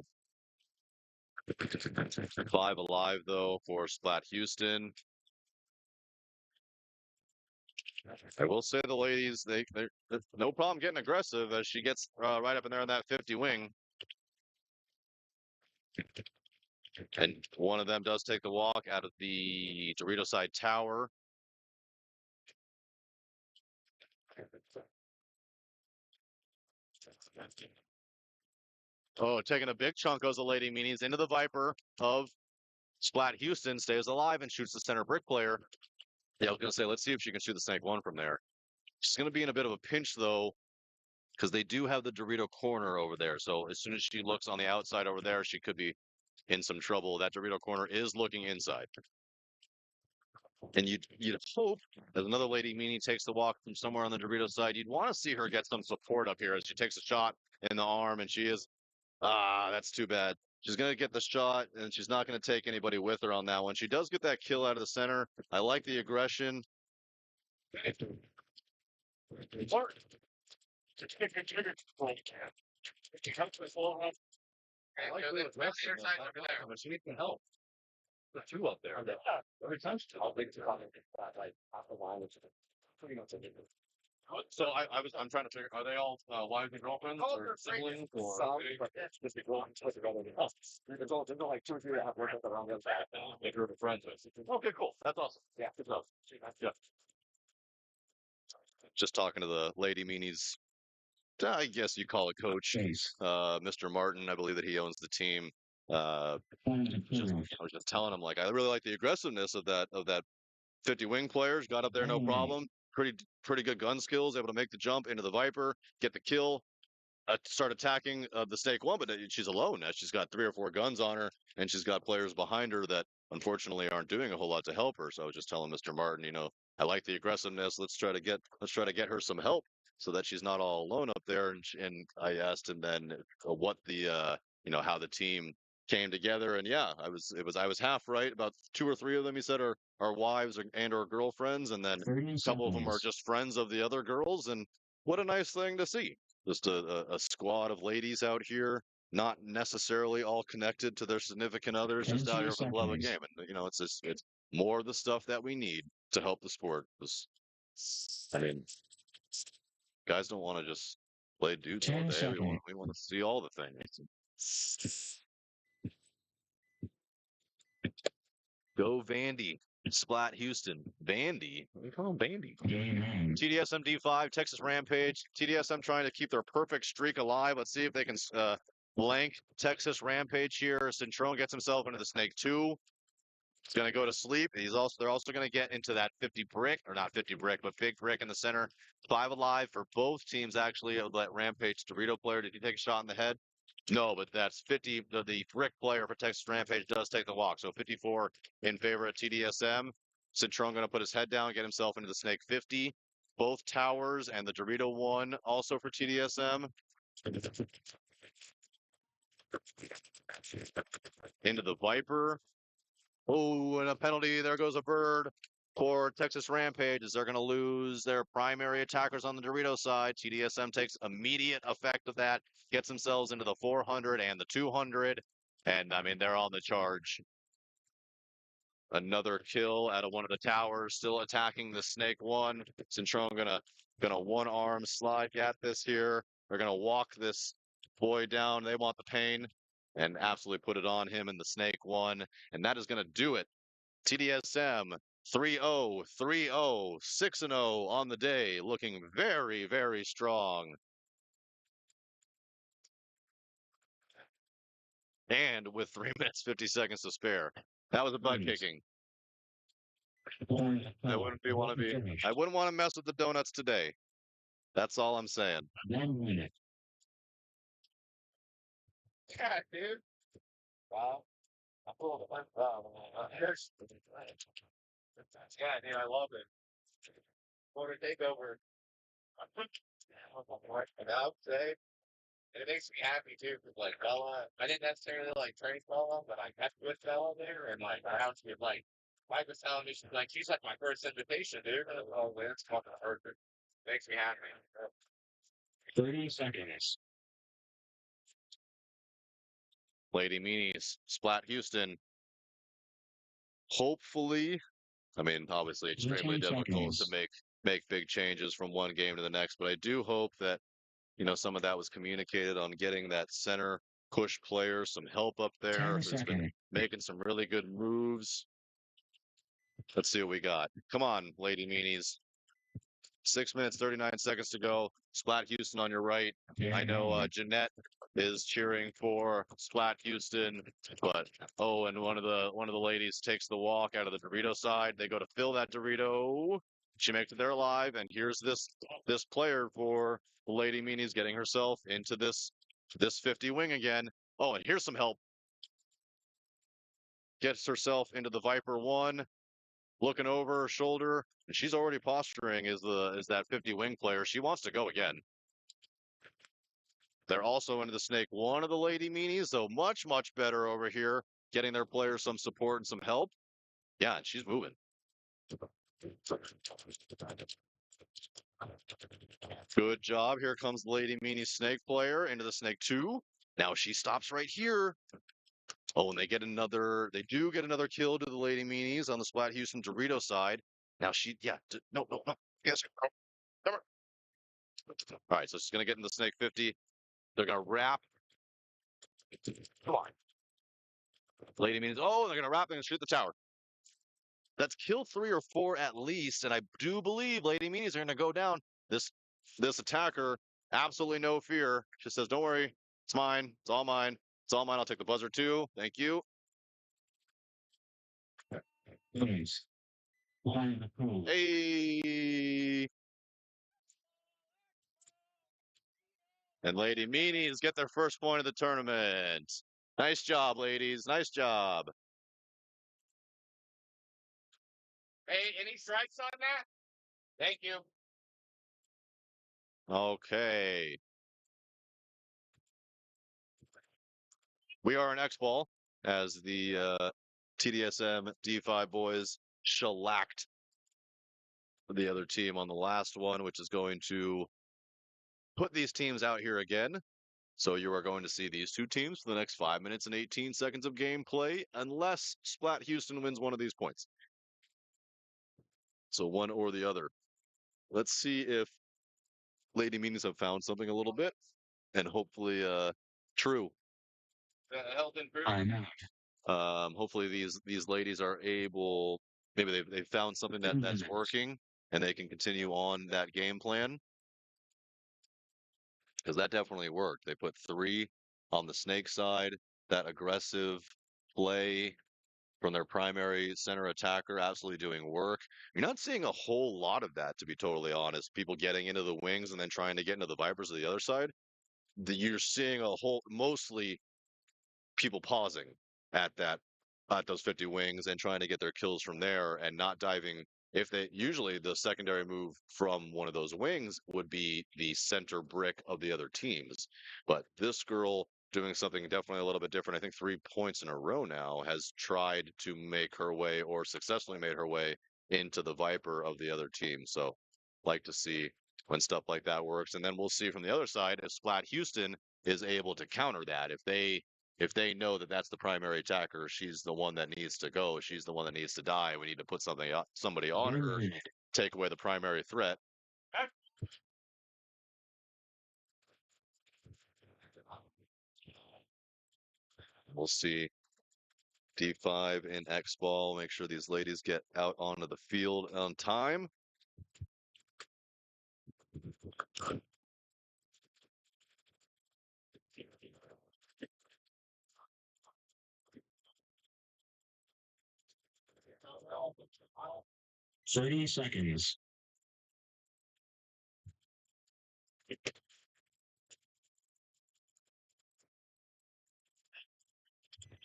[SPEAKER 5] 5 alive though for Splat Houston. I will say the ladies, they're no problem getting aggressive as she gets right up in there in that 50 wing. And one of them does take the walk out of the Dorito side tower. Oh, taking a big chunk goes the Lady Meanies into the Viper of Splat Houston, stays alive and shoots the center brick player. Yeah, I was going to say, let's see if she can shoot the Snake 1 from there. She's going to be in a bit of a pinch, though, because they do have the Dorito corner over there. So as soon as she looks on the outside over there, she could be in some trouble. That Dorito corner is looking inside. And you'd hope, as another Lady Meanie takes the walk from somewhere on the Dorito side, you'd want to see her get some support up here as she takes a shot in the arm, and she is, that's too bad. She's going to get the shot, and she's not going to take anybody with her on that one. She does get that kill out of the center. I like the aggression.
[SPEAKER 4] I like the aggression. But she needs some help. The two up there. Every time she's all big to comment like off the line, which is pretty much a different.
[SPEAKER 5] So I'm trying to figure, are they all wives and girlfriends or siblings or?
[SPEAKER 4] Some, but that's just the girl supposed to go with us. There's only like 2 or 3 that have worked with around the back.
[SPEAKER 5] They grew up friends with. Okay, cool. That's awesome.
[SPEAKER 4] Yeah, good love.
[SPEAKER 5] Yeah. Just talking to the Lady Meanies. I guess you call it coach,
[SPEAKER 2] Chase.
[SPEAKER 5] Mr. Martin. I believe that he owns the team.
[SPEAKER 2] Plan
[SPEAKER 5] Just,
[SPEAKER 2] approved.
[SPEAKER 5] I was just telling him, like, I really like the aggressiveness of that 50 wing players. Got up there no problem. Pretty good gun skills. Able to make the jump into the Viper, get the kill. Start attacking the Snake 1, but she's alone now. She's got 3 or 4 guns on her, and she's got players behind her that unfortunately aren't doing a whole lot to help her. So I was just telling Mr. Martin, I like the aggressiveness. Let's try to get her some help so that she's not all alone up there. And I asked him then what the how the team came together, and yeah, I was half right. About 2 or 3 of them, he said, are wives or girlfriends, and then a couple of them are just friends of the other girls. And what a nice thing to see. Just a squad of ladies out here, not necessarily all connected to their significant others, just out here for the love of the game. And it's more of the stuff that we need to help the sport. I mean, guys don't want to just play dudes all day. We want to see all the things. Go Vandy. Splat Houston. Vandy? What do you call him? Vandy. TDSM D5, Texas Rampage. TDSM trying to keep their perfect streak alive. Let's see if they can blank Texas Rampage here. Centron gets himself into the Snake 2. He's going to go to sleep. They're also going to get into that 50 brick, or not 50 brick, but big brick in the center. 5 alive for both teams, actually, of that Rampage Dorito player. Did he take a shot in the head? No, but that's 50. The brick player for Texas Rampage does take the walk. So 54 in favor of TDSM. Citron going to put his head down, get himself into the Snake 50. both towers and the Dorito one also for TDSM. Into the Viper. Oh, and a penalty. There goes a bird for Texas Rampage as they're going to lose their primary attackers on the Dorito side. TDSM takes immediate effect of that, gets themselves into the 400 and the 200. And I mean, they're on the charge. Another kill out of one of the towers, still attacking the Snake one. Centron gonna one arm slide at this here. They're gonna walk this boy down. They want the pain and absolutely put it on him in the Snake one. And that is gonna do it. TDSM 3-0, 3-0, 6-0 on the day, looking very, very strong. And with 3 minutes 50 seconds to spare. That was a butt kicking. I wouldn't want to mess with the donuts today. That's all I'm saying.
[SPEAKER 2] 1 minute.
[SPEAKER 4] Yeah, dude. Wow. I pulled it. Wow. Yeah, dude, I love it. Quarter takeover. I would say, and it makes me happy too, because like Bella, I didn't necessarily like train Bella, but I got with Bella there, and like I have to get like Mike was telling me she's like my first invitation, dude. Oh, man, it's fucking perfect. Makes me happy.
[SPEAKER 2] 30 seconds.
[SPEAKER 5] Lady Meanies, Splat Houston. Hopefully, I mean, obviously extremely
[SPEAKER 2] 15
[SPEAKER 5] difficult to
[SPEAKER 2] seconds.
[SPEAKER 5] make big changes from one game to the next, but I do hope that, some of that was communicated on getting that center push player some help up there
[SPEAKER 2] 10
[SPEAKER 5] who's been
[SPEAKER 2] seconds.
[SPEAKER 5] making some really good moves. Let's see what we got. Come on, Lady Meanies. 6 minutes, 39 seconds to go. Splat Houston on your right. I know Jeanette is cheering for Splat Houston, but and one of the ladies takes the walk out of the Dorito side. They go to fill that Dorito. She makes it there alive, and here's this player for the Lady Meanies getting herself into this 50 wing again. Oh, and here's some help. Gets herself into the Viper one, looking over her shoulder, and she's already posturing as that 50 wing player. She wants to go again. They're also into the Snake one of the Lady Meanies, so much, much better over here, getting their players some support and some help. Yeah, and she's moving. Good job. Here comes the Lady Meanie Snake player into the Snake 2. Now she stops right here. Oh, and they do get another kill to the Lady Meanies on the Splat Houston Dorito side. Now no. Yes, come on. All right, so she's going to get in the Snake 50. They're going to wrap. Come on. Lady Meanies, they're going to wrap and shoot the tower. That's kill 3 or 4 at least, and I do believe Lady Meanies are going to go down. This attacker, absolutely no fear. She says, "Don't worry, it's mine. It's all mine. It's all mine. I'll take the buzzer too. Thank you."
[SPEAKER 2] Please. Line approved.
[SPEAKER 5] Hey. And Lady Meanies get their first point of the tournament. Nice job, ladies. Nice job.
[SPEAKER 4] Hey, any strikes on that? Thank you.
[SPEAKER 5] Okay. We are in X-Ball as the TDSM D5 boys shellacked the other team on the last one, which is going to put these teams out here again. So you are going to see these two teams for the next 5 minutes and 18 seconds of gameplay, unless Splat Houston wins one of these points. So one or the other. Let's see if Lady Meanies have found something a little bit, and hopefully, true.
[SPEAKER 4] Health and food.
[SPEAKER 2] I'm out.
[SPEAKER 5] Hopefully these ladies are able. Maybe they've found something
[SPEAKER 2] 2
[SPEAKER 5] that's
[SPEAKER 2] minutes.
[SPEAKER 5] working, and they can continue on that game plan. Because that definitely worked. They put 3 on the Snake side. That aggressive play from their primary center attacker absolutely doing work. You're not seeing a whole lot of that, to be totally honest. People getting into the wings and then trying to get into the Vipers of the other side. You're seeing mostly people pausing at those 50 wings and trying to get their kills from there and not diving if they usually the secondary move from one of those wings would be the center brick of the other teams. But this girl doing something definitely a little bit different. I think 3 points in a row now has tried to make her way or successfully made her way into the Viper of the other team. So like to see when stuff like that works. And then we'll see from the other side if Splat Houston is able to counter that. If they know that that's the primary attacker, she's the one that needs to go. She's the one that needs to die. We need to put somebody on her, take away the primary threat. We'll see D5 in X ball. Make sure these ladies get out onto the field on time.
[SPEAKER 2] Wow. 30 seconds.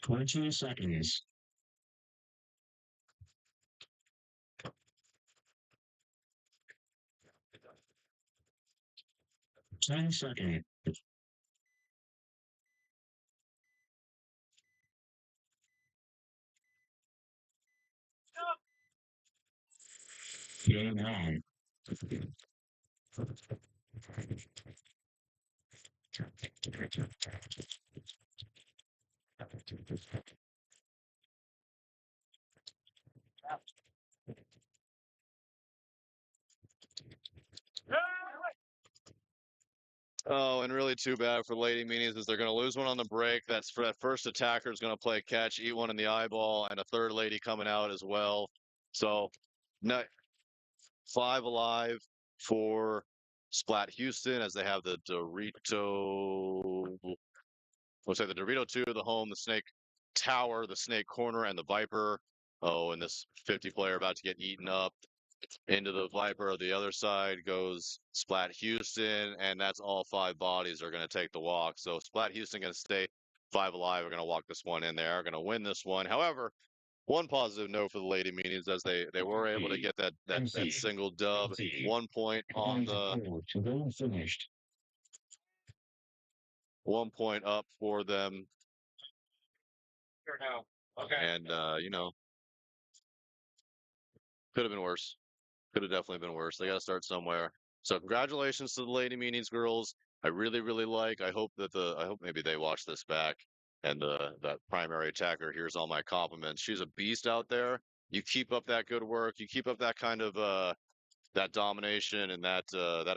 [SPEAKER 2] 20 seconds. 10 seconds. Game on.
[SPEAKER 5] Oh, and really too bad for Lady Meanies is they're going to lose one on the break. That's for that first attacker is going to play catch, eat one in the eyeball, and a third lady coming out as well. So, no, 5 alive for Splat Houston as they have the Dorito. We'll say the Dorito 2, the Home, the Snake Tower, the Snake Corner, and the Viper. Oh, and this 50 player about to get eaten up. Into the Viper of the other side goes Splat Houston, and that's all 5 bodies are going to take the walk. So Splat Houston going to stay 5 alive. Are going to walk this one in. They are going to win this one. However, one positive note for the Lady Meanies as they were able to get that single dub. 1 point on the
[SPEAKER 2] finished.
[SPEAKER 5] 1 point up for them.
[SPEAKER 4] Here now. Okay.
[SPEAKER 5] And could have been worse. Could have definitely been worse. They got to start somewhere. So congratulations to the Lady Meanies girls. I really, really like. I hope maybe they watch this back and that primary attacker hears all my compliments. She's a beast out there. You keep up that good work. You keep up that kind of that domination and that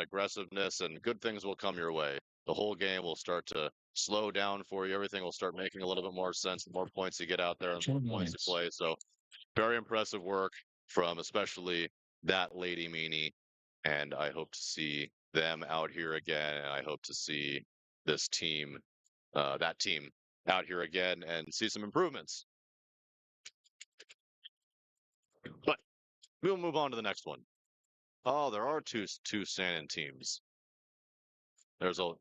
[SPEAKER 5] aggressiveness, and good things will come your way. The whole game will start to slow down for you. Everything will start making a little bit more sense. The more points you get out there, and the more points you play. So very impressive work from especially that Lady Meanie, and I hope to see them out here again, and I hope to see this team, that team, out here again and see some improvements. But we'll move on to the next one. Oh, there are two Sandin teams. There's a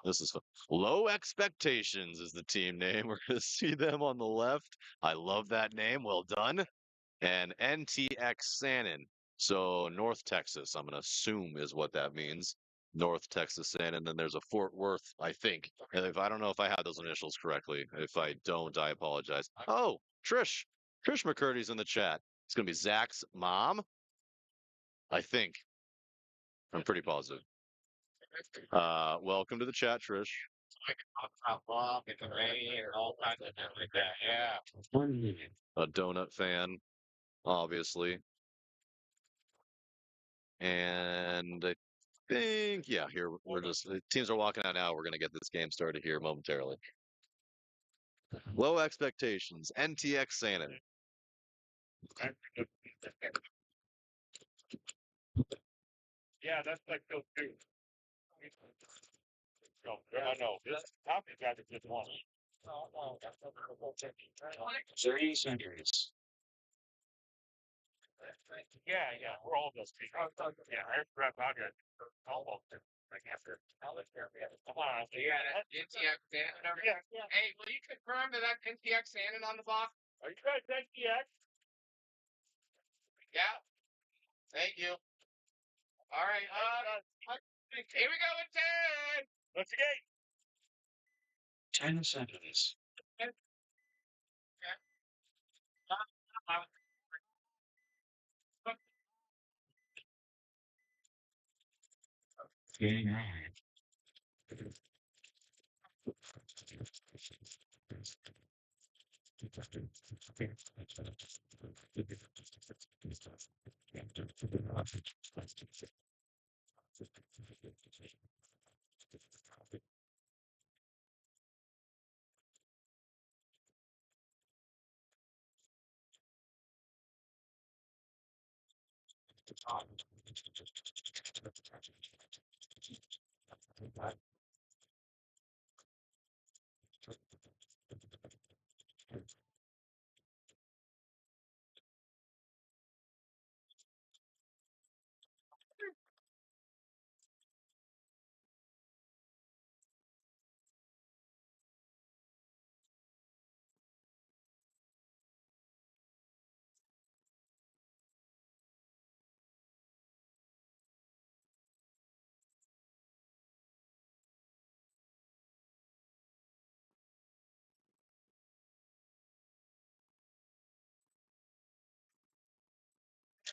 [SPEAKER 5] this is Low Expectations is the team name. We're gonna see them on the left. I love that name. Well done. And NTX Sannon. So North Texas, I'm gonna assume is what that means. North Texas Sannon. Then there's a Fort Worth, I think. And if I don't know if I had those initials correctly. If I don't, I apologize. Oh, Trish. Trish McCurdy's in the chat. It's gonna be Zach's mom. I think. I'm pretty positive. Welcome to the chat, Trish.
[SPEAKER 4] Yeah.
[SPEAKER 5] A donut fan, obviously. And I think, yeah, here we're just, the teams are walking out now. We're going to get this game started here momentarily. Low Expectations, NTX Sannon.
[SPEAKER 4] Yeah, that's like those two. I know. This happy guy that just won.
[SPEAKER 2] 30 seconds.
[SPEAKER 4] Yeah, we're all those people. Yeah, I rep out here. Almost. Come on. Yeah, that NTX Sannon over here. Yeah. Hey, will you confirm that that's NTX Sannon on the box? Are you guys NTX? Yeah. Thank you. All right. Here we go with 10. What's the gate?
[SPEAKER 2] 10 seconds. Game on.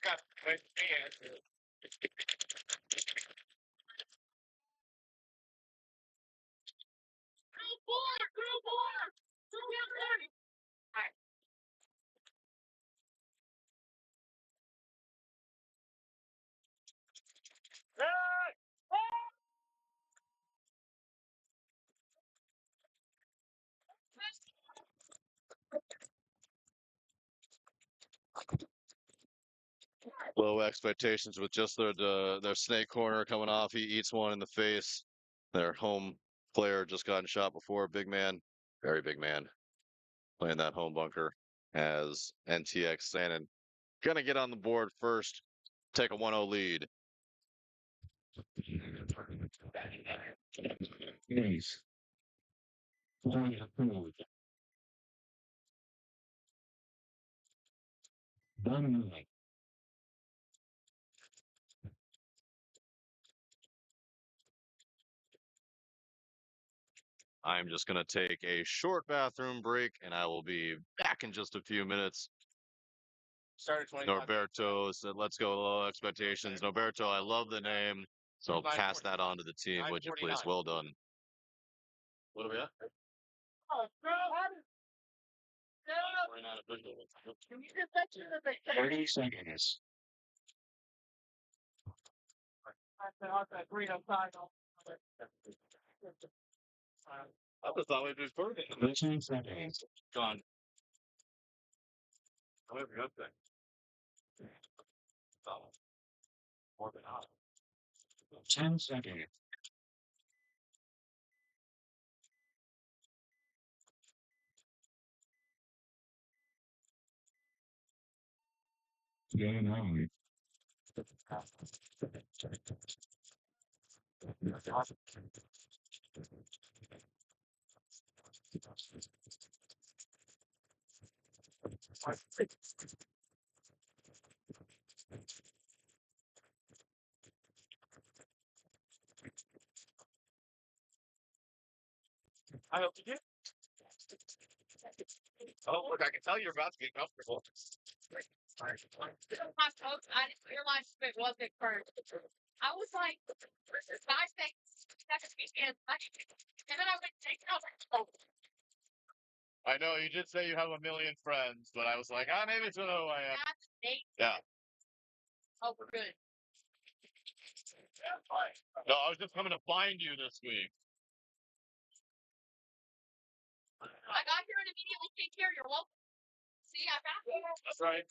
[SPEAKER 4] Got good hands.
[SPEAKER 5] Low expectations with just their snake corner coming off. He eats one in the face. Their home player just gotten shot before. Big man, very big man, playing that home bunker as NTX Shannon gonna get on the board first, take a 1-0 lead.
[SPEAKER 2] Ace. Point approved. Done.
[SPEAKER 5] I'm just gonna take a short bathroom break, and I will be back in just a few minutes.
[SPEAKER 4] Started 25.
[SPEAKER 5] Norberto said, "Let's go low expectations." Norberto, I love the name, so pass that on to the team, would you please?
[SPEAKER 4] 9:49.
[SPEAKER 5] Well done. What are we at?
[SPEAKER 4] Oh, bro.
[SPEAKER 2] 30 seconds.
[SPEAKER 5] I just thought we'd be perfect.
[SPEAKER 2] 13 seconds.
[SPEAKER 5] Gone. However, up there. More than half.
[SPEAKER 2] 10 seconds. Game on.
[SPEAKER 4] I hope you do. Oh, look, I can tell you're about to get comfortable.
[SPEAKER 7] My folks, I didn't realize it wasn't first. I was like, this is nice thing. That's and then I went take it over. Oh,
[SPEAKER 5] I know you did say you have a million friends, but I was like, maybe it's not who I am.
[SPEAKER 7] that's Nate.
[SPEAKER 5] Yeah.
[SPEAKER 7] Oh, we're good.
[SPEAKER 5] No, I was just coming to find you this week.
[SPEAKER 7] I got here and immediately came here. You're welcome. See, I found you.
[SPEAKER 4] That's right.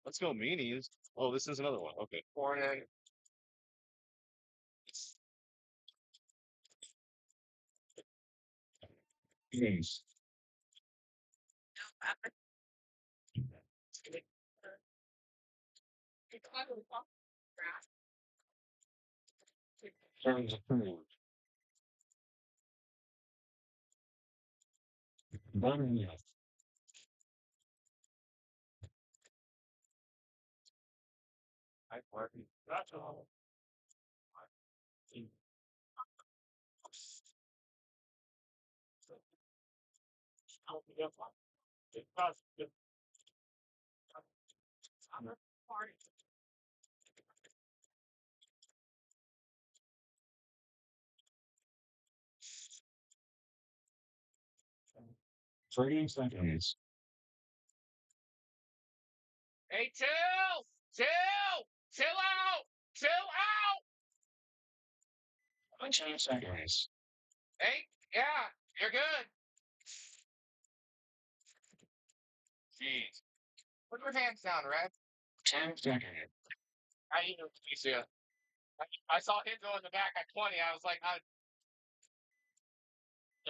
[SPEAKER 5] Let's go meanies. Oh, this is another one. Okay.
[SPEAKER 4] Morning.
[SPEAKER 2] Ace.
[SPEAKER 7] It's kind of fun.
[SPEAKER 2] Point approved. 1 minute.
[SPEAKER 4] I work. That's all. I'll be up on it. Because the summer party.
[SPEAKER 2] 30 seconds.
[SPEAKER 4] Hey, chill! Chill! Chill out! Chill out!
[SPEAKER 2] 20 seconds.
[SPEAKER 4] Hey, yeah, you're good. Jeez. Put your hands down, Red.
[SPEAKER 2] 10 seconds.
[SPEAKER 4] I need to see ya. I saw him go in the back at 20. I was like,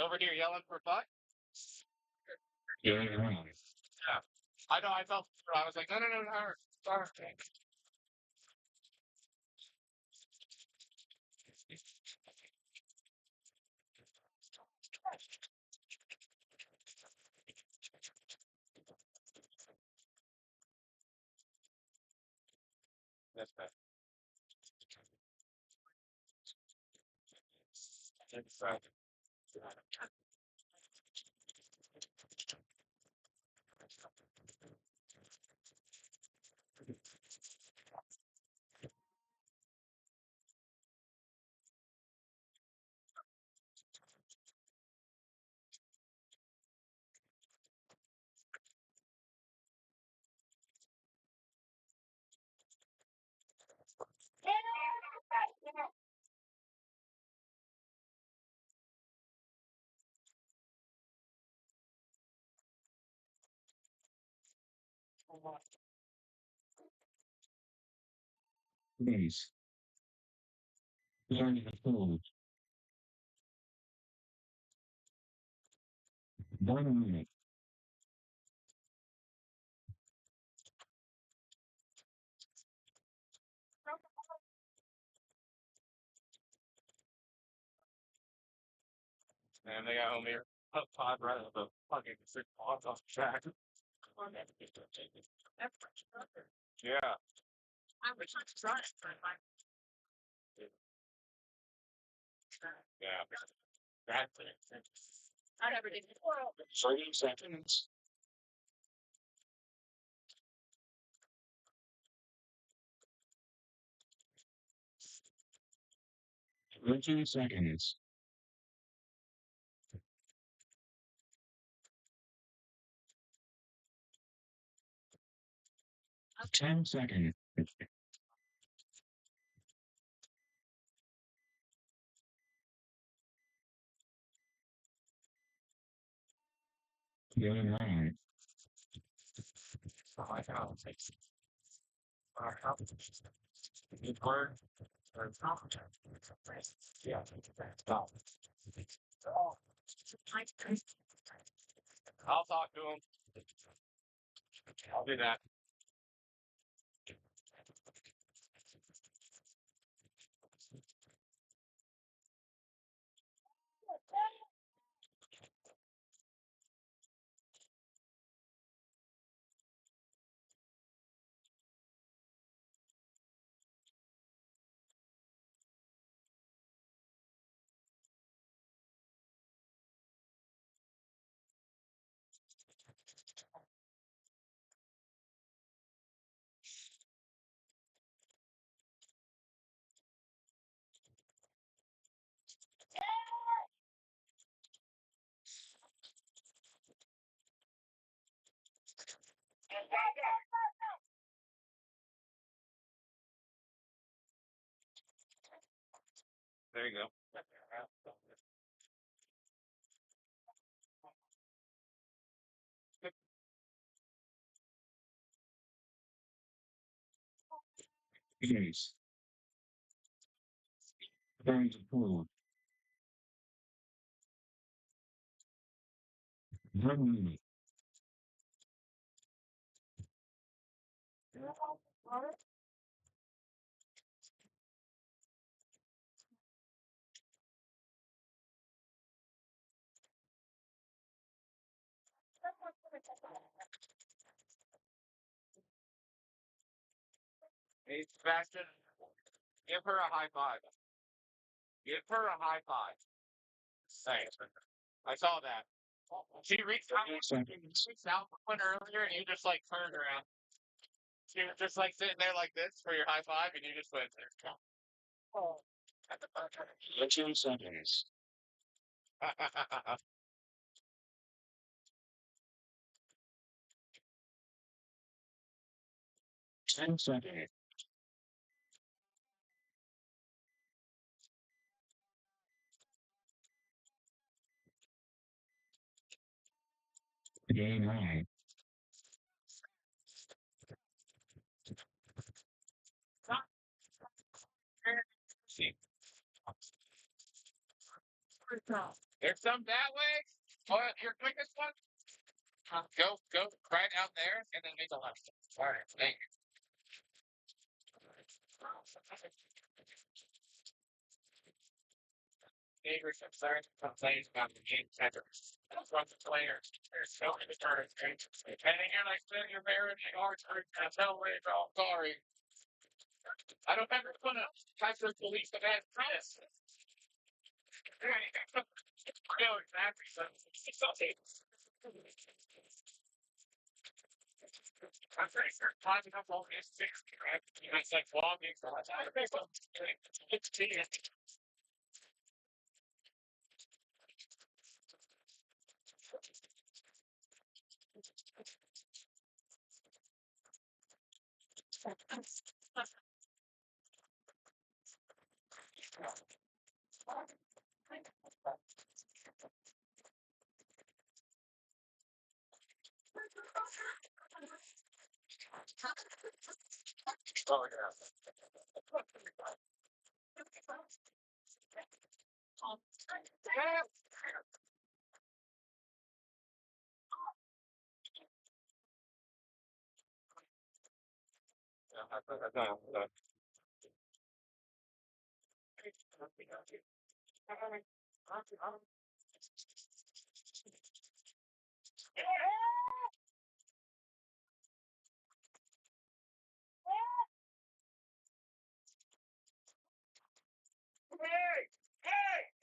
[SPEAKER 4] over here yelling for fun.
[SPEAKER 2] You're around.
[SPEAKER 4] Yeah. I know, I felt, I was like, no, no, no, no. Sorry. That's bad. It's
[SPEAKER 2] Please. Learn the code. 1 minute.
[SPEAKER 4] and they got home here. Pod right of the fucking 6 off the track. Yeah.
[SPEAKER 7] I wish I could try it, but
[SPEAKER 4] Yeah. That's it.
[SPEAKER 7] I never did before.
[SPEAKER 2] 30 seconds. 20 seconds. 10 seconds. You're around.
[SPEAKER 4] I know. Good word. Yeah. Stop. I'll talk to him. I'll do that. There you go.
[SPEAKER 2] Please. Learn the code. 1 minute.
[SPEAKER 4] Hey, Sebastian, give her a high five. Give her a high five. Thanks. I saw that. She reached out, reached out for one earlier, and you just like turned around. She was just like sitting there like this for your high five, and you just went there. Oh.
[SPEAKER 2] 2 seconds. 10 seconds. Game on.
[SPEAKER 4] There's some that way. Oh, your quickest one? Go right out there and then make a left. All right, thank you. Neighbors have started to complain about the game centers. From the players, there's so many turns. And then you're like, then you're married and hard to tell where it's all sorry. I don't ever put a Texas police event press. No, exactly. So, I'm pretty sure climbing up all these six, right? It's like walking. It's oh, yeah. Hey! Hey!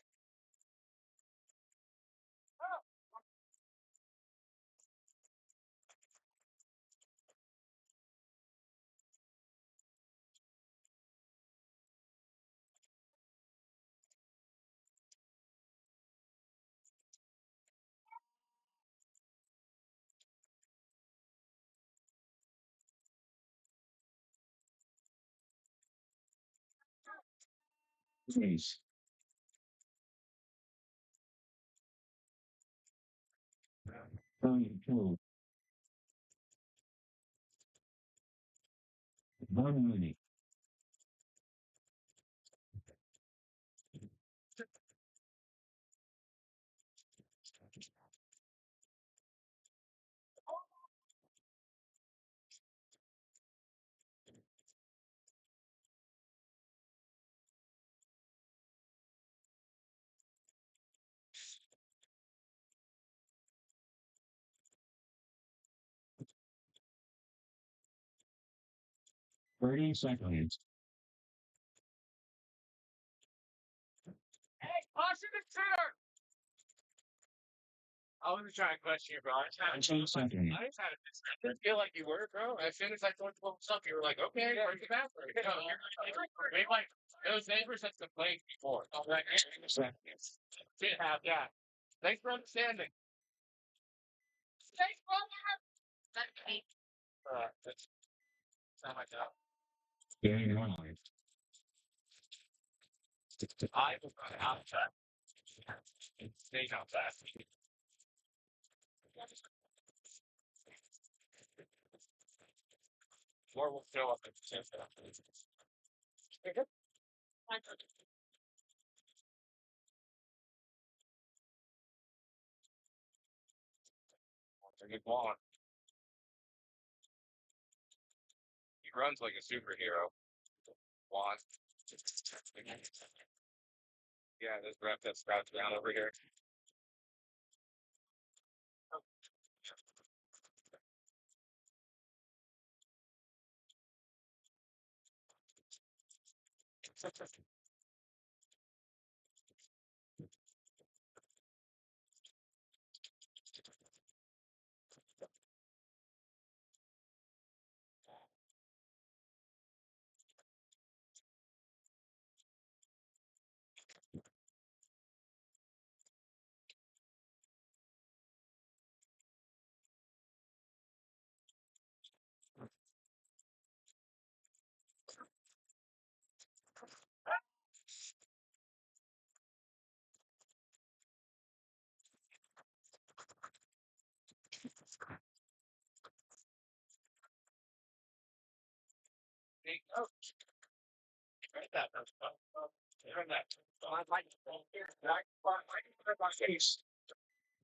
[SPEAKER 2] Please. Time 2. 1 minute. Thirty seconds.
[SPEAKER 4] Hey, caution the turn! I wasn't trying to question you, bro. I just had
[SPEAKER 2] 10 seconds.
[SPEAKER 4] I didn't feel like you were, bro. As soon as I told you what was up, you were like, okay, where's the bathroom? You know, we like those neighbors have complained before. I'm like,
[SPEAKER 2] 10 seconds.
[SPEAKER 4] did have that. Thanks for understanding. Thanks, brother. That's not my job.
[SPEAKER 2] Game on.
[SPEAKER 4] I was outside. Stay outside. More will show up at the same time. It's a good ball. He runs like a superhero. Juan. Yeah, this rep that sprouts down over here.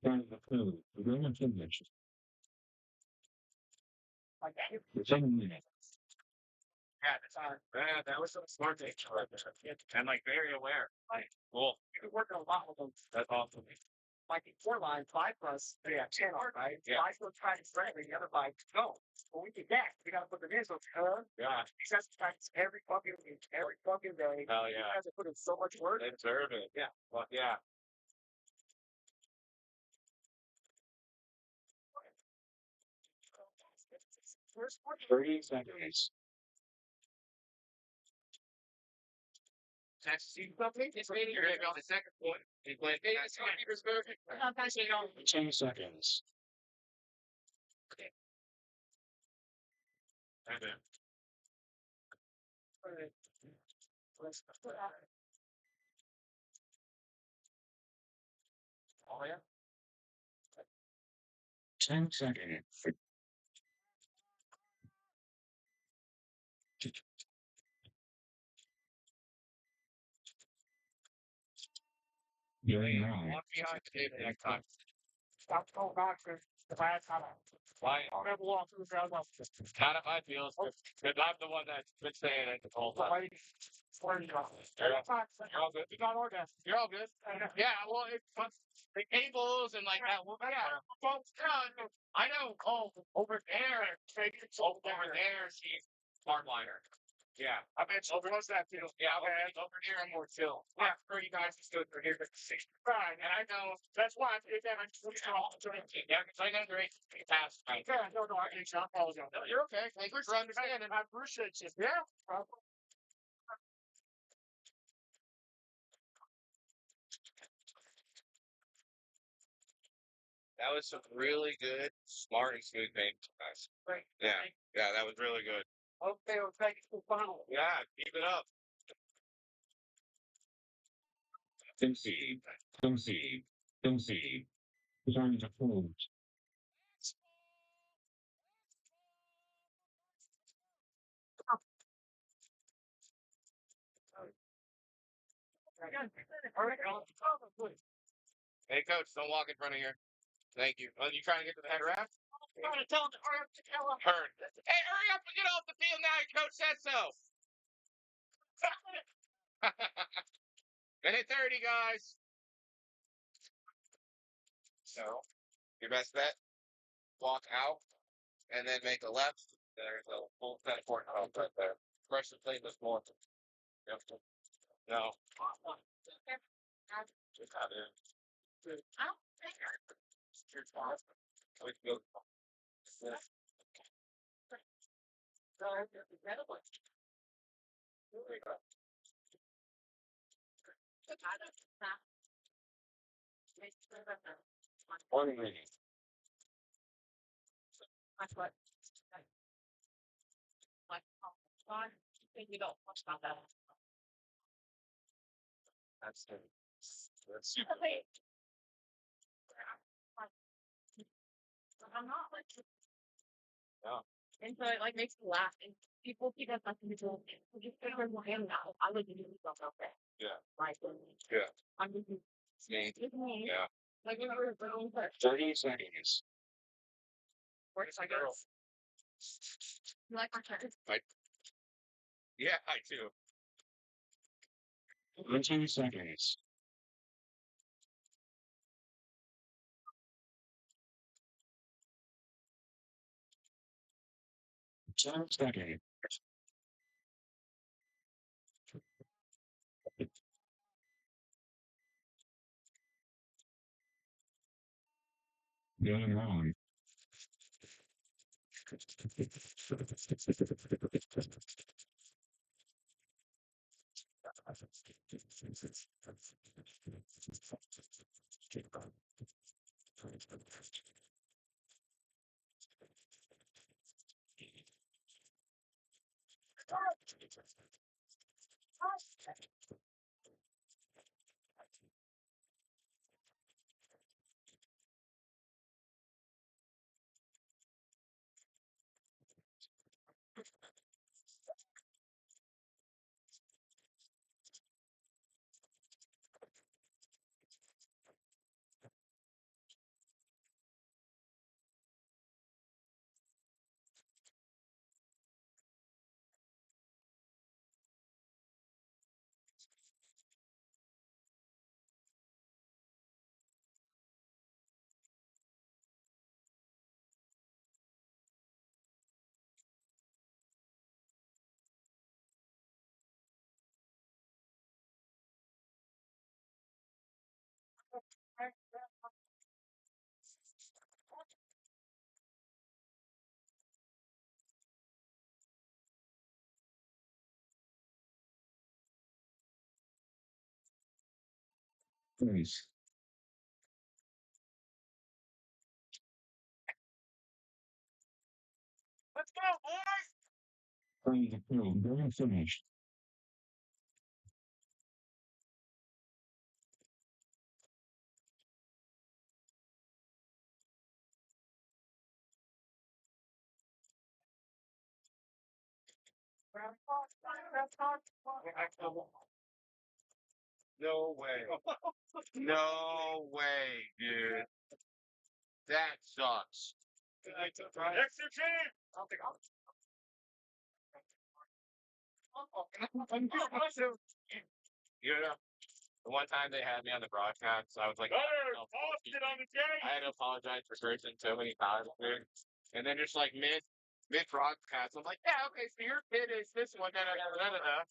[SPEAKER 2] Turn the food. We're going to finish. 10 minutes.
[SPEAKER 4] Yeah, that was some smart thing. And like very aware. Like, cool. You could work a lot with them. That's awesome. Like the 4 line, 5+, they have 10 art, right? Yeah. 5 will try to friendly, the other 5 go. Well, we did that. We gotta put them in, so yeah. These guys practice every fucking day. Oh yeah. You guys are putting so much work. They deserve it. Yeah. Well, yeah. First
[SPEAKER 2] 30 seconds.
[SPEAKER 4] Texas Company. It's meeting you're on the second point. You play it's
[SPEAKER 2] 10 seconds.
[SPEAKER 4] Oh yeah.
[SPEAKER 2] 10 seconds. Doing wrong.
[SPEAKER 4] Walk behind the table next time. Stop going back to the bad time. Why? I'll never walk through the ground. Kind of how it feels. Because I'm the one that's been saying it the whole time. Where are you going? You're all good. You got orgasm. You're all good. Yeah, well, it's the cables and like that. Well, yeah. Folks, I know. Oh, over there. Over there, she's hardliner. Yeah, I bet over what's that too. Yeah, over here I'm more chill. Yeah, for you guys just good for here, but 65. And I know that's why I did that. I'm just all drinking. Yeah, because I know they're fast. Yeah, no, I can shop all of them. You're okay. Thank you for understanding. I appreciate you. Yeah. That was some really good, smart and smooth paint. Nice. Great. Yeah, yeah, that was really good. Okay, well, thank you for final. Yeah, keep it up.
[SPEAKER 2] Concede. Concede. Concede. Turn to food.
[SPEAKER 4] Hey, coach, don't walk in front of here. Thank you. Oh, you trying to get to the head wrap? I'm trying to tell him to hurry up to tell him. Heard. Hey, hurry up and get off the field now. Your coach said so. Minute 30, guys. So, your best bet, walk out, and then make a left. There's a full set court out right there. Pressure plate this more. Yep. No. Just have it. Your spot. Let's go.
[SPEAKER 2] One minute.
[SPEAKER 7] That's what. Like, fine. We don't watch about that.
[SPEAKER 2] That's it. That's
[SPEAKER 7] Wait. I'm not like.
[SPEAKER 2] Yeah.
[SPEAKER 7] And so it like makes me laugh, and people keep us nothing to do. Just figure my hand out. I would do myself out there.
[SPEAKER 2] Yeah.
[SPEAKER 7] Like,
[SPEAKER 2] Yeah.
[SPEAKER 7] I'm just
[SPEAKER 2] Me.
[SPEAKER 7] it's me.
[SPEAKER 2] Yeah.
[SPEAKER 7] Like when we were going for
[SPEAKER 2] 30 seconds.
[SPEAKER 7] where's my girl? You like my shirt?
[SPEAKER 4] Yeah, I do.
[SPEAKER 2] 20 seconds. 10 seconds. Going on. Nice.
[SPEAKER 4] Let's go, boys!
[SPEAKER 2] Playing the field. Going finished.
[SPEAKER 4] No way. No way, dude. That sucks. Extra team! You know, the one time they had me on the broadcast, I was like, I had to apologize for cursing so many times, dude. And then just like mid broadcast, I'm like, yeah, okay, so your kid is this one, da da da da da da.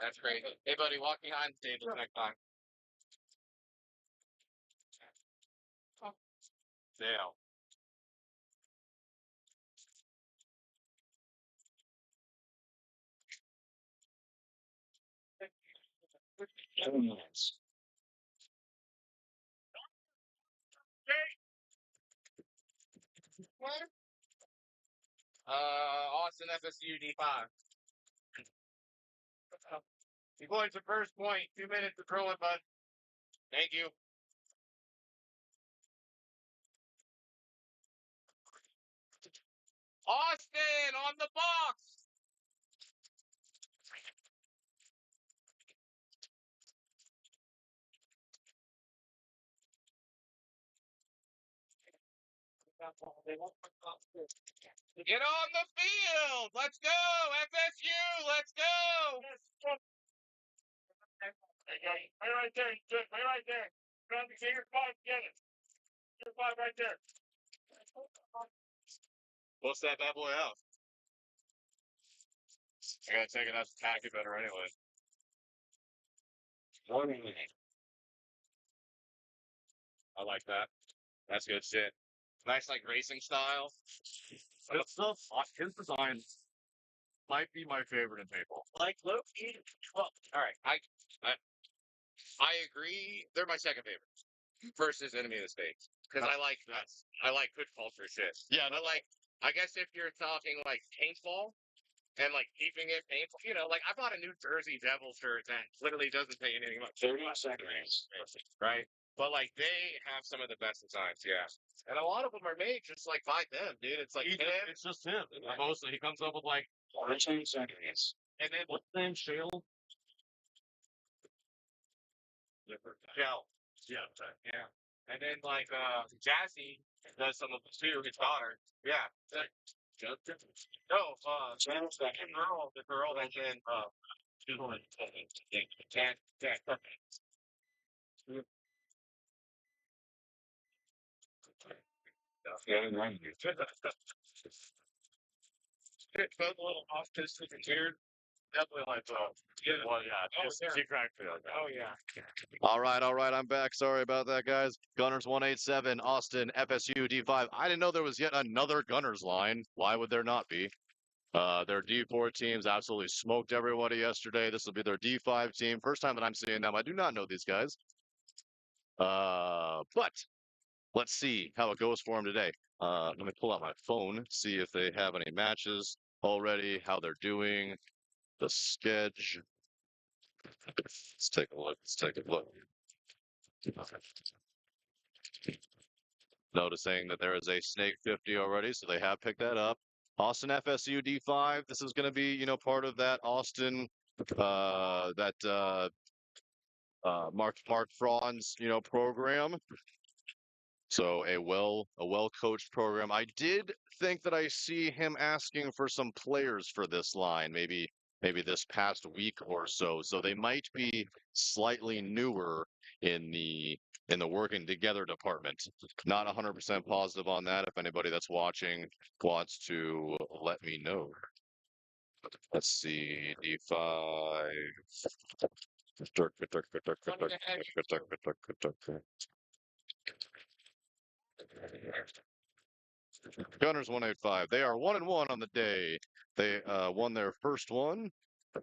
[SPEAKER 4] That's great. Hey, buddy, walk behind the table next time. Dale.
[SPEAKER 2] Nice.
[SPEAKER 4] Austin FSU D5. He points the first point. 2 minutes to throw it, bud. Thank you. Austin on the box. Get on the field. Let's go. FSU. Let's go. Hey, right there. Wait right there. Grab the your five. Get it. Your five right there. What's that bad boy out? I gotta take it out to tack it better anyway.
[SPEAKER 2] 1 minute.
[SPEAKER 4] I like that. That's good shit. Nice, like racing style. Good stuff. His design might be my favorite in Maple. Like low key. Well, all right. I agree. They're my second favorite versus Enemy of the State because I like good culture shit. Yeah, but like I guess if you're talking like paintball and like keeping it painful, you know, like I bought a New Jersey Devil shirt that literally doesn't say anything about
[SPEAKER 2] 30 seconds.
[SPEAKER 4] right? But like they have some of the best designs, yeah. And a lot of them are made just like by them, dude. It's like him. It's just him. Mostly he comes up with like
[SPEAKER 2] 14 seconds.
[SPEAKER 4] and then what's the name? Shale? Shell. Yeah. Yeah. And then like Jazzy does some of it too, his daughter. Yeah. No,
[SPEAKER 2] 10 seconds.
[SPEAKER 4] the girl that can can't
[SPEAKER 2] Getting ready.
[SPEAKER 4] Shit, felt a little off this weird. Definitely like well, yeah, just she cracked me like that. Oh yeah.
[SPEAKER 5] All right, I'm back. Sorry about that, guys. Gunners 187, Austin, FSU D5. I didn't know there was yet another Gunners line. Why would there not be? Their D4 teams absolutely smoked everybody yesterday. This will be their D5 team. First time that I'm seeing them. I do not know these guys. But let's see how it goes for them today. Let me pull out my phone, see if they have any matches already, how they're doing, the schedule. Let's take a look. Let's take a look. Noticing that there is a Snake 50 already, so they have picked that up. Austin FSU D5. This is going to be, part of that Austin, Mark Franz, program. So a well coached program. I did think that I see him asking for some players for this line, maybe this past week or so. So they might be slightly newer in the working together department. Not 100% positive on that. If anybody that's watching wants to let me know. Let's see, D5. Gunners 185. They are 1-1 on the day. They won their first one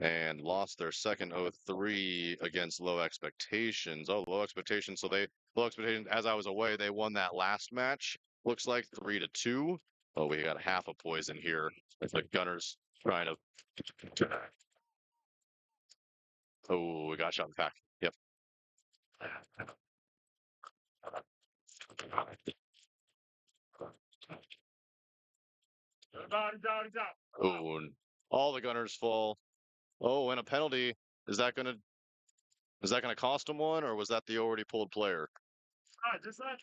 [SPEAKER 5] and lost their second 0-3 against Low Expectations. Oh, Low Expectations. So Low Expectations. As I was away, they won that last match. Looks like 3-2. Oh, we got half a poison here. The Gunners trying to. Oh, we got shot in the back. Yep. Oh, and all the Gunners fall. Oh, and a penalty. Is that gonna is that gonna cost them one, or was that the already pulled player?
[SPEAKER 4] Just that.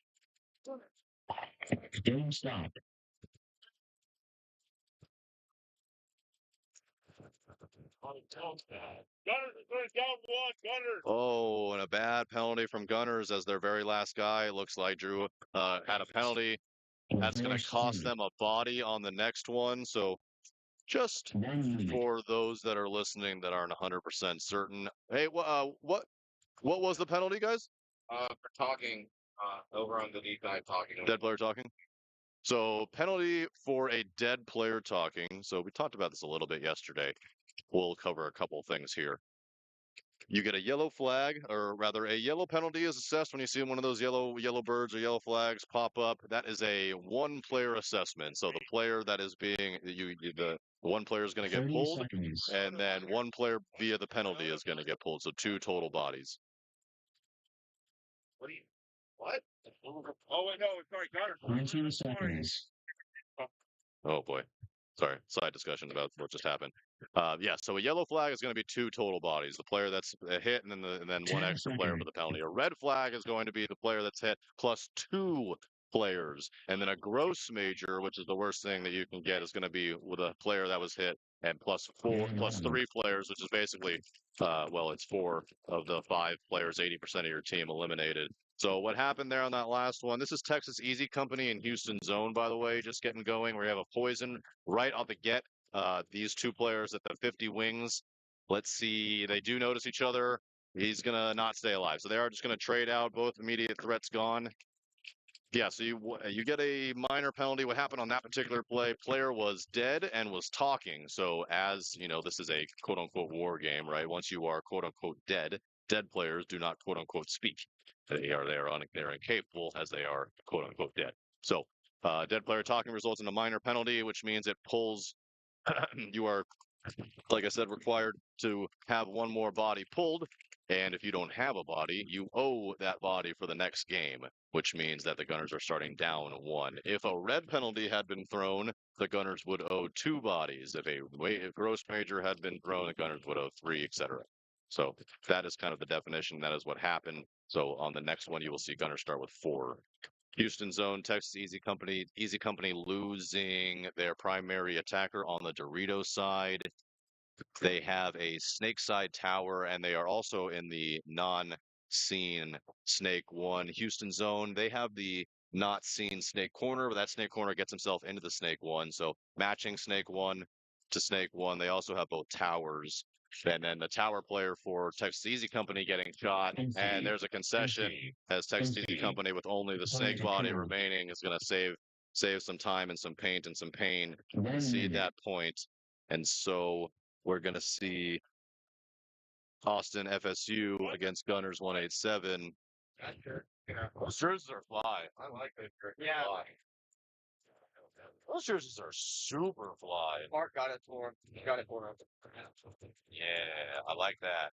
[SPEAKER 2] Game stop.
[SPEAKER 5] Oh, and a bad penalty from Gunners as their very last guy. It looks like Drew had a penalty. That's going to cost them a body on the next one. So just for those that are listening that aren't 100% certain, hey, what was the penalty, guys?
[SPEAKER 4] For talking, over on the D5 talking.
[SPEAKER 5] Dead player talking. So penalty for a dead player talking. So we talked about this a little bit yesterday. We'll cover a couple things here. You get a yellow flag, or rather, a yellow penalty is assessed when you see one of those yellow birds or yellow flags pop up. That is a one-player assessment. So the player that is being the one player is going to get pulled, and then one player via the penalty is going to get pulled. So two total bodies.
[SPEAKER 4] What? Oh wait, no, sorry, Gunner.
[SPEAKER 2] 20 seconds.
[SPEAKER 5] Oh boy. Sorry, side discussion about what just happened. Yeah, so a yellow flag is going to be two total bodies: the player that's hit, and then one extra player for the penalty. A red flag is going to be the player that's hit plus two players, and then a gross major, which is the worst thing that you can get, is going to be with a player that was hit and plus three players, which is basically, it's four of the five players, 80% of your team eliminated. So what happened there on that last one? This is Texas Easy Company in Houston Zone, by the way, just getting going. We have a poison right off the get. These two players at the 50 wings. Let's see. They do notice each other. He's gonna not stay alive, so they are just gonna trade out. Both immediate threats gone. Yeah, so you get a minor penalty. What happened on that particular play? Player was dead and was talking. So as you know, this is a quote unquote war game, right? Once you are quote unquote dead players do not quote unquote speak. They're incapable as they are quote unquote dead. So dead player talking results in a minor penalty, which means it pulls. You are, like I said, required to have one more body pulled. And if you don't have a body, you owe that body for the next game, which means that the Gunners are starting down one. If a red penalty had been thrown, the Gunners would owe two bodies. If gross major had been thrown, the Gunners would owe three, etc. So that is kind of the definition. That is what happened. So on the next one, you will see Gunners start with four. Houston Zone, Texas Easy Company losing their primary attacker on the Dorito side. They have a Snake side tower, and they are also in the non-seen Snake 1 Houston Zone. They have the not seen Snake corner, but that Snake corner gets himself into the Snake 1. So matching Snake 1 to Snake 1. They also have both towers And then the tower player for Texas Easy Company getting shot. And there's a concession as Texas Easy Company with only the snake body remaining is going to save some time and some paint and some pain, concede that point. And so we're going to see Austin FSU against Gunners 187. Those jerseys are fly. I like those jerseys. Yeah. Fly. Those jerseys are super fly.
[SPEAKER 4] Mark got it for him. He got it for him.
[SPEAKER 5] Yeah, I like that.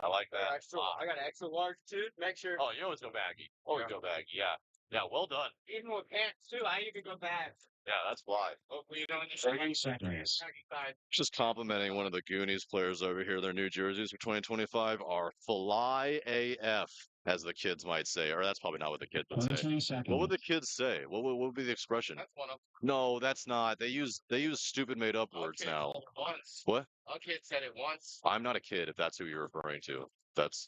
[SPEAKER 5] I like that.
[SPEAKER 4] I got an extra large too. Make sure.
[SPEAKER 5] Oh, you always go baggy. Always go baggy. Yeah. Yeah, well done.
[SPEAKER 4] Even with pants too, I even go back.
[SPEAKER 5] Yeah, that's fly.
[SPEAKER 4] Hopefully you don't
[SPEAKER 2] 30 seconds.
[SPEAKER 5] Just complimenting one of the Goonies players over here. Their new jerseys for 2025 are fly AF, as the kids might say. Or that's probably not what the kids would say.
[SPEAKER 2] 20 seconds.
[SPEAKER 5] What would the kids say? What would be the expression?
[SPEAKER 4] That's one of
[SPEAKER 5] No, that's not. They use stupid made up words
[SPEAKER 4] Okay,
[SPEAKER 5] now.
[SPEAKER 4] once.
[SPEAKER 5] What?
[SPEAKER 4] A kid said it once.
[SPEAKER 5] I'm not a kid if that's who you're referring to. That's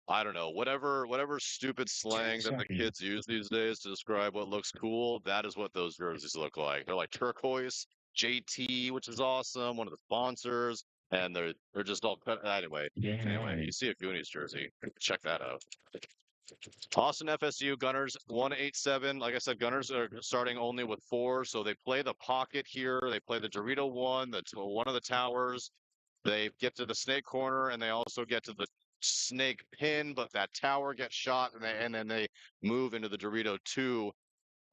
[SPEAKER 5] I don't know. Whatever stupid slang that the
[SPEAKER 2] seconds.
[SPEAKER 5] kids use these days to describe what looks cool, that is what those jerseys look like. They're like turquoise, JT, which is awesome, one of the sponsors, and they're just all cut. Anyway, you see a Goonies jersey, check that out. Austin FSU Gunners 187. Like I said, Gunners are starting only with 4, so they play the pocket here. They play the Dorito one, one of the towers. They get to the snake corner, and they also get to the snake pin, but that tower gets shot, and then they move into the Dorito 2.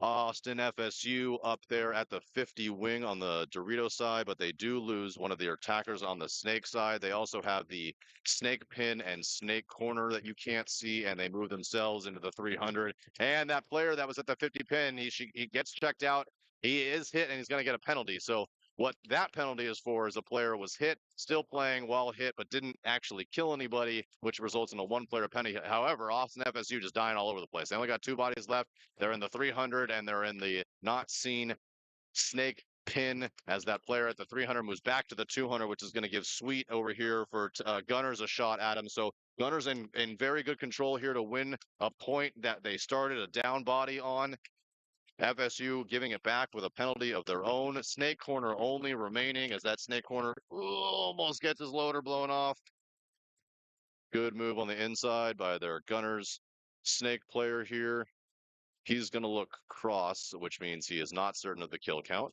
[SPEAKER 5] Austin FSU up there at the 50 wing on the Dorito side, but they do lose one of their attackers on the snake side. They also have the snake pin and snake corner that you can't see, and they move themselves into the 300. And that player that was at the 50 pin, he gets checked out. He is hit, and he's going to get a penalty. So what that penalty is for is a player was hit, still playing while hit, but didn't actually kill anybody, which results in a one-player penalty. However, Austin FSU just dying all over the place. They only got 2 bodies left. They're in the 300, and they're in the not seen snake pin as that player at the 300 moves back to the 200, which is going to give Sweet over here for Gunners a shot at him. So Gunners in very good control here to win a point that they started a down body on. FSU giving it back with a penalty of their own. Snake corner only remaining as that snake corner almost gets his loader blown off. Good move on the inside by their Gunners snake player here. He's going to look cross, which means he is not certain of the kill count.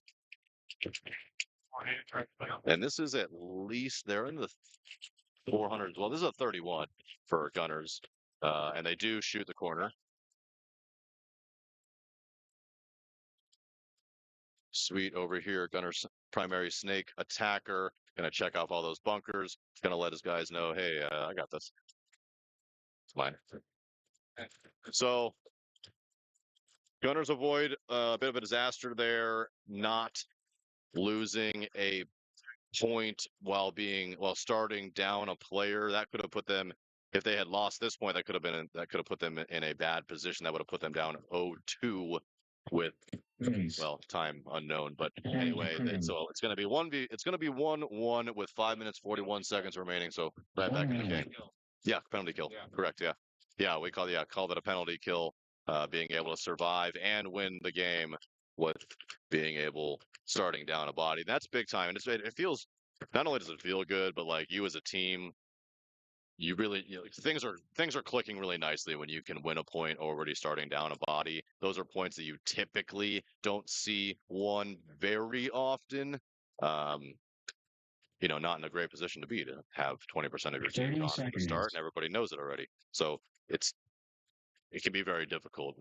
[SPEAKER 5] And this is at least, they're in the 400s. Well, this is a 31 for Gunners. And they do shoot the corner. Sweet over here, Gunner's primary snake attacker. Gonna check off all those bunkers. Gonna let his guys know, hey, I got this. It's mine. So Gunners avoid a bit of a disaster there, not losing a point while starting down a player. That could have put them, if they had lost this point, that could have put them in a bad position. That would have put them down 0-2 with time unknown, but anyway, so it's going to be 1-1 with 5 minutes 41 seconds remaining. So right back in the game. Yeah, penalty kill. Yeah. Correct. Yeah, we call that a penalty kill. Being able to survive and win the game with being able starting down a body. That's big time, and it feels. Not only does it feel good, but like you as a team, you really things are clicking really nicely when you can win a point already starting down a body. Those are points that you typically don't see won very often. Not in a great position to be to have 20% of your team gone from the start, and everybody knows it already. So it can be very difficult.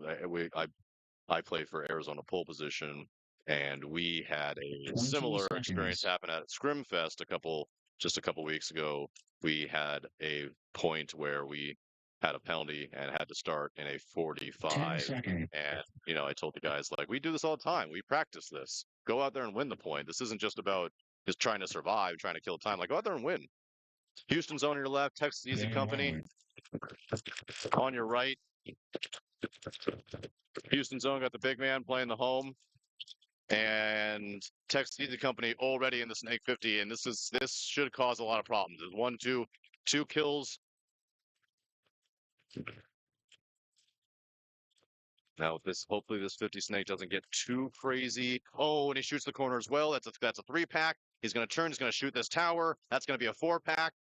[SPEAKER 5] I play for Arizona pole position, and we had a similar experience happen at Scrimfest just a couple weeks ago. We had a point where we had a penalty and had to start in a 45. And, I told the guys, like, we do this all the time. We practice this. Go out there and win the point. This isn't just about just trying to survive, trying to kill time. Like, go out there and win. Houston's on your left, Texas Easy Company on your right. Houston Zone got the big man playing the home, and Texas Easy Company already in the Snake 50, and this should cause a lot of problems. There's two kills. Now hopefully this 50 Snake doesn't get too crazy. Oh, and he shoots the corner as well. That's a 3-pack. He's going to turn. He's going to shoot this tower. That's going to be a 4-pack.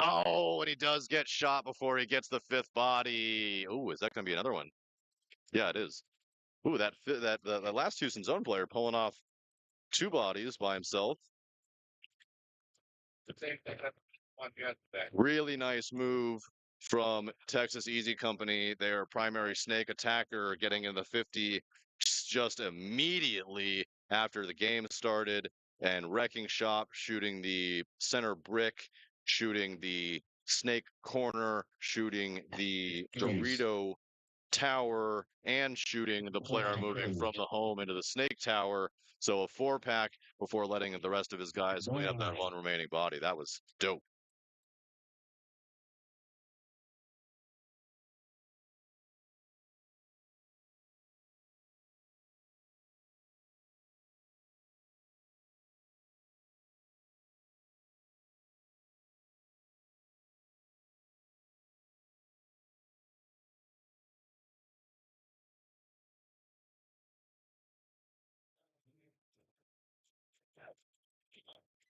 [SPEAKER 5] Oh, and he does get shot before he gets the 5th body. Ooh, is that going to be another one? Yeah, it is. Ooh, the last Houston zone player pulling off 2 bodies by himself. Really nice move from Texas Easy Company, their primary snake attacker, getting in the 50 just immediately after the game started, and wrecking shop, shooting the center brick, shooting the snake corner, shooting the Dorito tower, and shooting the player moving from the home into the snake tower. So a 4-pack before letting the rest of his guys clean up that one remaining body. That was dope.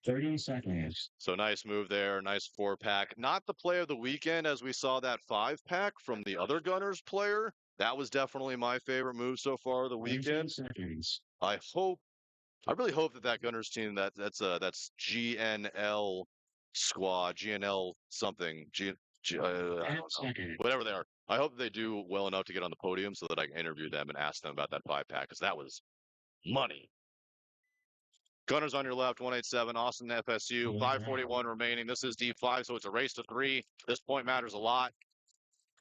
[SPEAKER 5] So nice move there. Nice 4-pack. Not the play of the weekend as we saw that 5-pack from the other Gunners player. That was definitely my favorite move so far of the weekend. I really hope that Gunners team that's GNL squad, GNL something, I don't know, whatever they are. I hope they do well enough to get on the podium so that I can interview them and ask them about that 5-pack because that was money. Gunners on your left, 187, Austin FSU, 5:41 remaining. This is D5, so it's a race to 3. This point matters a lot.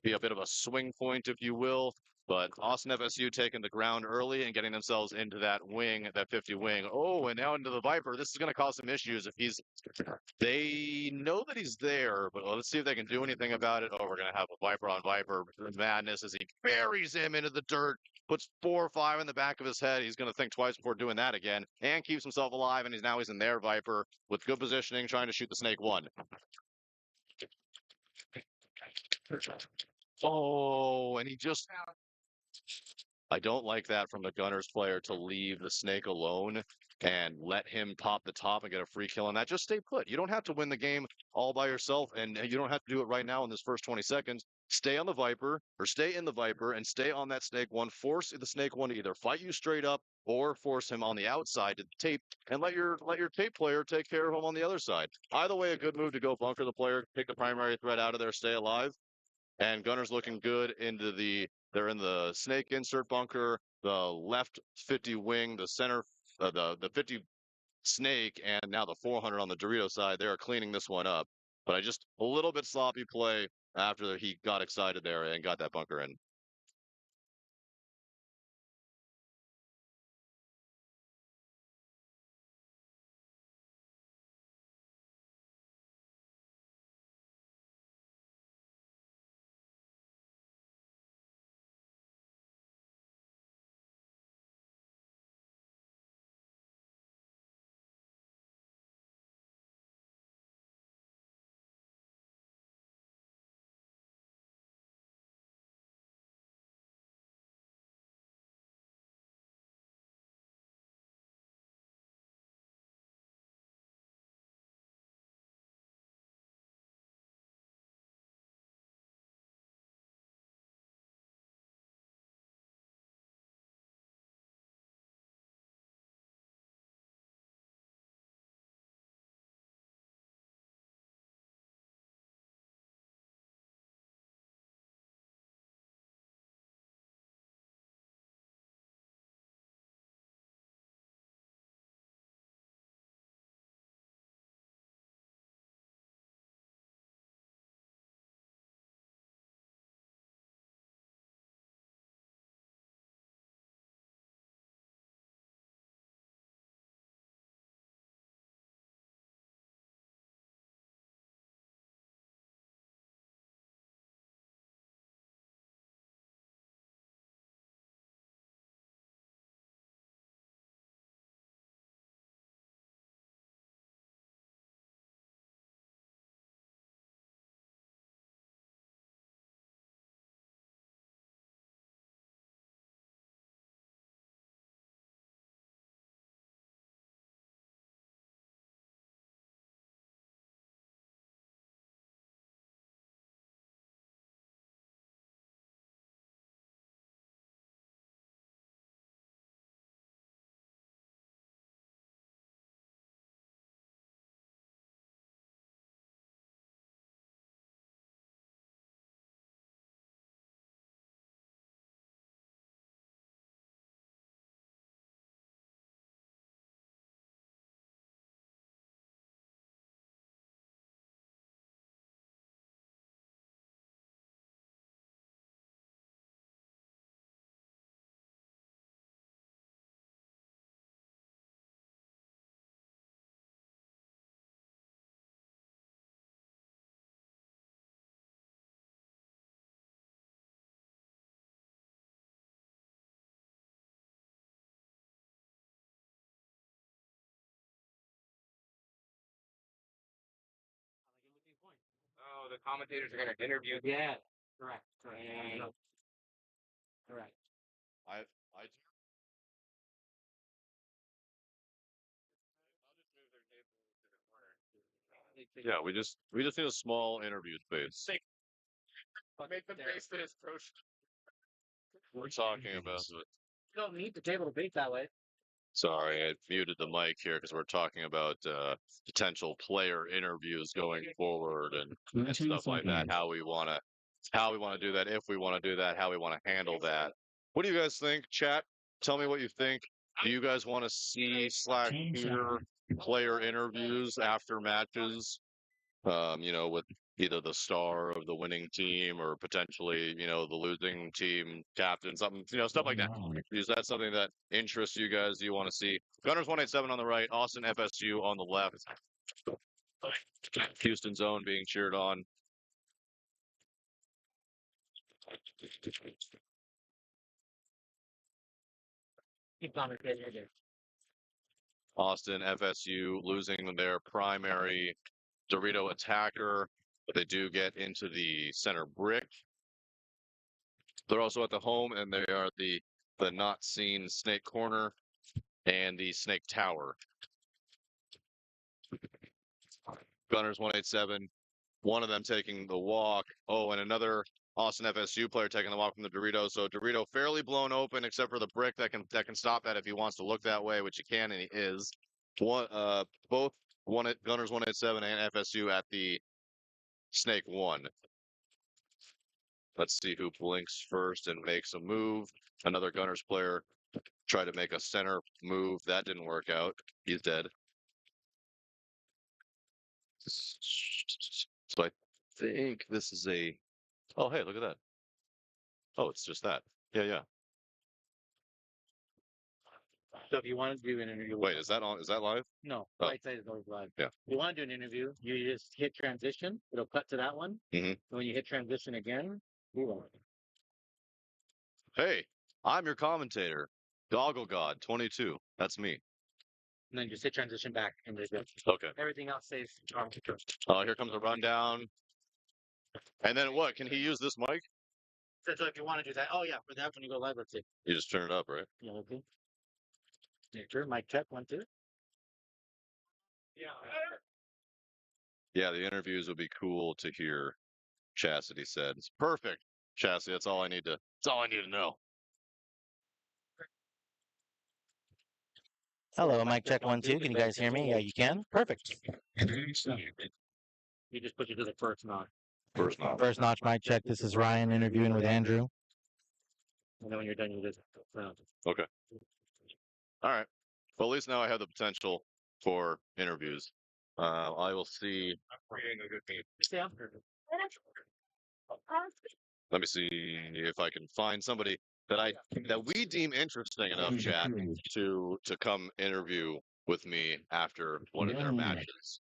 [SPEAKER 5] Be a bit of a swing point, if you will. But Austin FSU taking the ground early and getting themselves into that wing, that 50 wing. Oh, and now into the Viper. This is going to cause some issues if he's. They know that he's there, but let's see if they can do anything about it. Oh, we're going to have a Viper on Viper madness as he buries him into the dirt, puts 4 or 5 in the back of his head. He's going to think twice before doing that again, and keeps himself alive. And he's in their Viper with good positioning, trying to shoot the Snake 1. Oh, and he just. I don't like that from the Gunners player to leave the Snake alone and let him pop the top and get a free kill on that. Just stay put. You don't have to win the game all by yourself, and you don't have to do it right now in this first 20 seconds. Stay on the Viper or stay in the Viper and stay on that Snake 1. Force the Snake 1 to either fight you straight up or force him on the outside to the tape and let your tape player take care of him on the other side. Either way, a good move to go bunker the player, take the primary threat out of there, stay alive. And Gunners looking good they're in the snake insert bunker, the left 50 wing, the center, the 50 snake, and now the 400 on the Dorito side. They are cleaning this one up. But I just a little bit sloppy play after he got excited there and got that bunker in.
[SPEAKER 4] the commentators are going to interview. Yeah. Correct. Correct. Correct.
[SPEAKER 5] I yeah, we just need a small interview space.
[SPEAKER 4] Make them face this approach.
[SPEAKER 5] We're talking about it.
[SPEAKER 4] You don't need the table to beat that way.
[SPEAKER 5] Sorry, I muted the mic here because we're talking about potential player interviews going forward and stuff like that. How we want to do that, if we want to do that, how we want to handle that. What do you guys think, chat? Tell me what you think. Do you guys want to see / hear player interviews after matches? With either the star of the winning team or potentially, the losing team captain, something, stuff like that. Is that something that interests you guys? Do you want to see Gunners 187 on the right, Austin FSU on the left, Houston Zone being cheered on?
[SPEAKER 4] Keep on it.
[SPEAKER 5] Austin FSU losing their primary Dorito attacker, but they do get into the center brick. They're also at the home, and they are the not seen snake corner and the snake tower. Gunners 187, one of them taking the walk. Oh, and another Austin FSU player taking the walk from the Dorito. So Dorito fairly blown open, except for the brick that can stop that if he wants to look that way, which he can, and he is. Both Gunners 187 and FSU at the snake one. Let's see who blinks first and makes a move. Another Gunners player tried to make a center move. That didn't work out. He's dead. So I think this is a. Oh, hey, look at that. Oh, it's just that. Yeah.
[SPEAKER 4] So if you want to do an interview,
[SPEAKER 5] Wait, is that on? Is that live?
[SPEAKER 4] No,
[SPEAKER 5] Oh.
[SPEAKER 4] right side is always live.
[SPEAKER 5] Yeah.
[SPEAKER 4] If you want to do an interview, you just hit transition. It'll cut to that one.
[SPEAKER 5] Mhm.
[SPEAKER 4] And when you hit transition again, move on.
[SPEAKER 5] Hey, I'm your commentator, Goggle God 22. That's me.
[SPEAKER 4] And then just hit transition back, and there's good.
[SPEAKER 5] Okay.
[SPEAKER 4] Everything else stays.
[SPEAKER 5] Oh, here comes a rundown. And then what? Can he use this mic?
[SPEAKER 4] So if you want to do that, oh yeah, for that when you go live, let's see.
[SPEAKER 5] You just turn it up, right?
[SPEAKER 4] Yeah, okay. Sure, mic check 1 2. Yeah.
[SPEAKER 5] Yeah, the interviews would be cool to hear. Chastity said, "It's perfect, Chastity. That's all I need to. That's all I need to know."
[SPEAKER 8] Hello, mic check 1 2. Can you guys hear me? Yeah, you can. Perfect.
[SPEAKER 4] You just put you to the first notch.
[SPEAKER 8] First notch mic check. This is Ryan interviewing with Andrew.
[SPEAKER 4] And then when you're done, you just.
[SPEAKER 5] Okay. All right. Well, at least now I have the potential for interviews. I will see. Let me see if I can find somebody that we deem interesting enough, chat, to come interview with me after one of their matches.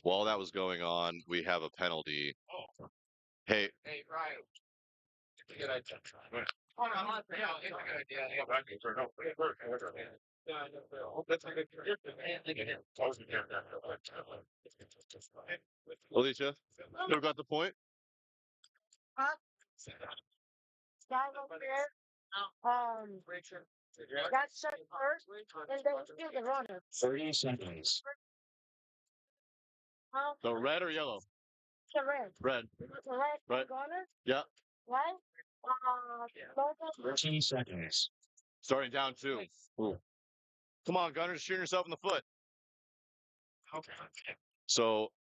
[SPEAKER 5] While that was going on, we have a penalty. Hey,
[SPEAKER 4] Ryan. Good idea.
[SPEAKER 5] Alicia, you got the point?
[SPEAKER 6] Guy over there, got shut first, and then still the runner.
[SPEAKER 2] 30 seconds.
[SPEAKER 5] The red or yellow?
[SPEAKER 6] The red.
[SPEAKER 5] Red.
[SPEAKER 6] The red
[SPEAKER 5] Right.
[SPEAKER 6] runner,
[SPEAKER 5] Yeah.
[SPEAKER 6] right? Both of
[SPEAKER 2] 13 seconds.
[SPEAKER 5] Starting down 2. Ooh. Come on, Gunner, just shooting yourself in the foot.
[SPEAKER 2] Okay.
[SPEAKER 5] So,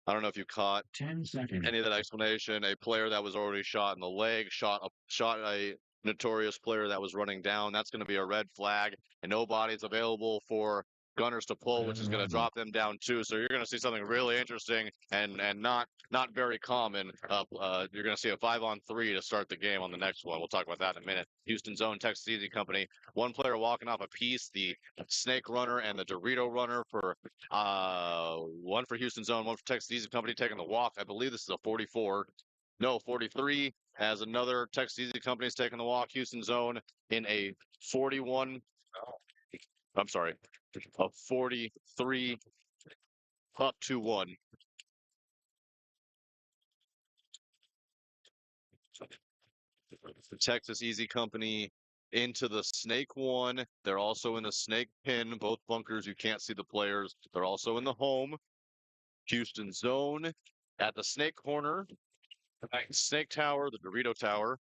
[SPEAKER 5] I don't know if you caught
[SPEAKER 2] 10 seconds.
[SPEAKER 5] any of that explanation. A player that was already shot in the leg, shot a notorious player that was running down. That's going to be a red flag, and no body's available for Gunners to pull, which is going to drop them down 2. So you're going to see something really interesting and not very common. You're going to see a 5-on-3 to start the game on the next one. We'll talk about that in a minute. Houston Zone, Texas Easy Company. One player walking off a piece, the Snake Runner and the Dorito Runner for one for Houston Zone, one for Texas Easy Company taking the walk. I believe this is a 44. No, 43, as another Texas Easy Company is taking the walk. Houston Zone in a 41. I'm sorry, a 43 up to 1.
[SPEAKER 3] Texas Easy Company into the snake one. They're also in the snake pin. Both bunkers, you can't see the players. They're also in the home. Houston zone at the snake corner. Snake tower, the Dorito tower,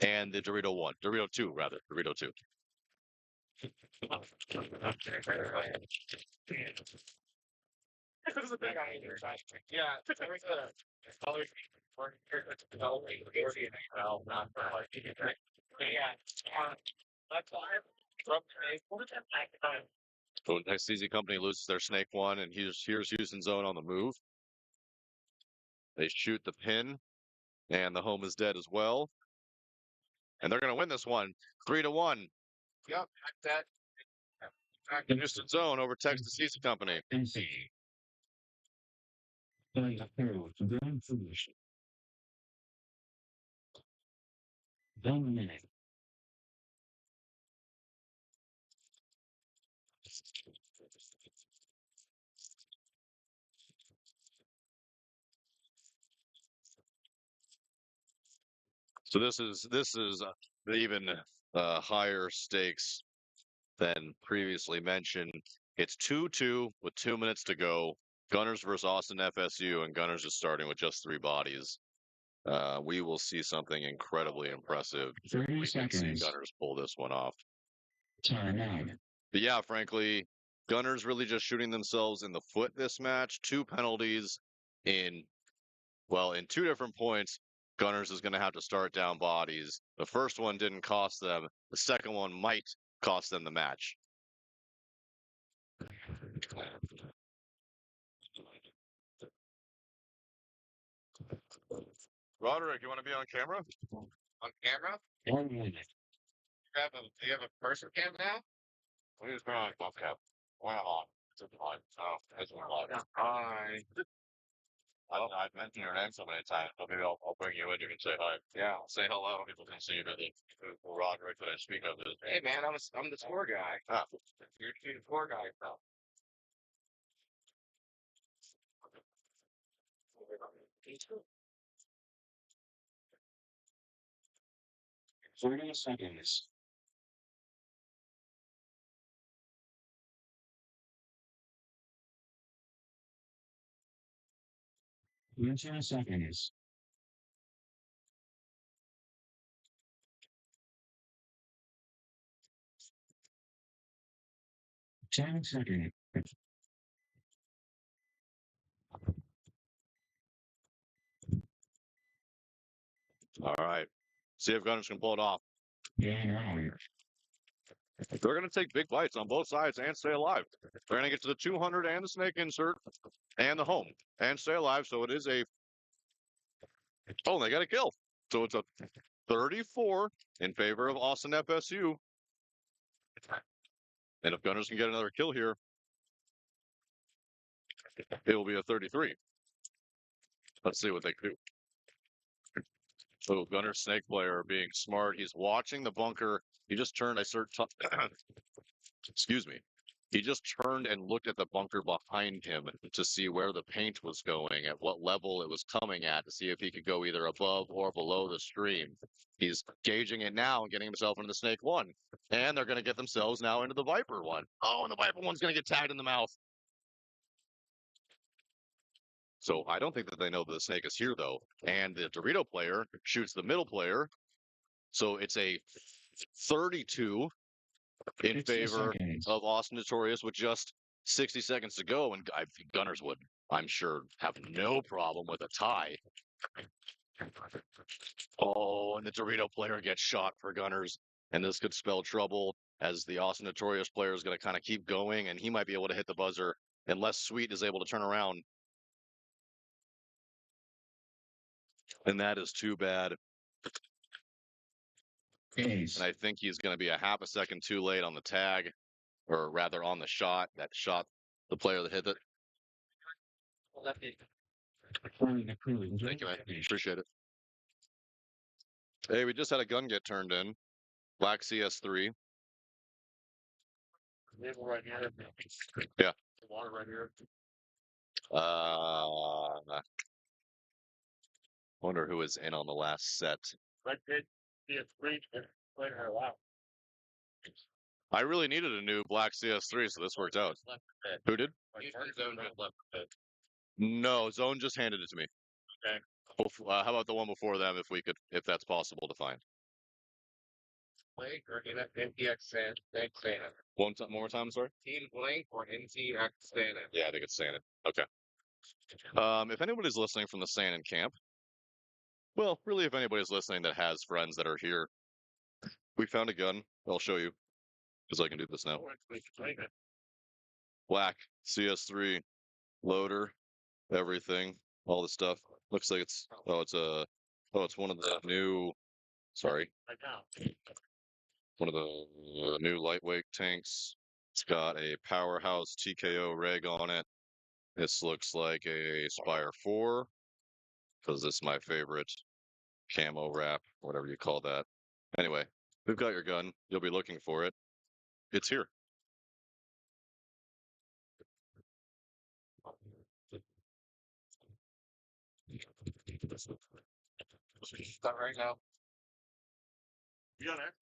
[SPEAKER 3] and the Dorito one. Dorito two, rather. Dorito two.
[SPEAKER 4] Yeah, there's a color for developing well, not for like yeah. That's why
[SPEAKER 3] So Texas Easy Company loses their snake one, and here's Houston zone on the move. They shoot the pin, and the home is dead as well. And they're going to win this one, 3-1.
[SPEAKER 4] Yep, that.
[SPEAKER 3] Houston zone over Texas Easy Company. So this is even higher stakes than previously mentioned. It's 2-2 with 2 minutes to go. Gunners versus Austin FSU, and Gunners is starting with just 3 bodies. We will see something incredibly impressive. We can see Gunners pull this one off. But yeah, frankly, Gunners really just shooting themselves in the foot this match. 2 penalties in 2 different points. Gunners is going to have to start down bodies. The first one didn't cost them. The second one might cost them the match. Roderick, you want to be on camera?
[SPEAKER 4] On camera? You have a person cam now?
[SPEAKER 3] We just put on a buff cap. Why not on? It's a fun. Oh, it's one live.
[SPEAKER 4] Hi.
[SPEAKER 3] I've mentioned your name so many times, but maybe I'll bring you in. You can say hi.
[SPEAKER 4] Yeah.
[SPEAKER 3] Say hello. People can see you. Roderick, that I speak of this.
[SPEAKER 4] Hey man, I'm the tour guy.
[SPEAKER 3] Ah.
[SPEAKER 4] You're the tour guy, bro.
[SPEAKER 2] 30 seconds. Ten seconds. 10 seconds.
[SPEAKER 3] All right. See if Gunners can pull it off.
[SPEAKER 2] Yeah.
[SPEAKER 3] They're going to take big bites on both sides and stay alive. They're going to get to the 200 and the snake insert and the home and stay alive. So it is a. Oh, they got a kill. So it's a 34 in favor of Austin FSU. And if Gunners can get another kill here, it will be a 33. Let's see what they do. So Gunner snake player being smart. He's watching the bunker. He just turned. Excuse me. He just turned and looked at the bunker behind him to see where the paint was going, at what level it was coming at, to see if he could go either above or below the stream. He's gauging it now and getting himself into the snake one. And they're going to get themselves now into the Viper one. Oh, and the Viper one's going to get tagged in the mouth. So I don't think that they know that the snake is here, though. And the Dorito player shoots the middle player. So it's a 32 in favor of Austin Notorious with just 60 seconds to go. And I think Gunners would, I'm sure, have no problem with a tie. Oh, and the Dorito player gets shot for Gunners. And this could spell trouble as the Austin Notorious player is going to kind of keep going. And he might be able to hit the buzzer unless Sweet is able to turn around. And that is too bad. And I think he's going to be a half a second too late on the tag, or rather on the shot. That shot, the player that hit it. Thank you, man. Appreciate it. Hey, we just had a gun get turned in. Black CS3.
[SPEAKER 4] Right here.
[SPEAKER 3] Yeah.
[SPEAKER 4] Water right here.
[SPEAKER 3] Wonder who was in on the last set.
[SPEAKER 4] Red pit.
[SPEAKER 5] I really needed a new black CS3, so this worked out. Who did? No, Zone just handed it to me.
[SPEAKER 4] Okay.
[SPEAKER 5] How about the one before them, if that's possible to find?
[SPEAKER 4] Blank or NTX Santa.
[SPEAKER 5] One more time, sorry.
[SPEAKER 4] Team Blank or NTX Santa.
[SPEAKER 5] Yeah, I think it's Sandon. Okay. If anybody's listening from the Sandon camp, well, really, if anybody's listening that has friends that are here, we found a gun. I'll show you, because I can do this now. Black CS3 loader, everything, all the stuff. Looks like it's it's one of the new. Sorry,
[SPEAKER 4] Right now.
[SPEAKER 5] one of the new lightweight tanks. It's got a powerhouse TKO reg on it. This looks like a Spire 4, because this is my favorite camo wrap, whatever you call that. Anyway, we've got your gun. You'll be looking for it. It's here.
[SPEAKER 4] Start right now. You got it.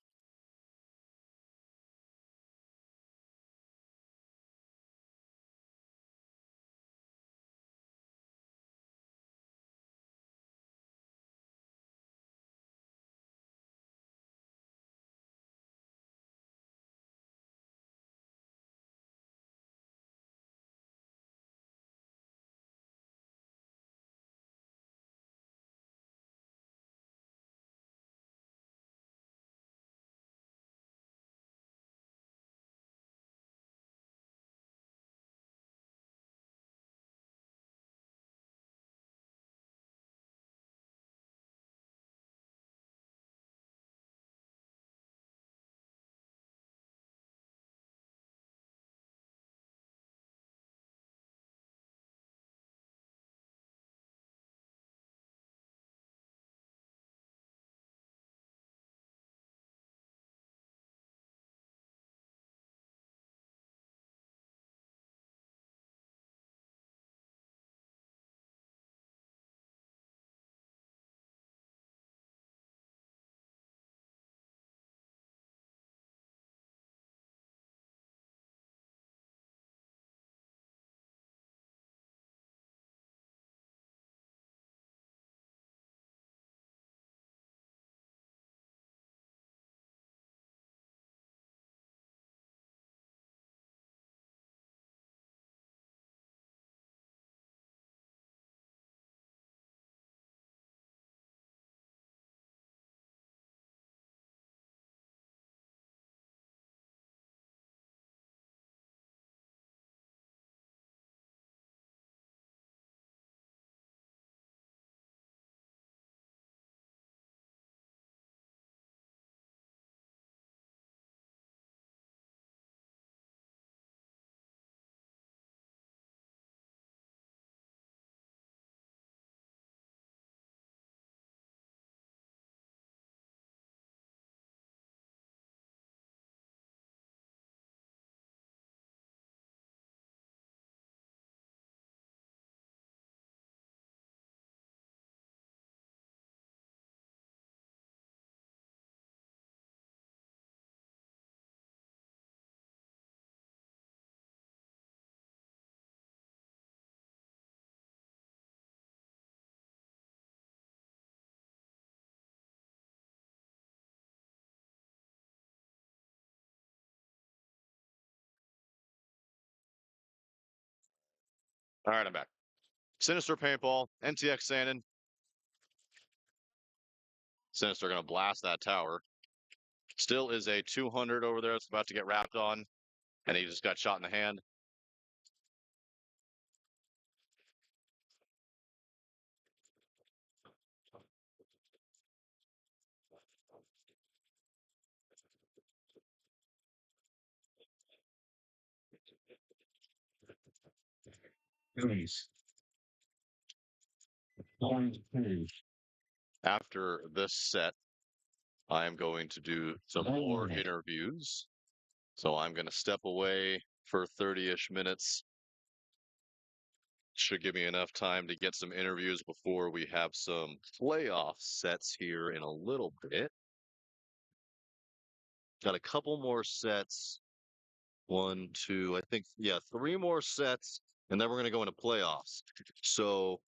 [SPEAKER 5] All right, I'm back. Sinister paintball, NTX Sandon. Sinister gonna blast that tower. Still is a 200 over there. It's about to get wrapped on, and he just got shot in the hand.
[SPEAKER 2] Please. Please.
[SPEAKER 5] After this set, I am going to do some more interviews. So I'm going to step away for 30-ish minutes. Should give me enough time to get some interviews before we have some playoff sets here in a little bit.
[SPEAKER 3] got a couple more sets. One, two, I think, yeah, three more sets, and then we're gonna go into playoffs. So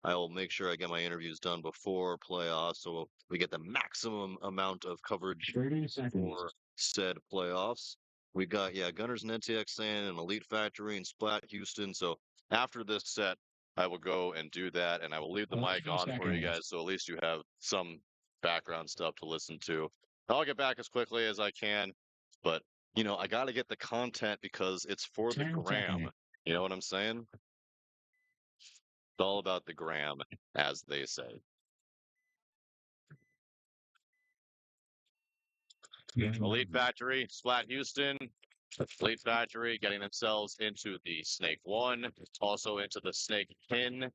[SPEAKER 3] I will make sure I get my interviews done before playoffs, so we get the maximum amount of coverage
[SPEAKER 2] 30 seconds.
[SPEAKER 3] for said playoffs. We got, yeah, Gunners and NTX and Elite Factory and Splat Houston. So after this set, I will go and do that, and I will leave the mic
[SPEAKER 2] 30
[SPEAKER 3] on for you
[SPEAKER 2] seconds.
[SPEAKER 3] guys, so at least you have some background stuff to listen to. I'll get back as quickly as I can, but I got to get the content because it's for the
[SPEAKER 2] 10
[SPEAKER 3] gram.
[SPEAKER 2] seconds.
[SPEAKER 3] You know what I'm saying? It's all about the gram, as they say. Elite Factory, Splat Houston, Elite Factory getting themselves into the Snake 1, also into the Snake Pin.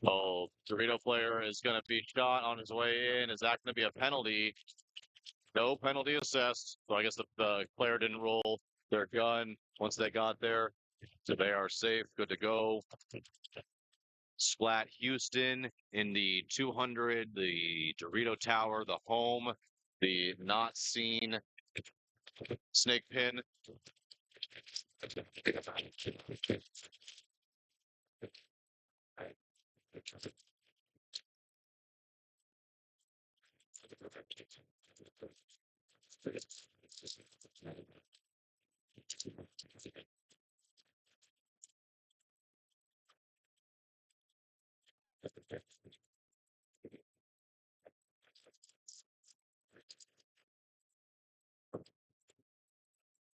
[SPEAKER 3] Oh, Dorito player is going to be shot on his way in. Is that going to be a penalty? No penalty assessed. So I guess the player didn't roll their gun once they got there. So they are safe, good to go. Splat Houston in the 200, the Dorito Tower, the home, the not seen Snake Pin.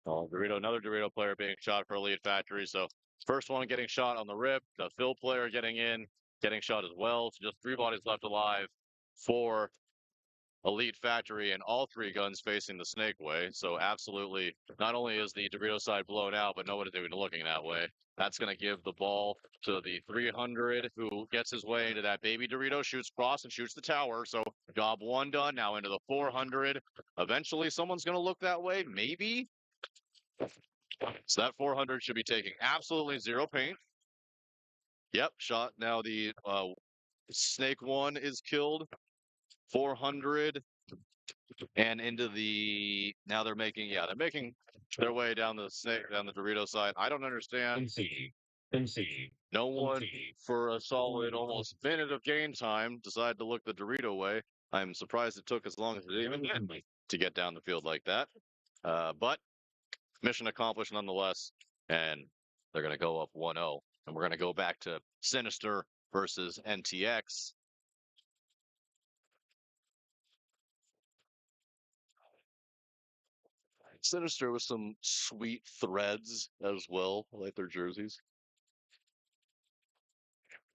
[SPEAKER 3] Oh, another Dorito player being shot for Elite Factory. So first one getting shot on the rip, the Phil player getting in, getting shot as well. So just three bodies left alive for Elite Factory and all three guns facing the Snake way. So absolutely, not only is the Dorito side blown out, but nobody's even looking that way. That's going to give the ball to the 300 who gets his way into that baby Dorito, shoots cross and shoots the tower. So job one done, now into the 400. Eventually someone's going to look that way, maybe. So that 400 should be taking absolutely zero paint. Yep, shot. Now the Snake 1 is killed. 400 and into the now they're making their way down the Dorito side. I don't understand.
[SPEAKER 2] MC.
[SPEAKER 3] No one for a solid almost minute of game time decided to look the Dorito way. I'm surprised it took as long as it even did to get down the field like that. But mission accomplished nonetheless, and they're going to go up 1-0. And we're going to go back to Sinister versus NTX. Sinister with some sweet threads as well. I like their jerseys.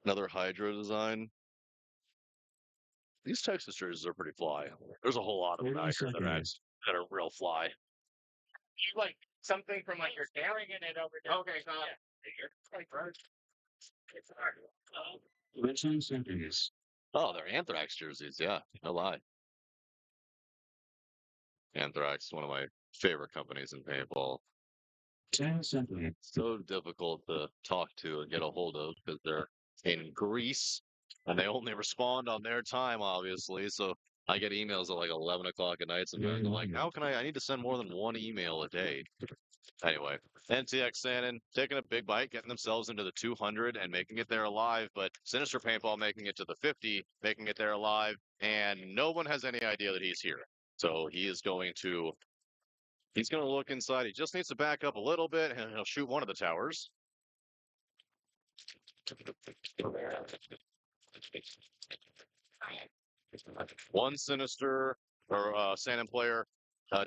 [SPEAKER 3] Another Hydra design. These Texas jerseys are pretty fly. There's a whole lot of them out here that are real fly.
[SPEAKER 4] You like something from like your carrying it over there. Okay, so yeah.
[SPEAKER 2] 10 seconds.
[SPEAKER 3] Oh, they're Anthrax jerseys. Yeah, no lie. Anthrax, one of my favorite companies in paintball.
[SPEAKER 2] 10 seconds.
[SPEAKER 3] So difficult to talk to and get a hold of because they're in Greece and they only respond on their time, obviously. So I get emails at like 11 o'clock at night. Sometimes I'm like, how can I need to send more than one email a day. Anyway, NTX Shannon taking a big bite, getting themselves into the 200 and making it there alive. But Sinister Paintball making it to the 50, making it there alive. And no one has any idea that he's here. So he's going to look inside. He just needs to back up a little bit and he'll shoot one of the towers. One Sinister or Shannon player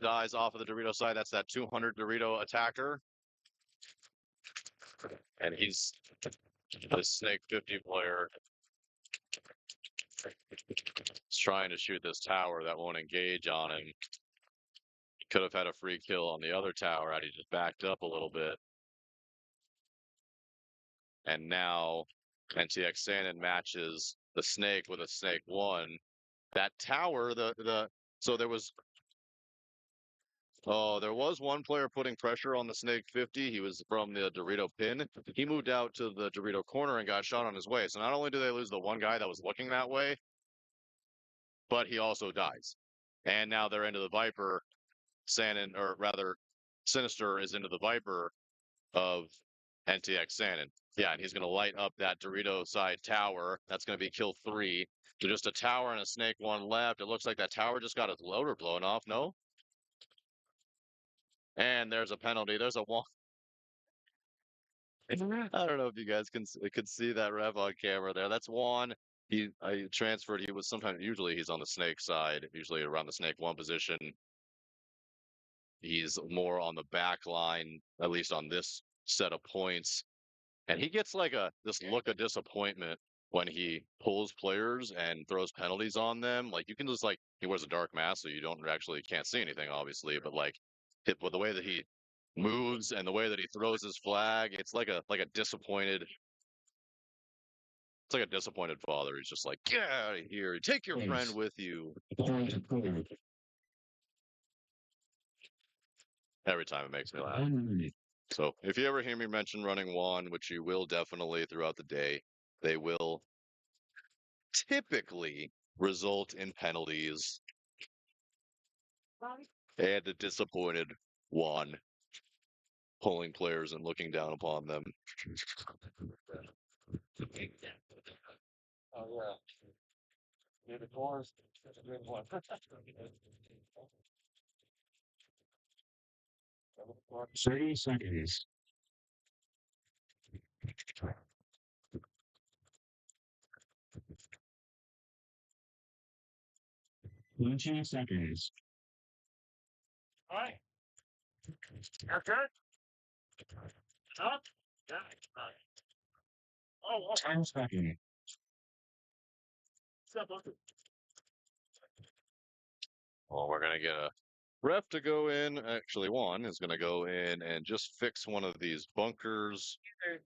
[SPEAKER 3] dies off of the Dorito side. That's that 200 Dorito attacker. And he's the Snake 50 player. He's trying to shoot this tower that won't engage on him. He could have had a free kill on the other tower had he just backed up a little bit. And now NTX Shannon matches the Snake with a Snake 1. That tower, so there was one player putting pressure on the Snake 50. He was from the Dorito pin. He moved out to the Dorito corner and got shot on his way. So not only do they lose the one guy that was looking that way, but he also dies.
[SPEAKER 5] and now they're into the Viper. Shannon, or rather, Sinister is into the Viper of NTX Shannon. Yeah, and he's going to light up that Dorito side tower. That's going to be kill 3. So just a tower and a snake 1 left. It looks like that tower just got its loader blown off. No. And there's a penalty. There's a one. I don't know if you guys could see that ref on camera there. That's Juan. I transferred. He was sometimes, usually he's on the snake side, usually around the snake 1 position. He's more on the back line, at least on this set of points. And he gets like this look of disappointment when he pulls players and throws penalties on them. Like you can just he wears a dark mask, so you can't see anything, obviously. But with the way that he moves and the way that he throws his flag, it's like a disappointed. It's like a disappointed father. He's just like, get out of here. Take your friend with you. Every time it makes me laugh. So if you ever hear me mention running Juan, which you will definitely throughout the day, they will typically result in penalties and a disappointed Juan pulling players and looking down upon them.
[SPEAKER 4] Oh yeah. David Forrest. That's a good one.
[SPEAKER 2] 30 seconds. 20 seconds.
[SPEAKER 4] All right. Your turn. Up. Yeah. Oh,
[SPEAKER 2] 10 seconds.
[SPEAKER 5] Well, we're going to get a ref to go in. Actually, Juan is going to go in and just fix one of these bunkers.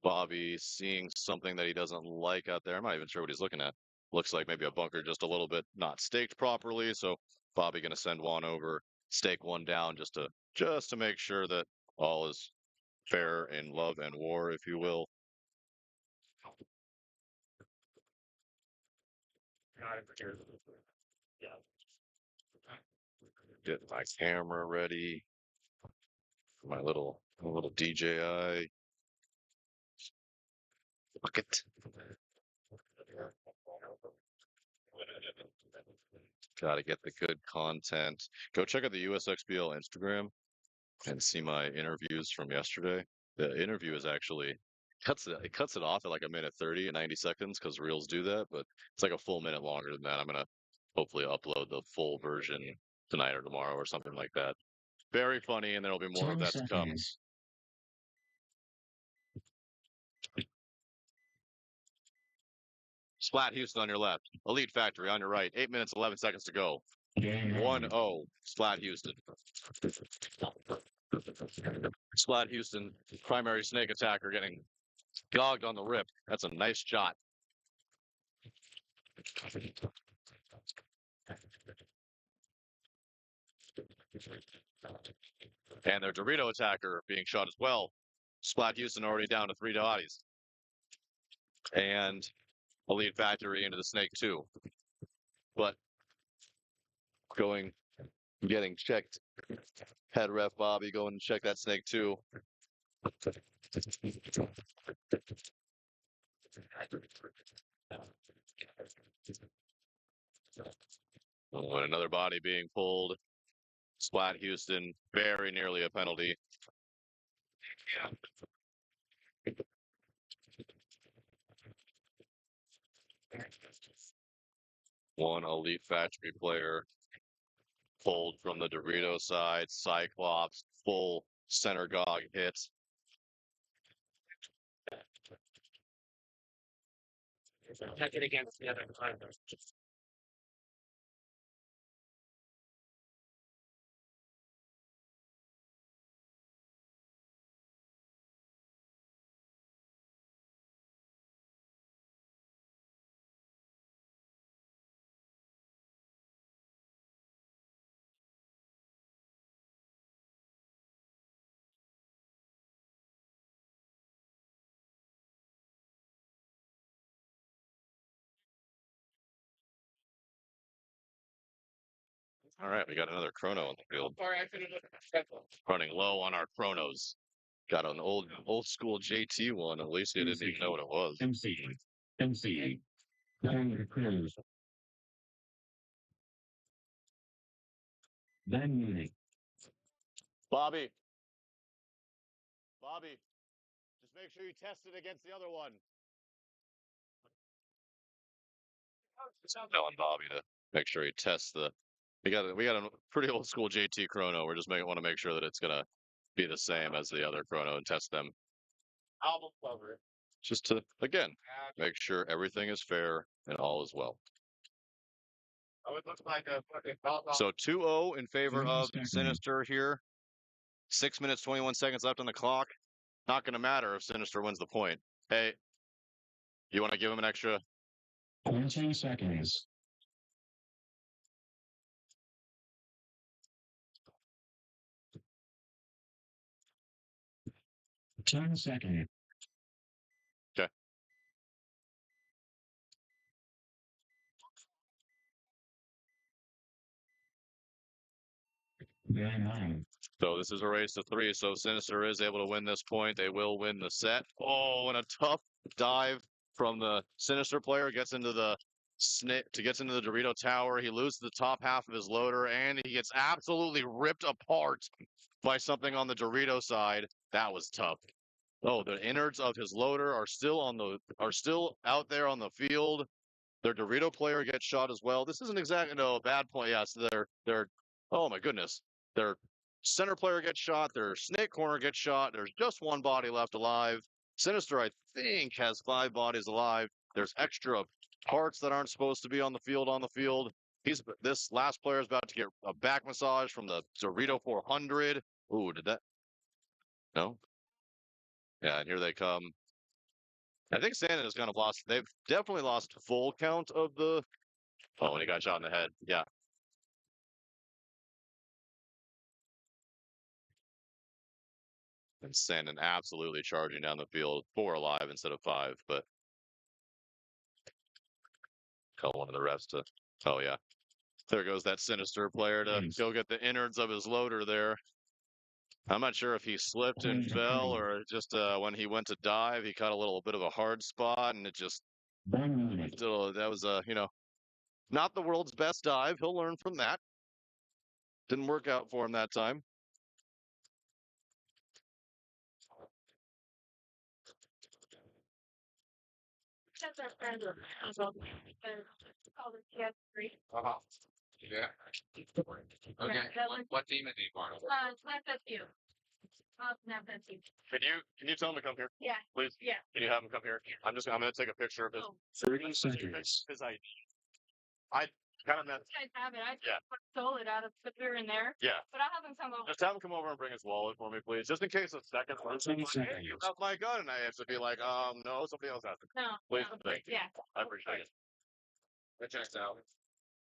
[SPEAKER 5] Bobby seeing something that he doesn't like out there. I'm not even sure what he's looking at. Looks like maybe a bunker just a little bit not staked properly. So Bobby going to send Juan over, stake one down just to make sure that all is fair in love and war, if you will.
[SPEAKER 4] Yeah.
[SPEAKER 5] Get my camera ready. My little DJI. Bucket. Got to get the good content. Go check out the USXBL Instagram and see my interviews from yesterday. The interview is actually cuts it off at like a minute 30 and 90 seconds because reels do that, but it's like a full minute longer than that. I'm gonna hopefully upload the full version tonight or tomorrow or something like that. Very funny, and there'll be more of that to come. Splat Houston on your left. Elite Factory on your right. 8 minutes, 11 seconds to go. 1-0. Splat Houston. Splat Houston, primary snake attacker, getting gogged on the rip. That's a nice shot. And their Dorito attacker being shot as well. Splat Houston already down to 3 bodies. And Elite Factory into the snake too. But getting checked. Head ref Bobby going to check that snake too. Oh, and another body being pulled. Splat Houston, very nearly a penalty. One Elite Factory player pulled from the Dorito side. Cyclops, full center gog hit.
[SPEAKER 4] Check it against the other time.
[SPEAKER 5] All right, we got another chrono on the field.
[SPEAKER 4] Sorry, I couldn't look at the schedule.
[SPEAKER 5] Running low on our chronos. Got an old school JT one. At least you didn't even know what it was.
[SPEAKER 2] MC. Then cruise. Then meeting.
[SPEAKER 5] Bobby, just make sure you test it against the other one. Just telling Bobby to make sure he tests the. We got a pretty old school JT chrono. We're just want to make sure that it's gonna be the same as the other chrono and test them.
[SPEAKER 4] Album cover.
[SPEAKER 5] Just to again make sure everything is fair and all is well.
[SPEAKER 4] Oh, it looks like a fucking
[SPEAKER 5] So 2-0 in favor
[SPEAKER 2] 30
[SPEAKER 5] of
[SPEAKER 2] seconds.
[SPEAKER 5] Sinister here. 6 minutes 21 seconds left on the clock. Not gonna matter if Sinister wins the point. Hey, you want to give him an extra
[SPEAKER 2] 20 seconds. Ten seconds.
[SPEAKER 5] Okay.
[SPEAKER 2] Then on.
[SPEAKER 5] So this is a race to 3. So Sinister is able to win this point. They will win the set. Oh, and a tough dive from the Sinister player gets into the gets into the Dorito Tower. He loses the top half of his loader, and he gets absolutely ripped apart by something on the Dorito side. That was tough. Oh, the innards of his loader are still out there on the field. Their Dorito player gets shot as well. This isn't exactly a bad point. Yes, they're oh my goodness. Their center player gets shot, their snake corner gets shot. There's just one body left alive. Sinister, I think, has 5 bodies alive. There's extra parts that aren't supposed to be on the field. This last player is about to get a back massage from the Dorito 400. Ooh, did that? No? Yeah, and here they come. I think Sandon has kind of lost. They've definitely lost full count of the. Oh, and he got shot in the head. Yeah. And Sandon absolutely charging down the field, 4 alive instead of 5. But tell one of the refs to. Oh yeah, there goes that Sinister player to go get the innards of his loader there. I'm not sure if he slipped and fell or just when he went to dive, he caught a little bit of a hard spot and it just. Still, that was not the world's best dive. He'll learn from that. Didn't work out for him that time.
[SPEAKER 4] Uh-huh. Yeah. Okay. What team is he part of?
[SPEAKER 7] That's you. That's you.
[SPEAKER 5] Can you tell him to come here?
[SPEAKER 7] Yeah.
[SPEAKER 5] Please?
[SPEAKER 7] Yeah.
[SPEAKER 5] Can you have him come here? I'm gonna take a picture of his
[SPEAKER 7] Oh.
[SPEAKER 2] 30 seconds.
[SPEAKER 5] his ID. I kind of meant
[SPEAKER 7] You guys have it. I
[SPEAKER 5] Yeah.
[SPEAKER 7] stole it out of the beer in there.
[SPEAKER 5] yeah.
[SPEAKER 7] But I'll have them come over.
[SPEAKER 5] Just have him come over and bring his wallet for me, please. Just in case a second person like, hey, you have my gun, and I have to be like, no, somebody else has it.
[SPEAKER 7] No.
[SPEAKER 5] Please,
[SPEAKER 7] no.
[SPEAKER 5] thank you.
[SPEAKER 7] Yeah.
[SPEAKER 5] I appreciate it.
[SPEAKER 4] That checks out.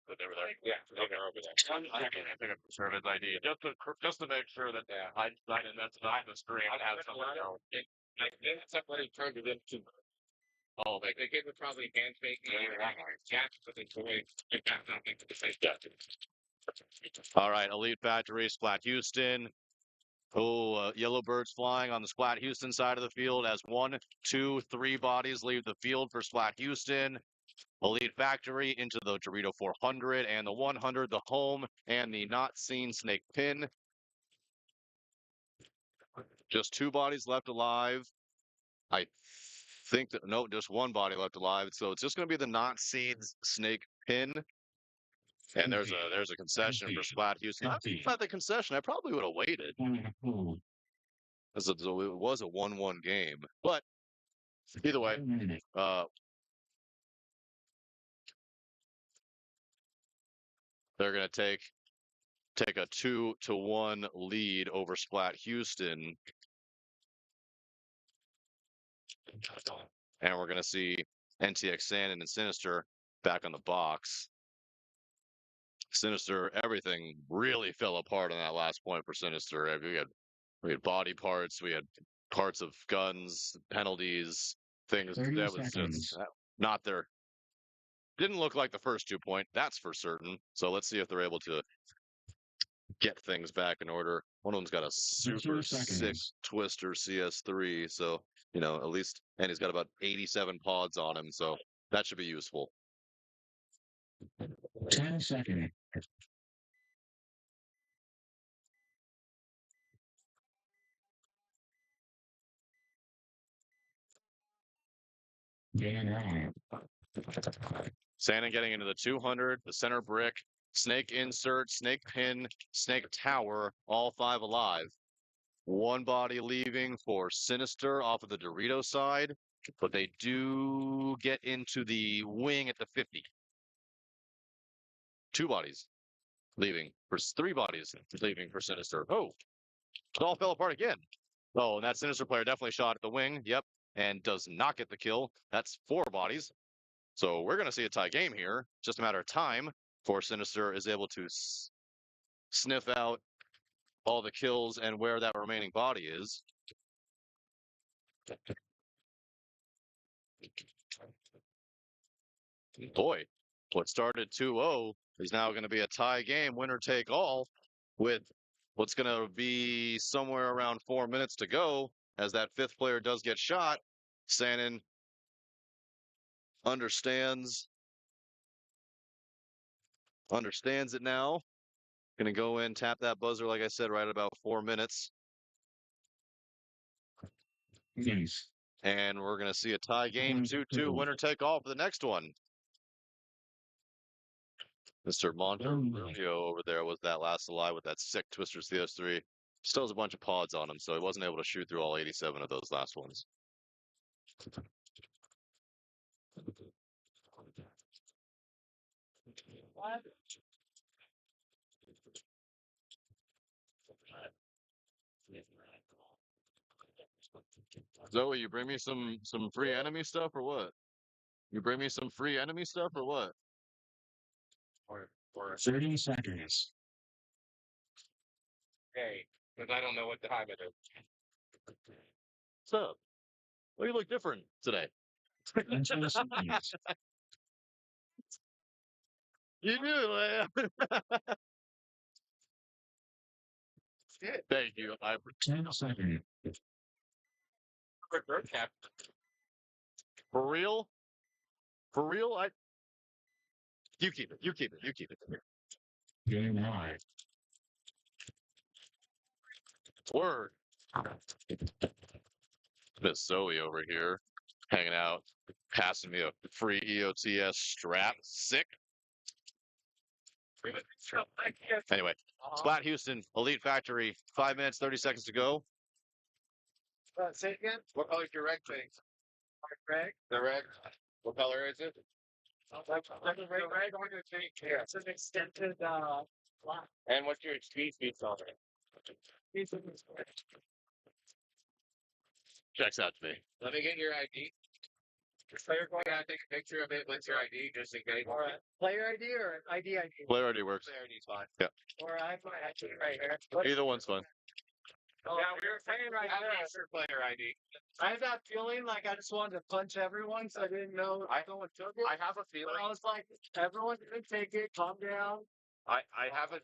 [SPEAKER 5] But they were there.
[SPEAKER 4] Yeah, okay, over there.
[SPEAKER 5] I'm take a picture of his ID just to make sure that I didn't mess it up the screen. I have someone else.
[SPEAKER 4] Somebody turned it into.
[SPEAKER 5] Oh,
[SPEAKER 4] They gave it probably handshake.
[SPEAKER 5] All right, Elite Factory, Splat Houston. Oh, Yellowbirds flying on the Splat Houston side of the field as 1, 2, 3 bodies leave the field for Splat Houston. Elite Factory into the Dorito 400 and the 100, the home and the not seen snake pin. Just 2 bodies left alive. I think that, no, just 1 body left alive. So it's just going to be the not seen snake pin. And there's a concession for Splat Houston. Not the concession. I probably would have waited. As it was a 1-1 game. But either way, they're going to take a 2-1 lead over Splat Houston. And we're going to see NTX Sandon and Sinister back on the box. Sinister, everything really fell apart on that last point for Sinister. We had body parts, we had parts of guns, penalties, things that was just not their Didn't look like the first 2-point, that's for certain. So let's see if they're able to get things back in order. One of them's got a super sick Twister CS3, so, you know, at least, and he's got about 87 pods on him, so that should be useful.
[SPEAKER 2] 10 seconds. Game on.
[SPEAKER 5] Sandin getting into the 200, the center brick, snake insert, snake pin, snake tower, all 5 alive. One body leaving for Sinister off of the Dorito side, but they do get into the wing at the 50. 2 bodies leaving for 3 bodies leaving for Sinister. Oh, it all fell apart again. Oh, and that Sinister player definitely shot at the wing. Yep, and does not get the kill. That's 4 bodies. So we're going to see a tie game here. Just a matter of time before Sinister is able to sniff out all the kills and where that remaining body is. Boy, what started 2-0 is now going to be a tie game, winner take all, with what's going to be somewhere around 4 minutes to go as that 5th player does get shot. Sandin understands it now. Going to go in, tap that buzzer, like I said, right at about 4 minutes.
[SPEAKER 2] Yes.
[SPEAKER 5] And we're going to see a tie game, 2-2, winner take all for the next one. Mr. Monterrubio over there was that last alive with that sick Twister CS3. Still has a bunch of pods on him, so he wasn't able to shoot through all 87 of those last ones. Zoe, you bring me some free enemy stuff or what? You bring me some free enemy stuff or what?
[SPEAKER 2] Or 30 seconds.
[SPEAKER 4] Hey, because I don't know what time it is.
[SPEAKER 5] What's up? Well, you look different today.
[SPEAKER 2] 10 seconds.
[SPEAKER 5] You do, man. Thank you.
[SPEAKER 2] 10 seconds.
[SPEAKER 5] For real? For real? You keep it. You keep it. You keep it.
[SPEAKER 2] Game on.
[SPEAKER 5] Word. Miss Zoe over here, hanging out, passing me a free EOTS strap. Sick. Anyway, Splat Houston, Elite Factory, 5 minutes, 30 seconds to go.
[SPEAKER 4] Say it again. What color is your reg thing? Reg? The reg. What color is it? It's an extended black. And what's your speed on it?
[SPEAKER 5] Checks out to me.
[SPEAKER 4] Let me get your ID. Player going to take a picture of it with your ID just in case. All right. Player ID or ID?
[SPEAKER 5] Player ID works.
[SPEAKER 4] Player ID is fine.
[SPEAKER 5] Yeah.
[SPEAKER 4] Or I might actually right here.
[SPEAKER 5] Either one's fine.
[SPEAKER 4] Oh, yeah, we were playing right here. Your player ID. I have that feeling like I just wanted to punch everyone, so I didn't know if someone took it. I have a feeling. But I was like, everyone didn't take it. Calm down. I have a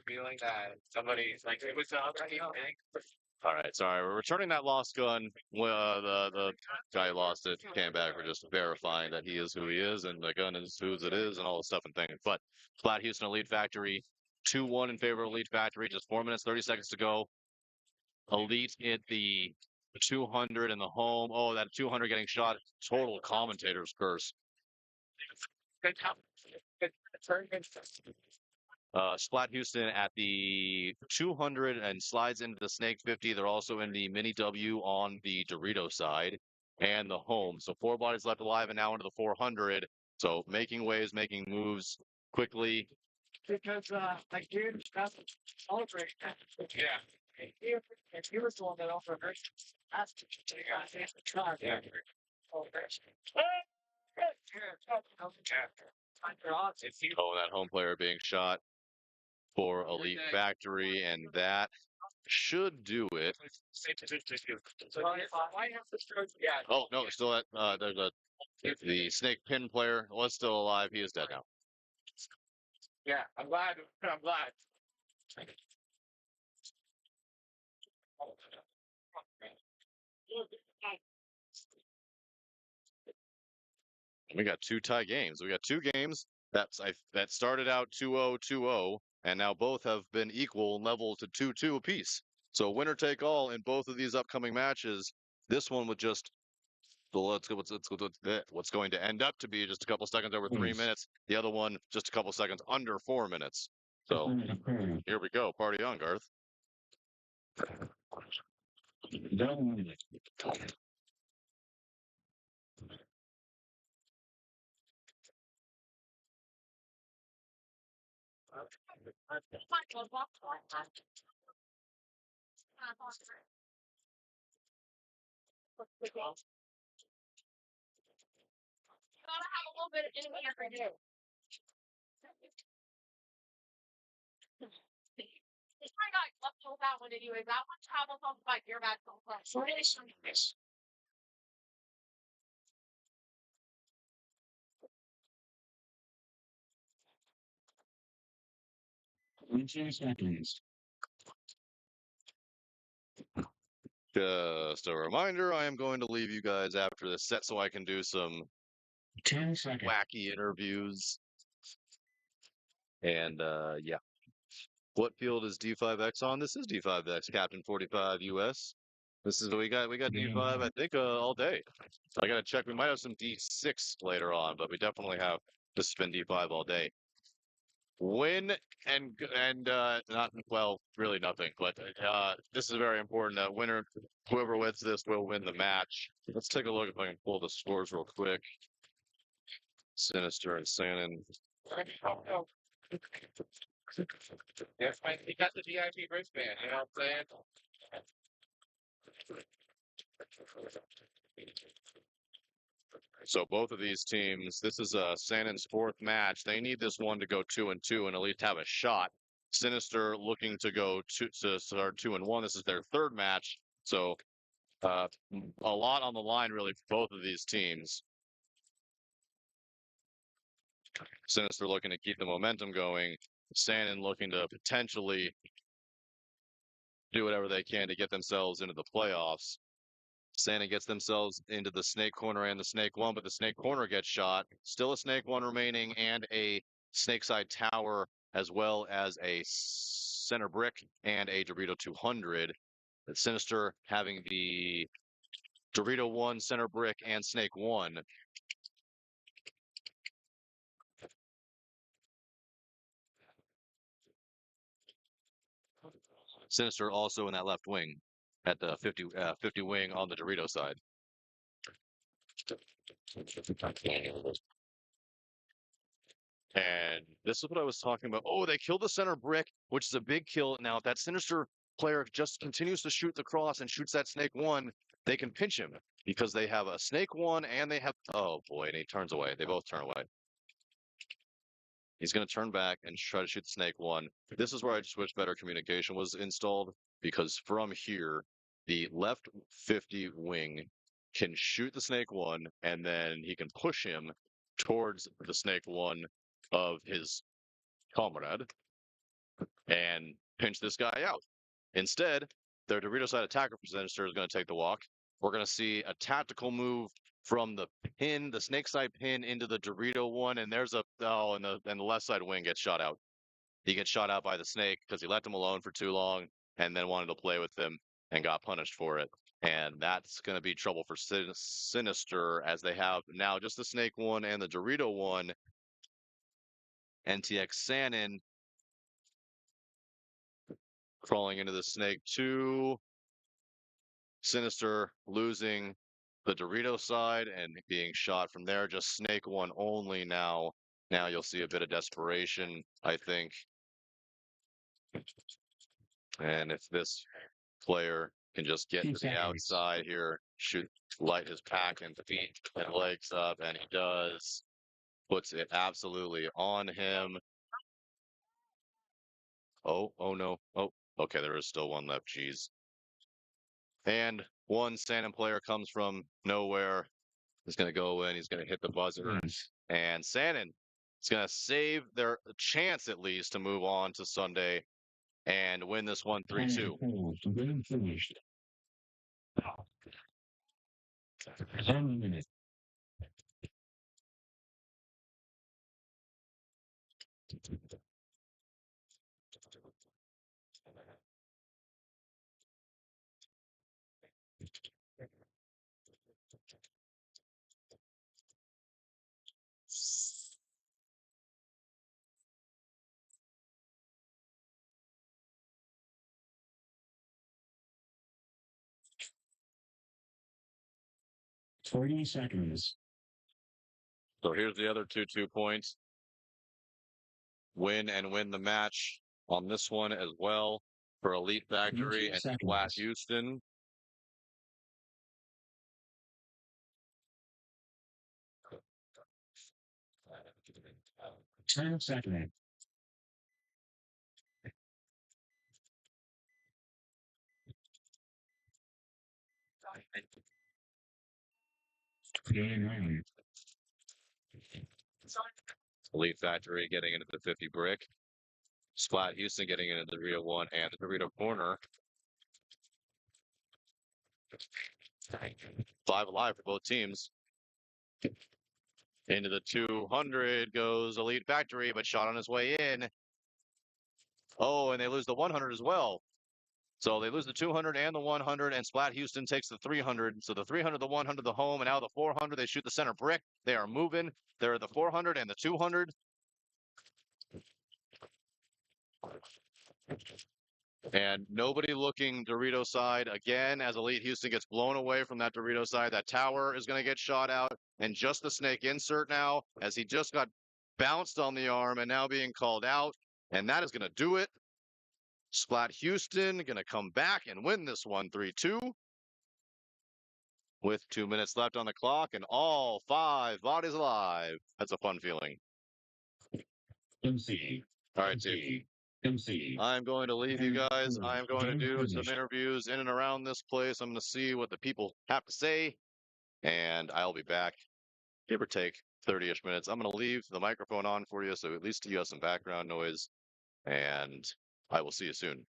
[SPEAKER 4] feeling that somebody's like it was the other team.
[SPEAKER 5] All right, sorry. We're returning that lost gun. The guy who lost it came back. We're just verifying that he is who he is and the gun is whose it is and all the stuff and things. But Flat Houston Elite Factory, 2-1 in favor of Elite Factory. Just 4 minutes, 30 seconds to go. Elite hit the 200 in the home. Oh, that 200 getting shot. Total commentator's curse.
[SPEAKER 4] Good job. Good turn.
[SPEAKER 5] Splat Houston at the 200 and slides into the Snake 50. They're also in the Mini W on the Dorito side and the home. So 4 bodies left alive and now into the 400. So making waves, making moves quickly.
[SPEAKER 4] Because I did celebrate. Yeah. And he was the one that offered her. Asked to take out the car. Yeah.
[SPEAKER 5] Oh, that home player being shot for Elite Factory, and that should do it. Oh no, still at there's a The snake pin player was still alive. He is dead now.
[SPEAKER 4] Yeah, I'm glad. I'm glad.
[SPEAKER 5] We got two tie games. We got two games that started out 2-0, 2-0, and now both have been equal and level to 2-2 apiece. So winner take all in both of these upcoming matches. This one with just what's going to end up to be just a couple seconds over 3 minutes. The other one just a couple seconds under 4 minutes. So here we go. Party on, Garth.
[SPEAKER 7] Gotta have a little bit of in here for you. It's my guy left hold that one anyway. That one travels on like your back so far. Yes.
[SPEAKER 2] 20 seconds.
[SPEAKER 5] Just a reminder, I am going to leave you guys after this set so I can do some
[SPEAKER 2] 10 seconds.
[SPEAKER 5] wacky interviews. And yeah. What field is D5X on? This is D5X, Captain 45 US. This is we got D5, I think, all day. I gotta check. We might have some D6 later on, but we definitely have this has been D5 all day. Win and not well, really nothing. But this is very important. Winner, whoever wins this will win the match. Let's take a look if I can pull the scores real quick. Sinister and Shannon.
[SPEAKER 4] Yes, Mike, he got the VIP wristband. You know what I'm saying?
[SPEAKER 5] So both of these teams, this is Shannon's fourth match. They need this one to go 2-2 and at least have a shot. Sinister looking to go to start 2-1. This is their third match, so a lot on the line really for both of these teams. Sinister looking to keep the momentum going. Shannon looking to potentially do whatever they can to get themselves into the playoffs. Santa gets themselves into the snake corner and the snake one, but the snake corner gets shot. Still a snake one remaining and a snake side tower, as well as a center brick and a Dorito 200. The Sinister having the Dorito 1, center brick, and snake 1. Sinister also in that left wing at the 50 wing on the Dorito side. And this is what I was talking about. Oh, they killed the center brick, which is a big kill. Now, if that Sinister player just continues to shoot the cross and shoots that snake one, they can pinch him because they have a snake one and they have. Oh boy, and he turns away. They both turn away. He's going to turn back and try to shoot the snake one. This is where I just wish better communication was installed because from here, the left 50 wing can shoot the snake one and then he can push him towards the snake one of his comrade and pinch this guy out. Instead, their Dorito side attacker Sinister is going to take the walk. We're going to see a tactical move from the pin, the snake side pin into the Dorito one, and there's a and the left side wing gets shot out. He gets shot out by the snake because he left him alone for too long and then wanted to play with him and got punished for it. And that's going to be trouble for Sinister as they have now just the snake one and the Dorito one. NTX Shannon crawling into the snake 2. Sinister losing the Dorito side and being shot from there. Just snake one only now. Now you'll see a bit of desperation, I think. And if this player can just get to the outside here, light his pack and feet and legs up, and he does. Puts it absolutely on him. Oh no. Oh, okay, there is still one left. Jeez. And one Shannon player comes from nowhere is going to go in. He's going to hit the buzzer. And Sannon is going to save their chance, at least, to move on to Sunday and win this one 3-2.
[SPEAKER 2] Game finished. 10 minutes. Forty seconds.
[SPEAKER 5] So here's the other 2 points. Win and win the match on this one as well for Elite Factory and Flat Houston.
[SPEAKER 2] Ten seconds. Game on.
[SPEAKER 5] Elite Factory getting into the 50 brick. Splat Houston getting into the Dorito 1 and the Dorito corner. 5 alive for both teams. Into the 200 goes Elite Factory, but shot on his way in. Oh, and they lose the 100 as well. So they lose the 200 and the 100, and Splat Houston takes the 300. So the 300, the 100, the home, and now the 400. They shoot the center brick. They are moving. They're the 400 and the 200. And nobody looking Dorito side again as Elite Houston gets blown away from that Dorito side. That tower is going to get shot out. And just the snake insert now as he just got bounced on the arm and now being called out. And that is going to do it. Splat Houston going to come back and win this one 3-2 with 2 minutes left on the clock and all 5 bodies alive. That's a fun feeling.
[SPEAKER 2] MC.
[SPEAKER 5] All right, dude.
[SPEAKER 2] MC.
[SPEAKER 5] I'm going to leave you guys. I'm going to do some interviews in and around this place. I'm going to see what the people have to say, and I'll be back, give or take 30-ish minutes. I'm going to leave the microphone on for you, so at least you have some background noise, and I will see you soon.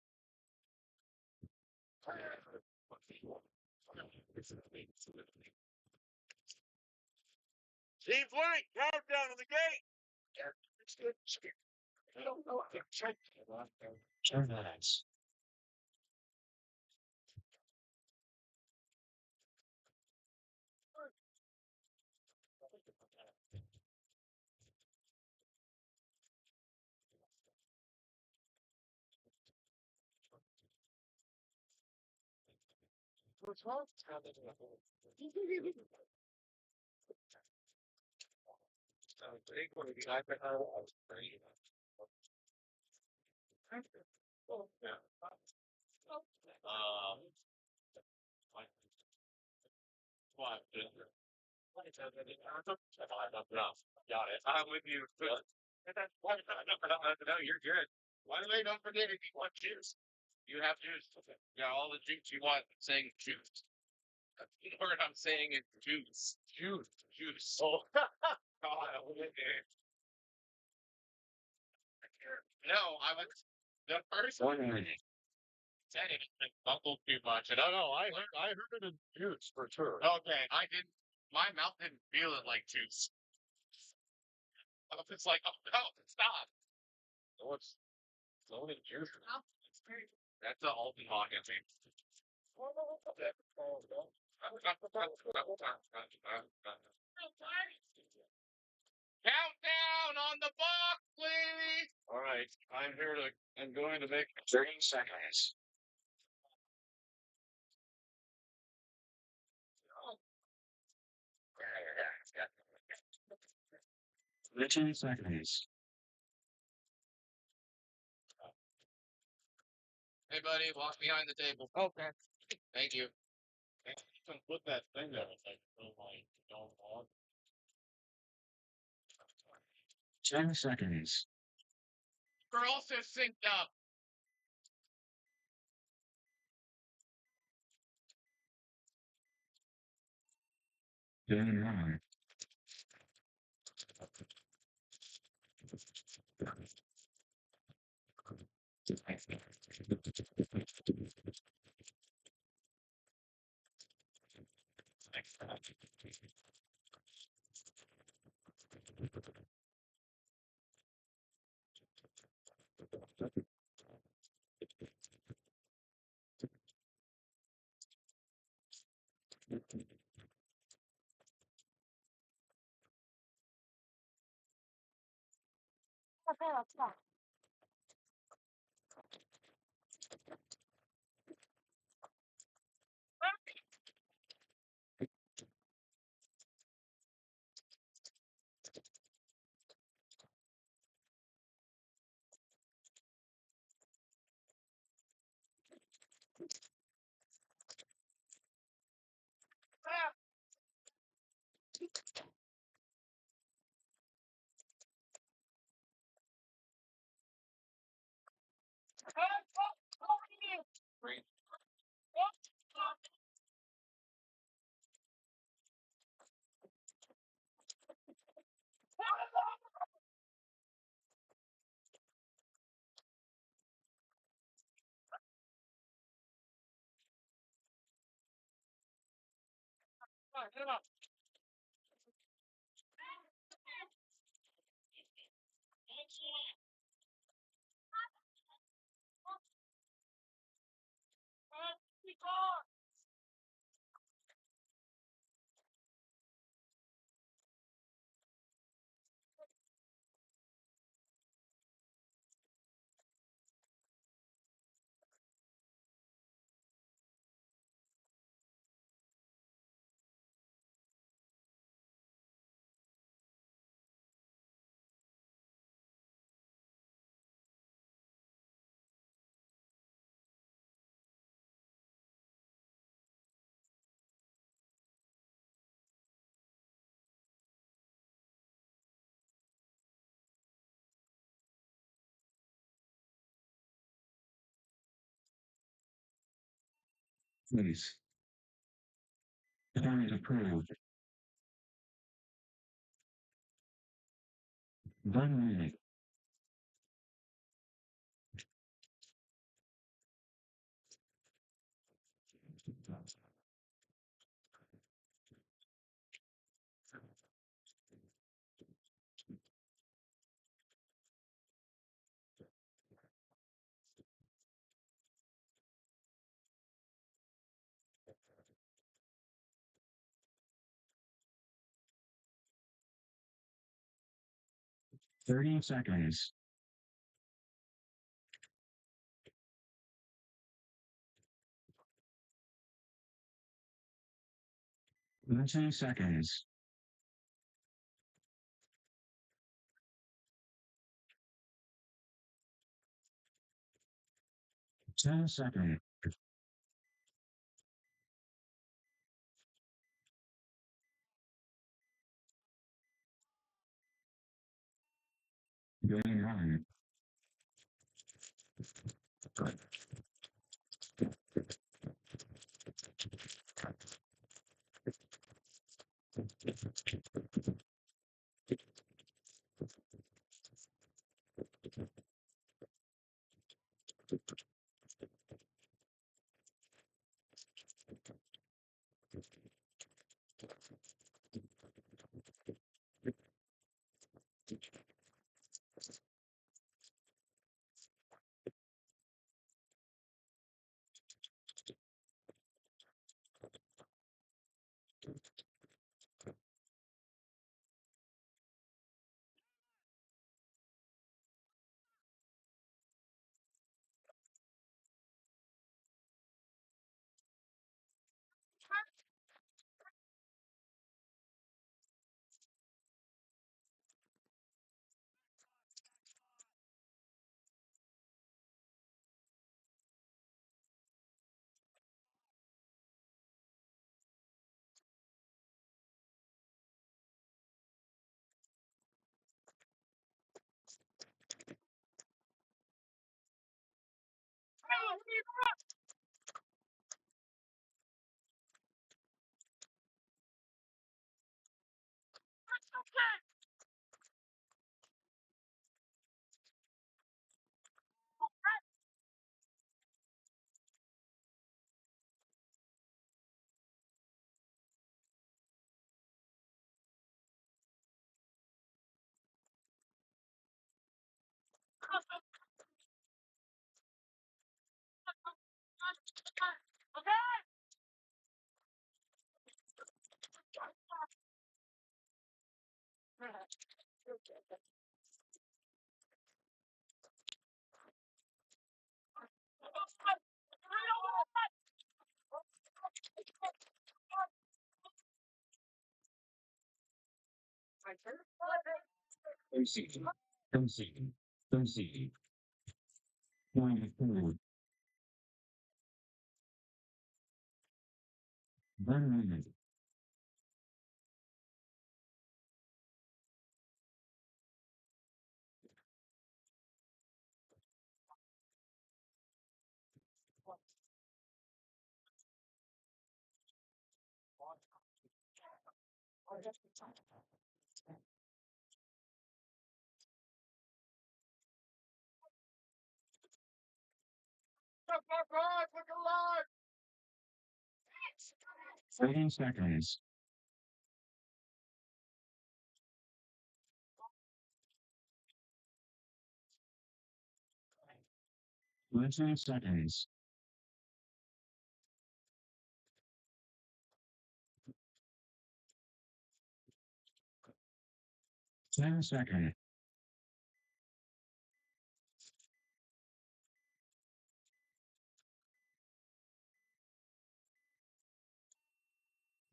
[SPEAKER 4] Team Flank, countdown to the gate. I don't know.
[SPEAKER 2] Turn minutes.
[SPEAKER 4] What's wrong? Got it. I'm with you. No, you're good. By the way, don't forget if you want juice, you have juice. You got all the juice you want. Saying juice. The word I'm saying is juice. Juice. Oh, God, I'm with you. No, I was the first one. Said it bumbled too much. And I heard it in juice for sure. Okay, I didn't. My mouth didn't feel it like juice. It's like, oh no, stop. No, it's only juice. That's the ultimate pocket thing. Countdown on the box, please. All right, I'm going to make
[SPEAKER 2] 30 seconds. The 10 seconds.
[SPEAKER 4] Hey, buddy, walk behind the table. Okay. Thank you. Put that thing there. Like, oh my, don't walk.
[SPEAKER 2] 10 seconds.
[SPEAKER 4] We're also synced up.
[SPEAKER 2] Game on. Please. Time approved. 1 minute. $30. 20 seconds. 10 seconds. Game on. Conceding. Conceding. Conceding. 94. 1 minute.
[SPEAKER 4] Look alive! Look alive!
[SPEAKER 2] 30 seconds. 20 seconds. 10 seconds.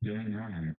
[SPEAKER 2] Going on.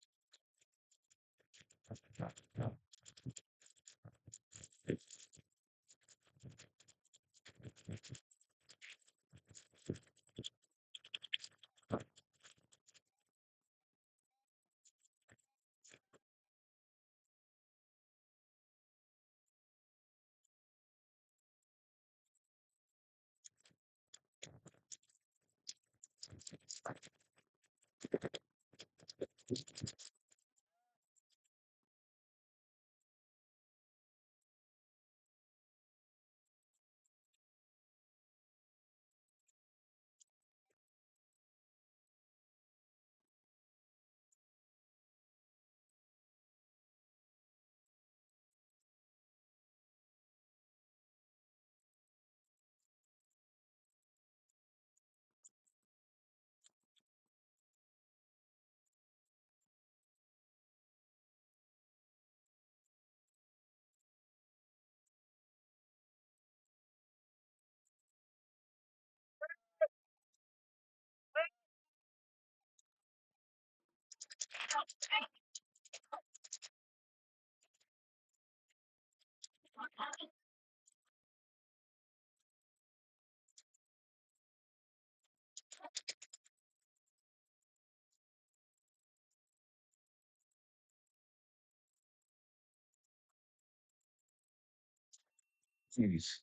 [SPEAKER 2] Please.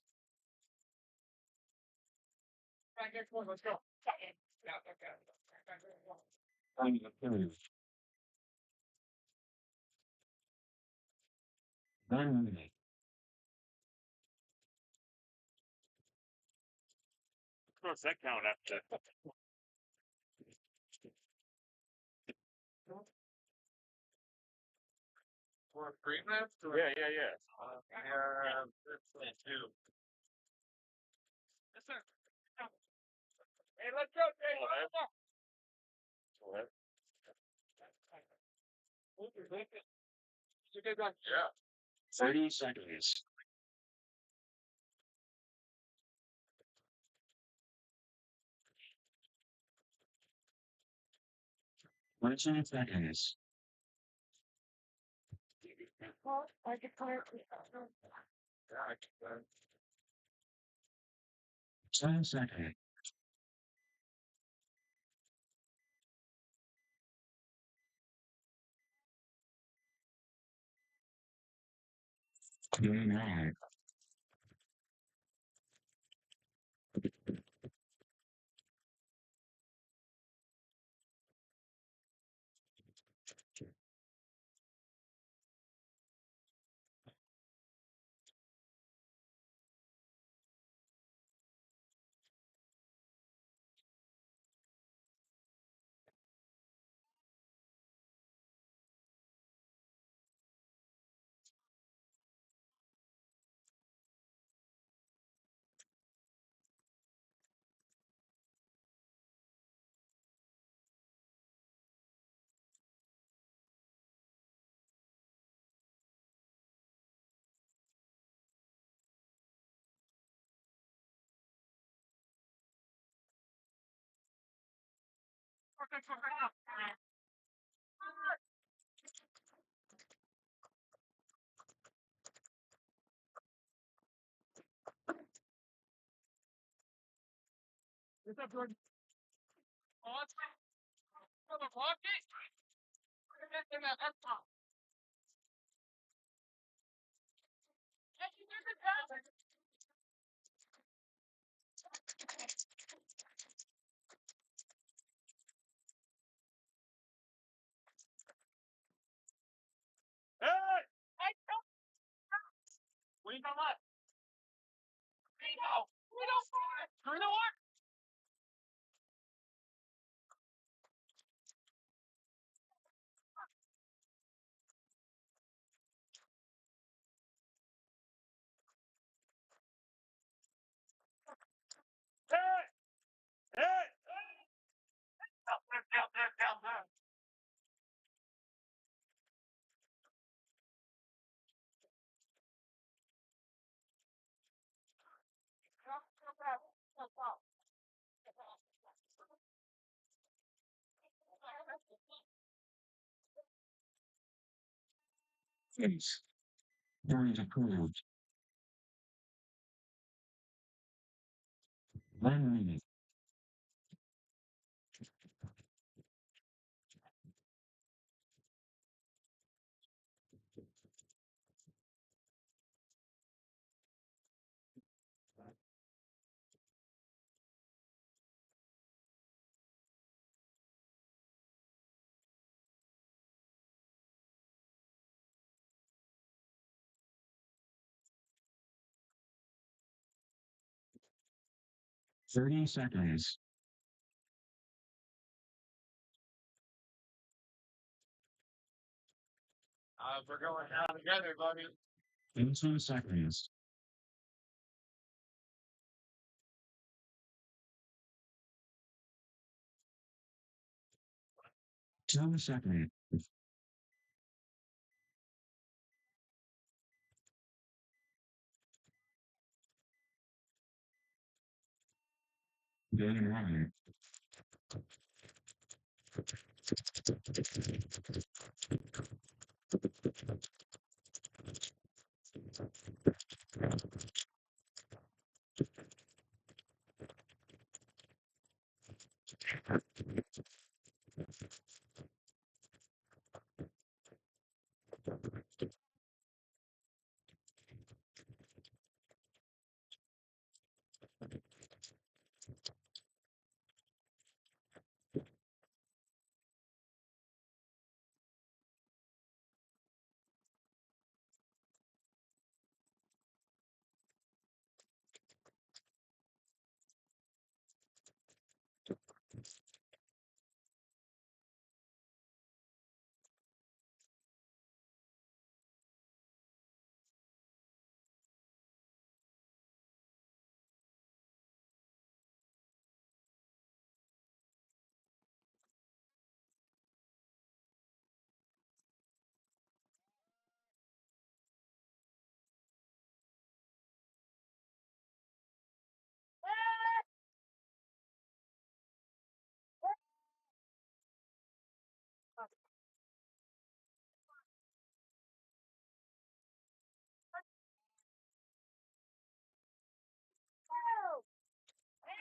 [SPEAKER 4] Next one, let's go. Yeah, okay.
[SPEAKER 2] I'm approved. 1 minute.
[SPEAKER 4] What's that count after? For 3 minutes? Yeah. Two. Yes, sir. Hey, let's go, Jay. Let's go. It's a good one. Yeah.
[SPEAKER 2] 30 seconds. 20 seconds.
[SPEAKER 6] Well, I could clear.
[SPEAKER 2] 10 seconds. Going on.
[SPEAKER 4] What's up, Jordan? Oh, it's from a pocket. Hey! Hey! What are you talking about? We don't start. Through the what? Hey! Hey!
[SPEAKER 2] Case. Point approved. 1 minute. 30 seconds.
[SPEAKER 4] We're going down together, buddy.
[SPEAKER 2] 18 seconds. 2 seconds. Getting running.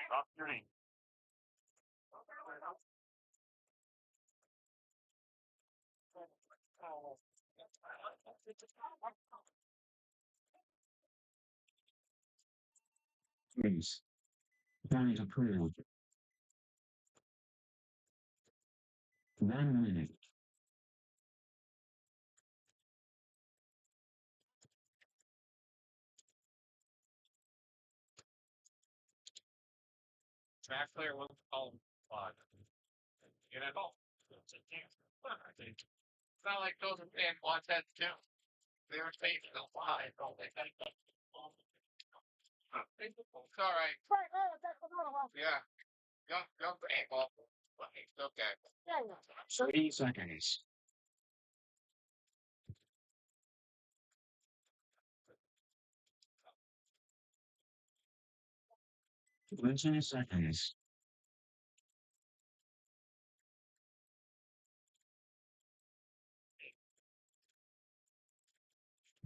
[SPEAKER 4] Stop shooting.
[SPEAKER 2] Case. Point approved. 1 minute.
[SPEAKER 4] Track player was called but you know, it's a chance. I think it's not like those fans watch that too. They were saying no why, don't they? It's all right. Yeah. Go paintball. It's okay.
[SPEAKER 2] 30 seconds. 20 seconds.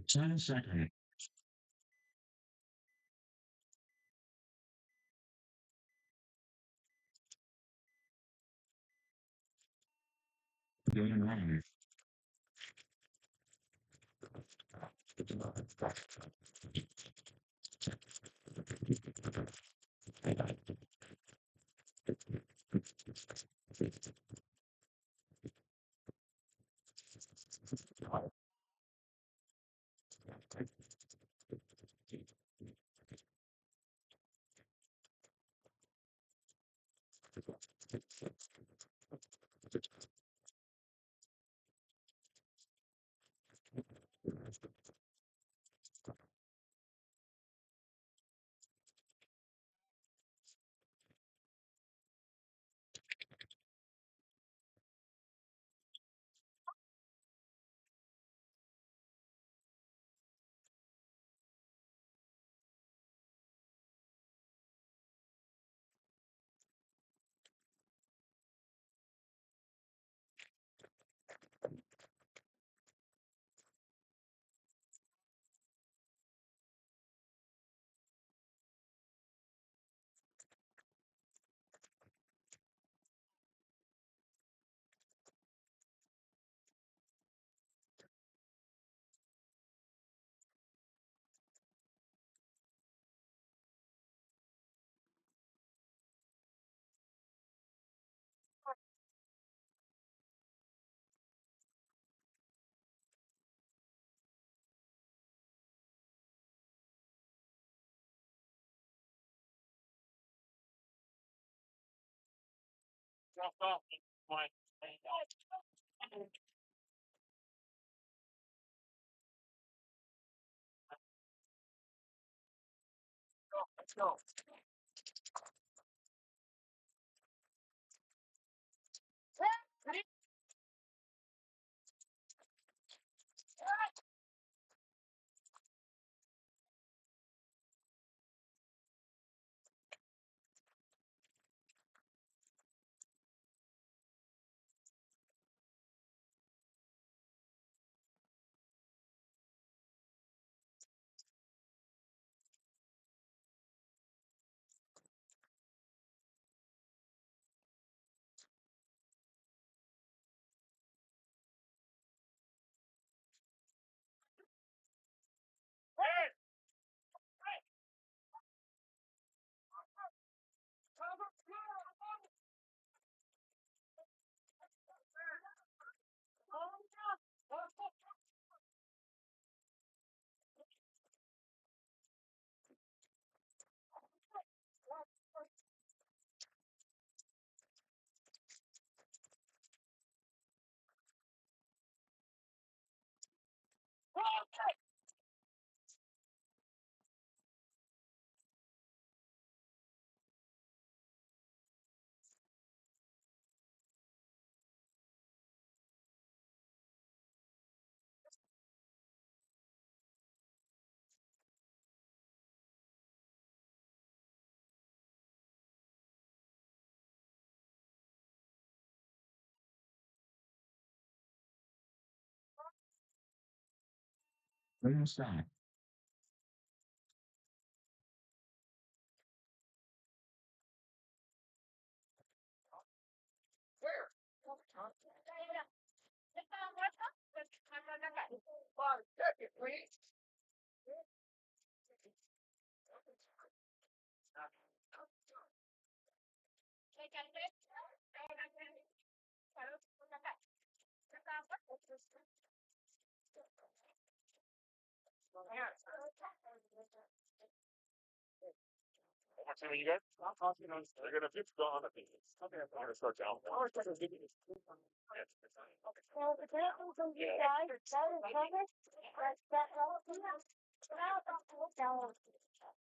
[SPEAKER 2] 10 seconds. Game on.
[SPEAKER 4] Dropped off my. Let's go.
[SPEAKER 2] Bring us back.
[SPEAKER 4] Please. What's you guys? They're gonna be gone. I'm gonna start down.
[SPEAKER 6] Well, the telephone from you guys, that is covered. That all, you know, now it's all down.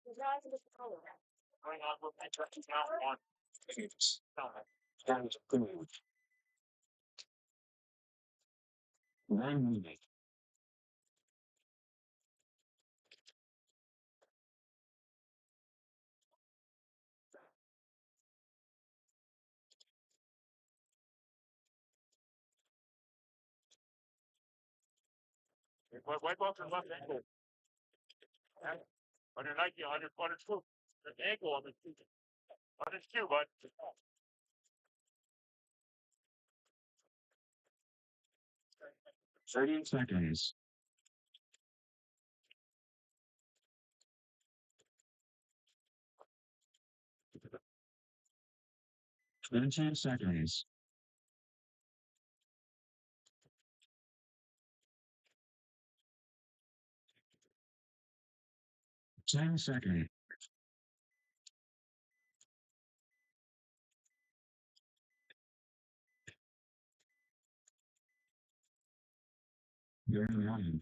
[SPEAKER 6] The guys in the color.
[SPEAKER 4] Going on with my truck now on.
[SPEAKER 2] That is good. 1 minute.
[SPEAKER 4] Wipe off your left ankle. On your Nike, on your shoe. Your ankle on the shoe. On his shoe, bud.
[SPEAKER 2] 30 seconds. 20 seconds. 10 seconds. You're lying.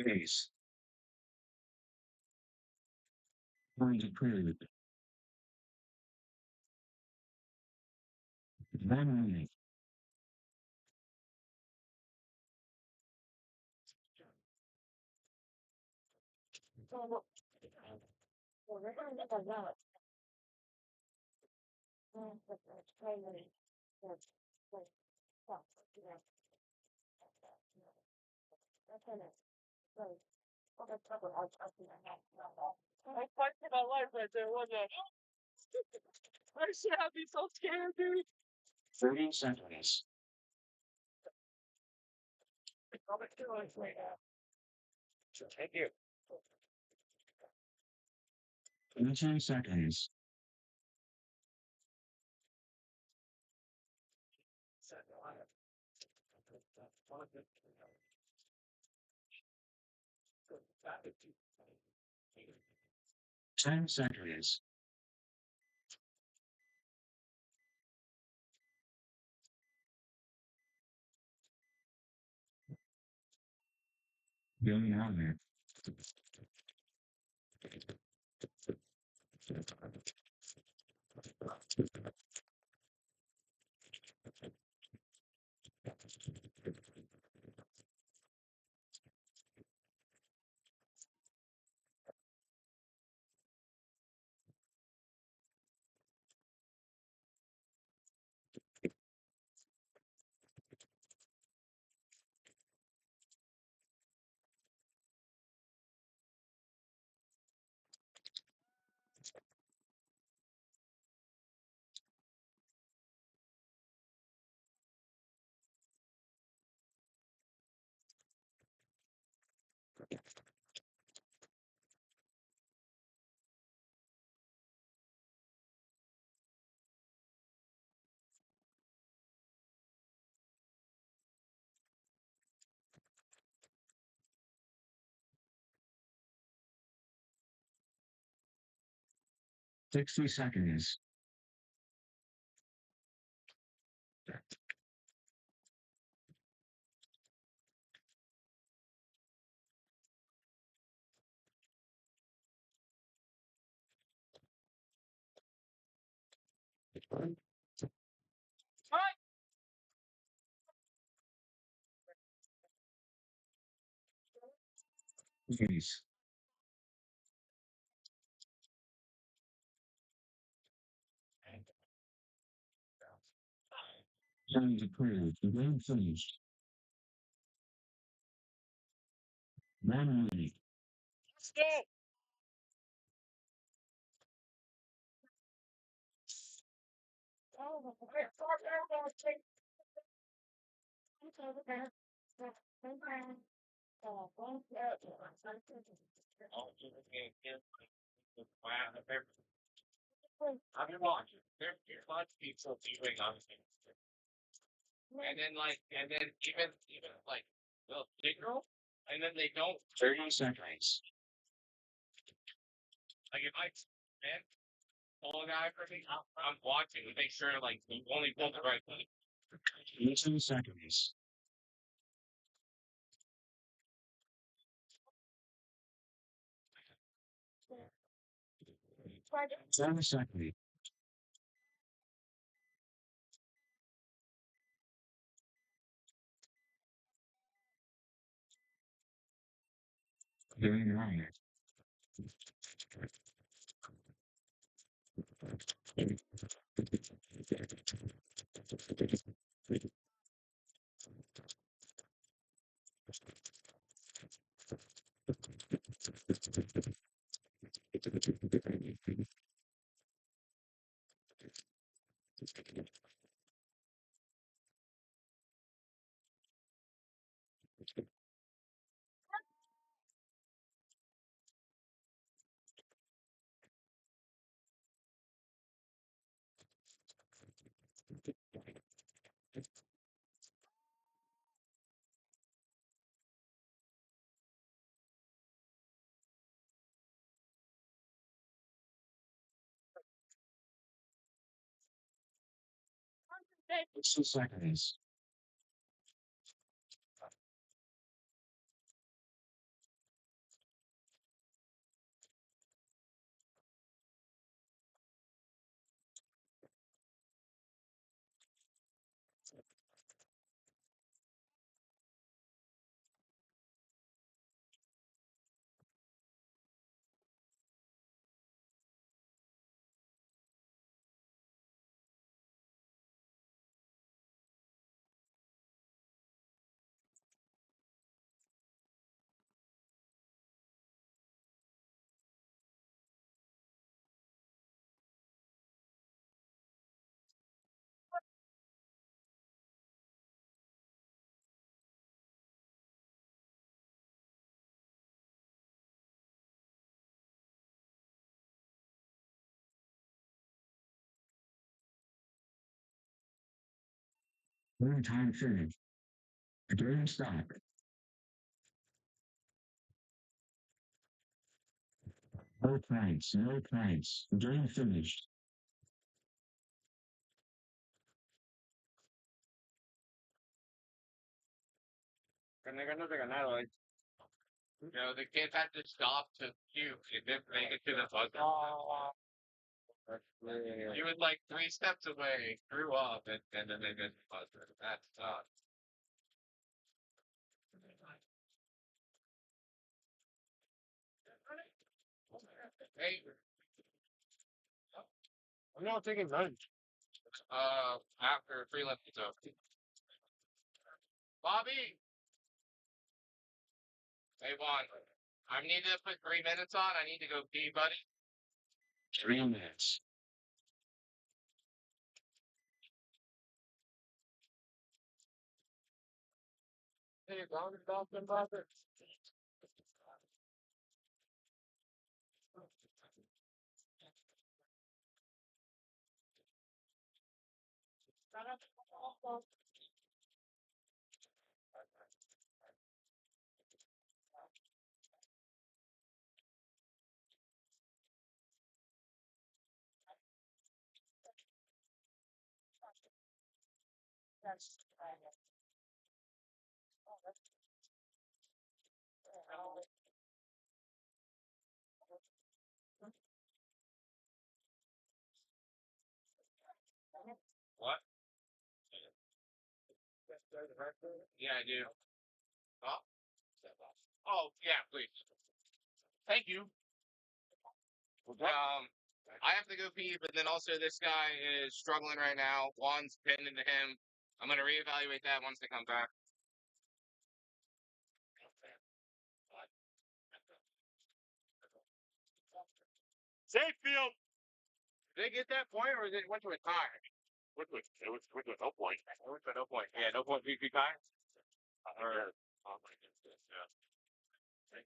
[SPEAKER 2] Ace. Point approved. 1 minute.
[SPEAKER 4] I fight for my life right there, wasn't it? I should have been so scared, dude.
[SPEAKER 2] 30 seconds.
[SPEAKER 4] Thank you.
[SPEAKER 2] 20 seconds. 10 seconds. Going on there. 60 seconds. Please. Challenge approved. Game finished. 1 minute.
[SPEAKER 4] Let's go. I've been watching. There's lots of people doing other things. And then even like the big girl, and then they don't
[SPEAKER 2] 30 seconds.
[SPEAKER 4] like if I man pull a guy for me, I'm watching to make sure like you only pull the right thing.
[SPEAKER 2] 18 seconds. 7 seconds. Doing right. Sixty seconds. One time finished. Game stop. No points. No points. Game finished.
[SPEAKER 4] And they're gonna ganado, like you know, the kids had to stop to puke and then make it to the buzzer. He was like 3 steps away, threw up, and then they missed the buzzer. That's tough. Hey, I'm not taking lunch. After free lunch is over. Bobby! Hey, Juan. I need to put 3 minutes on. I need to go pee, buddy.
[SPEAKER 2] 3 minutes.
[SPEAKER 4] Hey, you're gone, Dolphin Buzzer. What? Yeah, I do. Oh, oh yeah, please. Thank you. I have to go pee, but then also this guy is struggling right now. Juan's pinned into him. I'm gonna reevaluate that once they come back. Safe field. Did they get that point, or is it went to a tie? Went to a no point. It went to a no point. Yeah, no point VP tie. Or, oh my goodness,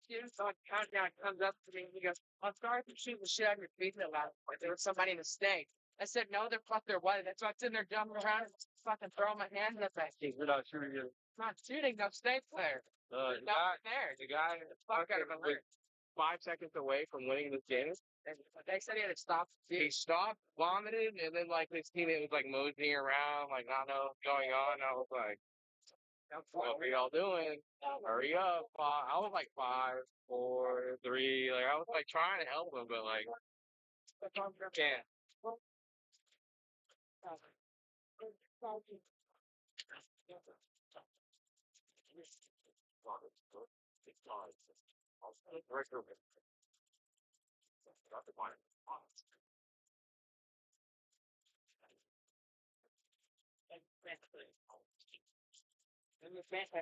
[SPEAKER 4] yeah. So countdown comes up to me and he goes, I'm sorry for shooting the shit out of your face that last point. There was somebody mistake. I said, no, there fuck there was. That's why I'm sitting there jumping around and fucking throwing my hands up at you. You're not shooting you. Not shooting, no state player. The guy there. The guy fuck out of him was 5 seconds away from winning this game. And they said he had to stop. He stopped, vomited, and then like his teammate was like moseying around, like not know what's going on. I was like, what are y'all doing? Hurry up. I was like 5, 4, 3. Like, I was like trying to help him, but like, can't.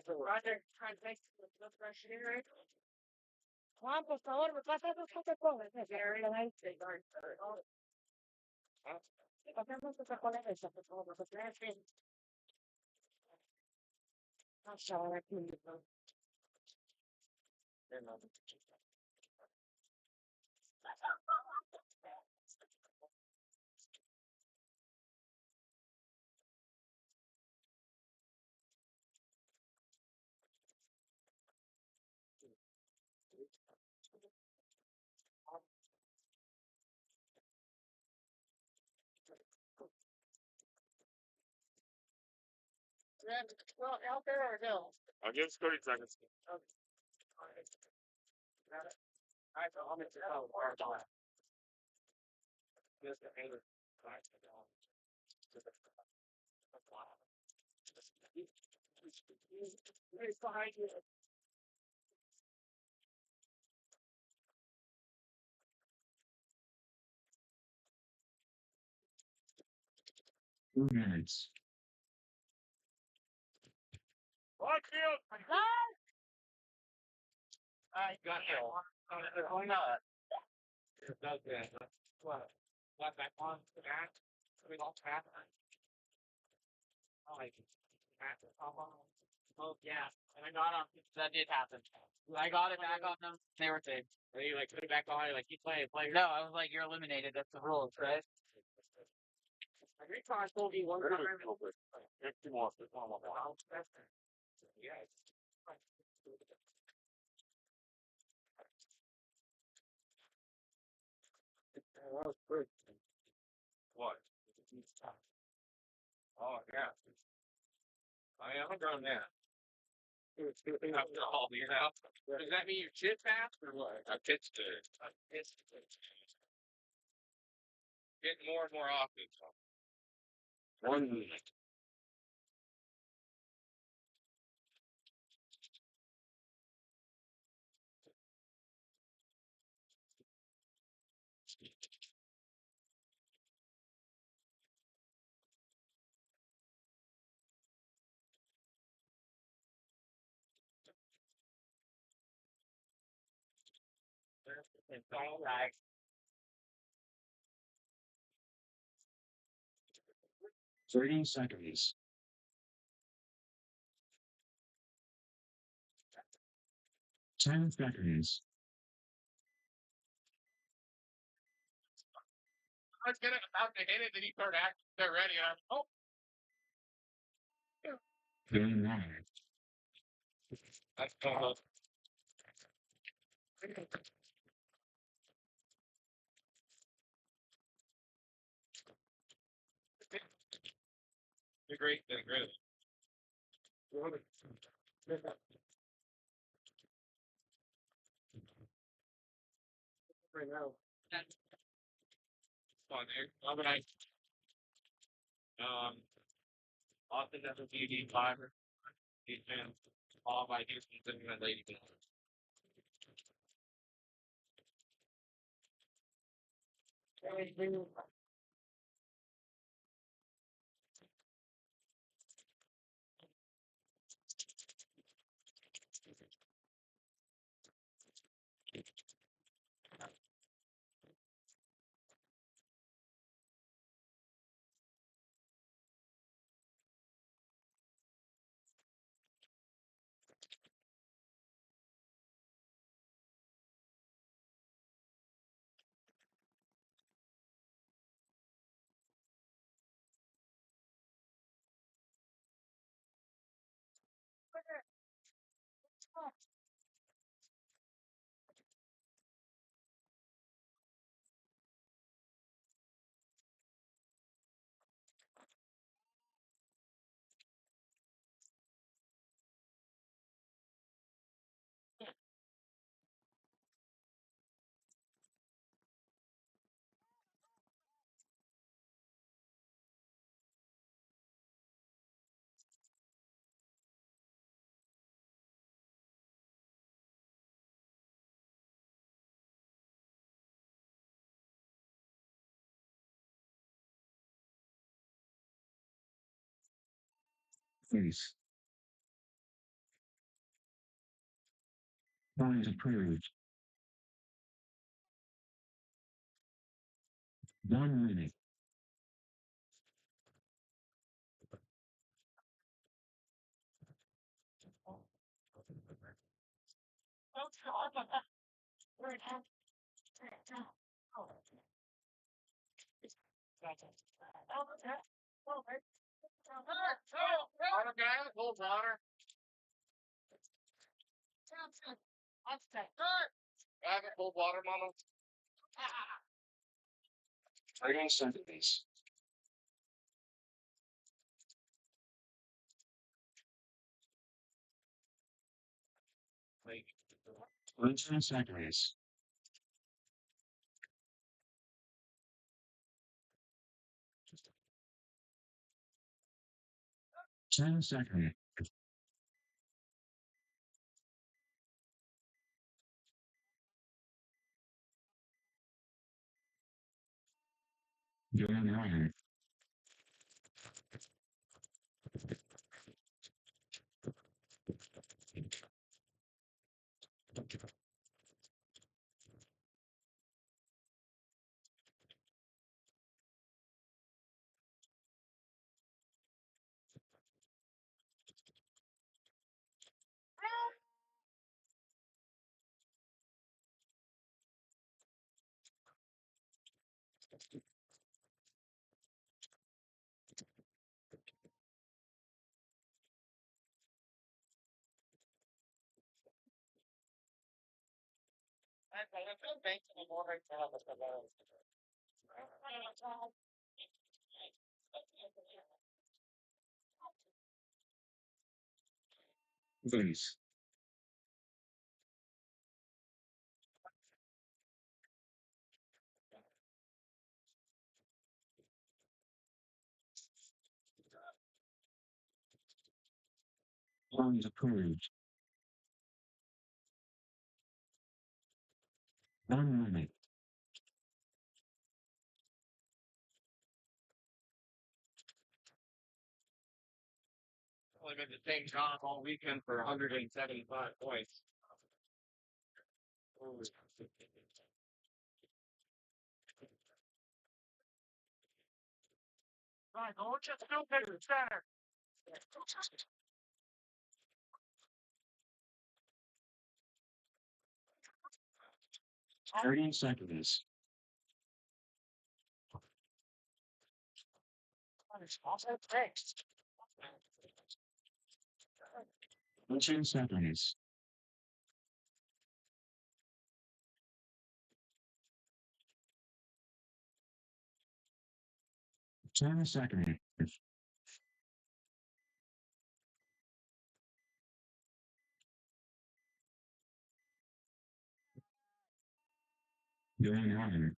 [SPEAKER 4] Roger, trying to make the fresh air. Juan, por favor, me pasa dos Coca-Cola. Very nice. Pasamos Coca-Cola esa, por favor, porque gracias. I'm sorry, please. Well, out there or no? I'll give us 30 seconds. Okay. All right, so I'll make it out. Just the anger. He's behind you.
[SPEAKER 2] Minutes.
[SPEAKER 4] Watch you! I got it. Why not? What back on the back? We don't have like oh yeah. And I got on that did happen. I got it back on them. They were safe. And you like put it back on, you're like keep playing, play. No, I was like, you're eliminated, that's the rules, right? I think I told you one time. Two more. Yeah. That was good. What? Oh yeah. I am done that. After all, you know. Does that mean you chip fast or what? I pitched it. I pitched it. Getting more and more often. So. One.
[SPEAKER 2] 30 seconds. 10 seconds.
[SPEAKER 4] I was gonna about to hit it, then he started acting. They're ready. And I'm, oh,
[SPEAKER 2] Game 9.
[SPEAKER 4] That's total. They're great. They're great. Right now. On there. All right. Often as a beauty fiber. And all my Houston's and my lady.
[SPEAKER 2] Face. Lines approved. 1 minute.
[SPEAKER 4] Water guy, cold water. Have a cold water, mama. 30 seconds. Like,
[SPEAKER 2] 20 seconds. 10 seconds. Game 9. Face. Lines approved. 1 minute.
[SPEAKER 4] only been the same job all weekend for 175 points. Right, go just go to the center.
[SPEAKER 2] 30 seconds. 10 seconds. 10 seconds. Going on.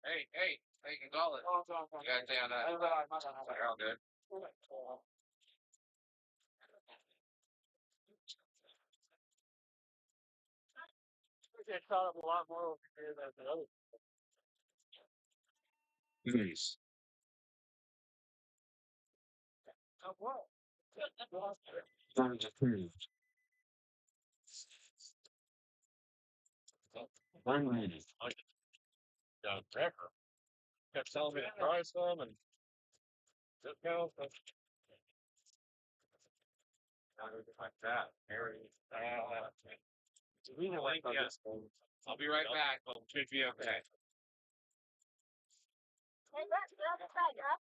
[SPEAKER 4] Hey, you can call it. You gotta stay on that. You're all good.
[SPEAKER 6] Get caught up a lot more over here than the other.
[SPEAKER 2] Nice.
[SPEAKER 6] Oh, what?
[SPEAKER 2] Sounds approved. 1 minute.
[SPEAKER 4] Got a cracker. Kept telling me to try some and discount. Like that. I'll be right back. I'll should be okay.
[SPEAKER 6] Hey, that's the other side, huh?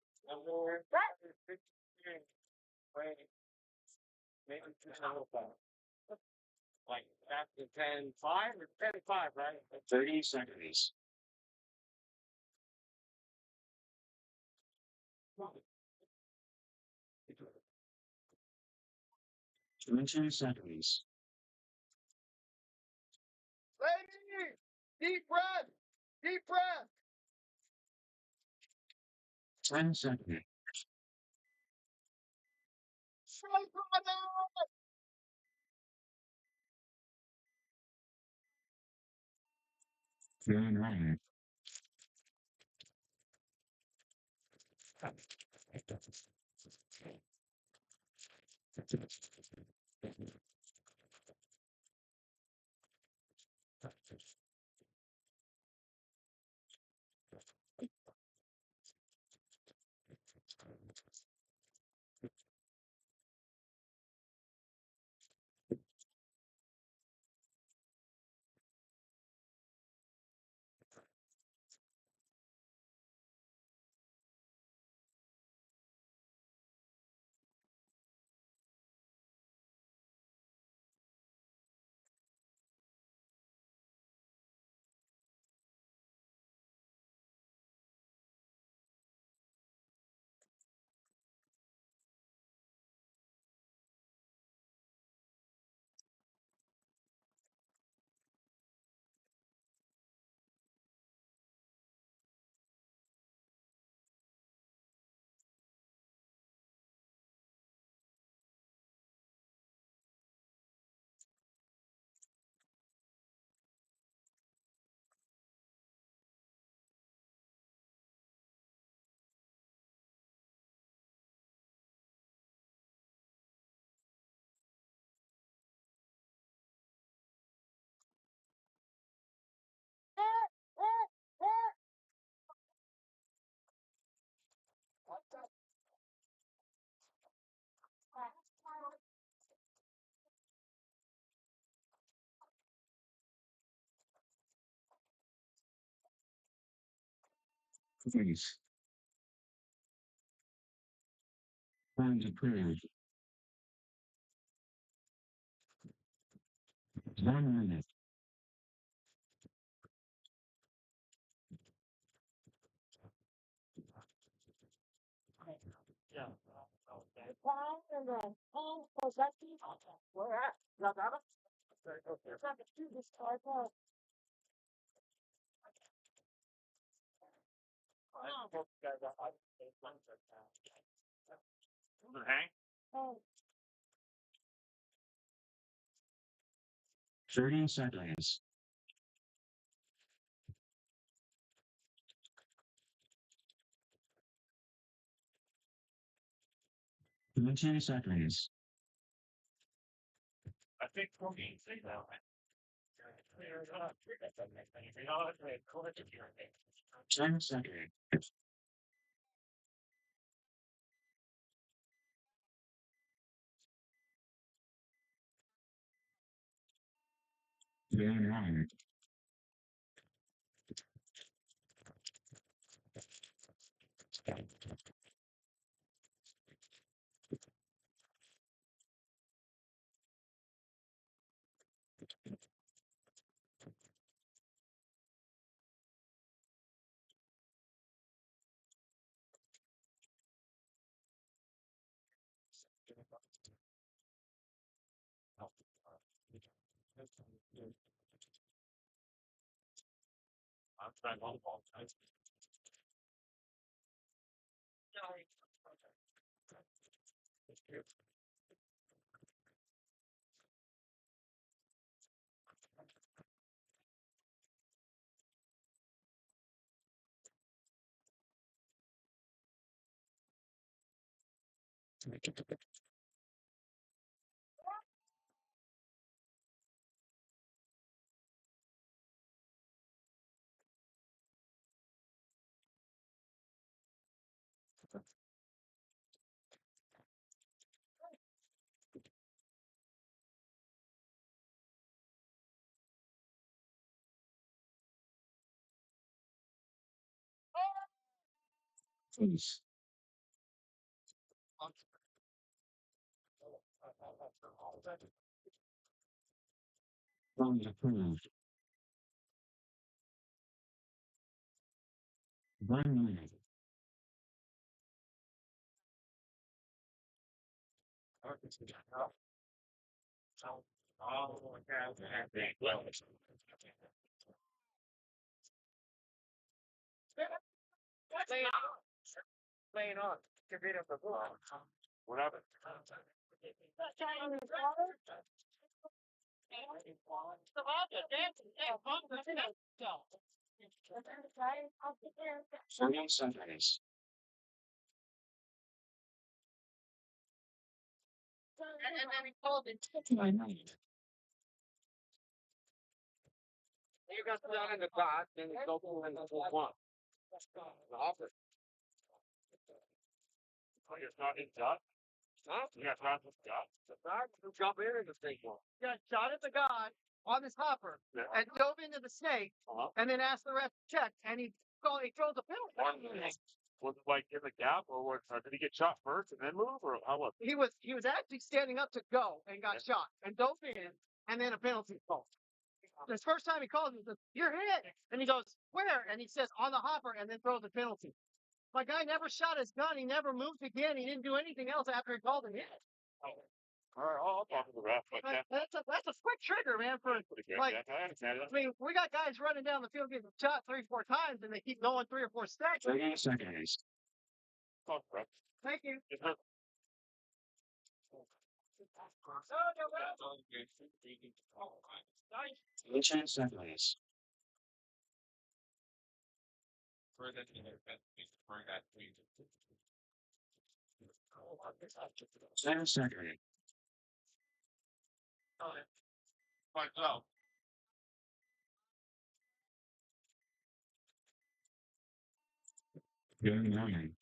[SPEAKER 4] Maybe like after 10:05 or 10:05, right?
[SPEAKER 2] 30 seconds. 20 seconds.
[SPEAKER 4] Lady! Deep breath! Deep breath!
[SPEAKER 2] 10 seconds.
[SPEAKER 4] Straight brother!
[SPEAKER 2] Going on. Please. Funds approved. 1 minute.
[SPEAKER 4] Yeah. And then, was that the where at? Not that one? There's not two this car. Hang? Oh.
[SPEAKER 2] 30 seconds. 20 seconds.
[SPEAKER 4] I think for me, say that. Clear it up. You know, it's college here.
[SPEAKER 2] 10 seconds. 9.
[SPEAKER 4] I'm trying to ball.
[SPEAKER 2] Please. Funds approved. 1 minute.
[SPEAKER 4] Laying on. Get rid of the book. What happened?
[SPEAKER 2] Forty seconds.
[SPEAKER 7] And then he called it.
[SPEAKER 2] 9 minutes.
[SPEAKER 4] You got down in the box, then you go in the one. The office. Oh, you're not in Dutch? Huh? You got shot at the guy. The guy who jump in the snake one.
[SPEAKER 9] Got shot at the guy on this hopper
[SPEAKER 4] Yeah.
[SPEAKER 9] and dove into the snake and then asked the ref to check and he throws a penalty.
[SPEAKER 4] 1 minute. Was it like in the gap or what? Did he get shot first and then move or how was it?
[SPEAKER 9] He was actually standing up to go and got shot and dove in and then a penalty call. This first time he calls, he says, "You're hit," and he goes, "Where?" And he says, "On the hopper," and then throws a penalty. My guy never shot his gun. He never moved again. He didn't do anything else after he called him hit.
[SPEAKER 4] All right, I'll talk to the ref. But
[SPEAKER 9] That's a quick trigger, man. For like,
[SPEAKER 4] I understand it.
[SPEAKER 9] I mean, we got guys running down the field getting shot 3-4 times, and they keep going 3 or 4 steps.
[SPEAKER 2] 30 seconds.
[SPEAKER 4] Talk to the ref.
[SPEAKER 9] Thank you.
[SPEAKER 4] Yes, sir.
[SPEAKER 2] 10 seconds. 10 seconds.
[SPEAKER 4] Fight out.
[SPEAKER 2] 9.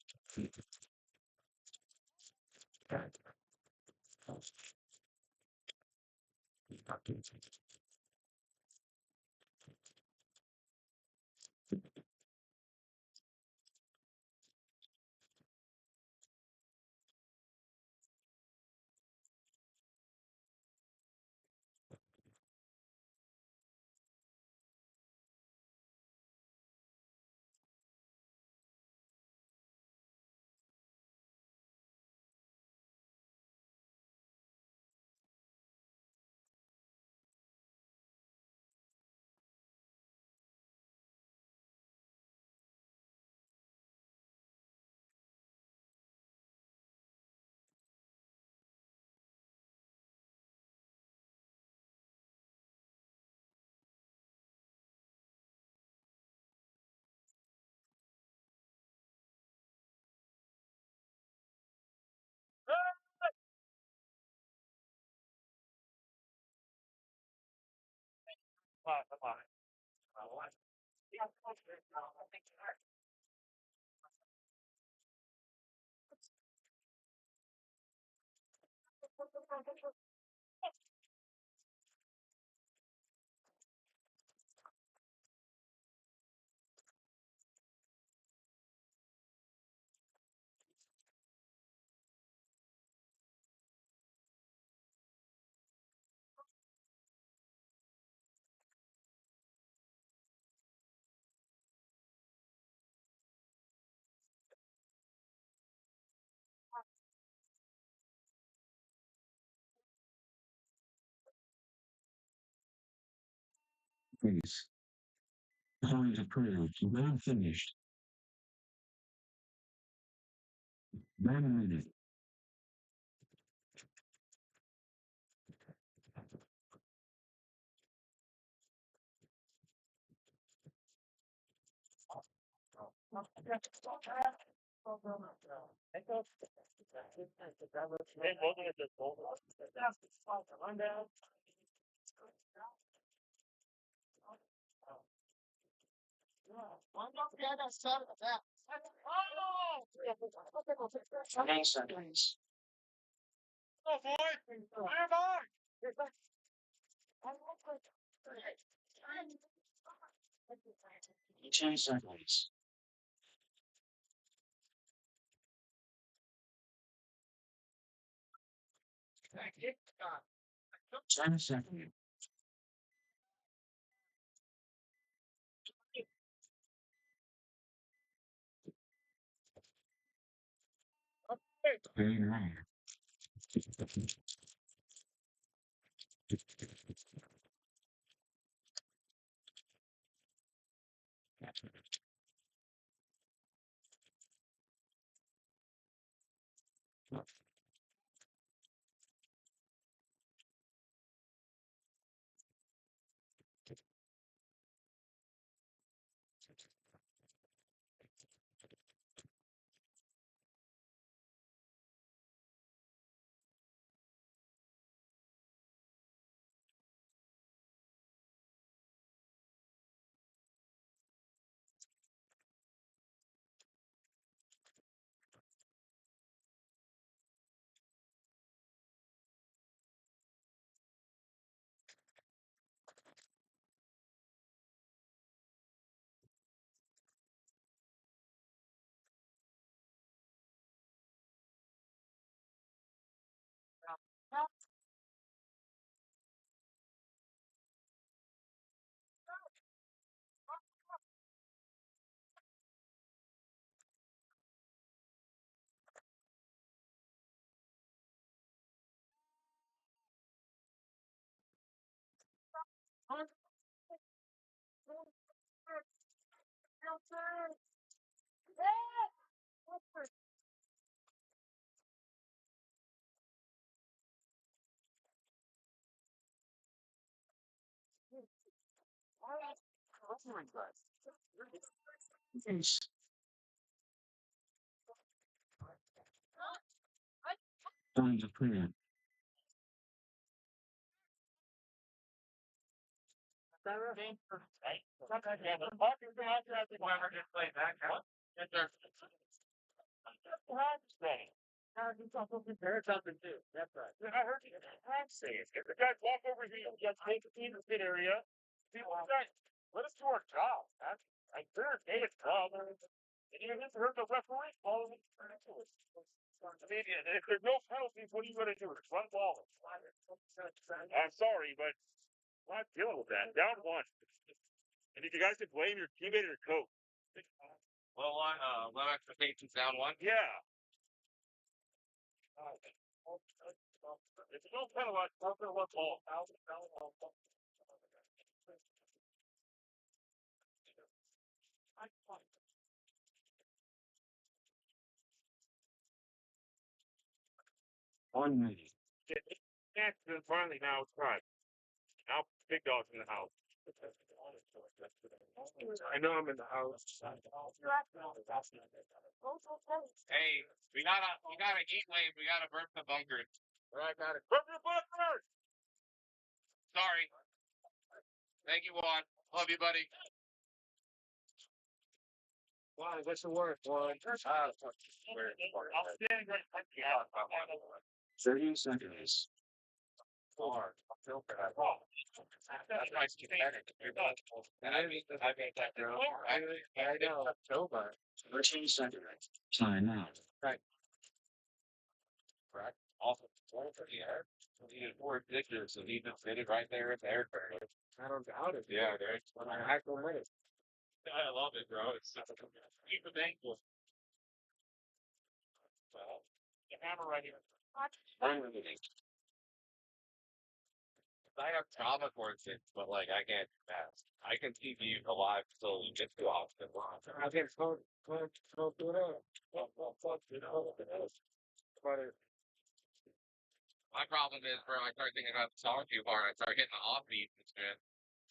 [SPEAKER 2] Please. Point approved. Load finished. 1 minute.
[SPEAKER 4] Oh boy, where am I?
[SPEAKER 2] 10 seconds. 10 seconds. Very wrong. Yes. Point approved.
[SPEAKER 4] That's right. I heard you. I'm saying, if the guys walk over here, you guys take the team to the area. See what guys, let us do our job. I third day it's problem. And you have to hurt the referee. Follow me. I mean, if there's no penalties, what are you going to do? Just run ball. I'm sorry, but I'm not dealing with that. Down one. And if you guys could blame your teammate or coach. Low expectations down one? Yeah. If you don't penalize, don't penalize ball.
[SPEAKER 2] 1 minute.
[SPEAKER 4] And finally now it's time. Now big dog's in the house. I know I'm in the house.
[SPEAKER 5] Hey, we got a heat wave. We gotta burp the bunkers.
[SPEAKER 4] I got it. Burp your bunkers!
[SPEAKER 5] Sorry.
[SPEAKER 4] Thank you, Juan. Love you, buddy.
[SPEAKER 9] Why? What's the word? One. Outstanding.
[SPEAKER 2] 30 seconds.
[SPEAKER 4] Hard. That's my schematic. And I made that girl. I know. October.
[SPEAKER 2] 13 seconds. Time out.
[SPEAKER 4] Correct. Also, for the air. He is more ridiculous, and he just did it right there in the air.
[SPEAKER 9] I don't doubt it.
[SPEAKER 4] Yeah, dude. I love it, bro. It's keep it thankful. Well, the hammer right here. I have trauma towards it, but like I can't do that. I can see you alive so you get too often.
[SPEAKER 9] I can't do it.
[SPEAKER 4] My problem is, bro, I start thinking about the song too hard. I start hitting the off beat instead.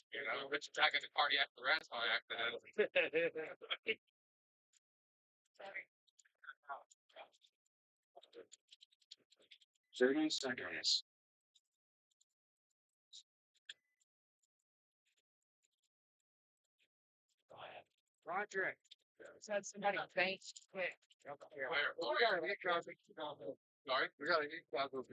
[SPEAKER 4] You know, which back in the cardiac arrest by accident.
[SPEAKER 2] 30 seconds.
[SPEAKER 9] Roger. Said somebody thanks. Quick.
[SPEAKER 4] Where? We gotta get coffee. Sorry? We gotta get coffee.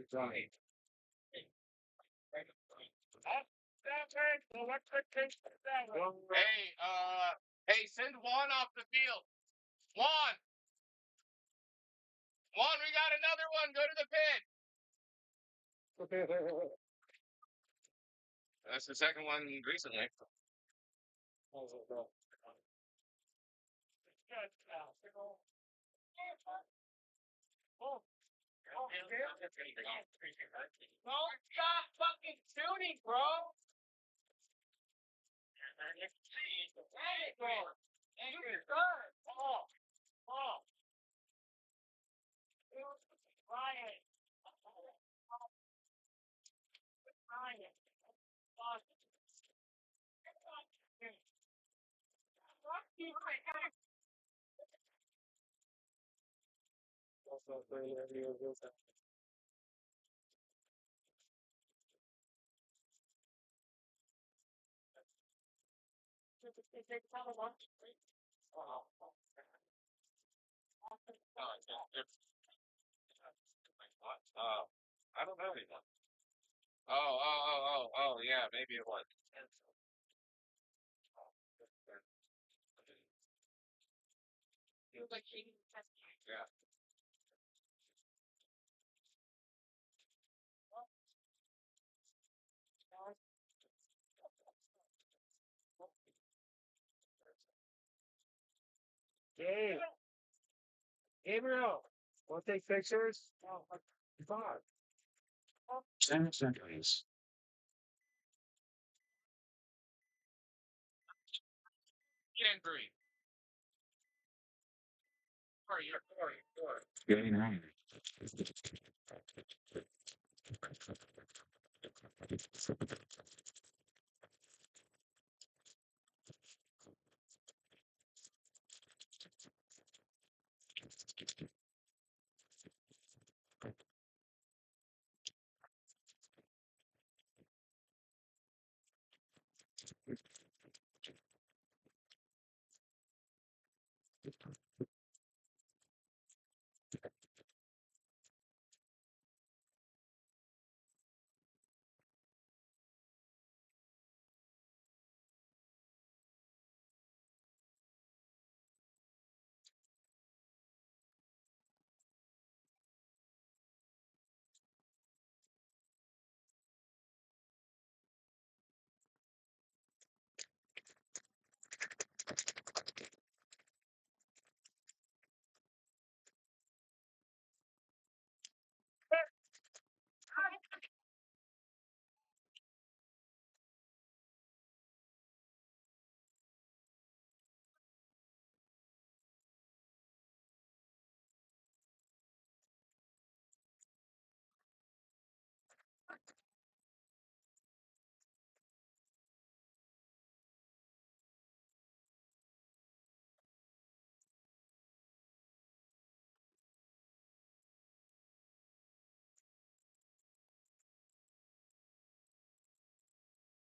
[SPEAKER 4] Hey, send Juan off the field. Juan, we got another one. Go to the pit. That's the second one recently. Don't stop fucking shooting, bro. Hey, bro. You start. Oh. Ryan. I don't know anymore. Oh, yeah, maybe it was. Yeah.
[SPEAKER 9] Dave. Gabriel. Want to take pictures? Come on.
[SPEAKER 2] 10 seconds.
[SPEAKER 4] Angry. Sorry.
[SPEAKER 2] Getting on.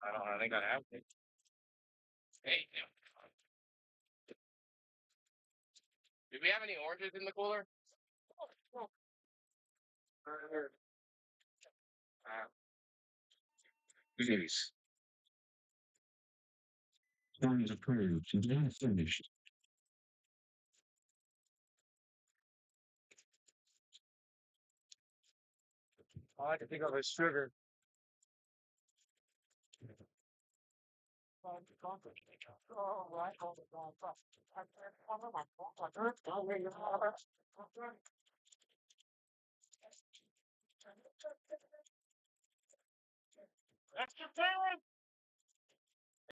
[SPEAKER 4] I think I have to. Hey, do we have any oranges in the cooler?
[SPEAKER 2] Yes. Plans approved and then finished.
[SPEAKER 4] I like to think of it as sugar.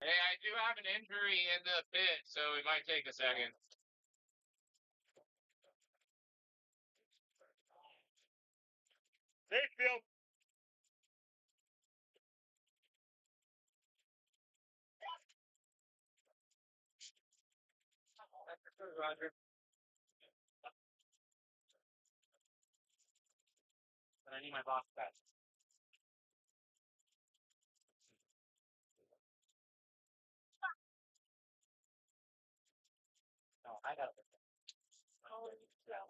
[SPEAKER 4] Hey, I do have an injury in the pit, so it might take a second. Mayfield. Roger. But I need my box back. No, I got it. Yeah.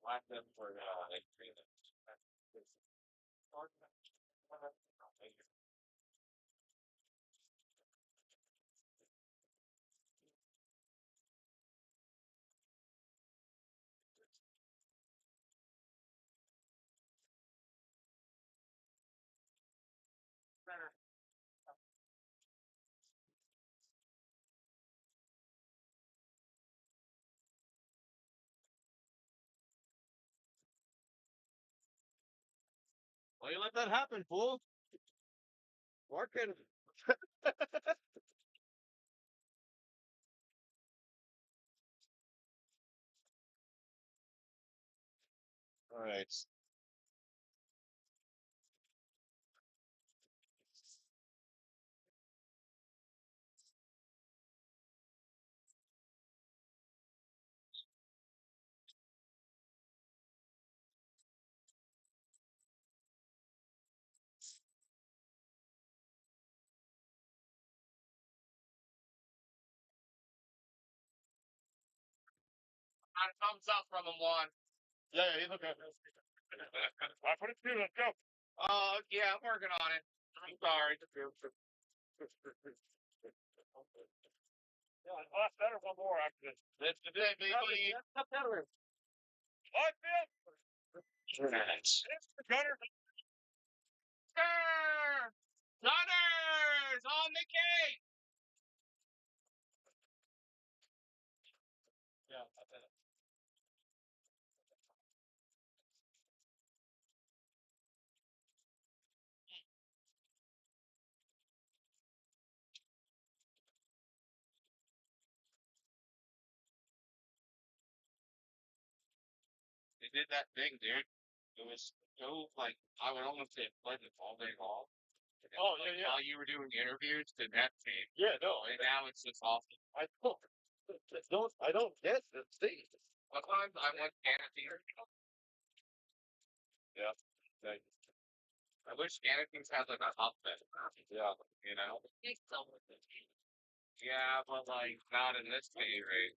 [SPEAKER 4] Black them for like 3 minutes. Well, you let that happen, fool. Working. All right. Thumbs up from him, Juan. Yeah, he's okay. I put it through. Let's go. Yeah, I'm working on it. I'm sorry. Yeah, last better one more after this. That's the day, baby. What, Bill? It's the gunner. Gunners on the cake. Yeah, I bet. They did that thing, dude. It was so like I would almost say pleasant all day long. Oh yeah, yeah. While you were doing interviews, the net team. Yeah, no. And now it's just awful. I don't get the thing. Sometimes I want fantasy. Yeah. Thank you. I wish Anakin's had like a outfit. Yeah. You know? Yeah, but like not in this day, right?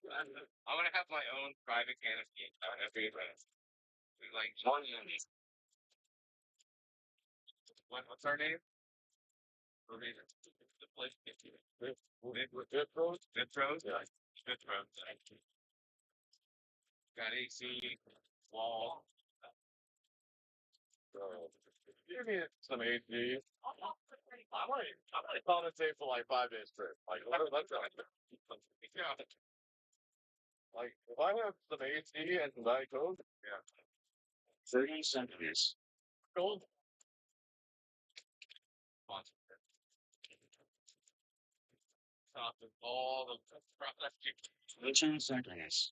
[SPEAKER 4] I'm gonna have my own private Anakin. Like one unit. What's our name? The place. Good pros? Good pros? Yeah. Good pros. Got AC, wall. Give me some AC. I might compensate for like 5 days straight. Like, let's yeah. Like, if I have some AC and some Diet Coke, yeah.
[SPEAKER 2] 30 seconds.
[SPEAKER 4] Gold. Top of all the product.
[SPEAKER 2] 10 seconds.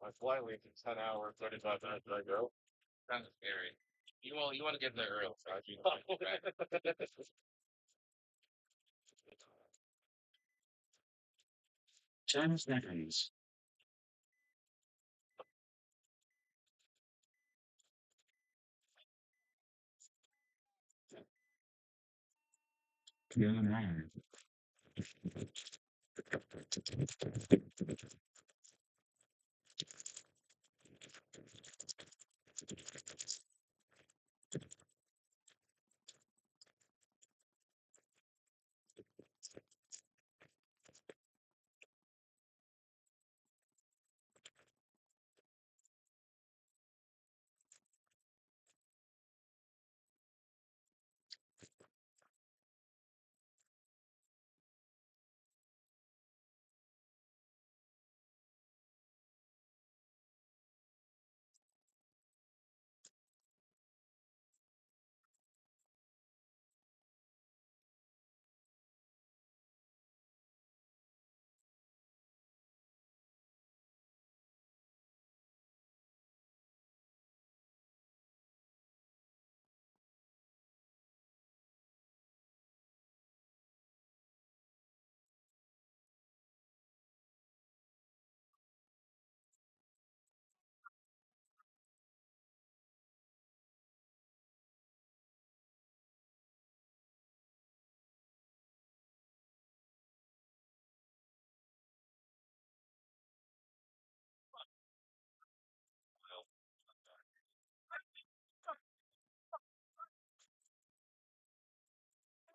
[SPEAKER 3] My flight leaves in 10 hours, 35 minutes. I go.
[SPEAKER 4] Kind of scary. You want to get there early, so I think.
[SPEAKER 2] 10 seconds. Game on.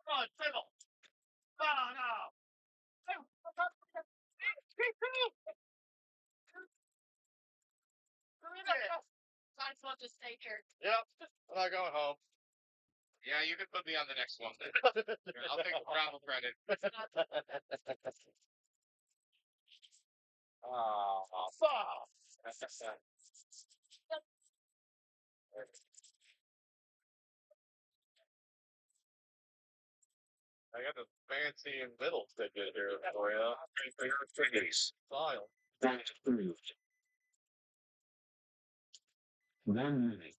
[SPEAKER 4] Come on, Sybil. No.
[SPEAKER 7] I'm supposed to stay here.
[SPEAKER 4] Yep, I'm not going home.
[SPEAKER 5] Yeah, you can put me on the next one. I'll take the travel credit.
[SPEAKER 4] Oh, fuck. I got the fancy middle ticket here for you. File.
[SPEAKER 2] That's approved. 1 minute.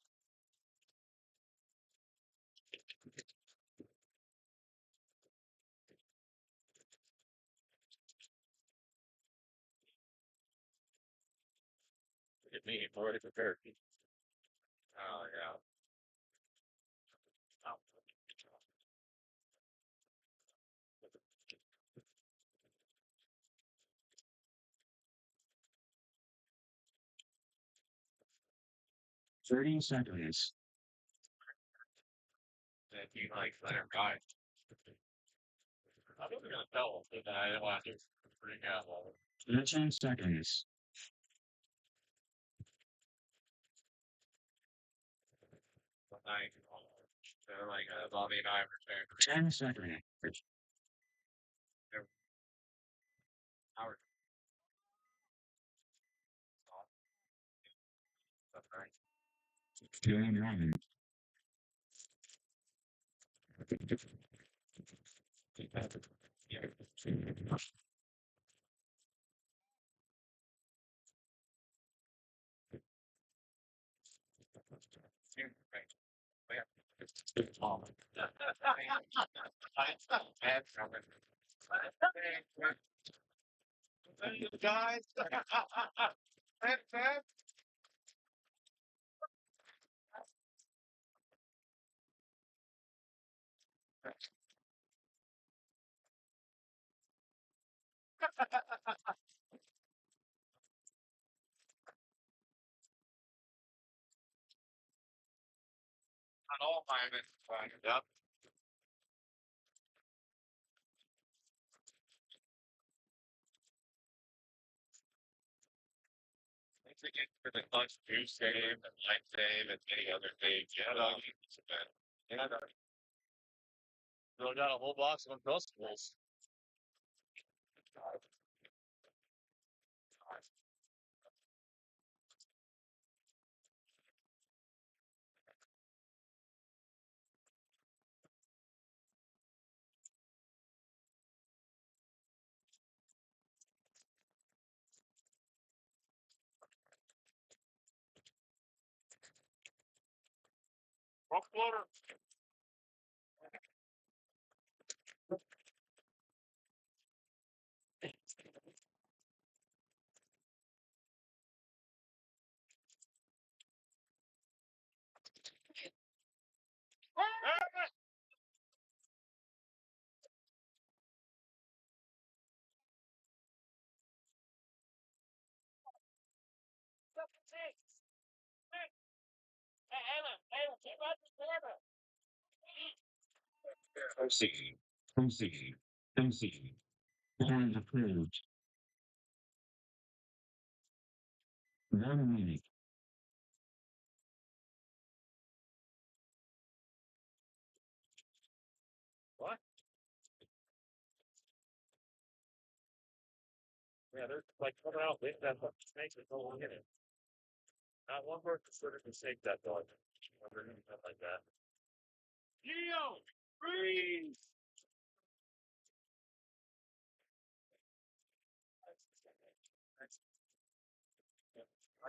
[SPEAKER 4] Look at me, I'm already prepared. Oh, yeah. Oh.
[SPEAKER 2] 30 seconds.
[SPEAKER 4] If you like that guy. I was gonna tell him that I didn't want to freak out.
[SPEAKER 2] 10 seconds.
[SPEAKER 4] They're like Bobby and I were
[SPEAKER 2] 10 seconds.
[SPEAKER 4] Howard. That's right.
[SPEAKER 2] Game on.
[SPEAKER 4] Guys, on all firemen. Yep. Thanks again for the lunch do save and light save and any other thing. Yeah, no, yeah, no. Still got a whole box of Uncrustables. Rock floater.
[SPEAKER 2] Proceed. Proceed. Proceed. Point approved. 1 minute.
[SPEAKER 4] What? Yeah, they're like coming out with that fucking snake that's all in it. Not one person sort of can shake that dog underneath it like that. Geo! Freeze!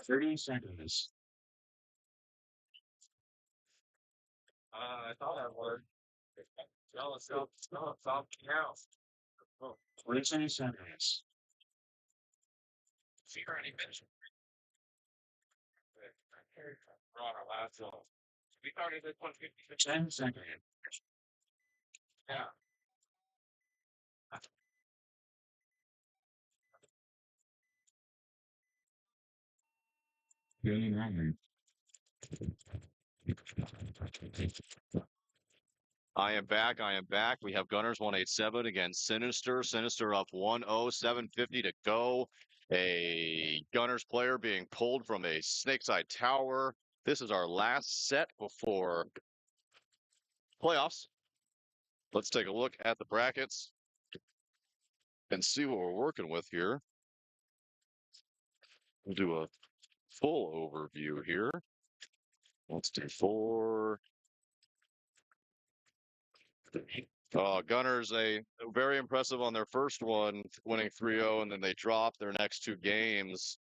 [SPEAKER 2] 30 seconds.
[SPEAKER 4] I thought I would. No, it's not. No, it's off now. Oh,
[SPEAKER 2] 20 seconds.
[SPEAKER 4] see her any bitch. We're on our last one. We started at 150.
[SPEAKER 2] 10 seconds.
[SPEAKER 4] Yeah.
[SPEAKER 2] Getting on.
[SPEAKER 5] I am back. I am back. We have Gunners 187 against Sinister. Sinister up 1-0, 7:50 to go. A Gunners player being pulled from a Snakeside Tower. This is our last set before playoffs. Let's take a look at the brackets and see what we're working with here. We'll do a full overview here. Let's do 4. Gunners, very impressive on their first one, winning 3-0, and then they dropped their next 2 games.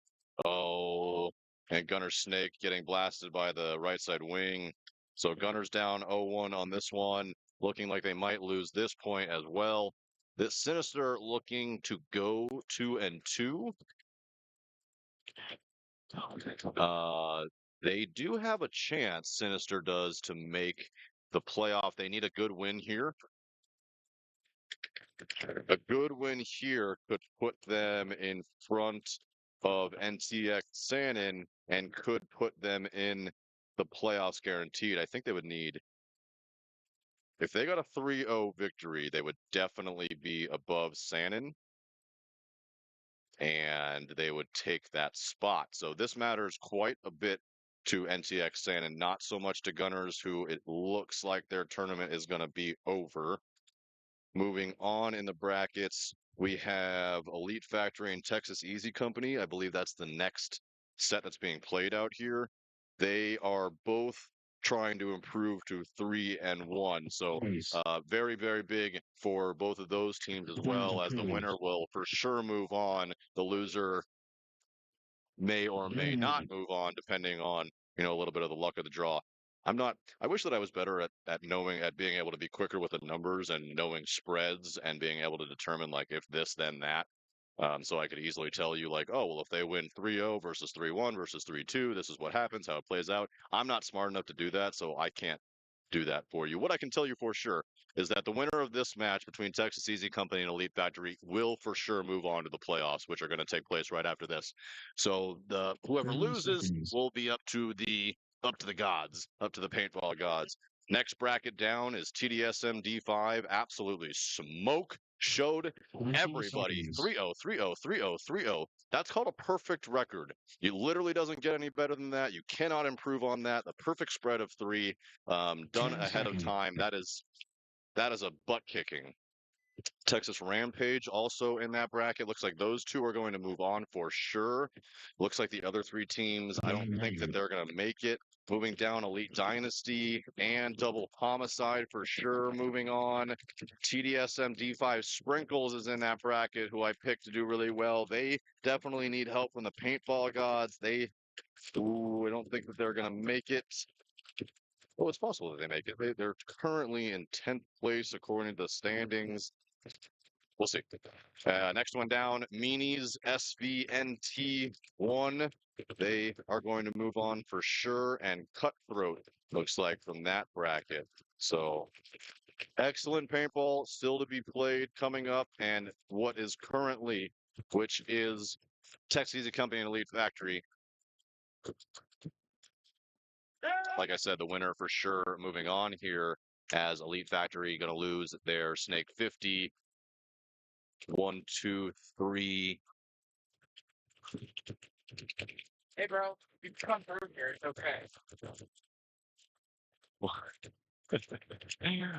[SPEAKER 5] Oh, and Gunner Snake getting blasted by the right side wing. So Gunners down 0-1 on this one, looking like they might lose this point as well. This Sinister looking to go 2-2. They do have a chance, Sinister does, to make the playoff. They need a good win here. A good win here could put them in front of NTX Sanin and could put them in the playoffs guaranteed. I think they would need, if they got a 3-0 victory, they would definitely be above Sanin and they would take that spot. So this matters quite a bit to NTX Sanin, not so much to Gunners, who it looks like their tournament is going to be over. Moving on in the brackets, we have Elite Factory and Texas Easy Company. I believe that's the next set that's being played out here. They are both trying to improve to 3-1. So
[SPEAKER 2] Nice.
[SPEAKER 5] very, very big for both of those teams as well, as the winner will for sure move on. The loser may or may not move on, depending on, a little bit of the luck of the draw. I wish that I was better at knowing, at being able to be quicker with the numbers and knowing spreads and being able to determine like if this, then that. So I could easily tell you like, oh, well, if they win 3-0 versus 3-1 versus 3-2, this is what happens, how it plays out. I'm not smart enough to do that, so I can't do that for you. What I can tell you for sure is that the winner of this match between Texas Easy Company and Elite Factory will for sure move on to the playoffs, which are going to take place right after this. So the whoever
[SPEAKER 2] 30
[SPEAKER 5] loses
[SPEAKER 2] seconds.
[SPEAKER 5] will be up to the gods, up to the paintball gods. Next bracket down is TDSM D5. Absolutely smoke showed
[SPEAKER 2] 20
[SPEAKER 5] everybody
[SPEAKER 2] seconds.
[SPEAKER 5] 3-0, 3-0, 3-0, 3-0. That's called a perfect record. It literally doesn't get any better than that. You cannot improve on that. The perfect spread of 3, done
[SPEAKER 2] 10
[SPEAKER 5] ahead of
[SPEAKER 2] seconds.
[SPEAKER 5] time. That is a butt kicking. Texas Rampage also in that bracket. Looks like those 2 are going to move on for sure. Looks like the other 3 teams, I don't think that they're going to make it. Moving down, Elite Dynasty and Double Homicide for sure moving on. TDSM D5 Sprinkles is in that bracket, who I picked to do really well. They definitely need help from the paintball gods. I don't think that they're going to make it. Well, it's possible that they make it. They're currently in 10th place according to the standings. We'll see. Next one down, Meanies SVNT1. They are going to move on for sure, and Cutthroat looks like from that bracket. So excellent paintball still to be played coming up, and what is currently, which is Texas Easy Company and Elite Factory, like I said, the winner for sure moving on here as Elite Factory going to lose their Snake 50. 1, 2, 3.
[SPEAKER 4] Hey, bro, you come through here. It's okay.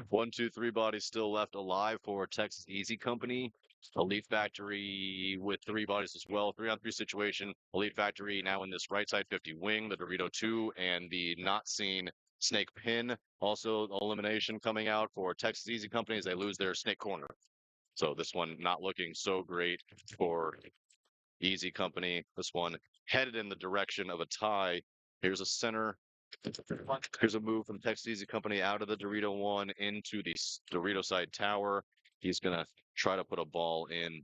[SPEAKER 5] 1, 2, 3 bodies still left alive for Texas Easy Company. Elite Factory with 3 bodies as well. 3-on-3 situation. Elite Factory now in this right side 50 wing, the Dorito 2, and the not seen Snake Pin. Also, elimination coming out for Texas Easy Company as they lose their Snake Corner. So this one not looking so great for Easy Company. This one headed in the direction of a tie. Here's a center. Here's a move from Texas Easy Company out of the Dorito 1 into the Dorito side tower. He's going to try to put a ball in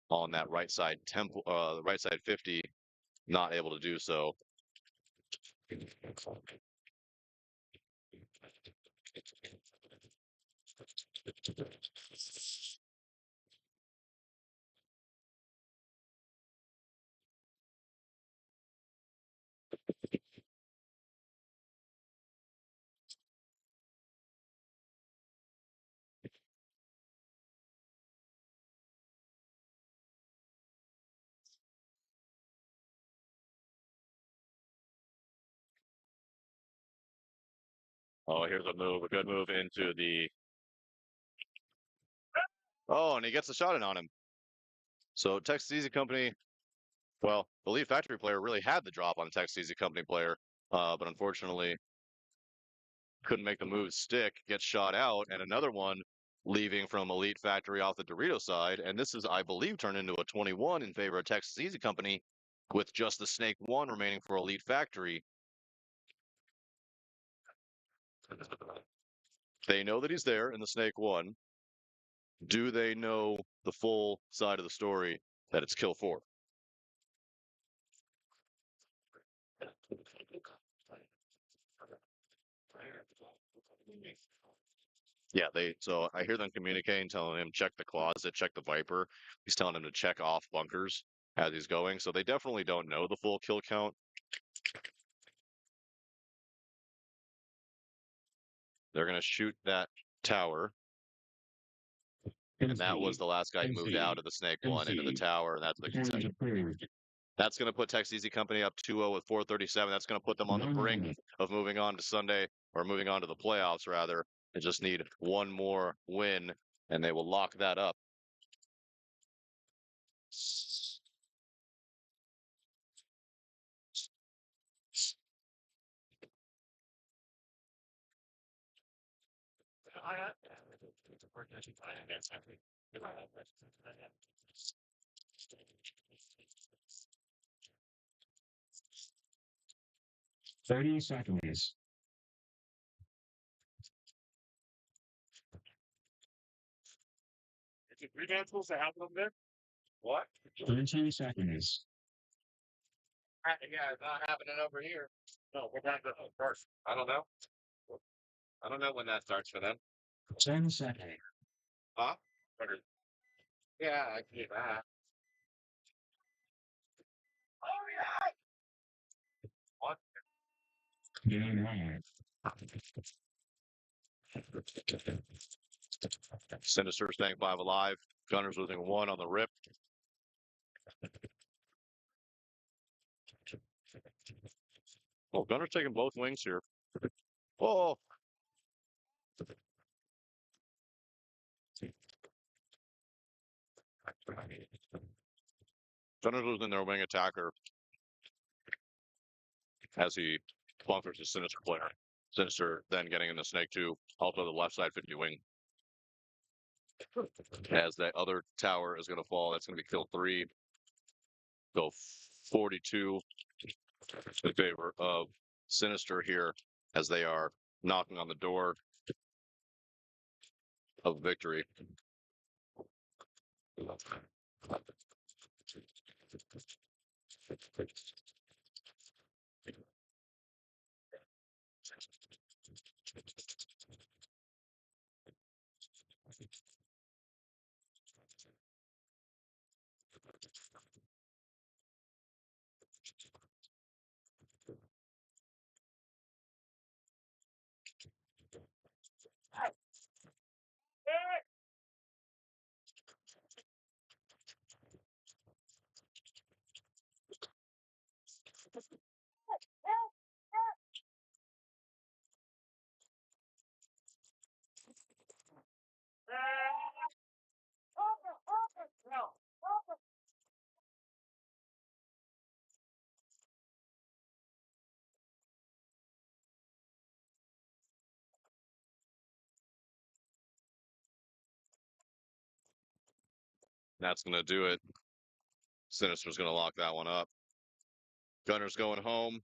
[SPEAKER 5] on that right side temple, right side 50. Not able to do so. Oh, here's a move, a good move into the. Oh, and he gets a shot in on him. So Texas Easy Company, well, the Elite Factory player really had the drop on the Texas Easy Company player, but unfortunately couldn't make the move stick, gets shot out, and another one leaving from Elite Factory off the Dorito side. And this is, I believe, turned into a 21 in favor of Texas Easy Company with just the Snake 1 remaining for Elite Factory. They know that he's there in the Snake 1. Do they know the full side of the story that it's kill 4? Yeah, so I hear them communicating, telling him check the closet, check the Viper. He's telling him to check off bunkers as he's going. So they definitely don't know the full kill count. They're going to shoot that tower. And that was the last guy who moved out of the Snake 1 into the tower, and that's the concession. That's going to put Texas Easy Company up 2-0 with 4:37. That's going to put them on the brink of moving on to Sunday, or moving on to the playoffs, rather. They just need one more win, and they will lock that up.
[SPEAKER 4] I
[SPEAKER 2] 30 seconds.
[SPEAKER 4] Is it rebound supposed to happen over there? What?
[SPEAKER 2] 13 seconds.
[SPEAKER 4] Yeah, it's not happening over here. No, what time does it start? I don't know. I don't know when that starts for them.
[SPEAKER 2] 10 seconds.
[SPEAKER 4] Huh? Yeah, I can get that. Oh, yeah! What?
[SPEAKER 2] Game on.
[SPEAKER 5] Sinister staying 5 alive. Gunners losing 1 on the rip. Well, Gunners taking both wings here. Oh, Gunners losing their wing attacker as he bunkers his Sinister player. Sinister then getting in the Snake 2, also the left side 50 wing. As that other tower is going to fall, that's going to be kill 3. So 42 in favor of Sinister here as they are knocking on the door of victory. That's going to do it. Sinister's going to lock that one up. Gunner's going home.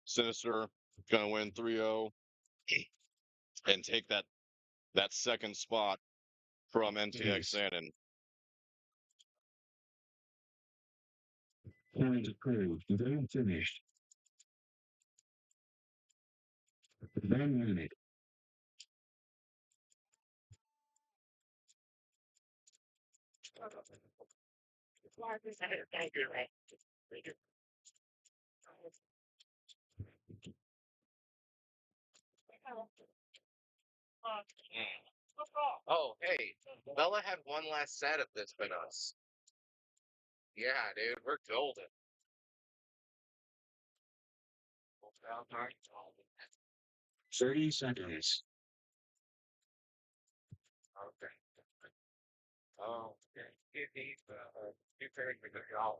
[SPEAKER 5] Sinister going to win 3-0 and take that second spot from NTX Shannon.
[SPEAKER 2] Point approved. Game finished. 1 minute.
[SPEAKER 4] Oh, hey, Bella had one last set of this than us. Yeah, dude, we're golden.
[SPEAKER 2] 30 seconds.
[SPEAKER 4] Okay. Oh, okay. You paid me the job.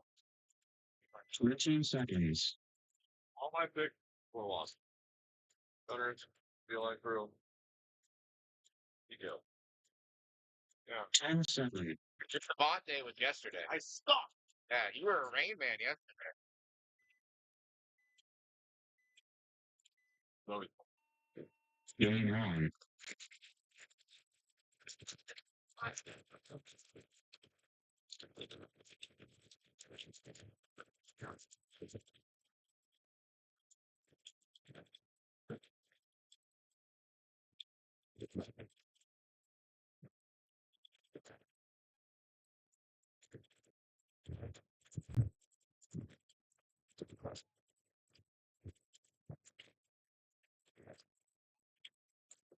[SPEAKER 2] 20 seconds.
[SPEAKER 4] All my pick were lost. Gunners, feel like real. You go. Yeah.
[SPEAKER 2] 10 seconds.
[SPEAKER 4] Just the bot day was yesterday. I stopped. Yeah, you were a Rain Man yesterday.
[SPEAKER 2] Game on.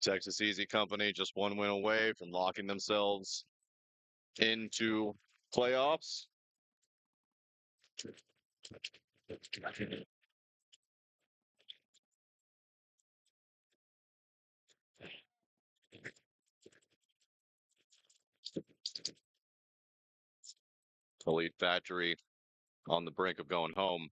[SPEAKER 5] Texas Easy Company just one win away from locking themselves into playoffs. Elite Factory on the brink of going home.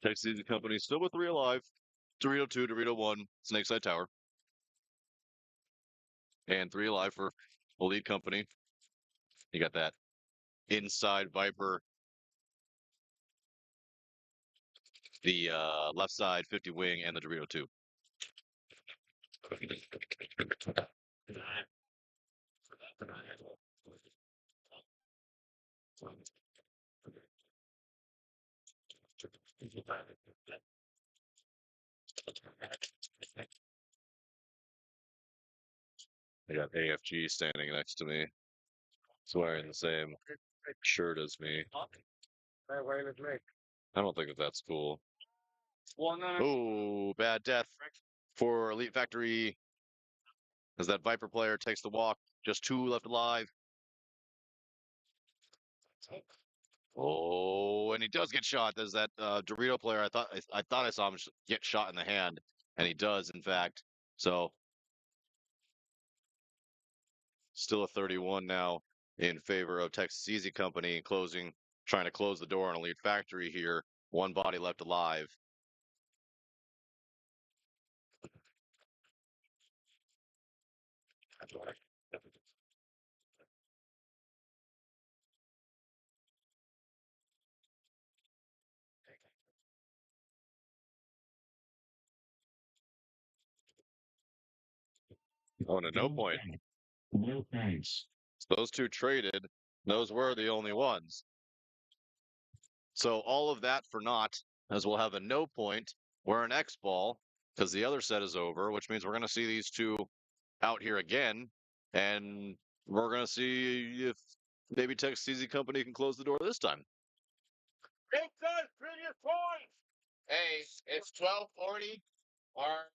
[SPEAKER 5] Texas Easy Company still with 3 alive. Dorito 2, Dorito 1, Snakeside Tower. And 3 alive for Elite Company. You got that inside Viper. The left side 50 wing and the Dorito 2. I got AFG standing next to me. He's wearing the same shirt as me.
[SPEAKER 4] Hey, wait a minute.
[SPEAKER 5] I don't think that's cool.
[SPEAKER 4] Well, no.
[SPEAKER 5] Oh, bad death for Elite Factory as that Viper player takes the walk. Just 2 left alive. Oh, and he does get shot. There's that Dorito player. I thought I saw him get shot in the hand, and he does, in fact. So still a 31 now in favor of Texas Easy Company, trying to close the door on Elite Factory here. 1 body left alive. Oh, and a no point.
[SPEAKER 2] No points.
[SPEAKER 5] Those 2 traded. Those were the only ones. So all of that for naught, as we'll have a no point. We're an X ball because the other set is over, which means we're going to see these 2 out here again, and we're going to see if maybe Texas Easy Company can close the door this time.
[SPEAKER 4] It says previous point. Hey, it's 12:40. Our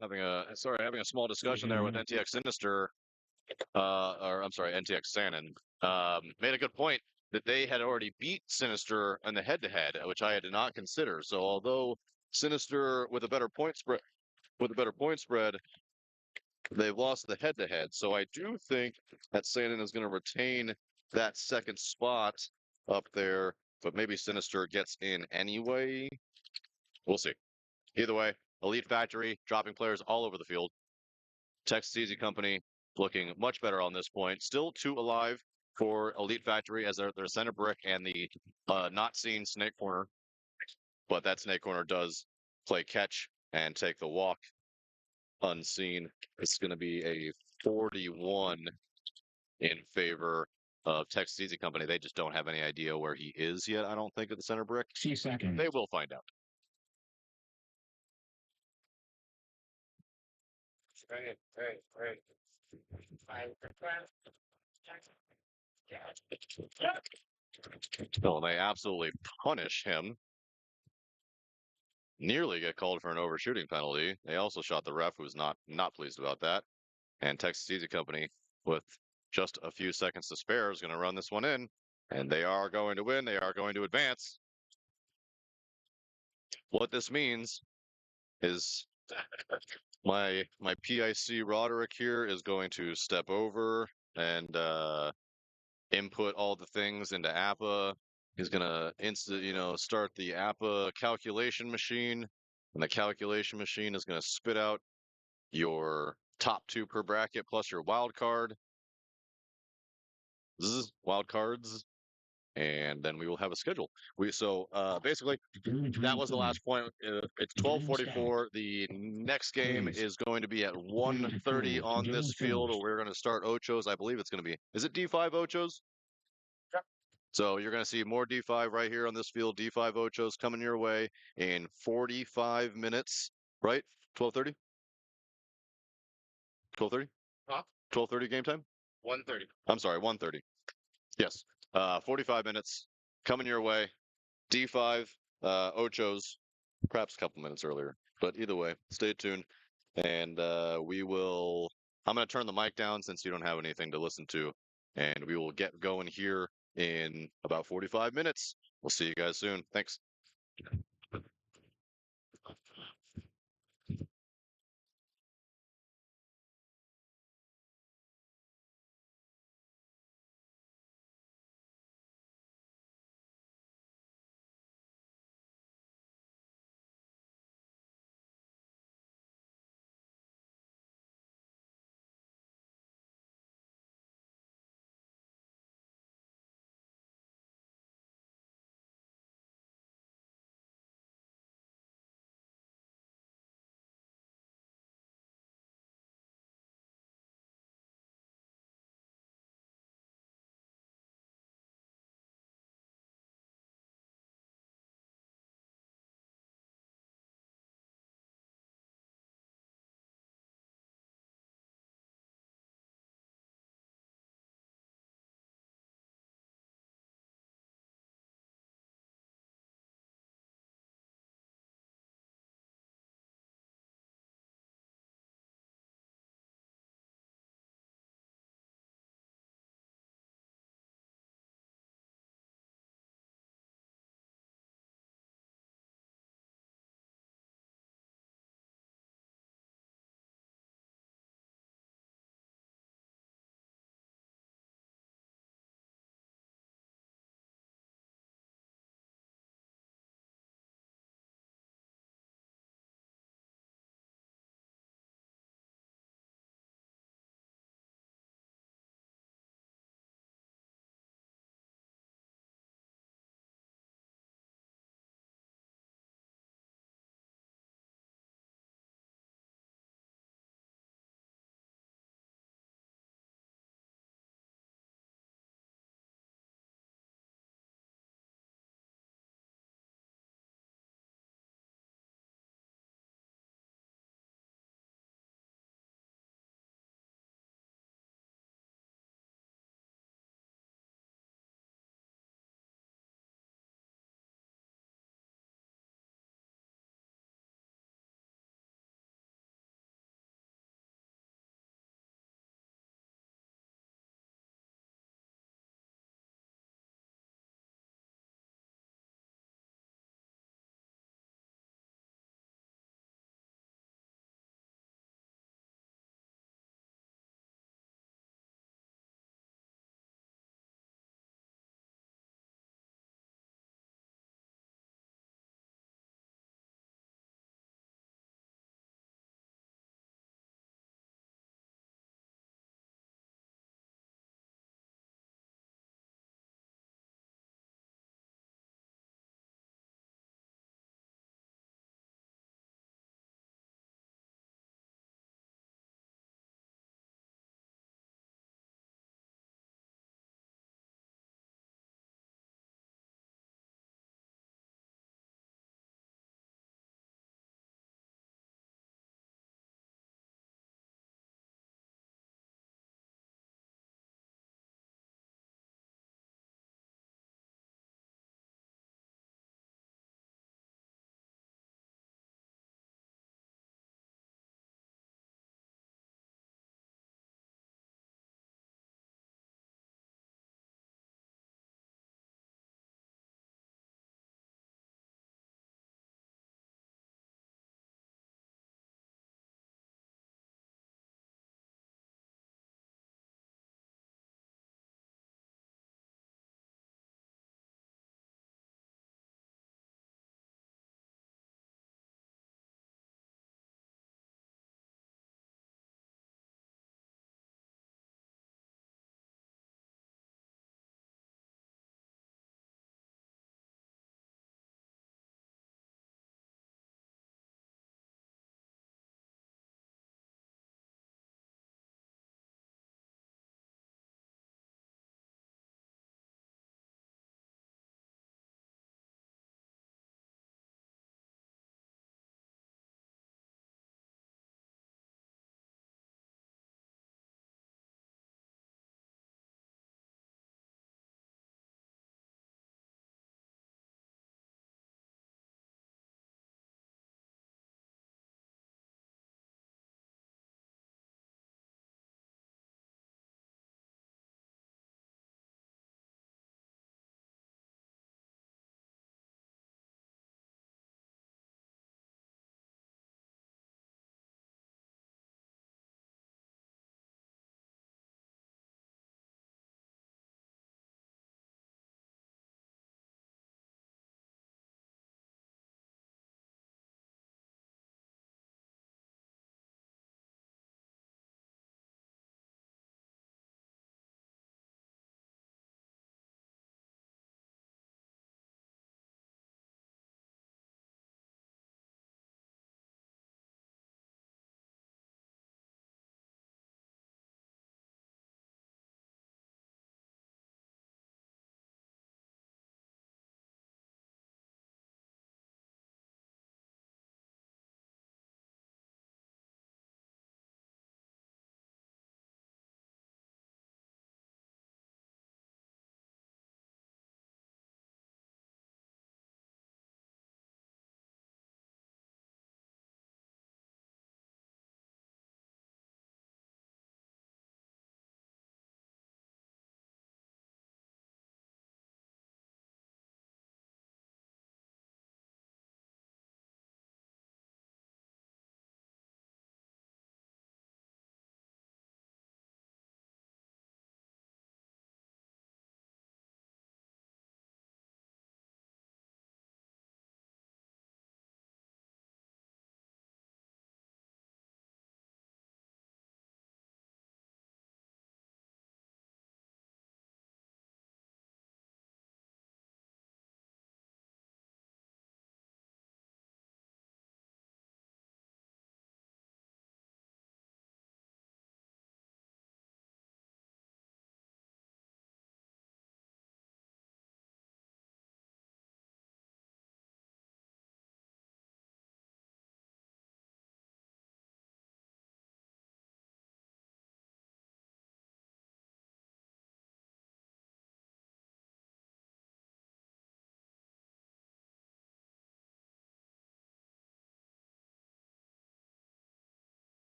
[SPEAKER 5] having a small discussion there with NTX Sinister, or I'm sorry, NTX Sanon, made a good point that they had already beat Sinister in the head-to-head, which I did not consider. So although Sinister with a better point spread, they've lost the head-to-head. So I do think that Sanon is going to retain that second spot up there, but maybe Sinister gets in anyway. We'll see. Either way, Elite Factory dropping players all over the field. Texas Easy Company looking much better on this point. Still 2 alive for Elite Factory as their center brick and the not seen Snake Corner. But that Snake Corner does play catch and take the walk unseen. It's going to be a 41 in favor of Texas Easy Company. They just don't have any idea where he is yet, I don't think, at the center brick.
[SPEAKER 2] 2 seconds.
[SPEAKER 5] They will find out.
[SPEAKER 4] Right.
[SPEAKER 5] Well, they absolutely punish him. Nearly get called for an overshooting penalty. They also shot the ref, who was not pleased about that. And Texas Easy Company, with just a few seconds to spare, is going to run this one in, and they are going to win. They are going to advance. What this means is my PIC Roderick here is going to step over and input all the things into APA. He's gonna start the APA calculation machine, and the calculation machine is gonna spit out your top 2 per bracket plus your wild card. Wild cards, and then we will have a schedule. Basically that was the last point. It's 12:44. The next game is going to be at 1:30 on this field, where we're going to start Ochos. I believe it's going to be. Is it D5 Ochos?
[SPEAKER 4] Yep.
[SPEAKER 5] So you're going to see more D5 right here on this field. D5 Ochos coming your way in 45 minutes. Right? 12:30. 12:30.
[SPEAKER 4] Huh?
[SPEAKER 5] 12:30 game time.
[SPEAKER 4] 1:30.
[SPEAKER 5] I'm sorry, 1:30. Yes. 45 minutes coming your way. D5, Ochos, perhaps a couple minutes earlier. But either way, stay tuned. And I'm going to turn the mic down since you don't have anything to listen to. And we will get going here in about 45 minutes. We'll see you guys soon. Thanks.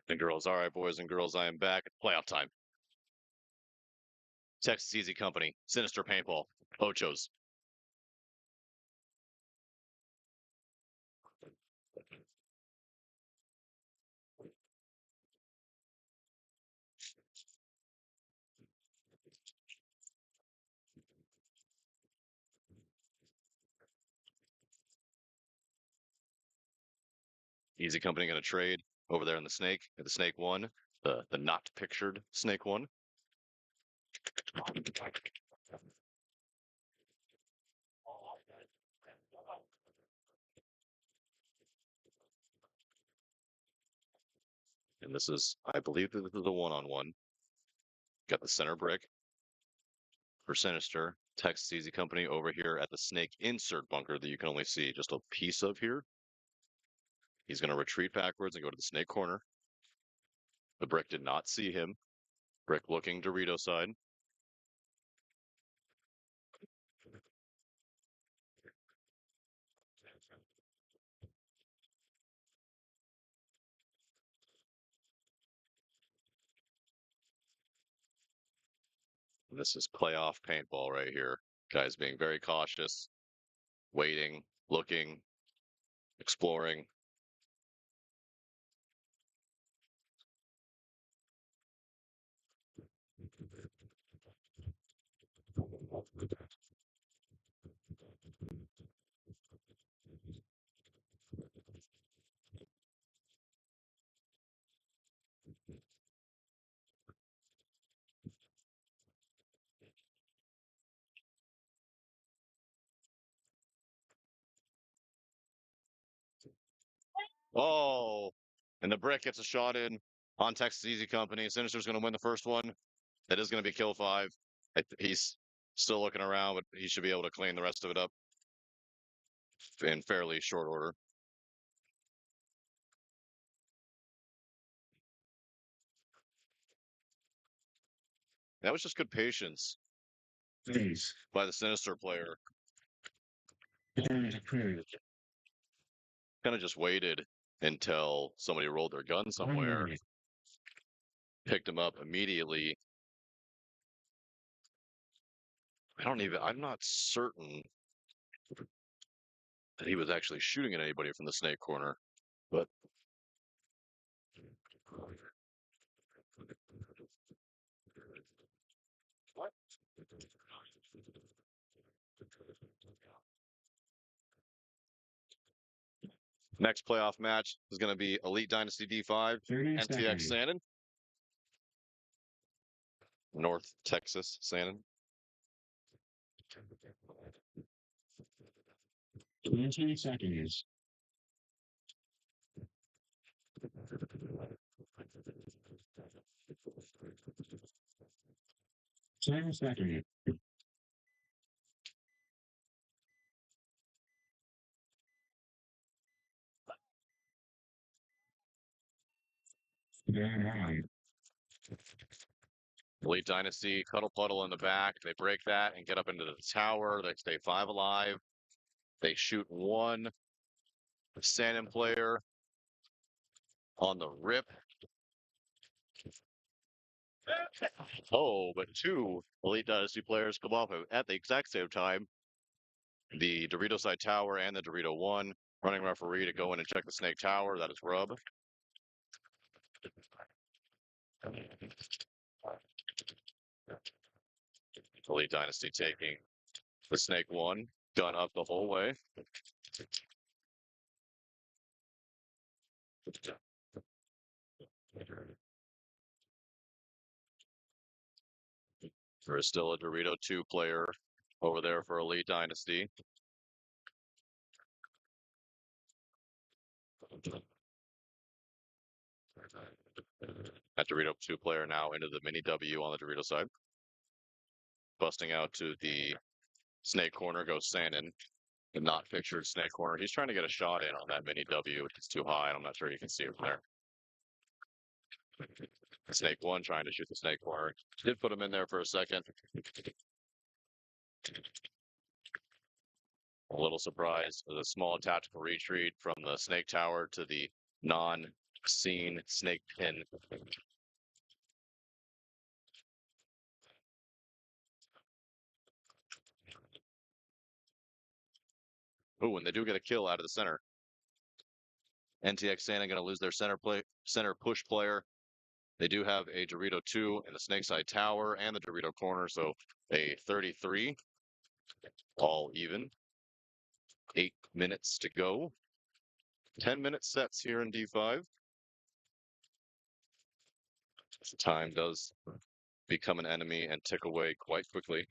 [SPEAKER 5] And girls, all right, boys and girls, I am back. It's playoff time. Texas Easy Company, Sinister Paintball, Ochos. Easy Company going to trade over there in the Snake, at the Snake 1, the not pictured Snake 1. And this is, I believe that this is a one-on-one. Got the center brick for Sinister. Texas Easy Company over here at the Snake insert bunker that you can only see just a piece of here. He's going to retreat backwards and go to the Snake corner. The brick did not see him. Brick looking Dorito side. This is playoff paintball right here. Guys being very cautious, waiting, looking, exploring. Oh, and the brick gets a shot in on Texas Easy Company. Sinister's going to win the first one. That is going to be kill 5. He's still looking around, but he should be able to clean the rest of it up in fairly short order. That was just good patience
[SPEAKER 2] Please.
[SPEAKER 5] by the Sinister player.
[SPEAKER 2] It is approved.
[SPEAKER 5] Kind of just waited until somebody rolled their gun somewhere, picked him up immediately. I'm not certain that he was actually shooting at anybody from the Snake corner, but next playoff match is going to be Elite Dynasty D5,
[SPEAKER 2] 30
[SPEAKER 5] NTX
[SPEAKER 2] seconds.
[SPEAKER 5] Sandon, North Texas Sandon.
[SPEAKER 2] 20 seconds. 10 seconds. Game on.
[SPEAKER 5] Elite Dynasty, Cuddle Puddle in the back. They break that and get up into the tower. They stay 5 alive. They shoot one Sandon player on the rip. Oh, but 2 Elite Dynasty players come off at the exact same time. The Dorito side tower and the Dorito 1. Running referee to go in and check the Snake tower. That is Rub. Elite Dynasty taking the Snake 1. Gun up the whole way. There is still a Dorito 2 player over there for Elite Dynasty. That Dorito 2 player now into the mini W on the Dorito side. Busting out to the Snake corner goes Sandon. The not pictured Snake corner. He's trying to get a shot in on that mini W, which is too high. I'm not sure you can see it from there. Snake 1 trying to shoot the Snake corner. Did put him in there for a second. A little surprise. A small tactical retreat from the Snake tower to the non seen snake pin. Ooh, and they do get a kill out of the center. NTX Santa going to lose their center push player. They do have a Dorito 2 in the Snakeside Tower and the Dorito corner, so a 33, all even. 8 minutes to go. 10-minute sets here in D5. Time does become an enemy and tick away quite quickly.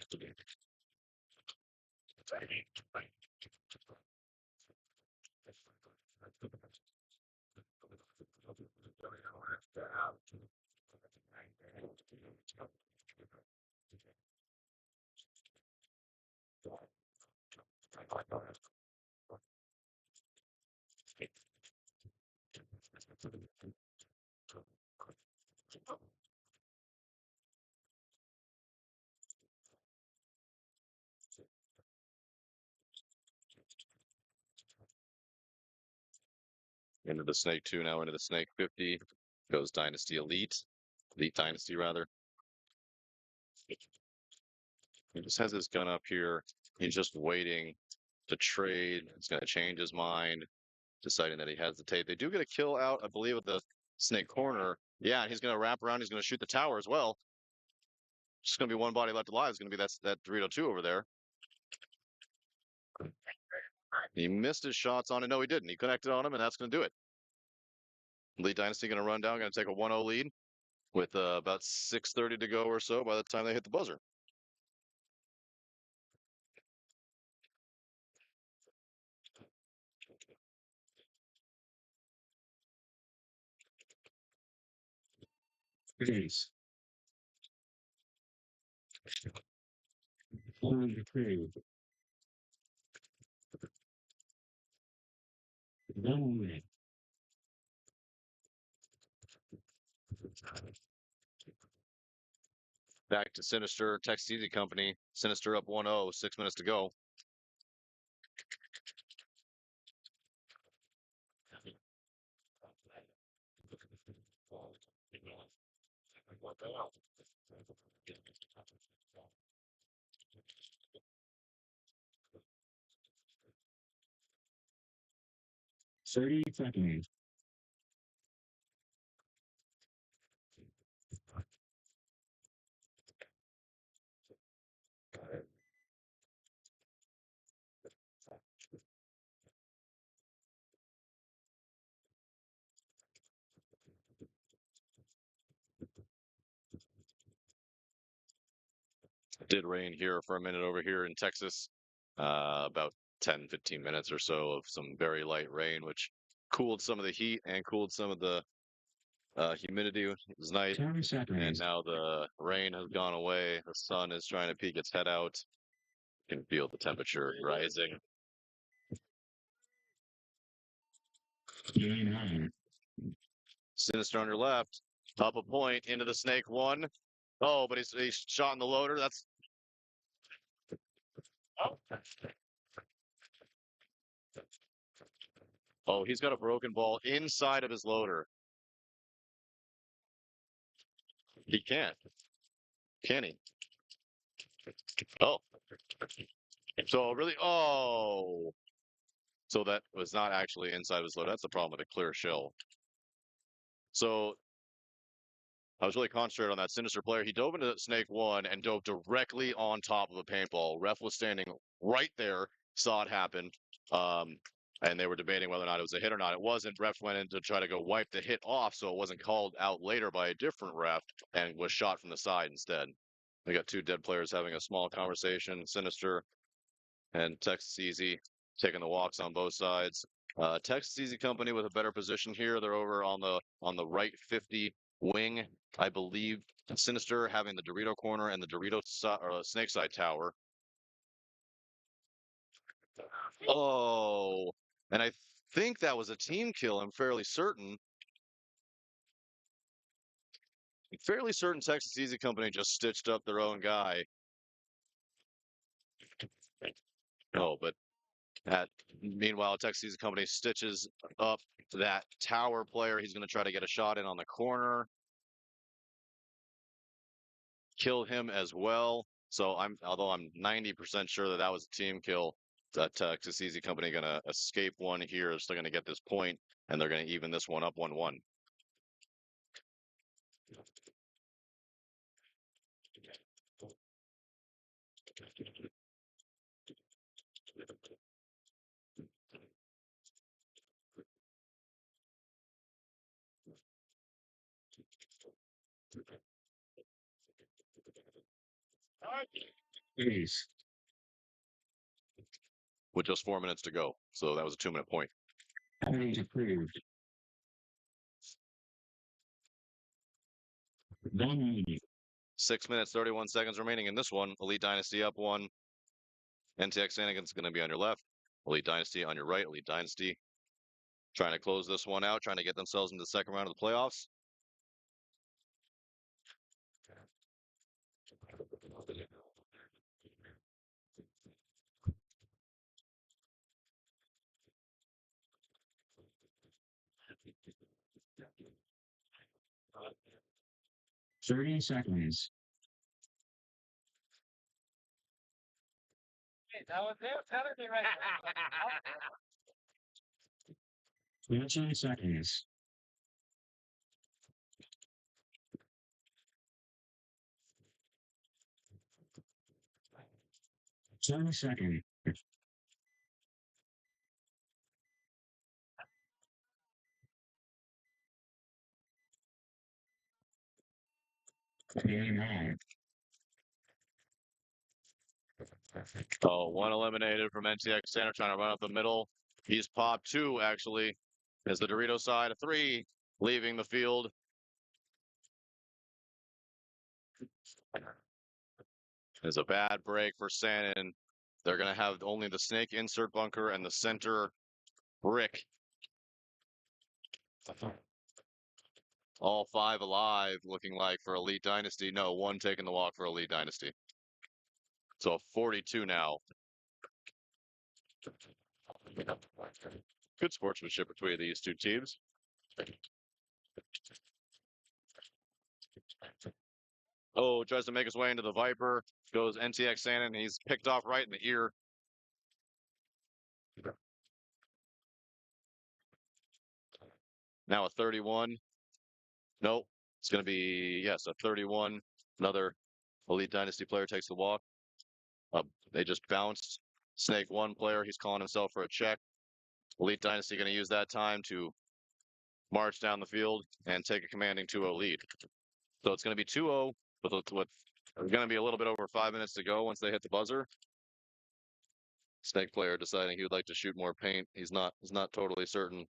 [SPEAKER 5] Into the Snake 2, now into the Snake 50. Goes Dynasty Elite. Elite Dynasty, rather. He just has his gun up here. He's just waiting to trade. He's going to change his mind, deciding that he has the tape. They do get a kill out, I believe, at the Snake corner. Yeah, and he's going to wrap around. He's going to shoot the tower as well. Just going to be one body left alive. It's going to be that Dorito 2 over there. He missed his shots on it. No, he didn't. He connected on him, and that's going to do it. Elite Dynasty going to run down, going to take a 1-0 lead with about 6:30 to go or so by the time they hit the buzzer.
[SPEAKER 2] Peace. Fully trade. Lonely.
[SPEAKER 5] Back to Sinister, Texas Easy Company. Sinister up 1-0, 6 minutes to go.
[SPEAKER 2] Thirty seconds.
[SPEAKER 5] Did rain here for a minute over here in Texas. About 10, 15 minutes or so of some very light rain, which cooled some of the heat and cooled some of the humidity. It was nice.
[SPEAKER 2] 10
[SPEAKER 5] And
[SPEAKER 2] seconds.
[SPEAKER 5] now the rain has gone away. The sun is trying to peek its head out. You can feel the temperature rising.
[SPEAKER 2] 9.
[SPEAKER 5] Sinister on your left. Up a point into the Snake 1. Oh, but he's shot in the loader. That's Oh, he's got a broken ball inside of his loader. He can't. Can he? Oh. So really, oh. So that was not actually inside of his loader. That's the problem with a clear shell. So I was really concentrated on that Sinister player. He dove into Snake 1 and dove directly on top of a paintball. Ref was standing right there, saw it happen. And they were debating whether or not it was a hit or not. It wasn't. Ref went in to try to go wipe the hit off so it wasn't called out later by a different ref and was shot from the side instead. We got two dead players having a small conversation. Sinister and Texas Easy taking the walks on both sides. Texas Easy Company with a better position here. They're over on the right 50 wing, I believe. Sinister having the Dorito corner and the Dorito Snakeside Tower. Oh, and I think that was a team kill. I'm fairly certain. Fairly certain Texas Easy Company just stitched up their own guy. Oh, but Meanwhile, Texas Season Company stitches up that tower player. He's going to try to get a shot in on the corner. Kill him as well. So although I'm 90% sure that was a team kill, that Texas Easy Company going to escape one here. They're still going to get this point, and they're going to even this one up 1-1.
[SPEAKER 2] Ace.
[SPEAKER 5] With just 4 minutes to go. So that was a 2-minute point.
[SPEAKER 2] Point approved. 180.
[SPEAKER 5] 6 minutes, 31 seconds remaining in this one. Elite Dynasty up 1. NTX Sanigan's going to be on your left. Elite Dynasty on your right. Elite Dynasty trying to close this one out, trying to get themselves into the second round of the playoffs.
[SPEAKER 2] Thirty seconds.
[SPEAKER 9] That was it. Saturday right
[SPEAKER 2] 15 seconds. 7 seconds. 89.
[SPEAKER 5] Oh, one eliminated from NTX Center, trying to run up the middle. He's popped 2, actually, as the Dorito side, 3 leaving the field. It's a bad break for Sannon. They're going to have only the snake insert bunker and the center brick. All 5 alive, looking like, for Elite Dynasty. No, 1 taking the walk for Elite Dynasty. So 42 now. Good sportsmanship between these two teams. Oh, tries to make his way into the Viper. Goes NTX Sannon. He's picked off right in the ear. Now a 31. Nope. It's going to be, yes, a 31. Another Elite Dynasty player takes the walk. They just bounced. Snake 1 player. He's calling himself for a check. Elite Dynasty going to use that time to march down the field and take a commanding 2-0 lead. So it's going to be 2-0 with going to be a little bit over 5 minutes to go once they hit the buzzer. Snake player deciding he would like to shoot more paint. He's not totally certain.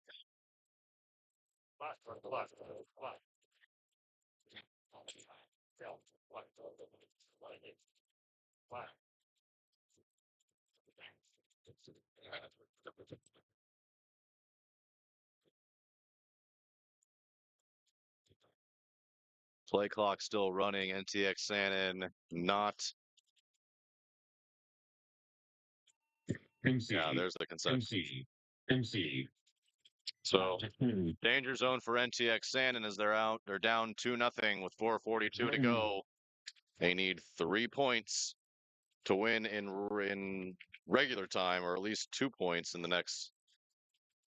[SPEAKER 5] Play clock still running. NTX Sannon not.
[SPEAKER 2] MC.
[SPEAKER 5] Yeah, there's the consent.
[SPEAKER 2] MC.
[SPEAKER 5] So danger zone for NTX Sannon as they're down 2-0 with 4:42 to go. They need 3 points to win in regular time, or at least 2 points in the next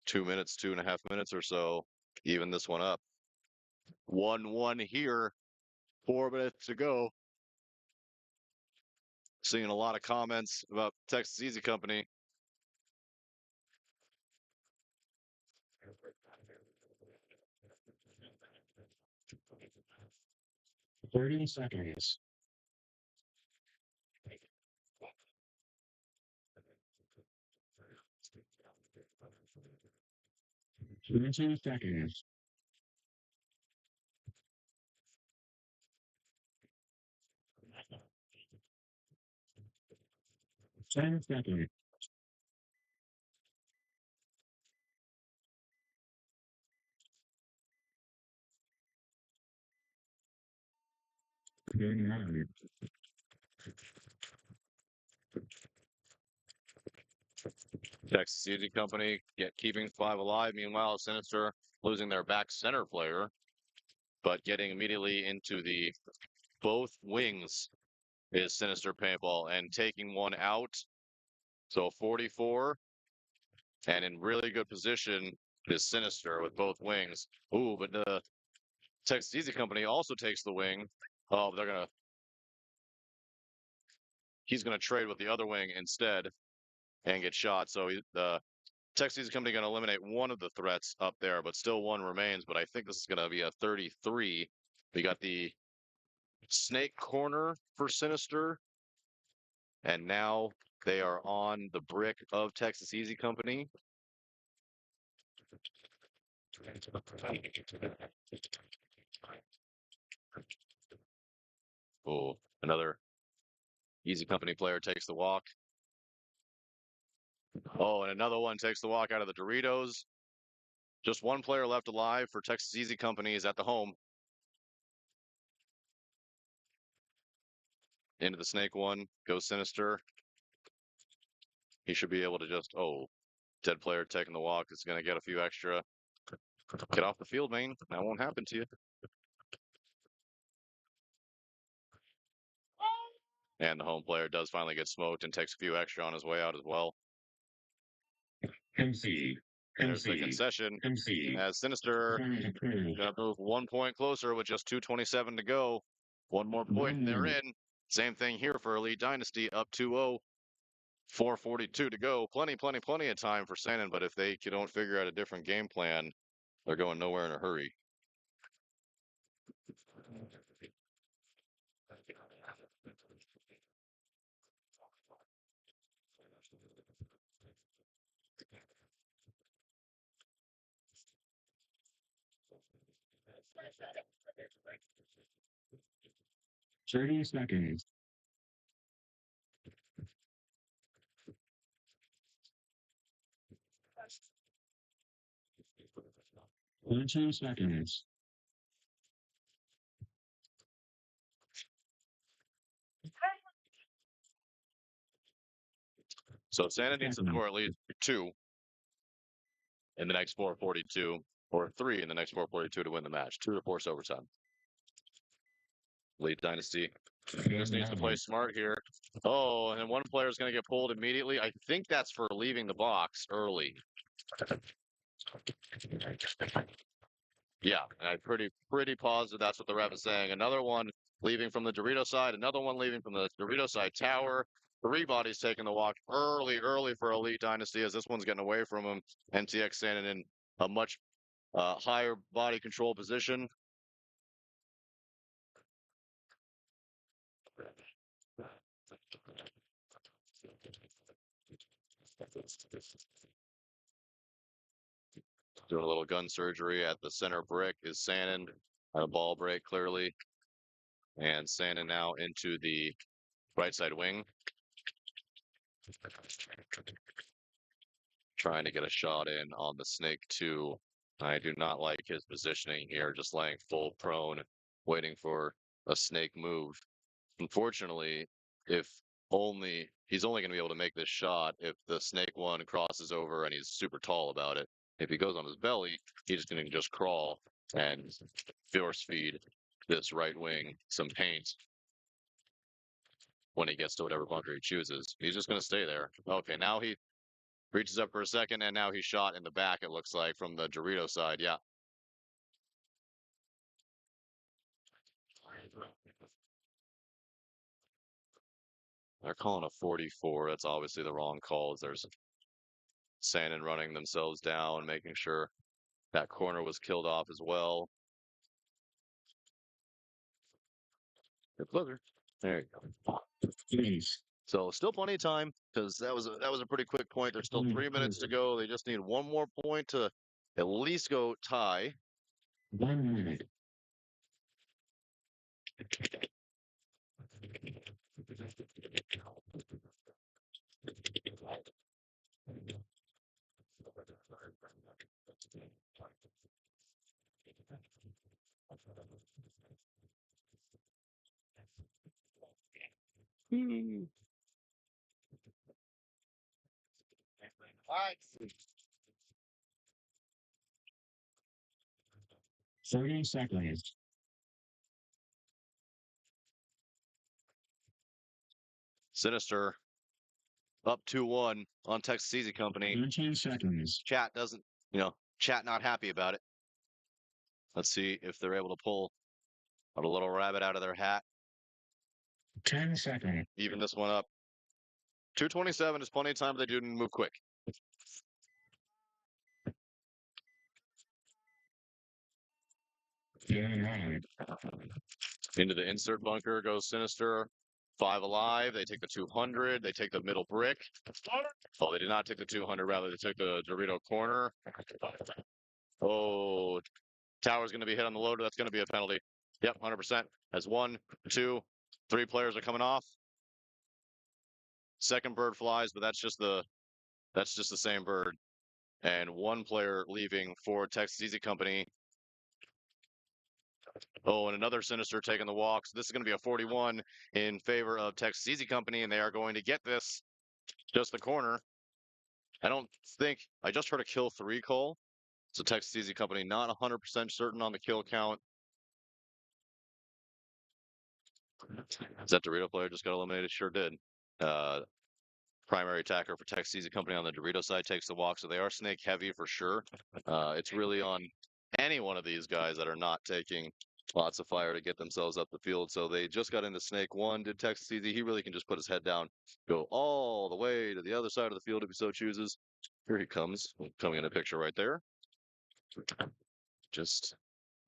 [SPEAKER 5] 2 minutes, 2.5 minutes or so. Even this one up. 1-1 here. 4 minutes to go. Seeing a lot of comments about Texas Easy Company.
[SPEAKER 2] Thirty seconds. 20 seconds. 10 seconds. 39. 40
[SPEAKER 5] Texas Easy Company keeping 5 alive. Meanwhile, Sinister losing their back center player, but getting immediately into the both wings is Sinister Paintball and taking one out. So 44 and in really good position is Sinister with both wings. Ooh, but the Texas Easy Company also takes the wing. Oh, he's gonna trade with the other wing instead and get shot. So the Texas Easy Company gonna eliminate one of the threats up there, but still one remains. But I think this is gonna be a 33. We got the snake corner for Sinister, and now they are on the brick of Texas Easy Company. Oh, another Easy Company player takes the walk. Oh, and another one takes the walk out of the Doritos. Just one player left alive for Texas Easy Company is at the home. Into the snake one, goes Sinister. He should be able to just, dead player taking the walk is going to get a few extra. Get off the field, man. That won't happen to you. And the home player does finally get smoked and takes a few extra on his way out as well.
[SPEAKER 2] MC.
[SPEAKER 5] There's the concession as Sinister gonna move 1 point closer with just 2:27 to go. One more point and they're in. Same thing here for Elite Dynasty, up 2-0. 4:42 to go. Plenty of time for Shannon, but if they don't figure out a different game plan, they're going nowhere in a hurry.
[SPEAKER 2] Thirty seconds. 20 seconds.
[SPEAKER 5] So Shannon needs to score at least 2 in the next 4:42, or 3 in the next 4:42 to win the match. 2 to force overtime. Elite Dynasty just needs to play smart here. Oh, and one player is going to get pulled immediately. I think that's for leaving the box early. Yeah, I'm pretty positive that's what the ref is saying. Another one leaving from the Dorito side, another one leaving from the Dorito side tower. 3 bodies taking the walk early for Elite Dynasty as this one's getting away from him. MTX standing in a much higher body control position. Doing a little gun surgery at the center brick is Shannon. At a ball break, clearly. And Shannon now into the right side wing. Trying to get a shot in on the snake 2. I do not like his positioning here, just laying full prone, waiting for a snake move. Unfortunately, if he's only going to be able to make this shot if the snake 1 crosses over and he's super tall about it. If he goes on his belly, he's going to just crawl and force feed this right wing some paint when he gets to whatever bunker he chooses. He's just going to stay there. Okay, now he reaches up for a second, and now he's shot in the back, it looks like, from the Dorito side. Yeah. They're calling a 44. That's obviously the wrong call. There's Shannon running themselves down, making sure that corner was killed off as well. Good buzzer. There you go.
[SPEAKER 2] Please.
[SPEAKER 5] So still plenty of time because that was a pretty quick point. There's still 3 minutes to go. They just need one more point to at least go tie.
[SPEAKER 2] 1 minute.
[SPEAKER 9] All right.
[SPEAKER 2] 30 seconds.
[SPEAKER 5] Sinister up 2-1 on Texas Easy Company.
[SPEAKER 2] 13 seconds.
[SPEAKER 5] Chat doesn't, chat not happy about it. Let's see if they're able to pull a little rabbit out of their hat.
[SPEAKER 2] 10 seconds.
[SPEAKER 5] Even this one up. 2:27 is plenty of time, but they do move quick.
[SPEAKER 2] Yeah.
[SPEAKER 5] Into the insert bunker goes Sinister. 5 alive. They take the 200. They take the middle brick. Oh, they did not take the 200. Rather, they took the Dorito corner. Oh, Tower's going to be hit on the loader. That's going to be a penalty. Yep, 100%. As 1, 2, 3 players are coming off. Second bird flies, but that's just the same bird. And 1 player leaving for Texas Easy Company. Oh, and another Sinister taking the walk. So this is going to be a 41 in favor of Texas Easy Company, and they are going to get this. Just the corner. I just heard a kill 3 call. So Texas Easy Company not 100% certain on the kill count. Is that Dorito player just got eliminated? Sure did. Primary attacker for Texas Easy Company on the Dorito side takes the walk, so they are snake heavy for sure. It's really on any one of these guys that are not taking lots of fire to get themselves up the field. So they just got into snake 1, did Texas Easy. He really can just put his head down, go all the way to the other side of the field if he so chooses. Here he comes, coming in a picture right there. Just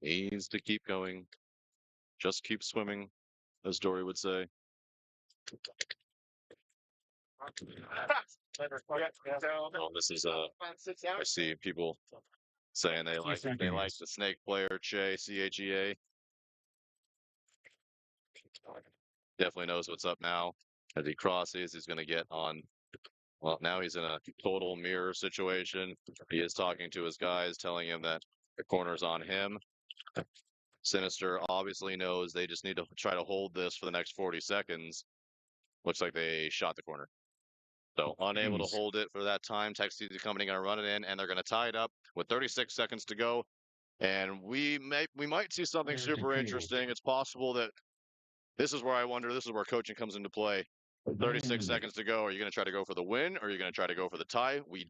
[SPEAKER 5] needs to keep going. Just keep swimming, as Dory would say. Well, this is I see people saying they like the snake player Chea. Definitely knows what's up now. As he crosses, he's going to get on. Well, now he's in a total mirror situation. He is talking to his guys, telling him that the corner's on him. Sinister obviously knows they just need to try to hold this for the next 40 seconds. Looks like they shot the corner. So unable to hold it for that time. Texas Easy Company going to run it in, and they're going to tie it up with 36 seconds to go. And we might see something super interesting. It's possible that this is where I wonder. This is where coaching comes into play. 36 seconds to go. Are you going to try to go for the win, or are you going to try to go for the tie? We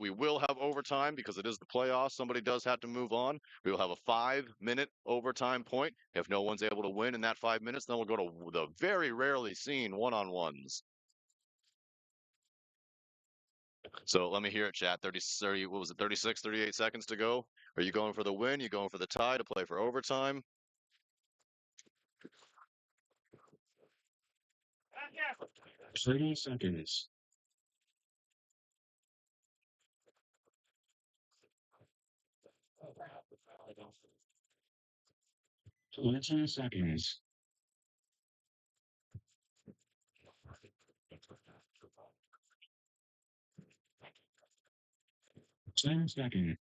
[SPEAKER 5] will have overtime because it is the playoffs. Somebody does have to move on. We will have a 5-minute overtime point. If no one's able to win in that 5 minutes, then we'll go to the very rarely seen one-on-ones. So let me hear it, chat. 30, what was it, 36, 38 seconds to go? Are you going for the win? You going for the tie to play for overtime?
[SPEAKER 2] Yeah. 30 seconds. 20 seconds. 10 seconds.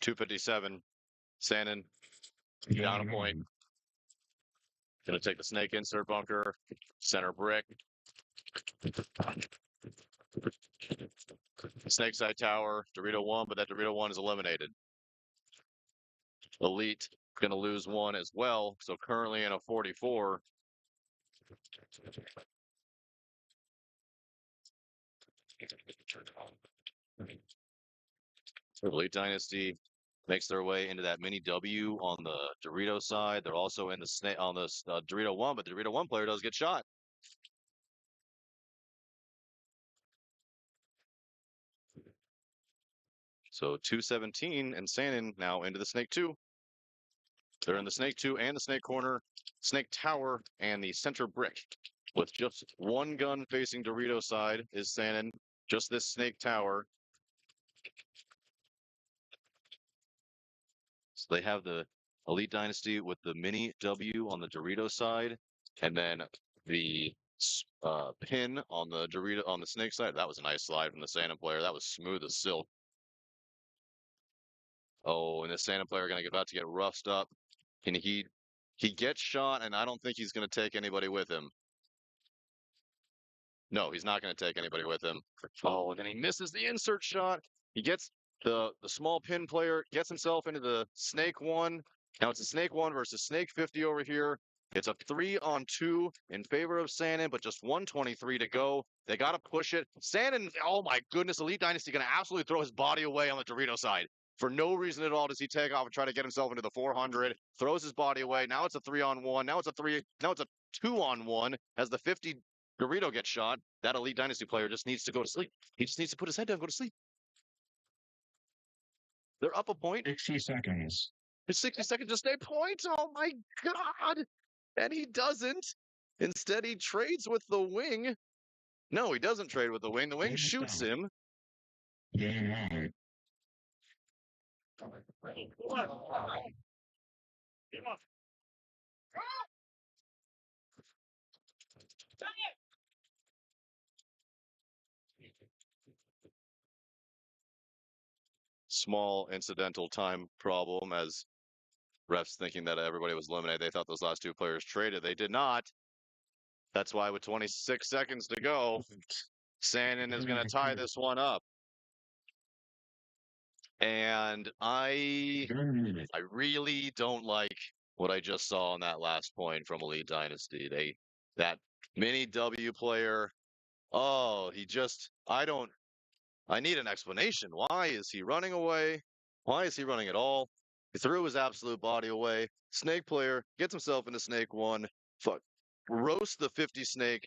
[SPEAKER 5] 2:57. Sandin down a point. Gonna take the snake insert bunker. Center brick. Snake side tower. Dorito 1, but that Dorito 1 is eliminated. Elite gonna lose 1 as well. So currently in a 44. Elite Dynasty makes their way into that mini W on the Dorito side. They're also in the snake on the Dorito 1, but the Dorito 1 player does get shot. So 2:17 and Sandin now into the snake 2. They're in the snake 2 and the snake corner, snake tower, and the center brick. With just 1 gun facing Dorito side is Sandin. Just this snake tower. So they have the Elite Dynasty with the mini W on the Dorito side, and then the pin on the Dorito on the snake side. That was a nice slide from the Sandin player. That was smooth as silk. Oh, and the Sandin player about to get roughed up. Can he He gets shot, and I don't think he's going to take anybody with him. No, he's not going to take anybody with him. Oh, and then he misses the insert shot. He gets the small pin player, gets himself into the snake one. Now it's a snake one versus snake 50 over here. It's a 3-on-2 in favor of Sandin, but just 123 to go. They got to push it. Sandin, oh my goodness, Elite Dynasty going to absolutely throw his body away on the Dorito side. For no reason at all does he take off and try to get himself into the 400, throws his body away. Now it's a 3-on-1. Now it's a 2-on-1 as the 50 Dorito gets shot. That Elite Dynasty player just needs to go to sleep. He just needs to put his head down and go to sleep. They're up a point.
[SPEAKER 2] 60 seconds.
[SPEAKER 5] It's 60 seconds to stay point. Oh my God. And he doesn't. Instead, he trades with the wing. No, he doesn't trade with the wing. The wing shoots him.
[SPEAKER 2] Game on.
[SPEAKER 5] Small incidental time problem as refs thinking that everybody was eliminated. They thought those last two players traded. They did not. That's why with 26 seconds to go, Sandin is going to tie this one up. And I really don't like what I just saw on that last point from Elite Dynasty. That mini W player. Oh, I need an explanation. Why is he running away? Why is he running at all? He threw his absolute body away. Snake player gets himself into snake one. Fuck. Roast the 50 snake.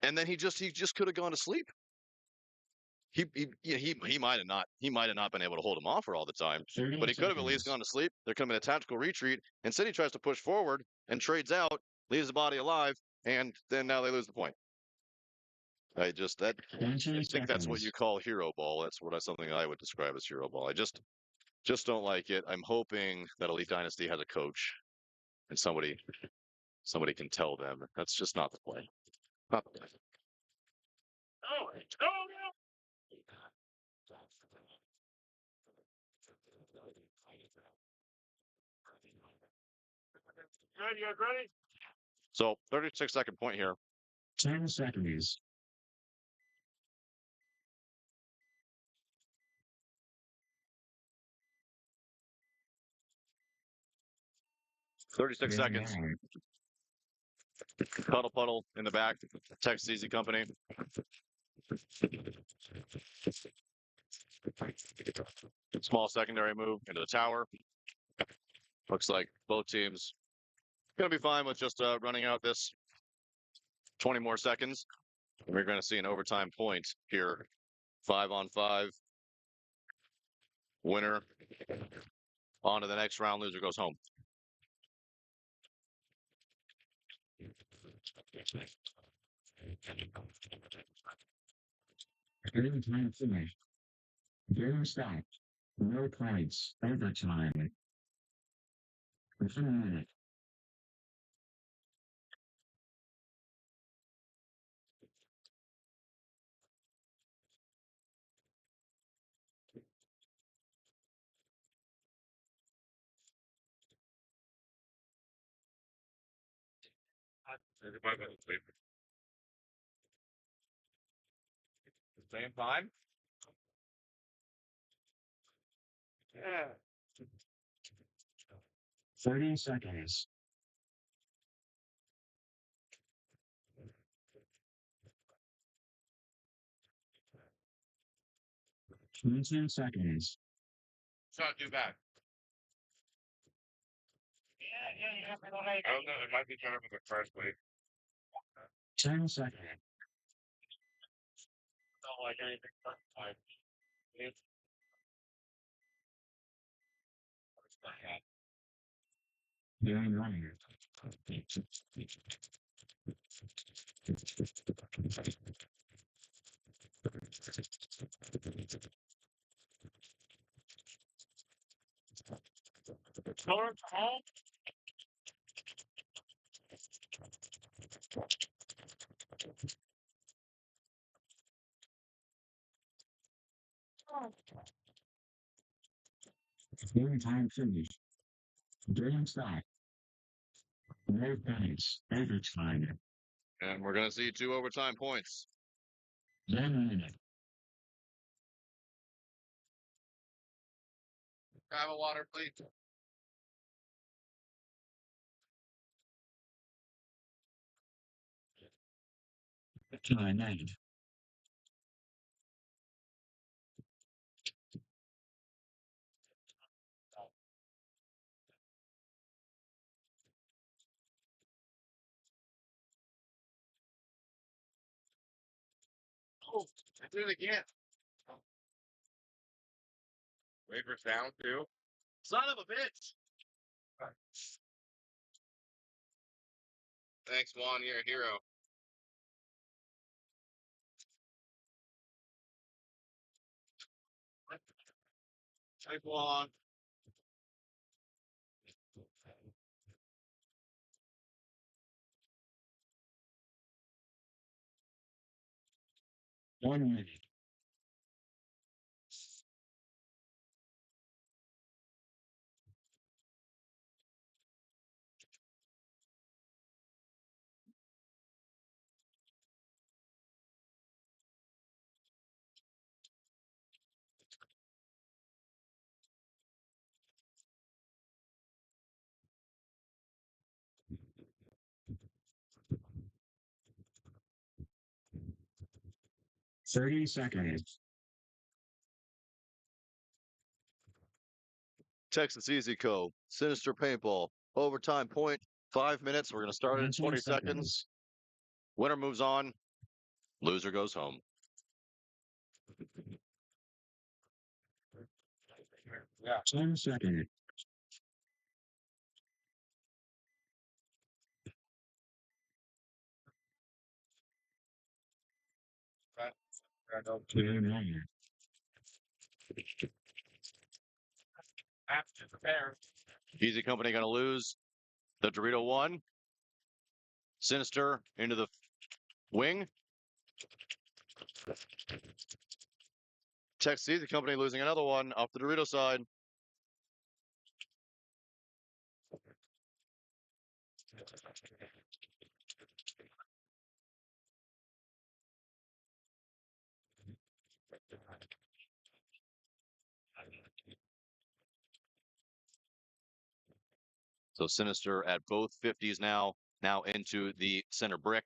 [SPEAKER 5] And then he just could have gone to sleep. He might have not been able to hold him off for all the time, but he could have at least gone to sleep. They're coming a tactical retreat. Instead, he tries to push forward and trades out, leaves the body alive, and then now they lose the point. I think that's what you call hero ball. That's something I would describe as hero ball. I just don't like it. I'm hoping that Elite Dynasty has a coach and somebody can tell them that's just not the play. Not the play.
[SPEAKER 3] Ready?
[SPEAKER 5] So 36-second point here.
[SPEAKER 2] 10 seconds.
[SPEAKER 5] 36 seconds. Puddle in the back. Texas Easy Company. Small secondary move into the tower. Looks like both teams going to be fine with just running out this 20 more seconds. We're going to see an overtime point here. 5-on-5. Winner on to the next round. Loser goes home.
[SPEAKER 2] Game time finished. Game stopped. No points. Overtime. Within a minute.
[SPEAKER 5] Same time.
[SPEAKER 3] Yeah.
[SPEAKER 2] 30 seconds. 20 seconds.
[SPEAKER 3] It's not too bad. Yeah. I don't know. It might be better for the first week.
[SPEAKER 2] 10 seconds.
[SPEAKER 3] Don't like anything.
[SPEAKER 2] Game running. Game time finished. Game stopped. No points. Overtime.
[SPEAKER 5] And we're going to see 2 overtime points.
[SPEAKER 2] 1 minute.
[SPEAKER 4] Grab a water, please.
[SPEAKER 2] Time 8.
[SPEAKER 4] Oh, I did it again. Waver's down too. Son of a bitch. Thanks, Juan. You're a hero. Thanks, Juan.
[SPEAKER 2] One minute. Thirty seconds.
[SPEAKER 5] Texas Easy Co. Sinister Paintball. Overtime point. 5 minutes. We're going to start it in 20 seconds. Winner moves on. Loser goes home.
[SPEAKER 2] Yeah. 10 seconds.
[SPEAKER 4] Right.
[SPEAKER 2] 2 minutes.
[SPEAKER 4] Have to prepare.
[SPEAKER 5] Easy Company going to lose. The Dorito 1. Sinister into the wing. Texas Easy Company losing another one off the Dorito side. So Sinister at both 50s now into the center brick.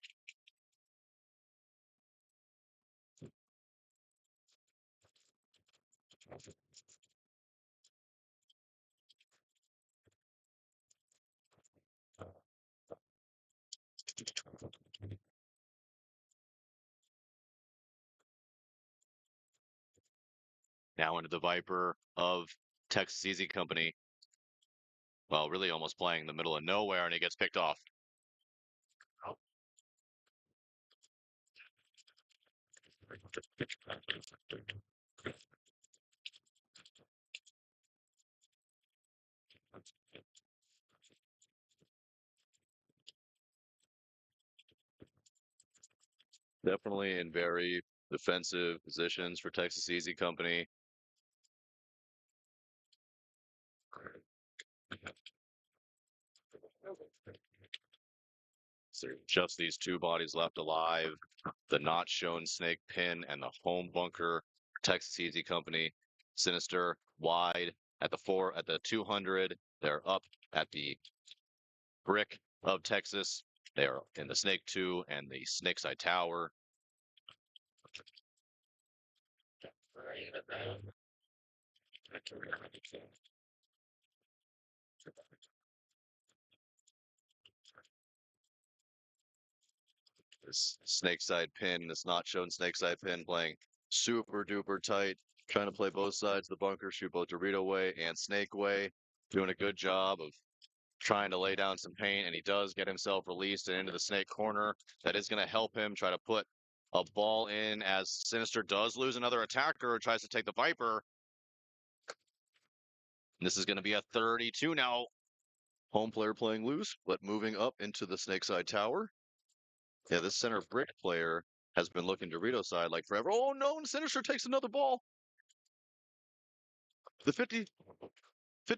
[SPEAKER 5] Now into the Viper of Texas Easy Company. Well, really almost playing in the middle of nowhere, and he gets picked off. Definitely in very defensive positions for Texas Easy Company. So just these 2 bodies left alive. The not shown snake pin and the home bunker. Texas Easy Company. Sinister wide at the 200. They're up at the brick of Texas. They're in the Snake 2 and the Snakeside Tower. This Snakeside pin, this not shown Snakeside pin playing super duper tight, trying to play both sides of the bunker, shoot both Dorito way and Snake way, doing a good job of trying to lay down some paint, and he does get himself released and into the Snake corner. That is going to help him try to put a ball in as Sinister does lose another attacker, tries to take the Viper. This is going to be a 32 now. Home player playing loose, but moving up into the Snakeside Tower. Yeah, this center brick player has been looking Dorito side like forever. Oh no, and Sinister takes another ball. The 50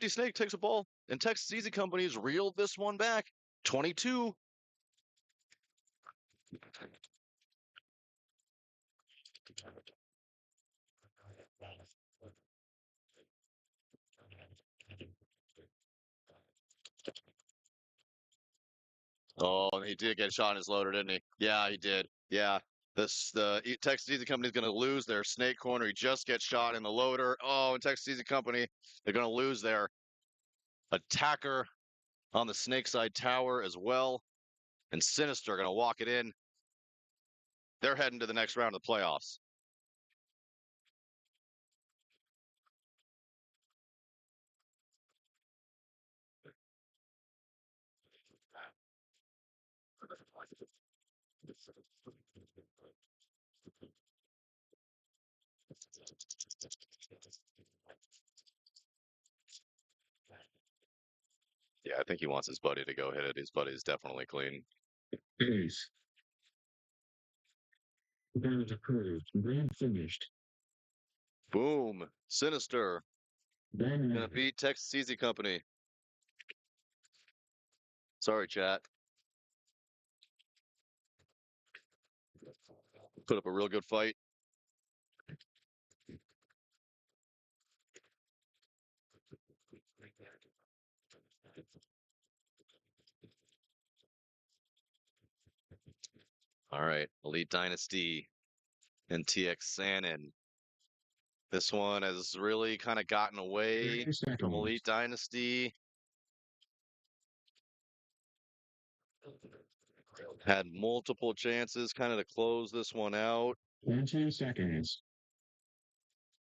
[SPEAKER 5] Snake takes a ball, and Texas Easy Company's reeled this one back. 22. Oh, he did get shot in his loader, didn't he? Yeah, he did. Yeah. The Texas Easy Company is going to lose their snake corner. He just gets shot in the loader. Oh, and Texas Easy Company, they're going to lose their attacker on the snake side tower as well. And Sinister going to walk it in. They're heading to the next round of the playoffs. Yeah, I think he wants his buddy to go hit it. His buddy's definitely clean.
[SPEAKER 2] Ace. Round approved. Round finished.
[SPEAKER 5] Boom. Sinister going to
[SPEAKER 2] Dynamite.
[SPEAKER 5] beat Texas Easy Company. Sorry, chat. Put up a real good fight. All right, Elite Dynasty and TX Sannon. This one has really kind of gotten away
[SPEAKER 2] 30 seconds.
[SPEAKER 5] from Elite Dynasty. Had multiple chances kind of to close this one out.
[SPEAKER 2] 20 seconds.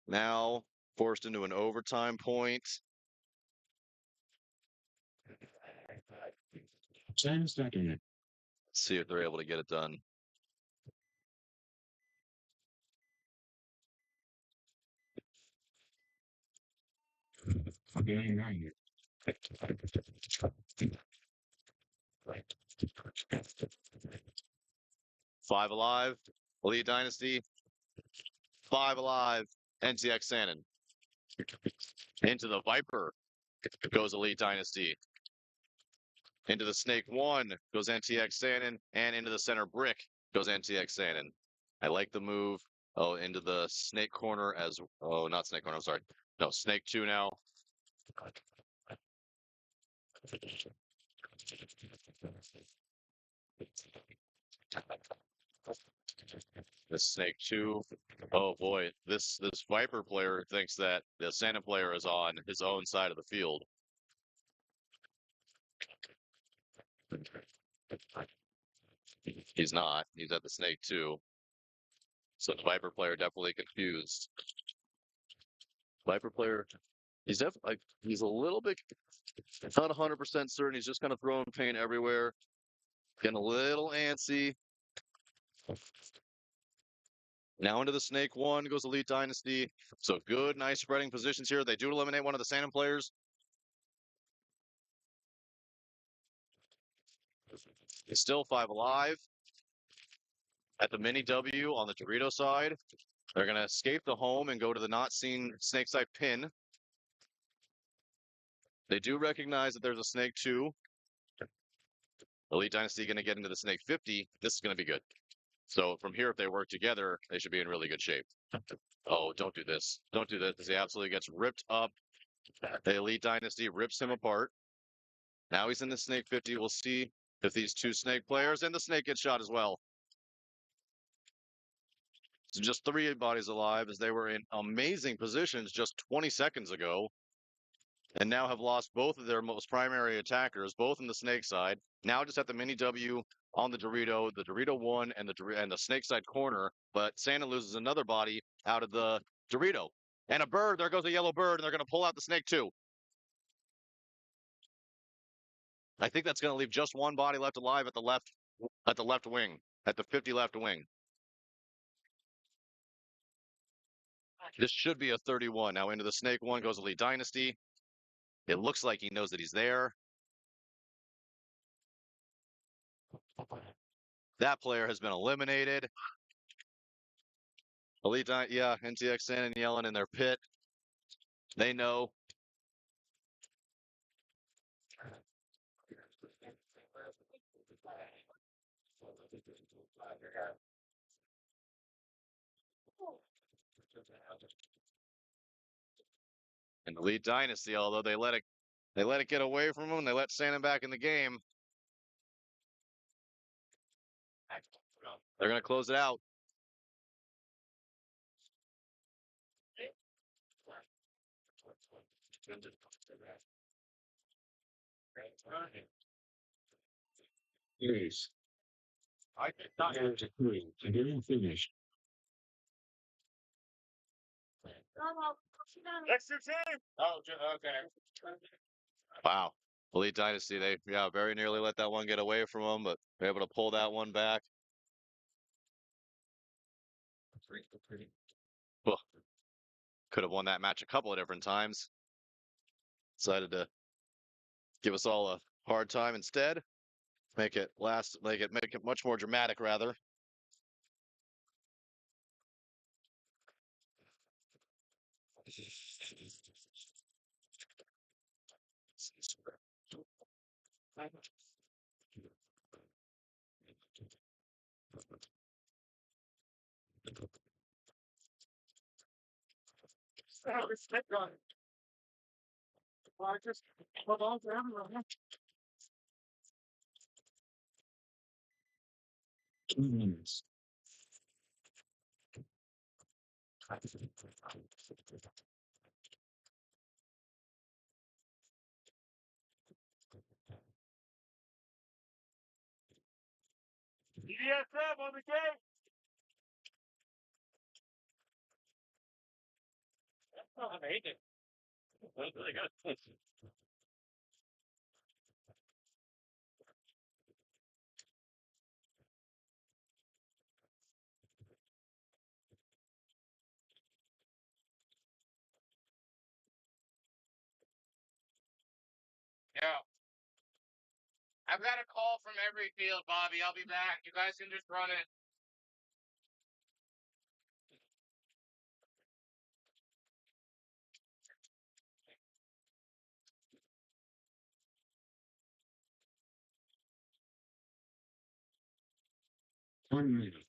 [SPEAKER 5] Now forced into an overtime point.
[SPEAKER 2] 10 seconds.
[SPEAKER 5] Let's see if they're able to get it done.
[SPEAKER 2] Game 9.
[SPEAKER 5] 5 alive, Elite Dynasty. 5 alive, NTX Sannon. Into the Viper goes Elite Dynasty. Into the Snake 1 goes NTX Sannon, and into the center brick goes NTX Sannon. I like the move. Oh, into the Snake corner as oh, not Snake corner. I'm sorry. No, Snake 2 now. The Snake 2. Oh boy, this Viper player thinks that the Santa player is on his own side of the field. He's not. He's at the Snake 2. So the Viper player definitely confused. Viper player, he's definitely like he's a little bit not 100% certain. He's just kind of throwing paint everywhere, getting a little antsy. Now into the Snake 1 goes Elite Dynasty. So good, nice spreading positions here. They do eliminate one of the Santa players. He's still 5 alive. At the mini W on the Dorito side, they're going to escape the home and go to the not seen Snake side pin. They do recognize that there's a Snake 2. Elite Dynasty going to get into the Snake 50. This is going to be good. So from here, if they work together, they should be in really good shape. Oh, don't do this. Don't do this because he absolutely gets ripped up. The Elite Dynasty rips him apart. Now he's in the Snake 50. We'll see if these two Snake players and the Snake get shot as well. So just 3 bodies alive as they were in amazing positions just 20 seconds ago. And now have lost both of their most primary attackers, both on the Snake side. Now just at the mini W on the Dorito 1 and the Snake side corner. But Santa loses another body out of the Dorito. And a bird, there goes a yellow bird, and they're going to pull out the Snake 2. I think that's going to leave just one body left alive at the left wing, at the 50 left wing. This should be a 31. Now into the Snake 1 goes Elite Dynasty. It looks like he knows that he's there. That player has been eliminated. Elite, yeah, NTX Sannon yelling in their pit. They know. in the Elite Dynasty, although they let it get away from them. They let Santa back in the game. They're going to close it out.
[SPEAKER 2] Yes. I did not have to agree. The game finished.
[SPEAKER 4] Extra time. Oh, okay.
[SPEAKER 5] Wow. Elite Dynasty, they very nearly let that one get away from them, but they're able to pull that one back. Well, could have won that match a couple of different times. Decided to give us all a hard time instead. Make it much more dramatic, rather.
[SPEAKER 4] Respect on it. Well, I just hold on to everyone.
[SPEAKER 2] 2 minutes.
[SPEAKER 4] DSM on the game. Oh, I hate it. That's really good. 'Yeah. I've got a call from every field, Bobby. I'll be back. You guys can just run it.
[SPEAKER 2] One minute.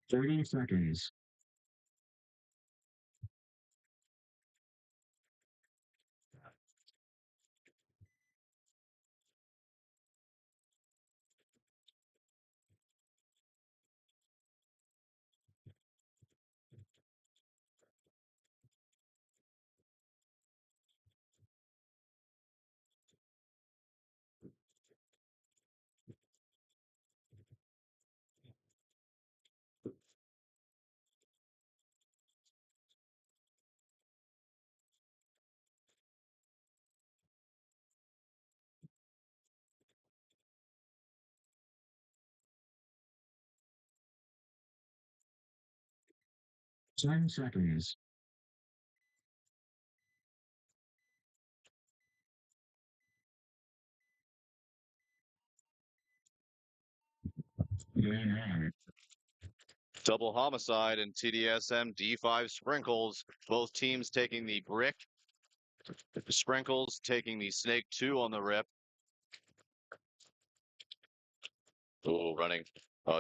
[SPEAKER 2] Thirty seconds. Ten seconds. Yeah.
[SPEAKER 5] Double homicide and TDSM D5 sprinkles. Both teams taking the brick. Sprinkles taking the snake 2 on the rip. Oh, running.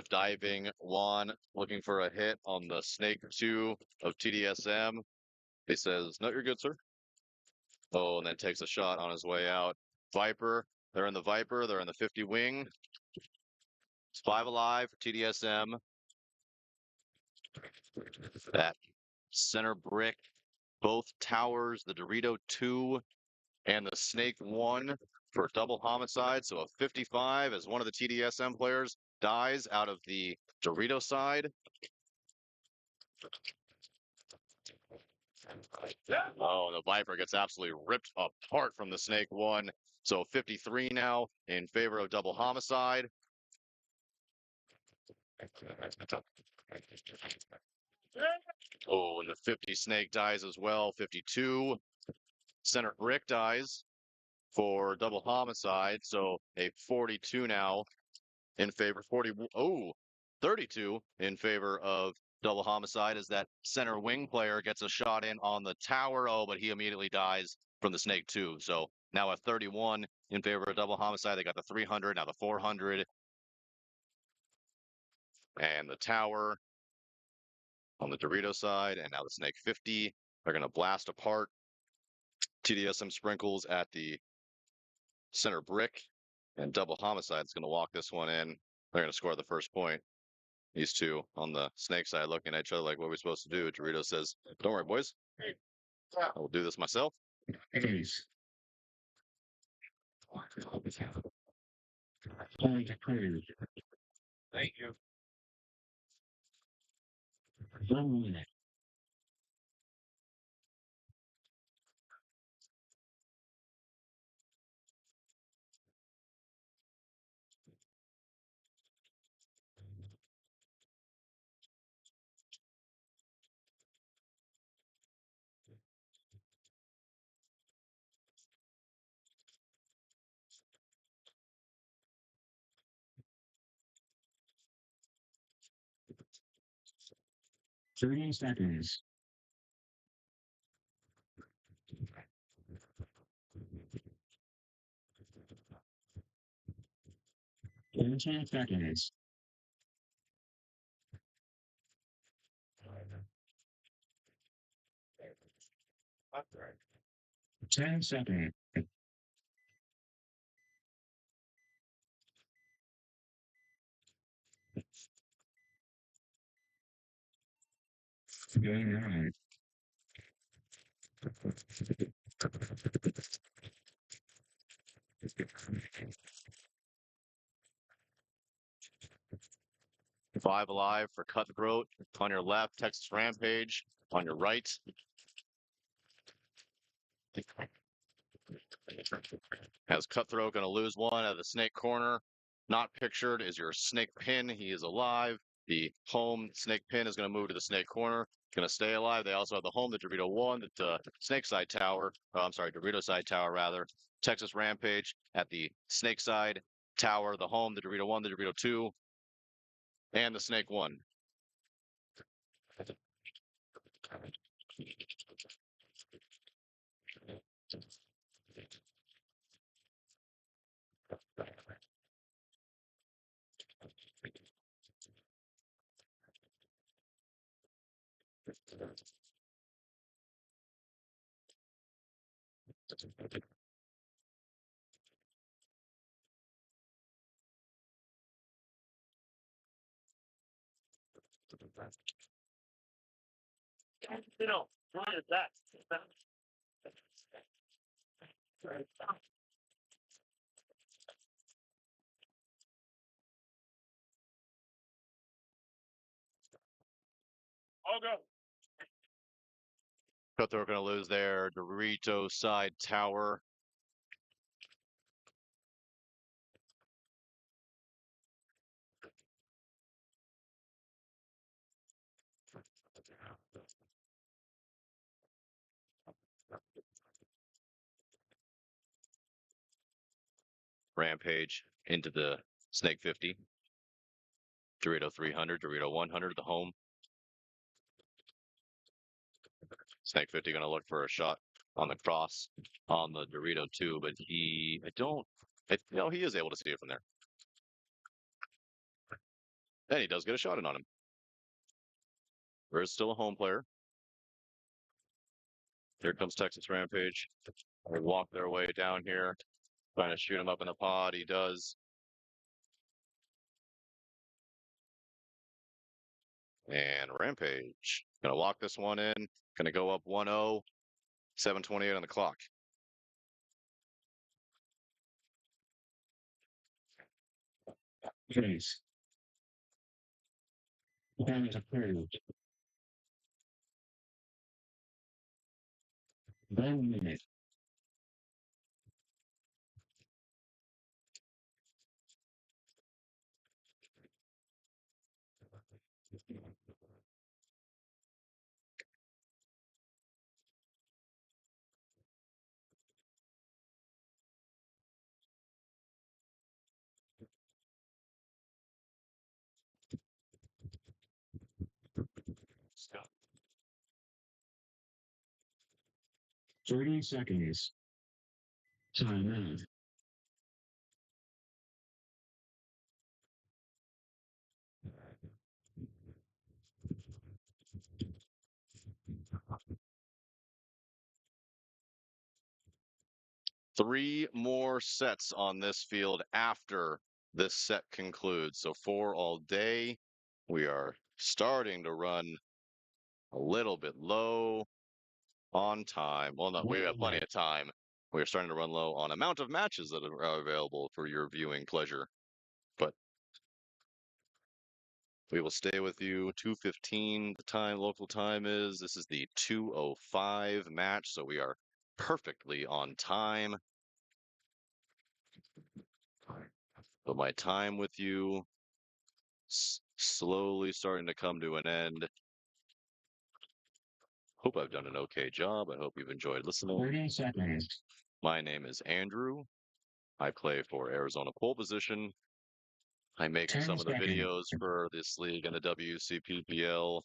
[SPEAKER 5] Diving Juan looking for a hit on the snake 2 of TDSM. He says, "No, you're good, sir." Oh, and then takes a shot on his way out. Viper. They're in the Viper. They're in the 50 wing. It's 5 alive for TDSM. That center brick. Both towers, the Dorito 2 and the Snake 1 for double homicide. So a 55 as one of the TDSM players dies out of the Dorito side. Oh, the Viper gets absolutely ripped apart from the Snake 1. So 53 now in favor of double homicide. Oh, and the 50 Snake dies as well. 52. Center Brick dies for double homicide. So a 42 now in favor, 32 in favor of double homicide as that center wing player gets a shot in on the tower. Oh, but he immediately dies from the snake too. So now a 31 in favor of double homicide. They got the 300, now the 400. And the tower on the Dorito side, and now the snake 50. They're going to blast apart TDSM sprinkles at the center brick, and double homicide is going to walk this one in. They're going to score the first point. These two on the snake side looking at each other like, what are we supposed to do? Dorito says, don't worry, boys. I will do this myself.
[SPEAKER 2] Ace.
[SPEAKER 4] Thank you.
[SPEAKER 2] 1 minute. Thirty seconds. 10 seconds. 10 seconds. 9.
[SPEAKER 5] 5 alive for Cutthroat on your left, Texas Rampage on your right. Has Cutthroat going to lose one at the snake corner? Not pictured is your snake pin. He is alive. The home snake pin is going to move to the snake corner. Going to stay alive. They also have the home, the Dorito 1, the snake side tower. Oh, I'm sorry, Dorito side tower, rather. Texas Rampage at the snake side tower, the home, the Dorito 1, the Dorito 2, and the snake 1.
[SPEAKER 4] You know, what is that? I'll go.
[SPEAKER 5] Cutthroat going to lose their Dorito side tower. Rampage into the snake 50. Dorito 300, Dorito 100, the home. Snake 50 going to look for a shot on the cross on the Dorito 2, but he is able to see it from there. And he does get a shot in on him. There is still a home player. Here comes Texas Rampage. They walk their way down here, trying to shoot him up in the pod. He does. And Rampage going to lock this one in. Going to go up 1-0, 7:28 on the clock.
[SPEAKER 2] Case. That is approved. 1 minute. 30 seconds. Time out.
[SPEAKER 5] Three more sets on this field after this set concludes. So 4 all day. We are starting to run a little bit low on time. Well, no, we have plenty of time. We are starting to run low on amount of matches that are available for your viewing pleasure. But we will stay with you. 2:15 the time, local time is. This is the 2:05 match, so we are perfectly on time. But my time with you slowly starting to come to an end. Hope I've done an okay job. I hope you've enjoyed listening.
[SPEAKER 2] 30 seconds.
[SPEAKER 5] My name is Andrew. I play for Arizona Pole Position. I make
[SPEAKER 2] 10
[SPEAKER 5] some of the
[SPEAKER 2] seconds.
[SPEAKER 5] videos for this league and the WCPPL.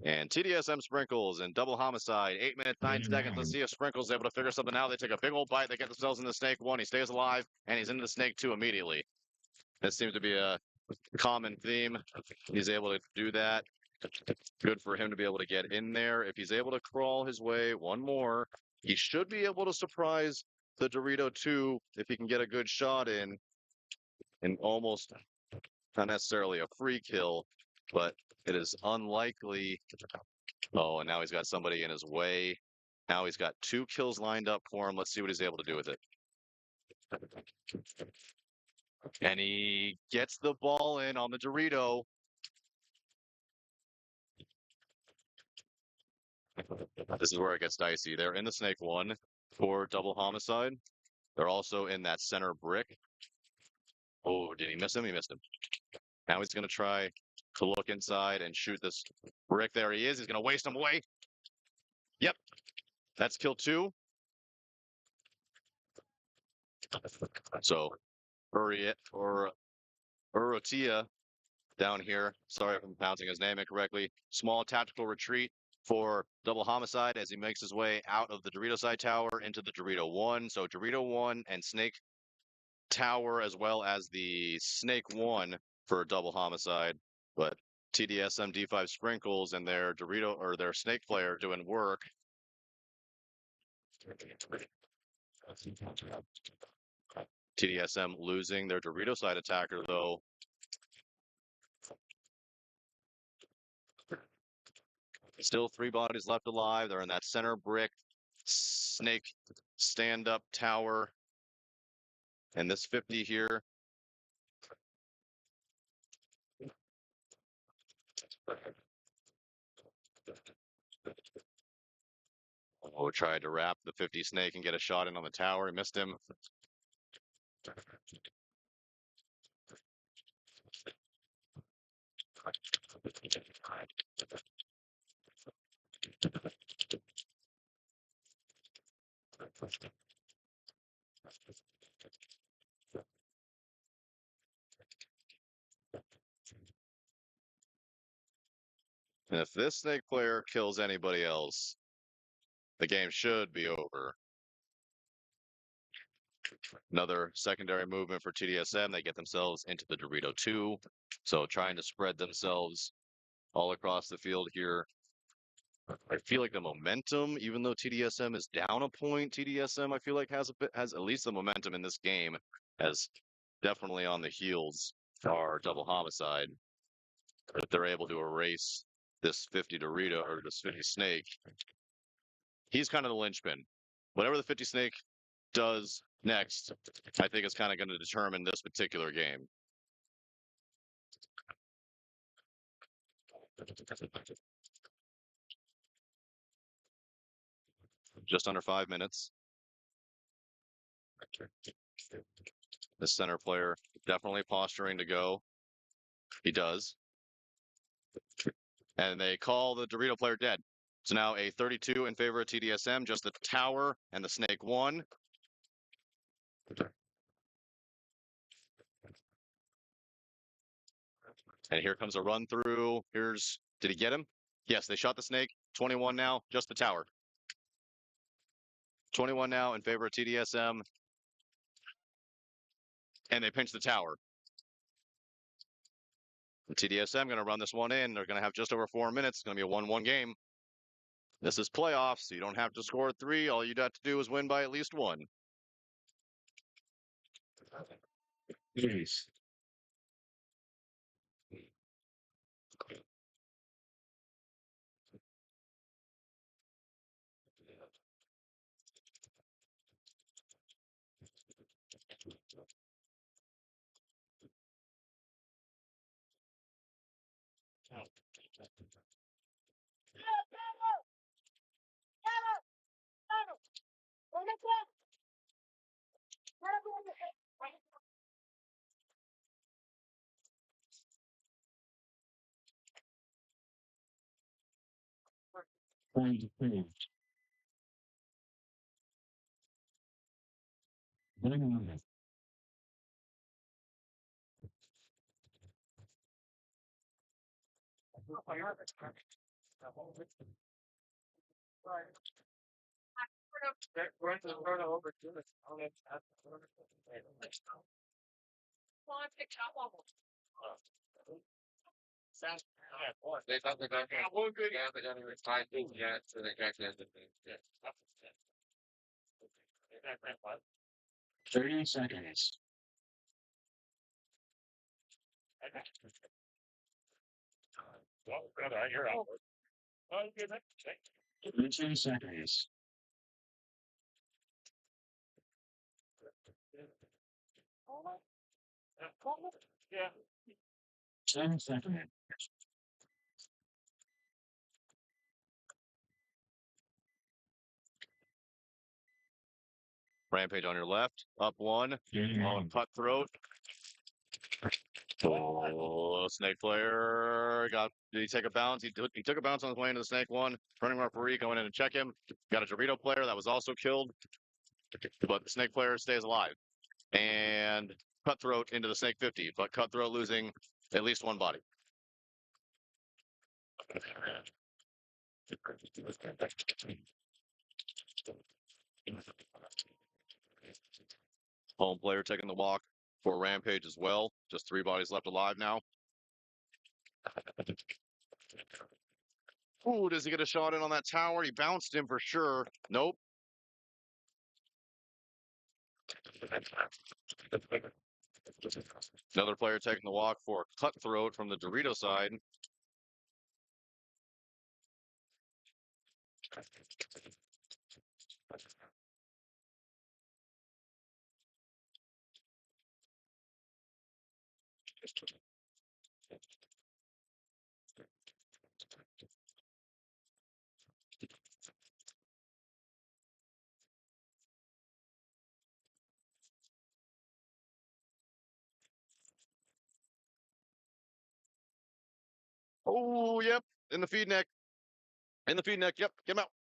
[SPEAKER 5] And TDSM Sprinkles and Double Homicide, 8 minutes, 9 seconds. Let's see if Sprinkles is able to figure something out. They take a big old bite. They get themselves in the snake 1. He stays alive, and he's into the snake 2 immediately. This seems to be a common theme. He's able to do that. Good for him to be able to get in there. If he's able to crawl his way one more, he should be able to surprise the Dorito 2 if he can get a good shot in. And almost not necessarily a free kill, but it is unlikely. Oh, and now he's got somebody in his way. Now he's got 2 kills lined up for him. Let's see what he's able to do with it. And he gets the ball in on the Dorito. This is where it gets dicey. They're in the snake 1 for Double Homicide. They're also in that center brick. Oh, did he miss him? He missed him. Now he's going to try to look inside and shoot this brick. There he is. He's going to waste him away. Yep. That's kill 2. So, Urotia down here. Sorry if I'm pronouncing his name incorrectly. Small tactical retreat for Double Homicide as he makes his way out of the Dorito side tower into the Dorito 1. So Dorito 1 and Snake Tower as well as the Snake 1 for Double Homicide. But TDSM D5 Sprinkles and their Dorito or their Snake player doing work. TDSM losing their Dorito side attacker though. Still 3 bodies left alive. They're in that center brick snake stand-up tower. And this 50 here. Oh, tried to wrap the 50 snake and get a shot in on the tower. He missed him. And if this snake player kills anybody else, the game should be over. Another secondary movement for TDSM. They get themselves into the Dorito 2. So trying to spread themselves all across the field here. I feel like the momentum, even though TDSM is down a point, TDSM I feel like has at least the momentum in this game, as definitely on the heels are Double Homicide. If they're able to erase this 50 Dorito or this 50 Snake, he's kind of the linchpin. Whatever the 50 Snake does next, I think is kind of going to determine this particular game. Just under 5 minutes. The center player definitely posturing to go. He does. And they call the Dorito player dead. So now a 32 in favor of TDSM, just the tower and the snake 1. And here comes a run through. Did he get him? Yes, they shot the snake. 21 now, just the tower. 21 now in favor of TDSM. And they pinch the tower. The TDSM going to run this one in. They're going to have just over 4 minutes. It's going to be a 1-1 game. This is playoffs. So you don't have to score 3. All you'd have to do is win by at least 1.
[SPEAKER 2] Yes. Point approved. Bring
[SPEAKER 4] They thought they got one good. Yeah, they got even 5 things yet, so they got the other thing. Yeah.
[SPEAKER 2] 30 seconds.
[SPEAKER 4] Well, good, you're out. Oh, good.
[SPEAKER 2] 20 seconds.
[SPEAKER 4] Yeah.
[SPEAKER 2] 10 seconds.
[SPEAKER 5] Rampage on your left. Up 1.
[SPEAKER 2] Game
[SPEAKER 5] Oh,
[SPEAKER 2] on.
[SPEAKER 5] cutthroat. Oh, snake player did he take a bounce? He took a bounce on his way into the snake one. Running referee going in to check him. Got a Dorito player that was also killed, but the snake player stays alive. And cutthroat into the snake 50, but cutthroat losing at least 1 body. Home player taking the walk for Rampage as well. Just 3 bodies left alive now. Ooh, does he get a shot in on that tower? He bounced him for sure. Nope. Another player taking the walk for cutthroat from the Dorito side. Oh, yep. In the feed neck. In the feed neck. Yep. Get him out.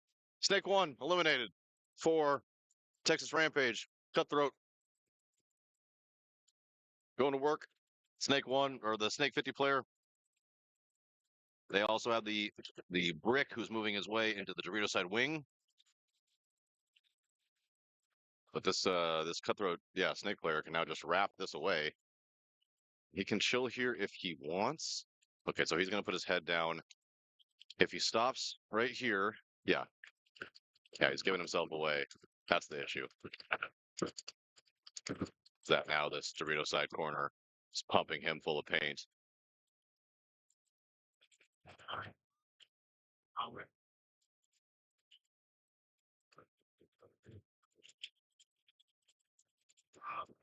[SPEAKER 5] Snake 1 eliminated for Texas Rampage. Cutthroat going to work. Snake 1 or the Snake 50 player. They also have the Brick who's moving his way into the Dorito side wing. But this Cutthroat, yeah, Snake player can now just wrap this away. He can chill here if he wants. Okay, so he's going to put his head down. If he stops right here, yeah. Yeah, he's giving himself away. That's the issue. That now this Dorito side corner is pumping him full of paint.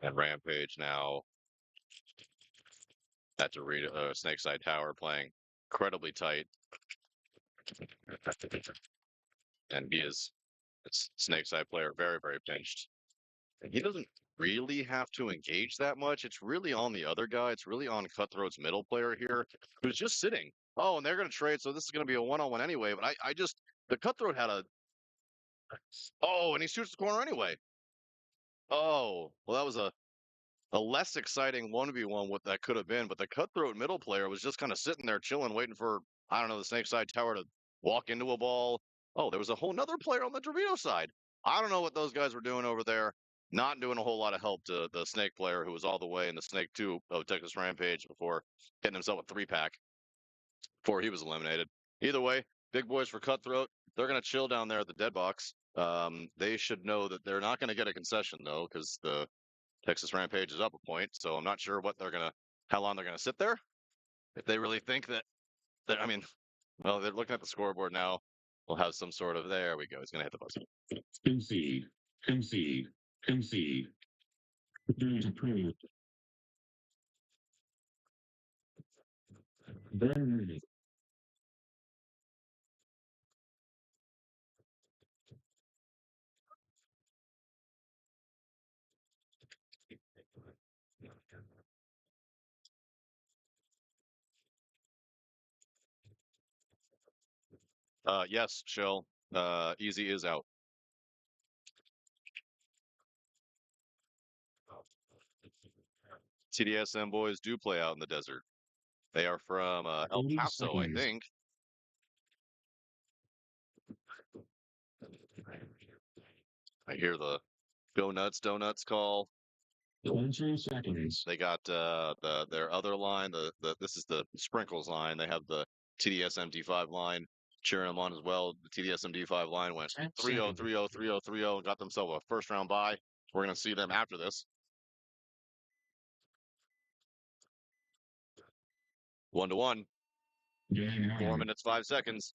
[SPEAKER 5] And Rampage now at Dorito Snake side tower playing incredibly tight. And he is Snake side player very, very pinched. And he doesn't really have to engage that much. It's really on the other guy. It's really on Cutthroat's middle player here, who's just sitting. Oh, and they're going to trade, so this is going to be a one-on-one anyway. But the Cutthroat had a. Oh, and he shoots the corner anyway. Oh, well, that was a a less exciting 1v1 what that could have been, but the cutthroat middle player was just kind of sitting there chilling, waiting for, I don't know, the snake side tower to walk into a ball. Oh, there was a whole nother player on the Dorito side. I don't know what those guys were doing over there. Not doing a whole lot of help to the snake player who was all the way in the snake 2 of Texas Rampage before getting himself a 3-pack before he was eliminated. Either way, big boys for cutthroat. They're going to chill down there at the dead box. They should know that they're not going to get a concession though, because the Texas Rampage is up a point, so I'm not sure how long they're gonna sit there. If they really think that I mean, well, they're looking at the scoreboard now. We'll have some sort of, there we go. He's gonna hit the buzzer.
[SPEAKER 2] Concede. Concede. Concede. Appeal approved. Then
[SPEAKER 5] Yes, Shell. Easy is out. TDSM boys do play out in the desert. They are from El
[SPEAKER 2] 30
[SPEAKER 5] Paso, I
[SPEAKER 2] seconds.
[SPEAKER 5] think. I hear the Go Nuts Donuts call.
[SPEAKER 2] 20 seconds.
[SPEAKER 5] They got their other line. This is the Sprinkles line. They have the TDSM D5 line cheering them on as well. The TDSM D5 line went 3-0, 3-0, 3-0, 3-0, and got themselves a first round bye. We're gonna see them after this. 1-1. 4 minutes 5 seconds.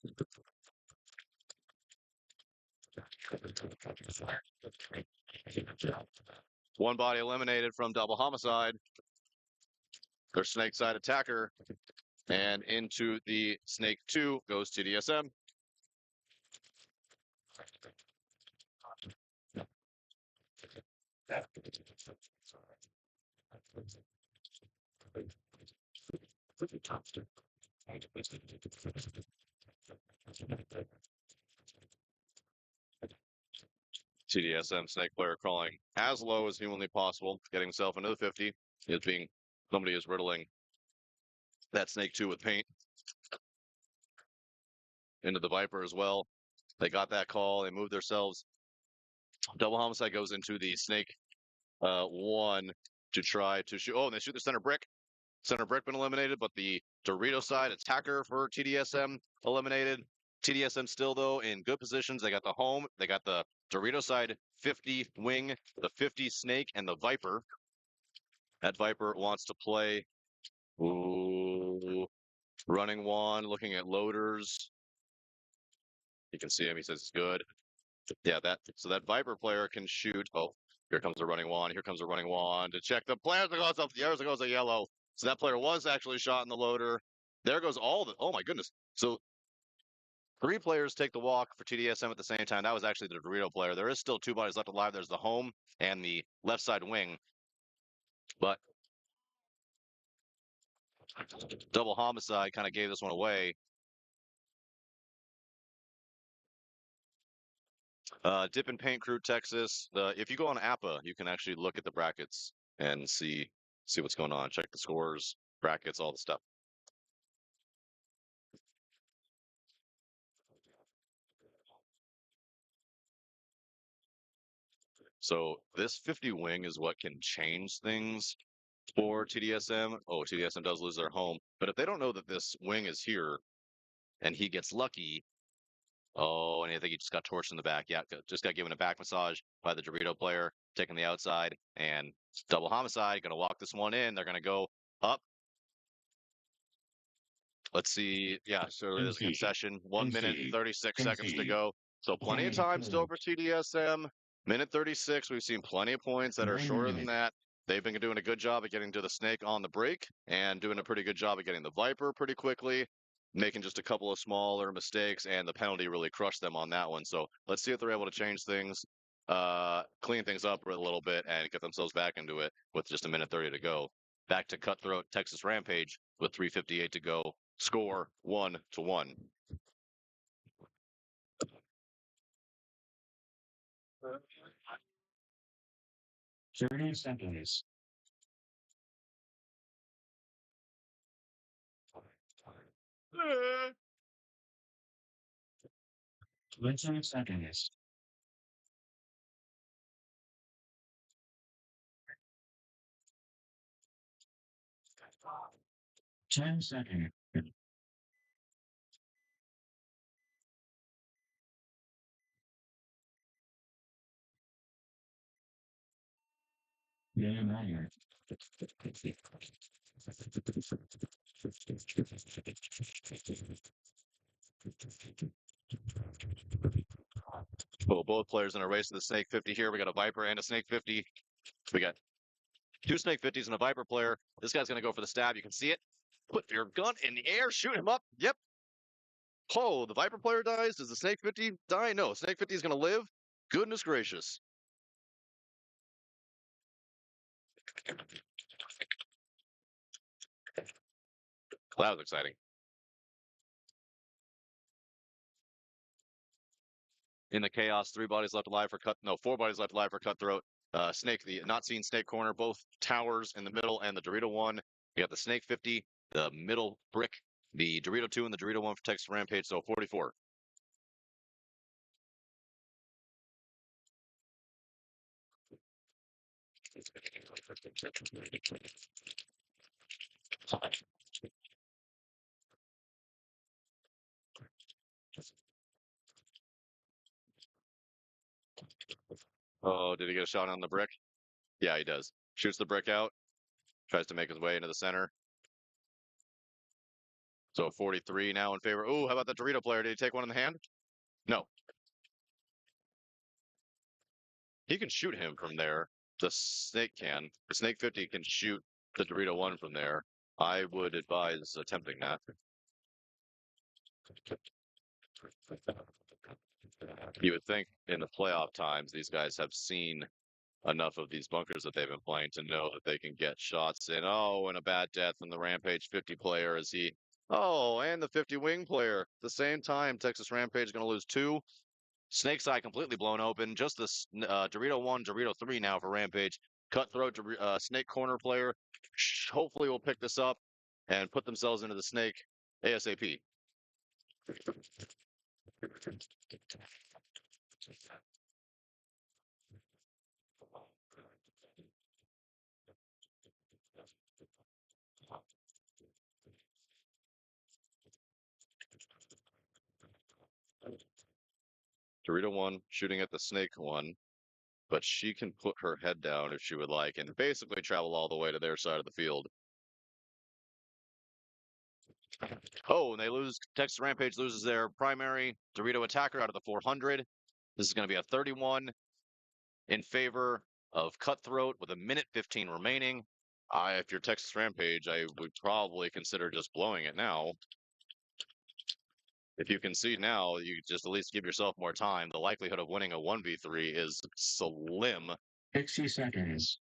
[SPEAKER 5] One body eliminated from double homicide. Their snake side attacker. And into the snake 2 goes TDSM. TDSM snake player crawling as low as humanly possible, getting himself into the 50. Somebody is riddling that snake 2 with paint. Into the Viper as well. They got that call. They moved themselves. Double homicide goes into the snake 1 to try to shoot. Oh, and they shoot the center brick. Center brick been eliminated, but the Dorito side attacker for TDSM eliminated. TDSM still though in good positions. They got the home. They got the Dorito side 50 wing, the 50 snake, and the Viper. That Viper wants to play. Ooh, running one, looking at loaders. You can see him. He says it's good. Yeah, that Viper player can shoot. Oh, here comes a running wand. Here comes a running wand to check the players. There goes up. There goes a yellow. So that player was actually shot in the loader. There goes all the. Oh my goodness. So 3 players take the walk for TDSM at the same time. That was actually the Dorito player. There is still 2 bodies left alive. There's the home and the left side wing. But double homicide kind of gave this one away. Dip and Paint Crew, Texas. If you go on APA, you can actually look at the brackets and see what's going on. Check the scores, brackets, all the stuff. So this 50 wing is what can change things for TDSM. Oh, TDSM does lose their home, but if they don't know that this wing is here and he gets lucky, oh, and I think he just got torched in the back. Yeah, just got given a back massage by the Dorito player, taking the outside, and double homicide. Going to walk this one in. They're going to go up. Let's see. Yeah, so there's a concession. 1 minute, 36 seconds to go. So plenty of time still for TDSM. Minute 36. We've seen plenty of points that are shorter than that. They've been doing a good job of getting to the snake on the break and doing a pretty good job of getting the Viper pretty quickly, making just a couple of smaller mistakes, and the penalty really crushed them on that one. So let's see if they're able to change things, clean things up a little bit, and get themselves back into it with just a minute 30 to go. Back to Cutthroat Texas Rampage with 3:58 to go. Score 1-1.
[SPEAKER 2] 30 seconds. 20 seconds. 10 seconds. Yeah, man.
[SPEAKER 5] Well, both players in a race to the Snake 50 here. We got a Viper and a Snake 50. We got two Snake 50s and a Viper player. This guy's going to go for the stab. You can see it. Put your gun in the air. Shoot him up. Yep. Oh, the Viper player dies. Does the Snake 50 die? No. Snake 50 is going to live. Goodness gracious. Well, that was exciting. In the chaos, 3 bodies left alive for cut. No, 4 bodies left alive for Cutthroat. Snake, the not seen Snake corner, both towers in the middle, and the Dorito 1. You got the Snake 50, the middle brick, the Dorito 2, and the Dorito 1 for Texas Rampage. So 44. Oh, did he get a shot on the brick? Yeah, he does. Shoots the brick out, tries to make his way into the center. So 43 now in favor. Oh, how about the Dorito player? Did he take one in the hand? No. He can shoot him from there. The Snake can. The Snake 50 can shoot the Dorito 1 from there. I would advise attempting that. You would think in the playoff times, these guys have seen enough of these bunkers that they've been playing to know that they can get shots in. Oh, and a bad death from the Rampage 50 player as he. Oh, and the 50 wing player. At the same time, Texas Rampage is going to lose 2. Snake's Eye completely blown open. Just this Dorito 1, Dorito 3 now for Rampage. Cutthroat Snake corner player. Hopefully will pick this up and put themselves into the Snake ASAP. Dorito 1 shooting at the Snake 1, but she can put her head down if she would like and basically travel all the way to their side of the field. Oh, and they lose. Texas Rampage loses their primary Dorito attacker out of the 400. This is going to be a 31 in favor of Cutthroat with a minute 15 remaining. If you're Texas Rampage, I would probably consider just blowing it now. If you concede now, you just at least give yourself more time. The likelihood of winning a 1v3 is slim.
[SPEAKER 2] 60 seconds.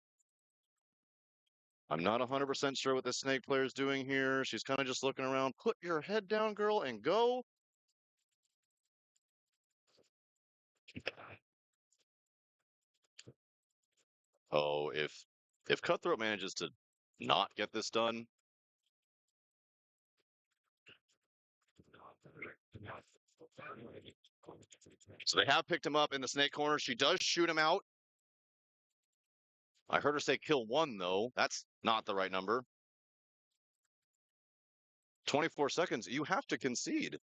[SPEAKER 5] I'm not 100% sure what the Snake player is doing here. She's kind of just looking around. Put your head down, girl, and go. Oh, if Cutthroat manages to not get this done. So they have picked him up in the Snake corner. She does shoot him out. I heard her say kill 1, though. That's not the right number. 24 seconds. You have to concede.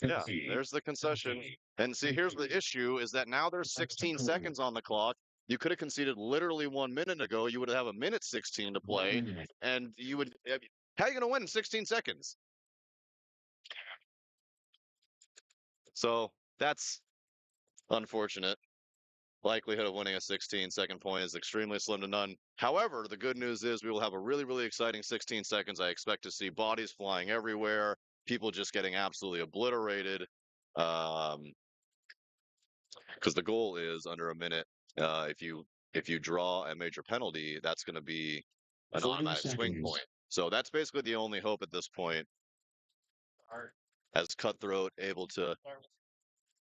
[SPEAKER 5] Yeah, there's the concession. And see, here's the issue is that now there's 16 seconds on the clock. You could have conceded literally 1 minute ago. You would have a minute 16 to play. And you would, how are you going to win in 16 seconds? So that's unfortunate. Likelihood of winning a 16-second point is extremely slim to none. However, the good news is we will have a really, really exciting 16 seconds. I expect to see bodies flying everywhere, people just getting absolutely obliterated. Because the goal is under a minute. If you draw a major penalty, that's going to be an automatic swing point. So that's basically the only hope at this point. As Cutthroat able to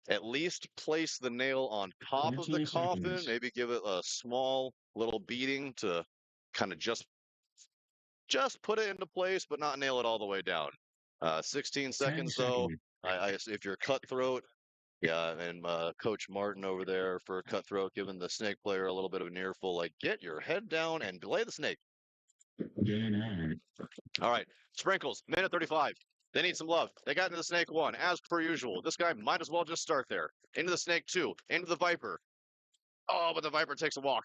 [SPEAKER 5] at least place the nail on top of the
[SPEAKER 2] 20
[SPEAKER 5] coffin,
[SPEAKER 2] seconds.
[SPEAKER 5] maybe give it a small little beating to kind of just put it into place, but not nail it all the way down. 16
[SPEAKER 2] 10
[SPEAKER 5] seconds though.
[SPEAKER 2] seconds.
[SPEAKER 5] If you're cutthroat, yeah, and Coach Martin over there for cutthroat, giving the snake player a little bit of an earful, like get your head down and delay the snake.
[SPEAKER 2] Game on.
[SPEAKER 5] All right, Sprinkles, minute 35. They need some love. They got into the snake 1, as per usual. This guy might as well just start there. Into the snake 2, into the Viper. Oh, but the Viper takes a walk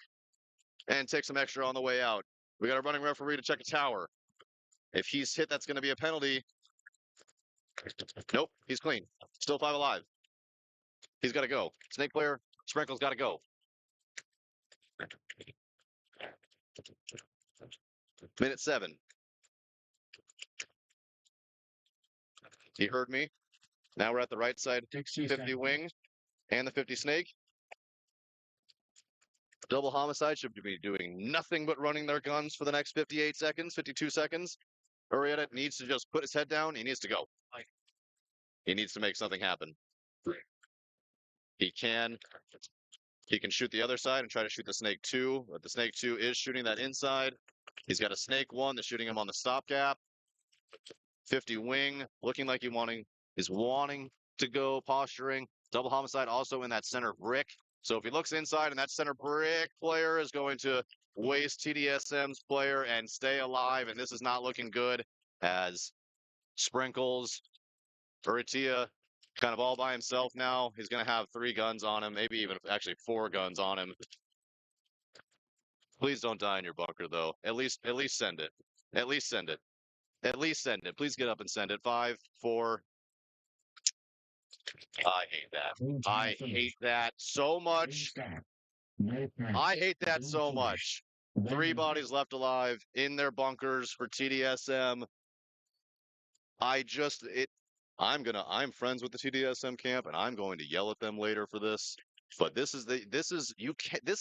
[SPEAKER 5] and takes some extra on the way out. We got a running referee to check a tower. If he's hit, that's going to be a penalty. Nope, he's clean. Still 5 alive. He's got to go. Snake player, Sprinkles got to go. Minute 7. He heard me. Now we're at the right side.
[SPEAKER 2] 60
[SPEAKER 5] 50
[SPEAKER 2] seconds.
[SPEAKER 5] wing and the 50 snake. Double homicide should be doing nothing but running their guns for the next 58 seconds, 52 seconds. Arrieta needs to just put his head down. He needs to go. He needs to make something happen. He can shoot the other side and try to shoot the snake 2, but the snake 2 is shooting that inside. He's got a snake 1 that's shooting him on the stopgap. 50 wing, looking like is wanting to go posturing. Double homicide also in that center brick. So if he looks inside and that center brick player is going to waste TDSM's player and stay alive, and this is not looking good as Sprinkles, Urrutia, kind of all by himself now. He's going to have 3 guns on him, maybe even actually 4 guns on him. Please don't die in your bunker, though. At least send it. At least send it. At least send it. Please get up and send it. 5, 4. I hate that. I hate that so much. I hate that so much. 3 bodies left alive in their bunkers for TDSM. I'm friends with the TDSM camp, and I'm going to yell at them later for this. But this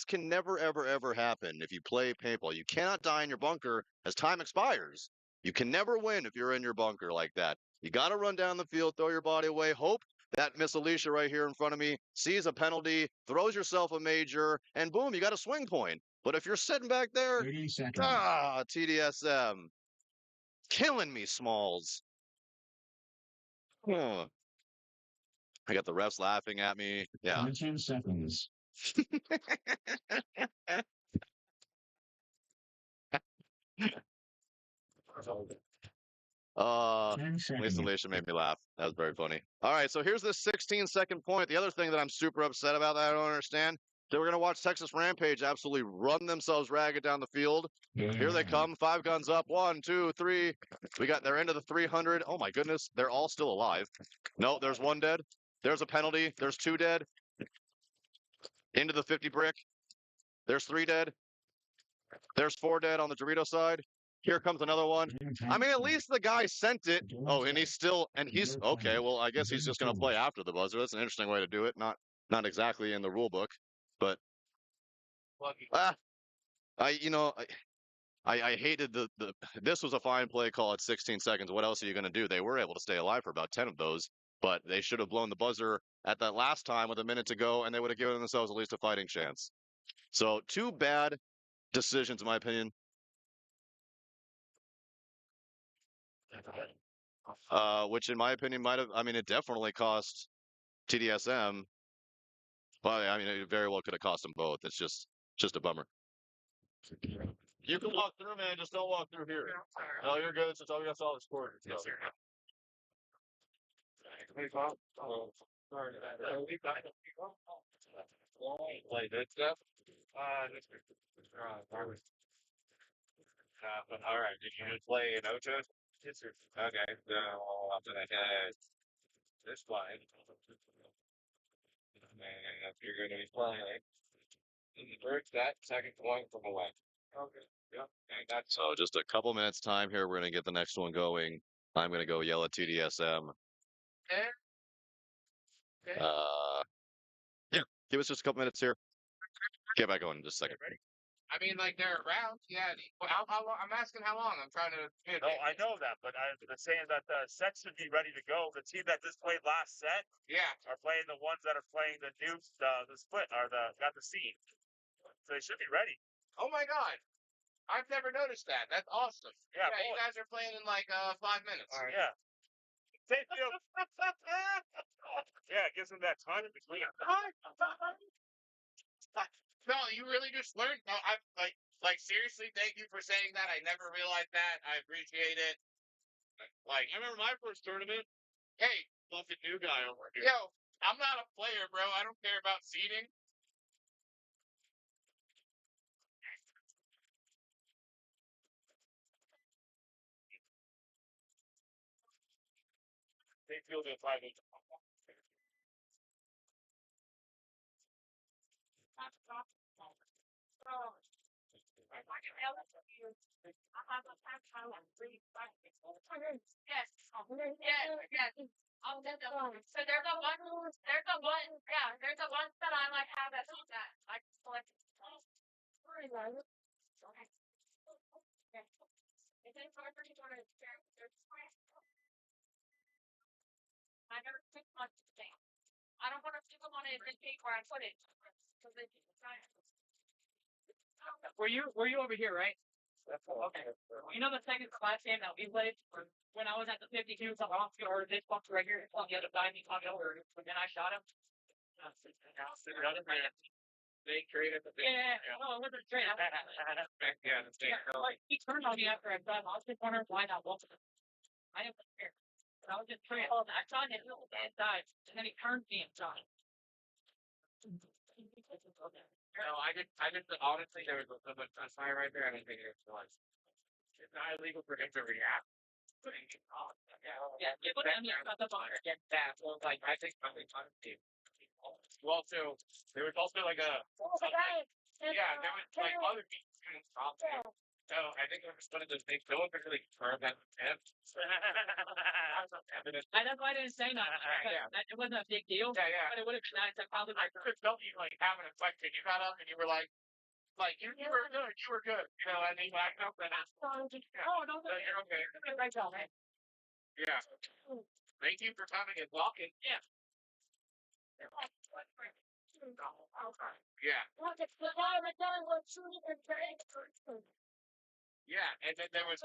[SPEAKER 5] can never ever happen if you play paintball. You cannot die in your bunker as time expires. You can never win if you're in your bunker like that. You got to run down the field, throw your body away, hope that Miss Alicia right here in front of me sees a penalty, throws yourself a major, and boom, you got a swing point. But if you're sitting back there, TDSM, killing me, Smalls. Huh. I got the refs laughing at me. Yeah.
[SPEAKER 2] 10 seconds.
[SPEAKER 5] Lisa Alicia made me laugh. That was very funny. All right, so here's this 16-second point. The other thing that I'm super upset about that I don't understand, that we're going to watch Texas Rampage absolutely run themselves ragged down the field. Here they come, 5 guns up, 1, 2, 3. They're into the 300. Oh my goodness, they're all still alive. No, there's 1 dead. There's a penalty. There's 2 dead. Into the 50 brick. There's 3 dead. There's 4 dead on the Dorito side. Here comes another one. I mean, at least the guy sent it. Oh, and he's okay. Well, I guess he's just going to play after the buzzer. That's an interesting way to do it. Not exactly in the rule book, but I hated this was a fine play call at 16 seconds. What else are you going to do? They were able to stay alive for about 10 of those, but they should have blown the buzzer at that last time with a minute to go, and they would have given themselves at least a fighting chance. So 2 bad decisions, in my opinion. Which in my opinion it definitely cost TDSM. Well, I mean, it very well could have cost them both. It's just a bummer. You can walk through, man. Just don't walk through here. No, you're good. Since that's all this quarter. Yes, sir. Play good stuff. All right. Did you just play an Ocho? Yes, sir. Okay. So after that, this play. And if you're going to be playing, first that second point from away. Okay. Yep. And so just a couple minutes time here. We're going to get the next one going. I'm going to go yell at TDSM. Yeah. Give us just a couple minutes here. Get back going in just a second.
[SPEAKER 4] I mean, like they're around. Yeah. How long? I'm asking how long. I'm trying to.
[SPEAKER 10] No, I know that, but I'm saying that the sets should be ready to go. The team that just played last set
[SPEAKER 4] Yeah.
[SPEAKER 10] are playing the ones that are playing the new the split or got the seed. So they should be ready.
[SPEAKER 4] Oh my God. I've never noticed that. That's awesome.
[SPEAKER 10] Yeah,
[SPEAKER 4] You guys are playing in like 5 minutes.
[SPEAKER 10] All right. Yeah. Same field. Yeah, it gives them that time in between.
[SPEAKER 4] No, you really just learned. No, I like seriously. Thank you for saying that. I never realized that. I appreciate it. Like
[SPEAKER 5] I remember my first tournament.
[SPEAKER 4] hey,
[SPEAKER 5] Fucking new guy over here.
[SPEAKER 4] yo, I'm not a player, bro. I don't care about seeding.
[SPEAKER 10] Same field in 5 minutes.
[SPEAKER 7] Yes. Yes. I'll get the one. So there's a one. There's a one. Yeah. There's a one that I like have that's on that. I can select. Is it hard for you to share? I never pick much thing. I don't want to stick them on it and take where I put it. Because they keep trying.
[SPEAKER 1] Were you over here, right? Okay. You know the second class game that we played when I was at the 52, something off or this box right here, on the other side, he caught me over, and then I shot him.
[SPEAKER 4] They created the
[SPEAKER 1] Yeah, no, it wasn't straight.
[SPEAKER 4] yeah.
[SPEAKER 1] Like he turned on me after I shot him. I was just wondering why that wasn't. I didn't care. I was just straight on. I shot him inside, and then he turned me and shot him.
[SPEAKER 4] No, I just honestly there was a fire right there. I didn't think it was. It's not illegal for him to react.
[SPEAKER 1] Yeah, put him at the bar.
[SPEAKER 4] Get that. Well, like I think probably time to. Well, so there was also like a yeah, there was like other people shooting top too. So I think it was one of those things. No one could really confirm that with him.
[SPEAKER 1] That's why I didn't say nothing.
[SPEAKER 4] Yeah.
[SPEAKER 1] It wasn't a big deal.
[SPEAKER 4] Yeah, yeah.
[SPEAKER 1] But it would have been nice. I probably
[SPEAKER 4] I could felt you like having a question. You got up and you were like you were good. You were good. You know, and then you backed up and
[SPEAKER 1] oh, no,
[SPEAKER 4] so you're okay.
[SPEAKER 1] right down, man.
[SPEAKER 4] Yeah. Thank you for coming and walking.
[SPEAKER 1] Yeah.
[SPEAKER 4] Yeah. Yeah, and then there was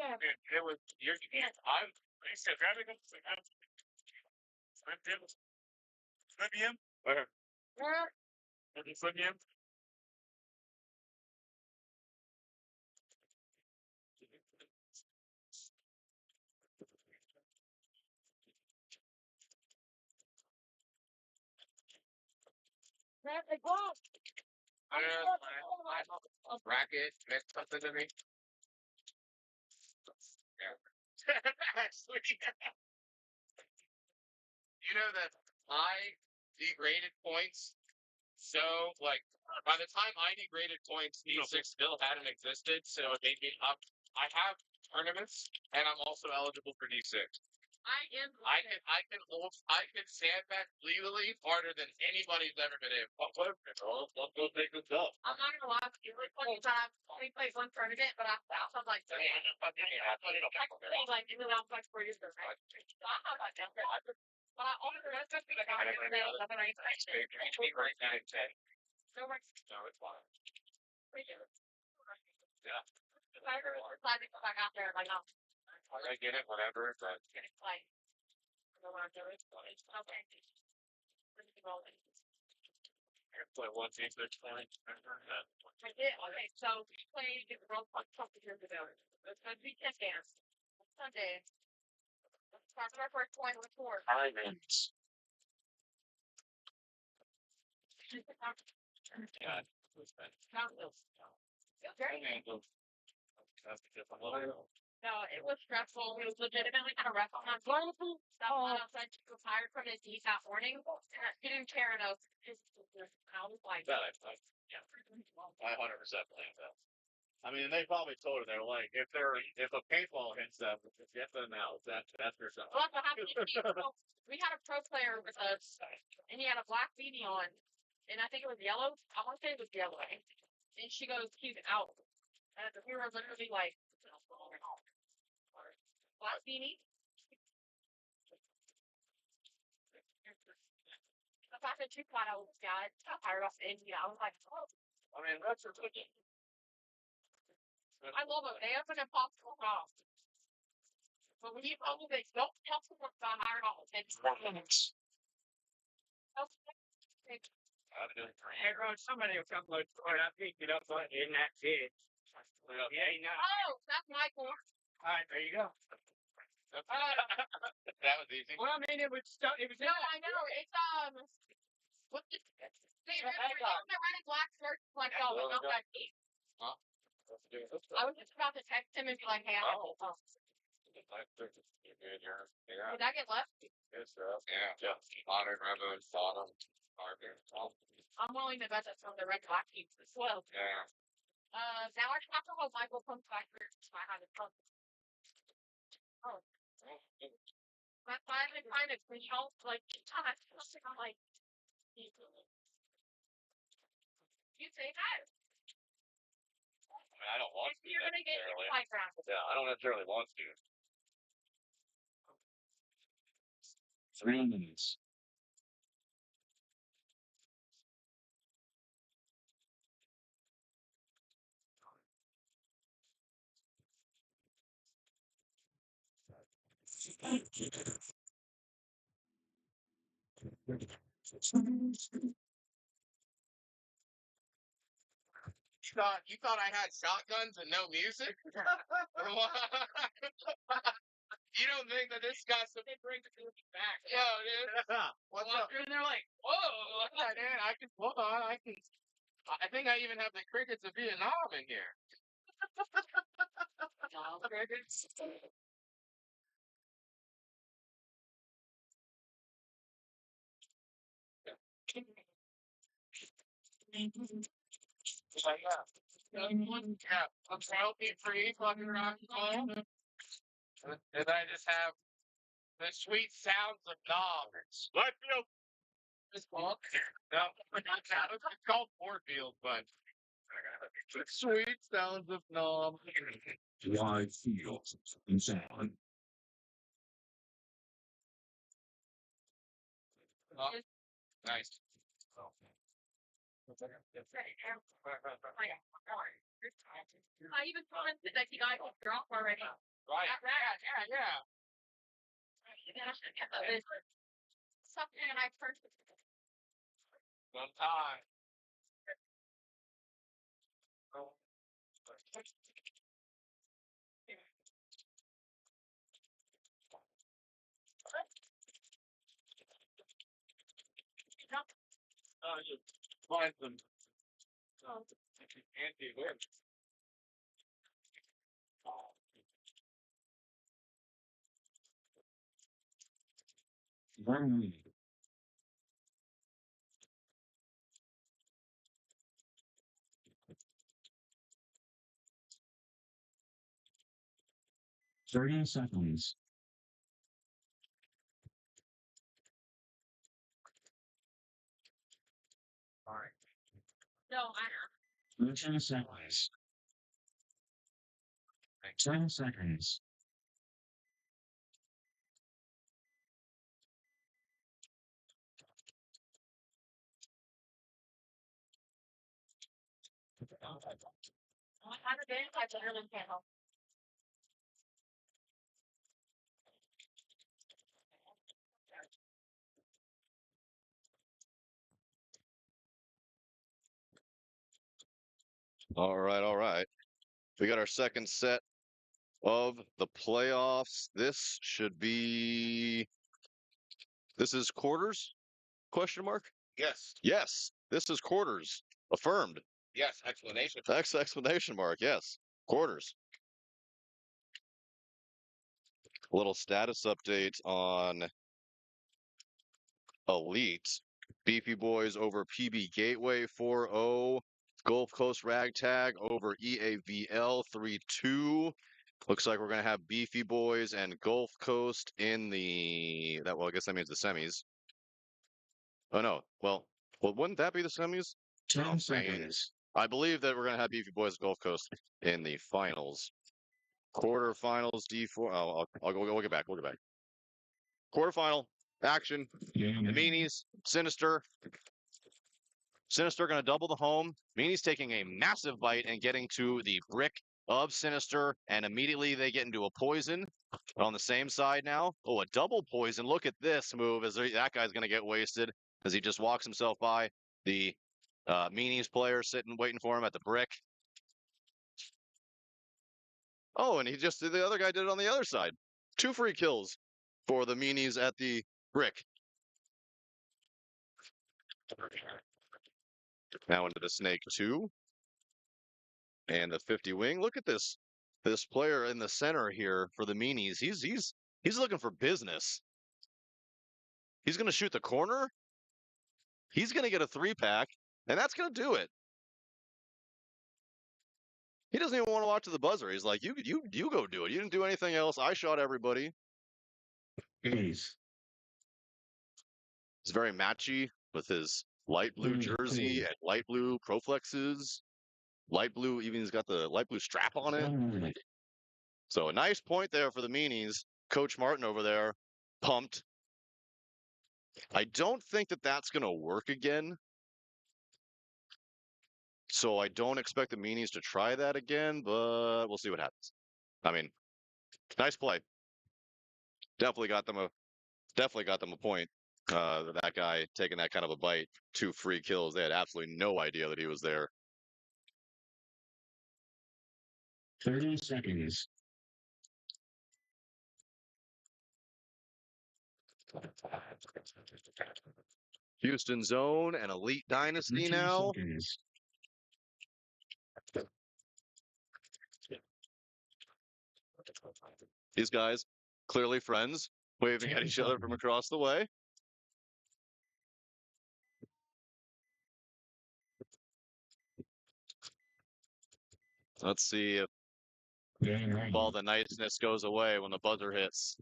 [SPEAKER 4] your I said grabbing him.
[SPEAKER 10] Flip him.
[SPEAKER 4] Flip him. Bracket meant something to me. Yeah. You know that I degraded points. So like by the time I degraded points, USXBL hadn't existed. So it made me up. I have tournaments, and I'm also eligible for D6. I can sandbag legally harder than anybody's ever been able.
[SPEAKER 10] Let's go take this up.
[SPEAKER 7] I'm not gonna lie, you were 25, only played one tournament, but I'm like, like, you know, I'm like 4 years ago, right? So I'm not like that. But I only the rest of the time, I never know nothing right now. So we're
[SPEAKER 4] No, it's fine.
[SPEAKER 7] 3 years.
[SPEAKER 4] Yeah.
[SPEAKER 7] I remember deciding to come back out there, like, no.
[SPEAKER 4] I get it, whatever, but
[SPEAKER 7] It's like, I don't want to do it. It's okay.
[SPEAKER 4] play one team 6 points.
[SPEAKER 7] I did. Okay, so we played the World Cup a couple years ago. It's going to be 10 games. Sunday. Starts our first point with 4.
[SPEAKER 4] Diamonds. Yeah. That's because I'm
[SPEAKER 7] No, it was stressful. He was legitimately kind of wrestling on stuff outside to go tired from his knees that morning. And he didn't care enough. I was like,
[SPEAKER 5] Yeah. I 100% believe that. I mean, they probably told her they're like, if a paintball hits them, get them out. That's their job.
[SPEAKER 7] well, what happened is we had a pro player with us, and he had a black beanie on, and I think it was yellow. I want to say it was yellow. And she goes, he's out. And we were literally like, black beanie. The fact that you thought I was God, tired of India, I was like, oh.
[SPEAKER 10] I mean, that's your cookie.
[SPEAKER 7] I love them. They have an impossible job. But when you tell me they don't have to work that hard all the time,
[SPEAKER 10] Hey, bro, somebody will come look for it. I picked it up in that kid. Yeah, you know.
[SPEAKER 7] oh, that's Michael.
[SPEAKER 10] All right, there you go. That was easy.
[SPEAKER 9] Well, I mean, it was
[SPEAKER 7] No, I know. It's what the they red and black shirts like oh, but not that deep.
[SPEAKER 10] Huh?
[SPEAKER 7] I was just about to text him and be like, hey, I got this. Did I get left?
[SPEAKER 10] Yeah. Honored, removed, Sodom,
[SPEAKER 7] I'm willing to bet that's from the red black keeps as well.
[SPEAKER 10] Yeah.
[SPEAKER 7] Now I have to hope Michael comes back here so I have it from. Oh. I finally kind of help like time. I'm like, you say that.
[SPEAKER 10] I don't want to.
[SPEAKER 7] You're gonna get your playground.
[SPEAKER 10] Yeah, I don't necessarily want to.
[SPEAKER 2] 3 minutes.
[SPEAKER 10] You thought I had shotguns and no music? You don't think that this guy's some bring the music back? Yo, dude. What's up? And they're like, whoa, man, I can hold on, I think I even have the crickets of Vietnam in here. Crickets. Yeah, I'm royalty free, fucking rock and roll. And I just have the sweet sounds of knobs. What? It's called? No, it's called Warfield, but the sweet sounds of knobs.
[SPEAKER 2] Live fields and sound.
[SPEAKER 10] Oh, nice.
[SPEAKER 7] I even commented that you guys are drunk already.
[SPEAKER 10] Right. Yeah.
[SPEAKER 7] Something and I first.
[SPEAKER 10] Sometime. You find some anti-whip.
[SPEAKER 2] One minute. Thirty seconds.
[SPEAKER 7] No, I
[SPEAKER 2] 10 seconds. 10 seconds.
[SPEAKER 7] haven't been. I literally can't help.
[SPEAKER 3] All right, all right. We got our second set of the playoffs. This is quarters? Question mark?
[SPEAKER 10] Yes.
[SPEAKER 3] Yes, this is quarters. Affirmed.
[SPEAKER 10] Yes. Explanation.
[SPEAKER 3] Exclamation mark. Yes, quarters. A little status update on Elite. Beefy Boys over PB Gateway 4-0. Gulf Coast Ragtag over EAVL 3-2. Looks like we're going to have Beefy Boys and Gulf Coast in well, I guess that means the semis. Oh, no. Well, wouldn't that be the semis?
[SPEAKER 2] 10 seconds.
[SPEAKER 3] I believe that we're gonna have Beefy Boys Gulf Coast in the finals. Quarterfinals D4. Oh, we'll get back. We'll get back. Quarterfinal action. The Meanies, Sinister. Sinister going to double the home. Meanies taking a massive bite and getting to the brick of Sinister, and immediately they get into a poison on the same side now. Oh, a double poison. Look at this move as that guy's going to get wasted as he just walks himself by the Meanies player sitting waiting for him at the brick. Oh, and the other guy did it on the other side. 2 free kills for the Meanies at the brick. Now into the Snake 2. And the 50 wing. Look at this player in the center here for the Meanies. He's looking for business. He's going to shoot the corner. He's going to get a 3-pack, and that's going to do it. He doesn't even want to watch the buzzer. He's like, you go do it. You didn't do anything else. I shot everybody.
[SPEAKER 2] Ace.
[SPEAKER 3] He's very matchy with his light blue jersey and light blue Proflexes. Light blue, even he's got the light blue strap on it. So a nice point there for the Meanies. Coach Martin over there, pumped. I don't think that that's going to work again. So I don't expect the Meanies to try that again, but we'll see what happens. I mean, nice play. Definitely got them a point. That guy taking that kind of a bite, 2 free kills. They had absolutely no idea that he was there.
[SPEAKER 2] 30 seconds.
[SPEAKER 3] Houston Zone and Elite Dynasty
[SPEAKER 2] 30
[SPEAKER 3] now.
[SPEAKER 2] seconds.
[SPEAKER 3] These guys, clearly friends, waving at each other from across the way. Let's see if all the niceness goes away when the buzzer hits.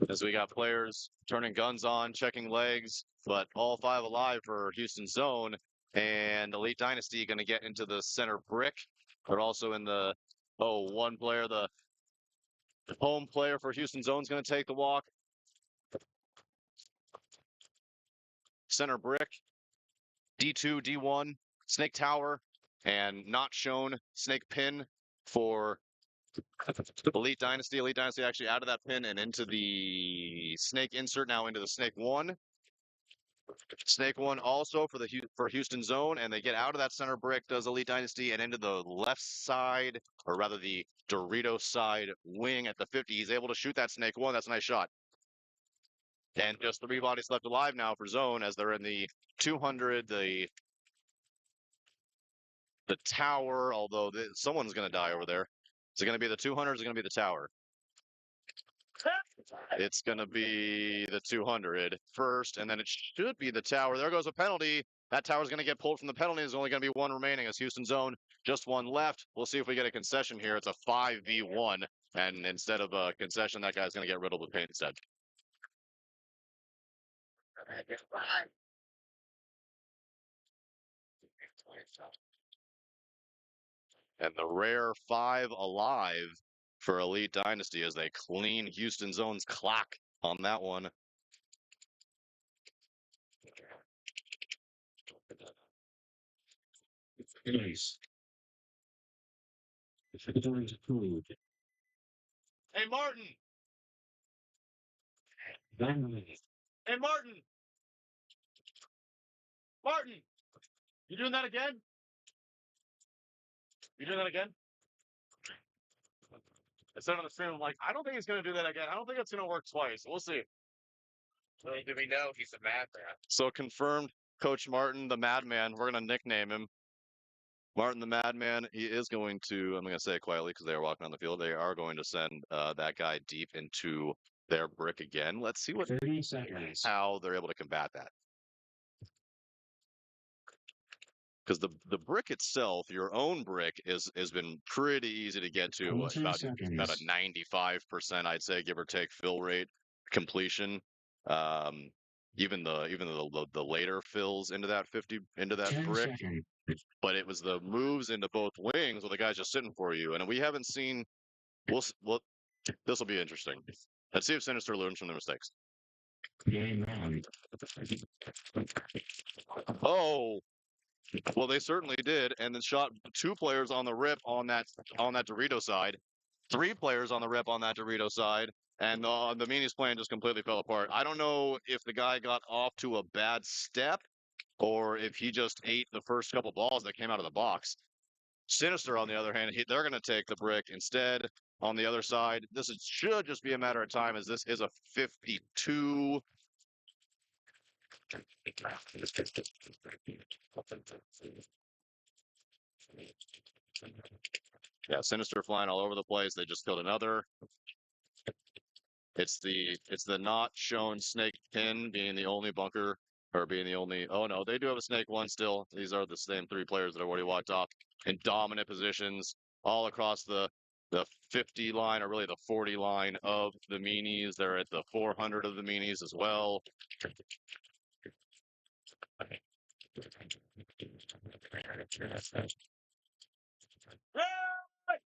[SPEAKER 3] As we got players turning guns on, checking legs, but all 5 alive for Houston Zone. And Elite Dynasty going to get into the center brick. But also in the, one player, the home player for Houston Zone is going to take the walk. Center brick, D2, D1, Snake Tower, and not shown Snake Pin for Elite Dynasty. Elite Dynasty actually out of that pin and into the Snake insert, now into the Snake 1. Snake 1 also for Houston Zone, and they get out of that center brick, does Elite Dynasty, and into the left side, or rather the Dorito side wing at the 50. He's able to shoot that Snake 1. That's a nice shot. And just 3 bodies left alive now for Zone as they're in the 200, the tower, although someone's going to die over there. Is it going to be the 200 or is it going to be the tower? It's going to be the 200 first, and then it should be the tower. There goes a penalty. That tower's going to get pulled from the penalty. There's only going to be 1 remaining as Houston Zone. Just 1 left. We'll see if we get a concession here. It's a 5v1, and instead of a concession, that guy's going to get riddled with paint instead. And the rare 5 alive for Elite Dynasty as they clean Houston Zone's clock on that one.
[SPEAKER 2] Ace. Victory approved.
[SPEAKER 5] Hey, Martin! Hey, Martin! Martin! You doing that again? You doing that again? I said on the stream, I'm like, I don't think he's going to do that again. I don't think it's going to work twice. We'll see.
[SPEAKER 10] Little do we know he's a madman.
[SPEAKER 3] So confirmed, Coach Martin, the Madman. We're going to nickname him Martin the Madman. He is going to, I'm going to say it quietly because they are walking on the field. They are going to send that guy deep into their brick again. Let's see
[SPEAKER 2] 30 seconds.
[SPEAKER 3] how they're able to combat that. Because the brick itself, your own brick, has been pretty easy to get to.
[SPEAKER 2] 20
[SPEAKER 3] About
[SPEAKER 2] seconds.
[SPEAKER 3] a 95%, I'd say, give or take, fill rate completion. even the later fills into that 50 into that
[SPEAKER 2] 10
[SPEAKER 3] brick.
[SPEAKER 2] seconds.
[SPEAKER 3] But it was the moves into both wings where the guy's just sitting for you, and we haven't seen. Well, this will be interesting. Let's see if Sinister learns from their mistakes.
[SPEAKER 2] Game on.
[SPEAKER 3] Oh, well, they certainly did, and then shot 2 players on the rip on that Dorito side, 3 players on the rip on that Dorito side, and the Meanies plan just completely fell apart. I don't know if the guy got off to a bad step or if he just ate the first couple balls that came out of the box. Sinister, on the other hand, they're going to take the brick instead. On the other side, should just be a matter of time, as this is a 52. Yeah, Sinister flying all over the place. They just killed another. It's the not shown snake pin being the only bunker, or being the only. Oh no, they do have a snake one still. These are the same 3 players that have already walked off in dominant positions all across the 50 line, or really the 40 line of the Meanies. They're at the 400 of the Meanies as well.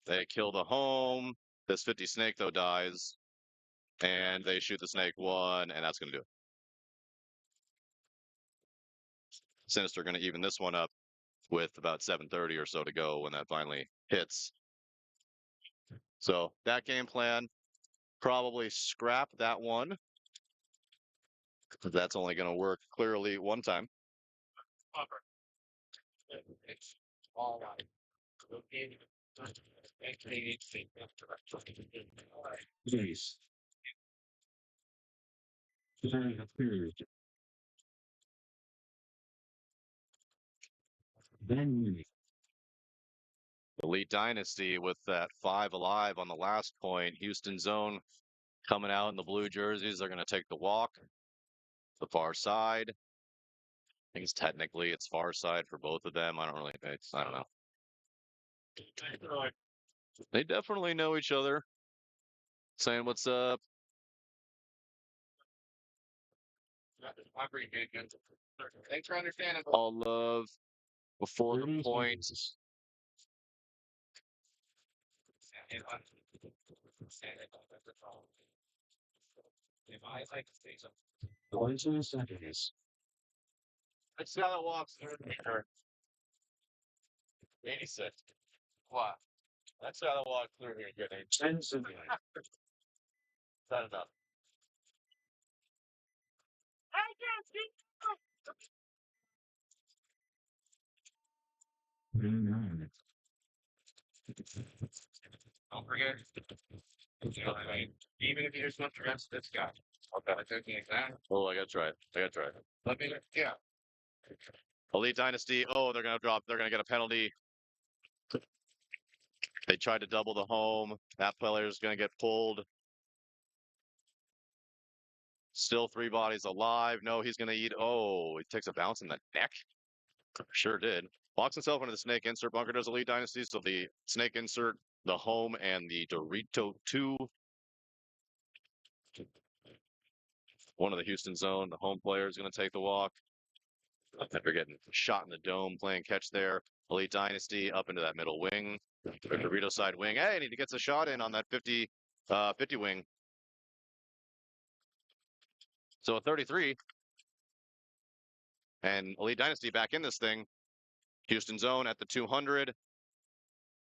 [SPEAKER 3] They kill the home. This 50 snake though dies, and they shoot the snake one, and that's gonna do it. Sinister gonna even this one up with about 7:30 or so to go when that finally hits. So that game plan, probably scrap that one. That's only going to work clearly one time.
[SPEAKER 10] It's all right.
[SPEAKER 2] Please. Today approved. Then
[SPEAKER 3] Elite Dynasty with that 5 alive on the last point. Houston zone coming out in the blue jerseys. They're going to take the walk. The far side. I think technically it's far side for both of them. I don't know. They definitely know each other. Saying what's up.
[SPEAKER 10] Thanks for understanding.
[SPEAKER 3] All love before the point.
[SPEAKER 10] If I like to say something.
[SPEAKER 2] 22 seconds.
[SPEAKER 10] Let's see how that walks through here. 86. What? That's how that walks through here. Good.
[SPEAKER 2] 10 seconds.
[SPEAKER 10] Is that enough?
[SPEAKER 2] Game on.
[SPEAKER 10] Don't forget. You know, I mean, even if you just want the rest of this guy. Okay, I took the exam.
[SPEAKER 3] Oh, I got to try it.
[SPEAKER 10] Let me, yeah.
[SPEAKER 3] Elite Dynasty. Oh, they're going to drop. They're going to get a penalty. They tried to double the home. That player's going to get pulled. Still 3 bodies alive. No, he's going to eat. Oh, he takes a bounce in the neck. Sure did. Locks himself into the snake insert bunker, does Elite Dynasty. So the snake insert, the home, and the Dorito 2. One of the Houston zone. The home player is going to take the walk. After getting shot in the dome, playing catch there. Elite Dynasty up into that middle wing. The Dorito side wing. Hey, and he gets a shot in on that 50 wing. So a 33. And Elite Dynasty back in this thing. Houston zone at the 200.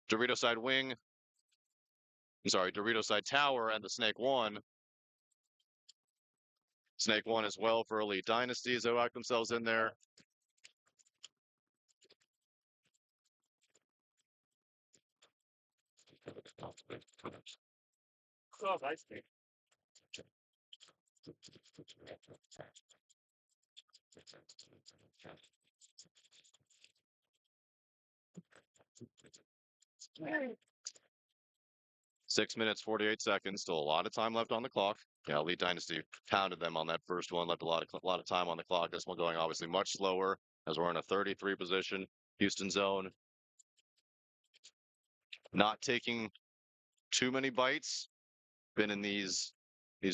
[SPEAKER 3] Dorito side wing. I'm sorry, Dorito side tower and the Snake 1. Snake 1 as well for Elite Dynasties. They lock themselves in there.
[SPEAKER 10] Oh, nice.
[SPEAKER 3] 6 minutes, 48 seconds. Still a lot of time left on the clock. Yeah, Elite Dynasty pounded them on that first one. Left a lot of time on the clock. This one going obviously much slower as we're in a 33 position. Houston zone. Not taking too many bites. Been in these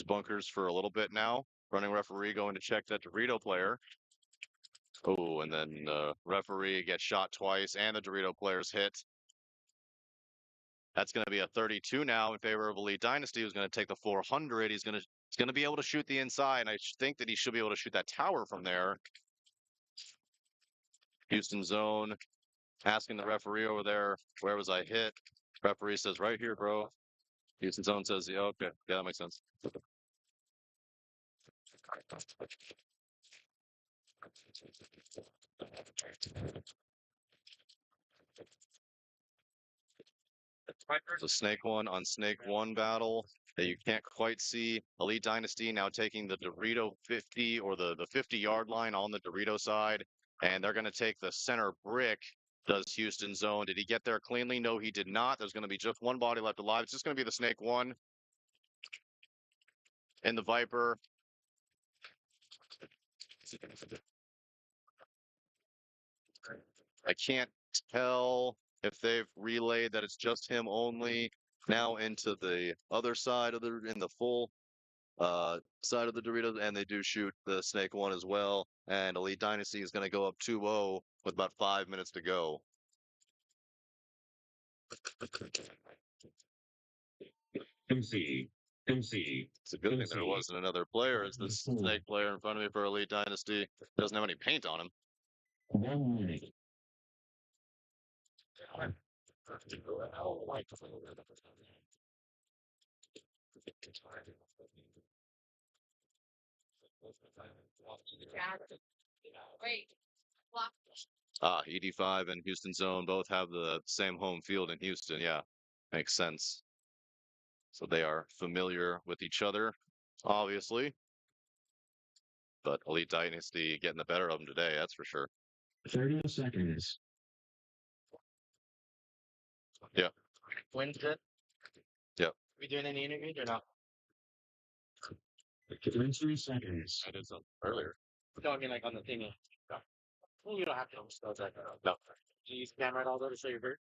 [SPEAKER 3] bunkers for a little bit now.
[SPEAKER 5] Running referee going to check that Dorito player. Oh, and then the referee gets shot twice, and the Dorito player's hit. That's going to be a 32 now in favor of Elite Dynasty, who's going to take the 400. He's going to be able to shoot the inside, and I think that he should be able to shoot that tower from there. Houston zone, asking the referee over there, where was I hit? Referee says, right here, bro. Houston zone says, yeah, okay. Yeah, that makes sense. There's a snake one on snake one battle that you can't quite see. Elite Dynasty now taking the Dorito 50 or the 50-yard line on the Dorito side, and they're going to take the center brick. Does Houston zone? Did he get there cleanly? No, he did not. There's going to be just one body left alive. It's just going to be the snake one and the Viper. I can't tell if they've relayed that it's just him only now into the other side of in the full side of the Doritos, and they do shoot the snake one as well. And Elite Dynasty is going to go up 2-0 with about 5 minutes to go.
[SPEAKER 2] MC.
[SPEAKER 5] It's a good thing there wasn't another player. It's the snake player in front of me for Elite Dynasty. Doesn't have any paint on him.
[SPEAKER 2] 1 minute.
[SPEAKER 7] Wait. Block.
[SPEAKER 5] ED5 and Houston Zone both have the same home field in Houston. Yeah, makes sense. So they are familiar with each other, obviously. But Elite Dynasty getting the better of them today, that's for sure.
[SPEAKER 2] 30 seconds.
[SPEAKER 5] Yeah.
[SPEAKER 9] When's good?
[SPEAKER 5] Yep.
[SPEAKER 9] We doing any interviews or not?
[SPEAKER 2] 23 seconds.
[SPEAKER 5] I did some earlier.
[SPEAKER 9] No, I mean like on the thing. You don't have to spell that. No. Do you use the camera at all though to show your bird?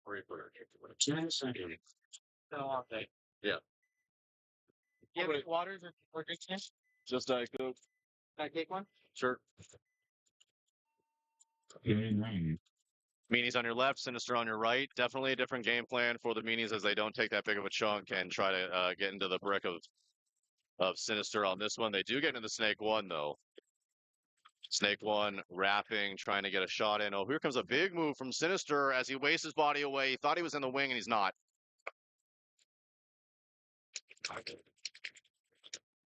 [SPEAKER 9] Or your bird?
[SPEAKER 2] 10 seconds.
[SPEAKER 9] Been a long day.
[SPEAKER 5] Yeah.
[SPEAKER 9] Do you have any waters or drinks?
[SPEAKER 5] Just Diet Coke.
[SPEAKER 9] Can I take one?
[SPEAKER 5] Sure.
[SPEAKER 2] Game 1.
[SPEAKER 5] Meanies on your left, Sinister on your right. Definitely a different game plan for the Meanies as they don't take that big of a chunk and try to get into the brick of Sinister on this one. They do get into the Snake one, though. Snake one, wrapping, trying to get a shot in. Oh, here comes a big move from Sinister as he wastes his body away. He thought he was in the wing, and he's not.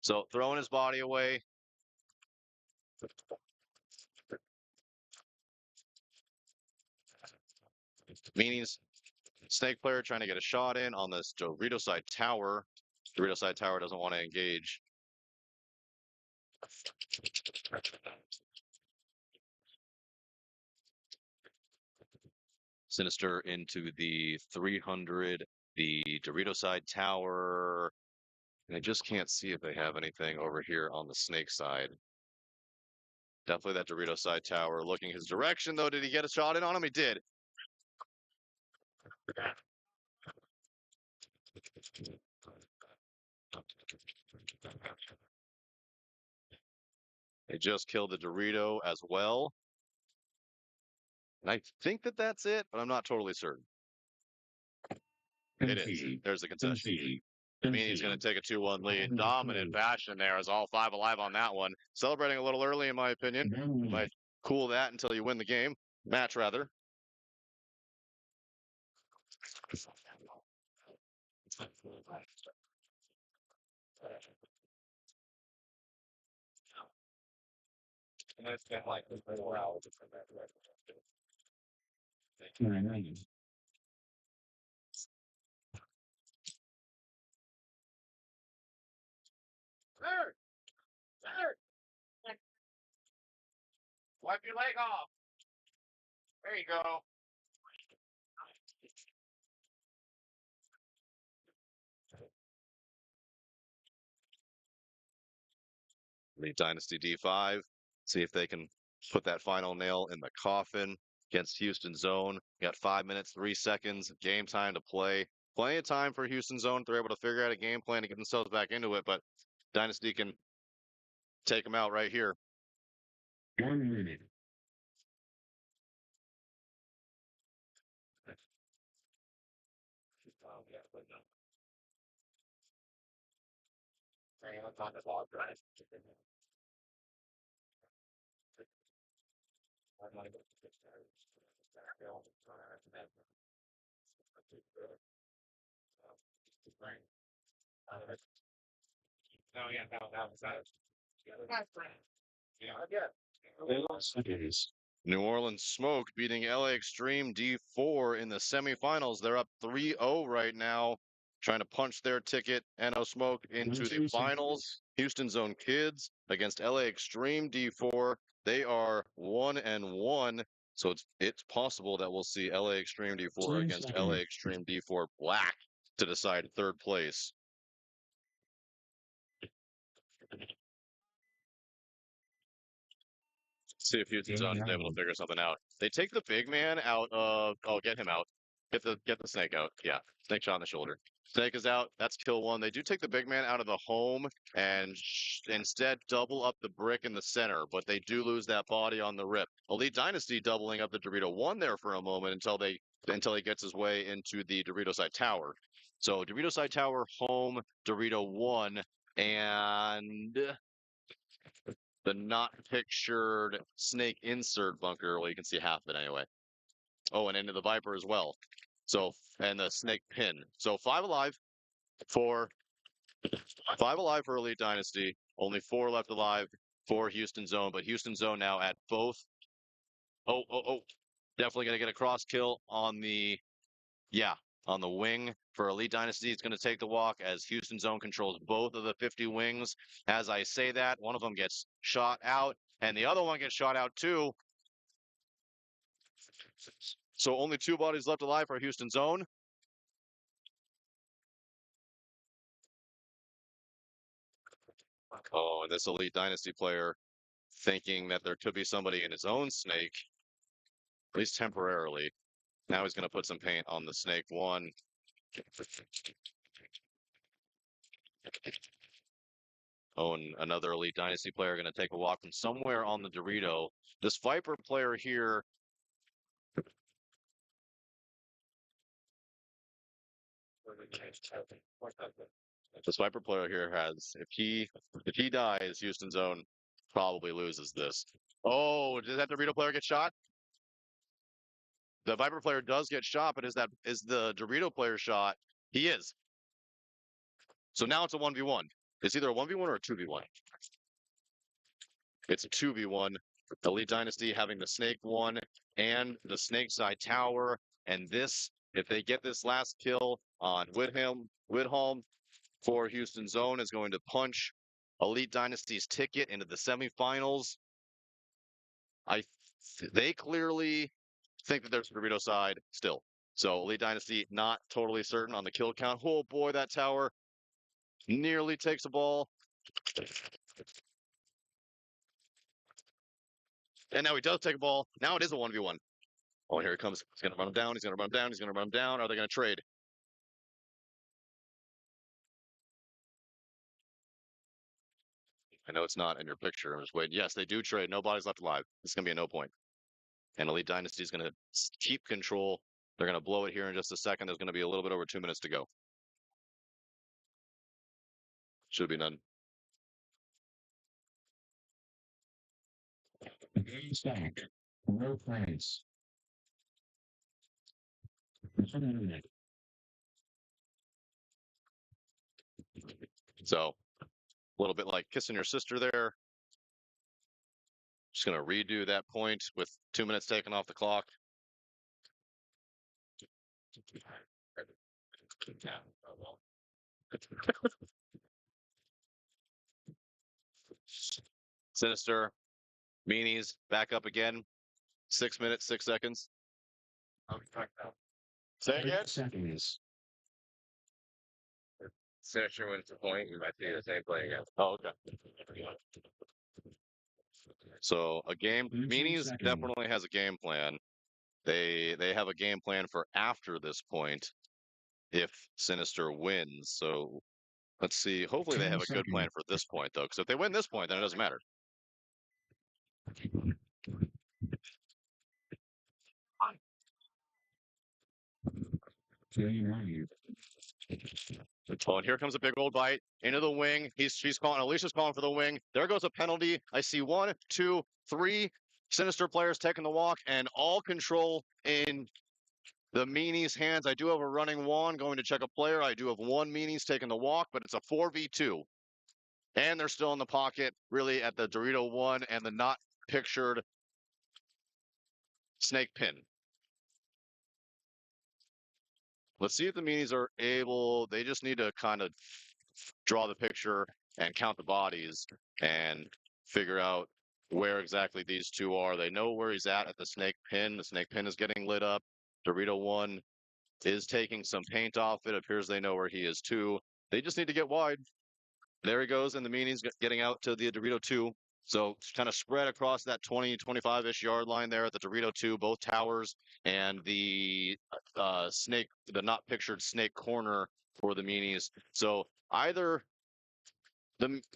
[SPEAKER 5] So throwing his body away. Meanies, Snake player trying to get a shot in on this Dorito side tower. Dorito side tower doesn't want to engage. Sinister into the 300, the Dorito side tower. And I just can't see if they have anything over here on the Snake side. Definitely that Dorito side tower looking his direction, though. Did he get a shot in on him? He did. They just killed the Dorito as well. And I think that that's it, but I'm not totally certain. It is. There's the concession. Meany's going to take a 2-1 lead. Dominant fashion there as all 5 alive on that one. Celebrating a little early, in my opinion. Might cool that until you win the game. Match, rather.
[SPEAKER 10] And it's been like 4 hours. Third! Wipe your leg off. There you go.
[SPEAKER 5] Elite Dynasty D5. See if they can put that final nail in the coffin against Houston Zone. Got 5 minutes, 3 seconds, game time to play. Plenty of time for Houston Zone. They're able to figure out a game plan to get themselves back into it, but Dynasty can
[SPEAKER 3] take him out right here.
[SPEAKER 2] 1 minute. Seconds.
[SPEAKER 3] New Orleans Smoke beating LA Extreme D4 in the semifinals. They're up 3-0 right now, trying to punch their ticket, NO Smoke, into the finals. Houston Zone Kids against LA Extreme D4. They are 1-1, so it's possible that we'll see LA Extreme D4 against LA Extreme D4 Black to decide third place. See if Houston Zone is able to figure something out. They take the big man out of. Oh, get him out. Get the snake out. Yeah, snake shot on the shoulder. Snake is out. That's kill one. They do take the big man out of the home and instead double up the brick in the center, but they do lose that body on the rip. Elite Dynasty doubling up the Dorito one there for a moment until he gets his way into the Dorito side tower. So Dorito side tower home, Dorito one, and the not pictured snake insert bunker. Well, you can see half of it anyway. Oh, and into the Viper as well. So, and the snake pin. So five alive for Elite Dynasty. Only 4 left alive for Houston Zone, but Houston Zone now at both. Oh. Definitely going to get a cross kill on on the wing for Elite Dynasty. It's going to take the walk as Houston Zone controls both of the 50 wings. As I say that, one of them gets shot out, and the other one gets shot out too. So only 2 bodies left alive for Houston Zone. Oh, and this Elite Dynasty player thinking that there could be somebody in his own snake, at least temporarily. Now he's going to put some paint on the snake one. Oh, and another Elite Dynasty player going to take a walk from somewhere on the Dorito. This Viper player here. This Viper player here has, if he dies, Houston Zone probably loses this. Oh, did that Dorito player get shot? The Viper player does get shot, but is the Dorito player shot? He is. So now it's a 1v1. It's either a 1v1 or a 2v1. It's a 2v1. Elite Dynasty having the Snake one and the Snake side tower. And this, if they get this last kill on Widholm for Houston Zone, is going to punch Elite Dynasty's ticket into the semifinals. They clearly think that there's a Dorito side still. So Elite Dynasty not totally certain on the kill count. Oh boy, that tower nearly takes the ball. And now he does take a ball. Now it is a 1v1. Oh, here he comes. He's going to run him down. He's going to run him down. He's going to run him down. Are they going to trade? I know it's not in your picture. I'm just waiting. Yes, they do trade. Nobody's left alive. It's going to be a no point. And Elite Dynasty is going to keep control. They're going to blow it here in just a second. There's going to be a little bit over 2 minutes to go. Should be none.
[SPEAKER 2] Game's back. No place.
[SPEAKER 3] So, a little bit like kissing your sister there. Just going to redo that point with 2 minutes taken off the clock. Sinister, Meanies, back up again. 6 minutes, 6 seconds. Say again?
[SPEAKER 2] Seconds.
[SPEAKER 10] Sinister wins the point. We might see the same play again.
[SPEAKER 3] Oh, okay. So a game, Meanies definitely has a game plan. They have a game plan for after this point if Sinister wins. So Let's see. Hopefully they
[SPEAKER 2] 10
[SPEAKER 3] have a good plan
[SPEAKER 2] seconds.
[SPEAKER 3] for this point, though, because if they win this point, then it doesn't matter. Oh, and here comes a big old bite into the wing. She's calling. Alicia's calling for the wing. There goes a penalty. I see 1, 2, 3 Sinister players taking the walk, and all control in the Meanies' hands. I do have a running wand going to check a player. I do have 1 Meanies taking the walk, but it's a 4v2. And they're still in the pocket, really at the Dorito 1 and the not pictured snake pin. Let's see if the Meanies are able. They just need to kind of draw the picture and count the bodies and figure out where exactly these two are. They know where he's at the snake pin. The snake pin is getting lit up. Dorito 1 is taking some paint off. It appears they know where he is too. They just need to get wide. There he goes, and the Meanies getting out to the Dorito 2. So kind of spread across that 20, 25-ish yard line there at the Dorito 2, both towers, and the snake, the not pictured snake corner for the Meanies. So either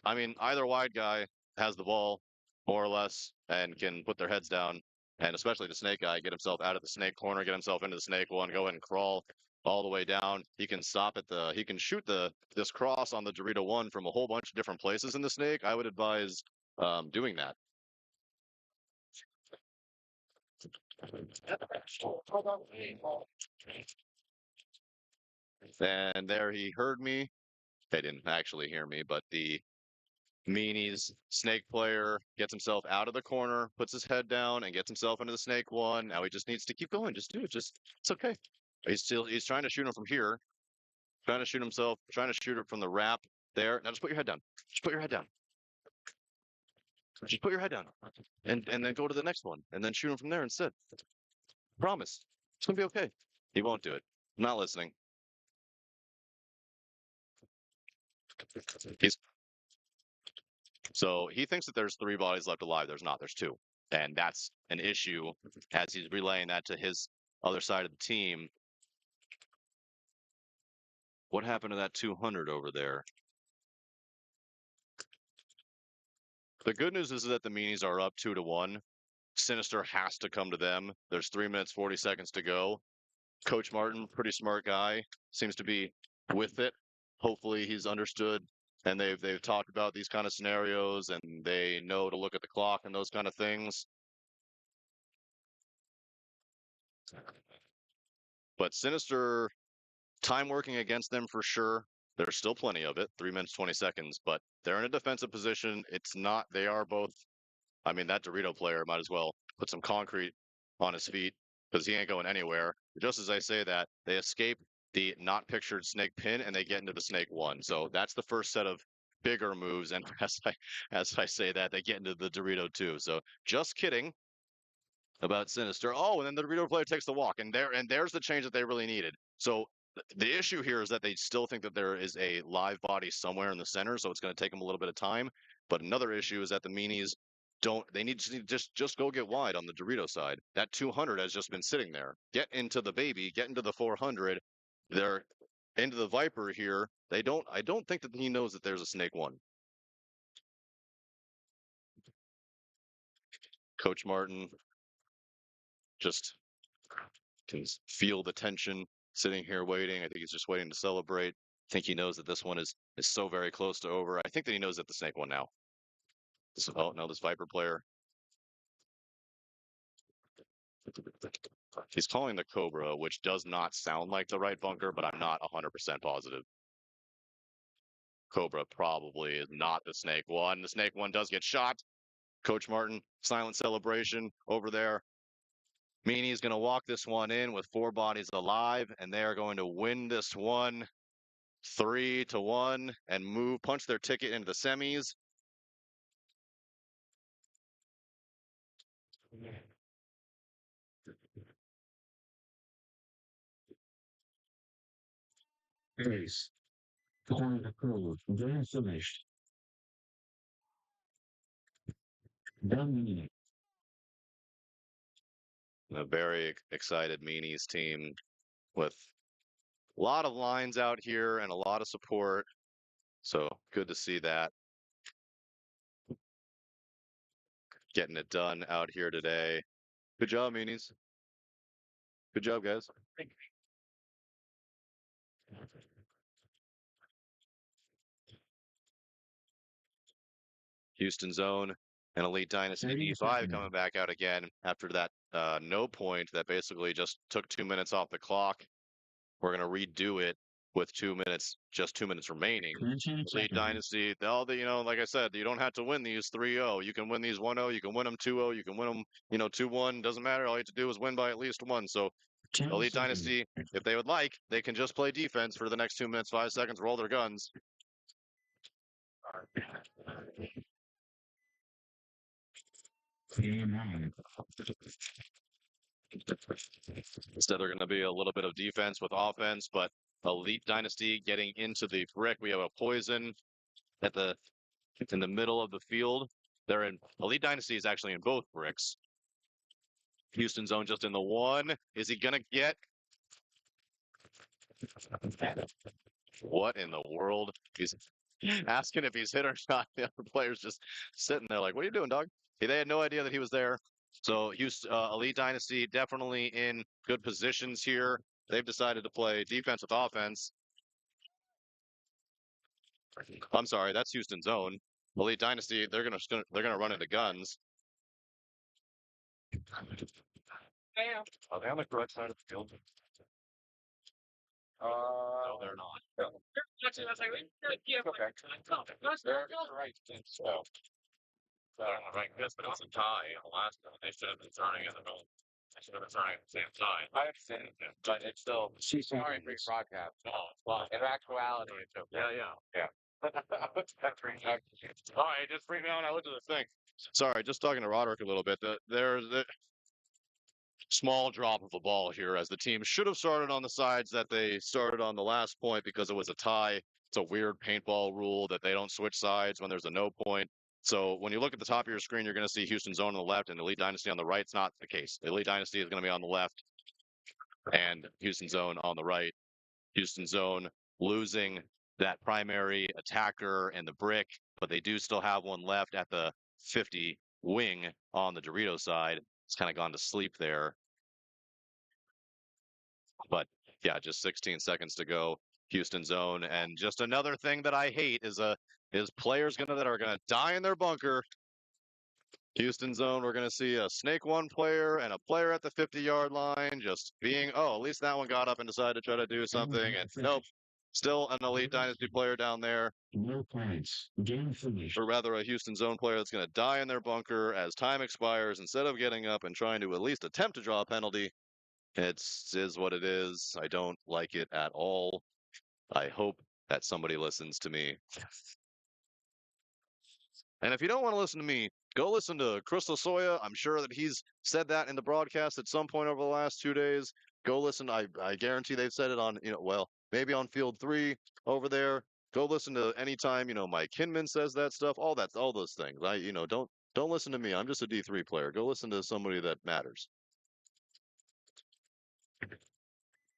[SPEAKER 3] either wide guy has the ball more or less and can put their heads down, and especially the snake guy, get himself out of the snake corner, get himself into the snake one, go ahead and crawl all the way down. He can stop at he can shoot this cross on the Dorito 1 from a whole bunch of different places in the snake. I would advise doing that. And there he heard me. They didn't actually hear me, but the Meanies snake player gets himself out of the corner, puts his head down, and gets himself into the snake one. Now he just needs to keep going. Just do it. It's okay. He's trying to shoot him from here, trying to shoot himself, trying to shoot it from the wrap there. Now just put your head down. Just put your head down. Just put your head down. And then go to the next one. And then shoot him from there instead. Promise. It's gonna be okay. He won't do it. I'm not listening. So he thinks that there's 3 bodies left alive. There's not. There's 2. And that's an issue as he's relaying that to his other side of the team. What happened to that 200 over there? The good news is that the Meanies are up 2-1. Sinister has to come to them. There's 3 minutes, 40 seconds to go. Coach Martin, pretty smart guy, seems to be with it. Hopefully he's understood and they've talked about these kind of scenarios and they know to look at the clock and those kind of things. But Sinister, time working against them for sure. There's still plenty of it, 3 minutes, 20 seconds, but they're in a defensive position. It's not, they are both, that Dorito player might as well put some concrete on his feet because he ain't going anywhere. Just as I say that, they escape the not pictured snake pin and they get into the snake one. So that's the first set of bigger moves. And as I say that, they get into the Dorito too. So just kidding about Sinister. Oh, and then the Dorito player takes the walk, and there's the change that they really needed. So the issue here is that they still think that there is a live body somewhere in the center, so it's going to take them a little bit of time. But another issue is that the Meanies they need to just go get wide on the Dorito side. That 200 has just been sitting there. Get into the baby, get into the 400. They're into the Viper here. I don't think that he knows that there's a snake one. Coach Martin just can feel the tension sitting here waiting. I think he's just waiting to celebrate. I think he knows that this one is so very close to over. I think that he knows that the snake one now. Oh, no, this Viper player. He's calling the Cobra, which does not sound like the right bunker, but I'm not 100% positive. Cobra probably is not the snake one. The snake one does get shot. Coach Martin, silent celebration over there. Meanie is going to walk this one in with 4 bodies alive, and they are going to win this one 3-1 and punch their ticket into the semis.
[SPEAKER 2] Ace. Calling the crew. Game finished. 1 minute.
[SPEAKER 3] A very excited Meanies team with a lot of lines out here and a lot of support. So good to see that. Getting it done out here today. Good job, Meanies. Good job, guys. Houston zone and Elite Dynasty
[SPEAKER 2] 30
[SPEAKER 3] D5
[SPEAKER 2] seconds.
[SPEAKER 3] coming back out again after that no point that basically just took 2 minutes off the clock. We're going to redo it with 2 minutes, just 2 minutes remaining.
[SPEAKER 2] 13
[SPEAKER 3] Elite
[SPEAKER 2] seconds.
[SPEAKER 3] Dynasty, all the, like I said, you don't have to win these 3-0. You can win these 1-0. You can win them 2-0. You can win them, 2-1. Doesn't matter. All you have to do is win by at least one. So
[SPEAKER 2] 10
[SPEAKER 3] Elite
[SPEAKER 2] seconds.
[SPEAKER 3] Dynasty, if they would like, they can just play defense for the next 2 minutes, 5 seconds, roll their guns. Instead, they're going to be a little bit of defense with offense, but Elite Dynasty getting into the brick. We have a poison in the middle of the field. They're in Elite Dynasty is actually in both bricks. Houston zone just in the one. Is he gonna get? What in the world? He's asking if he's hit or not. The other player's just sitting there like, "What are you doing, dog?" They had no idea that he was there. So Houston, Elite Dynasty definitely in good positions here. They've decided to play defense with offense. I'm sorry, that's Houston's zone. Elite Dynasty, they're gonna run into guns.
[SPEAKER 10] Damn.
[SPEAKER 3] Are they on the correct side of the field?
[SPEAKER 10] No,
[SPEAKER 3] they're not.
[SPEAKER 10] I was like, yeah,
[SPEAKER 3] Okay.
[SPEAKER 10] they're right. So, like this, but it was a tie in the last one. They should have been turning in the middle. They should have been turning at the same time. I understand it, but it's still sorry for your broadcast. No, it's fine. In actuality, it's okay. Yeah. All right, just bring me on. I looked at the thing.
[SPEAKER 3] Sorry, just talking to Roderick a little bit. There's a small drop of the ball here as the team should have started on the sides that they started on the last point because it was a tie. It's a weird paintball rule that they don't switch sides when there's a no point. So when you look at the top of your screen, you're going to see Houston zone on the left and Elite Dynasty on the right. It's not the case. The Elite Dynasty is going to be on the left and Houston zone on the right. Houston zone losing that primary attacker and the brick, but they do still have one left at the 50 wing on the Dorito side. It's kind of gone to sleep there. But yeah, just 16 seconds to go. Houston zone, and just another thing that I hate is players that are gonna die in their bunker. Houston zone, we're gonna see a snake one player and a player at the 50-yard line just being, oh, at least that one got up and decided to try to do something, and nope, still an Elite Dynasty player down there.
[SPEAKER 2] No points. Game finished.
[SPEAKER 3] Or rather, a Houston zone player that's going to die in their bunker as time expires instead of getting up and trying to at least attempt to draw a penalty. It is what it is. I don't like it at all. I hope that somebody listens to me. And if you don't want to listen to me, go listen to Chris Lasoya. I'm sure that he's said that in the broadcast at some point over the last 2 days. Go listen. I guarantee they've said it on, maybe on field 3 over there. Go listen to anytime, Mike Hinman says that stuff, all those things. Don't listen to me. I'm just a D3 player. Go listen to somebody that matters.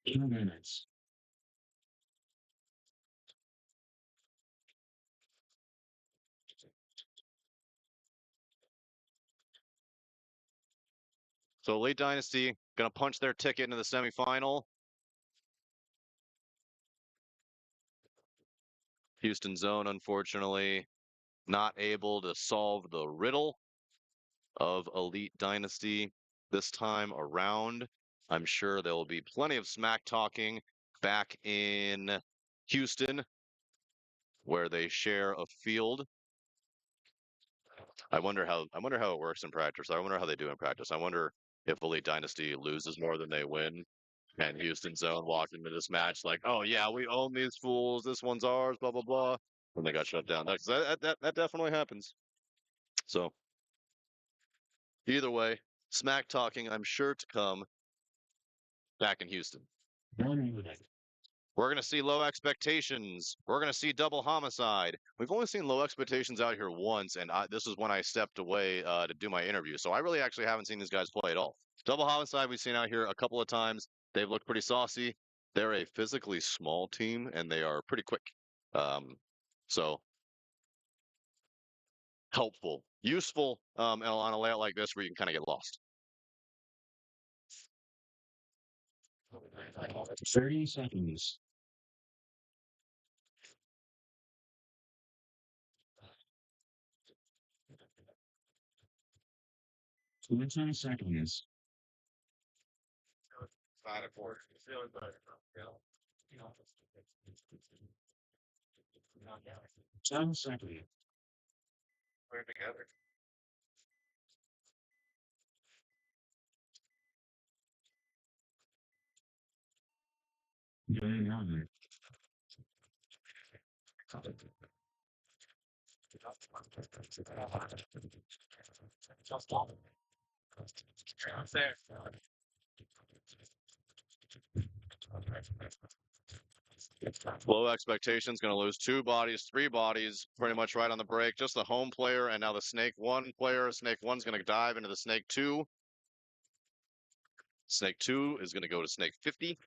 [SPEAKER 2] 2 minutes.
[SPEAKER 3] So Elite Dynasty going to punch their ticket into the semifinal. Houston zone, unfortunately, not able to solve the riddle of Elite Dynasty this time around. I'm sure there will be plenty of smack talking back in Houston, where they share a field. I wonder how it works in practice. I wonder how they do in practice. I wonder if Elite Dynasty loses more than they win. And Houston zone walked into this match like, oh yeah, we own these fools. This one's ours. Blah blah blah. And they got shut down. That definitely happens. So either way, smack talking, I'm sure to come back in Houston.
[SPEAKER 2] 1 minute.
[SPEAKER 3] We're going to see low expectations. We're going to see double homicide. We've only seen low expectations out here once, and this is when I stepped away to do my interview. So I really actually haven't seen these guys play at all. Double homicide we've seen out here a couple of times. They've looked pretty saucy. They're a physically small team, and they are pretty quick. So helpful, useful on a layout like this where you can kind of get lost.
[SPEAKER 2] 30 seconds. 20 seconds. 10 seconds. Game on.
[SPEAKER 10] There.
[SPEAKER 3] Low expectations, going to lose 2 bodies, 3 bodies, pretty much right on the break. Just the home player, and now the Snake 1 player. Snake 1's going to dive into the Snake 2. Snake 2 is going to go to Snake 50.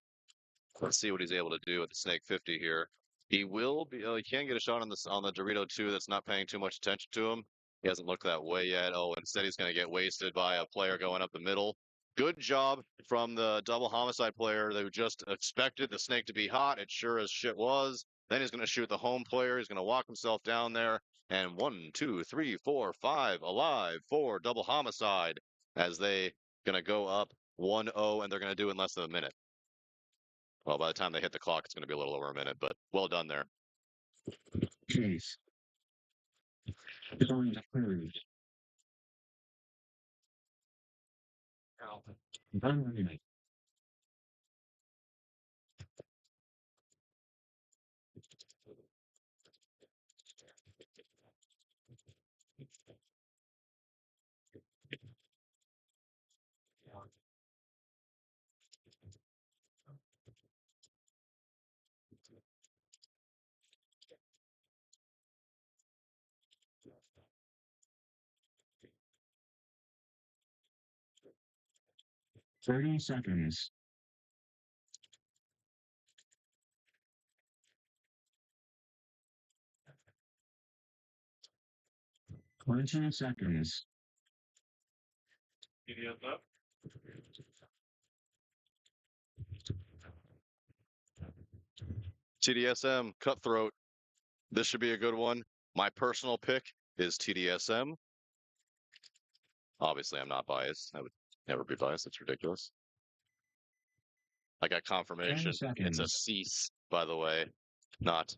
[SPEAKER 3] Let's see what he's able to do with the Snake 50 here. He will be. He can get a shot on the Dorito 2 that's not paying too much attention to him. He hasn't looked that way yet. Oh, instead he's going to get wasted by a player going up the middle. Good job from the double homicide player who just expected the Snake to be hot. It sure as shit was. Then he's going to shoot the home player. He's going to walk himself down there. And 1, 2, 3, 4, 5 alive for double homicide as they going to go up 1-0, and they're going to do it in less than a minute. Well, by the time they hit the clock, it's going to be a little over a minute, but well done there.
[SPEAKER 2] Case. Going to cruise. 1 minute. Thirty seconds. 20 seconds.
[SPEAKER 3] TDSM, Cutthroat. This should be a good one. My personal pick is TDSM. Obviously, I'm not biased. I would never be biased. It's ridiculous. I got confirmation.
[SPEAKER 2] 10
[SPEAKER 3] It's a
[SPEAKER 2] seconds.
[SPEAKER 3] cease, by the way, not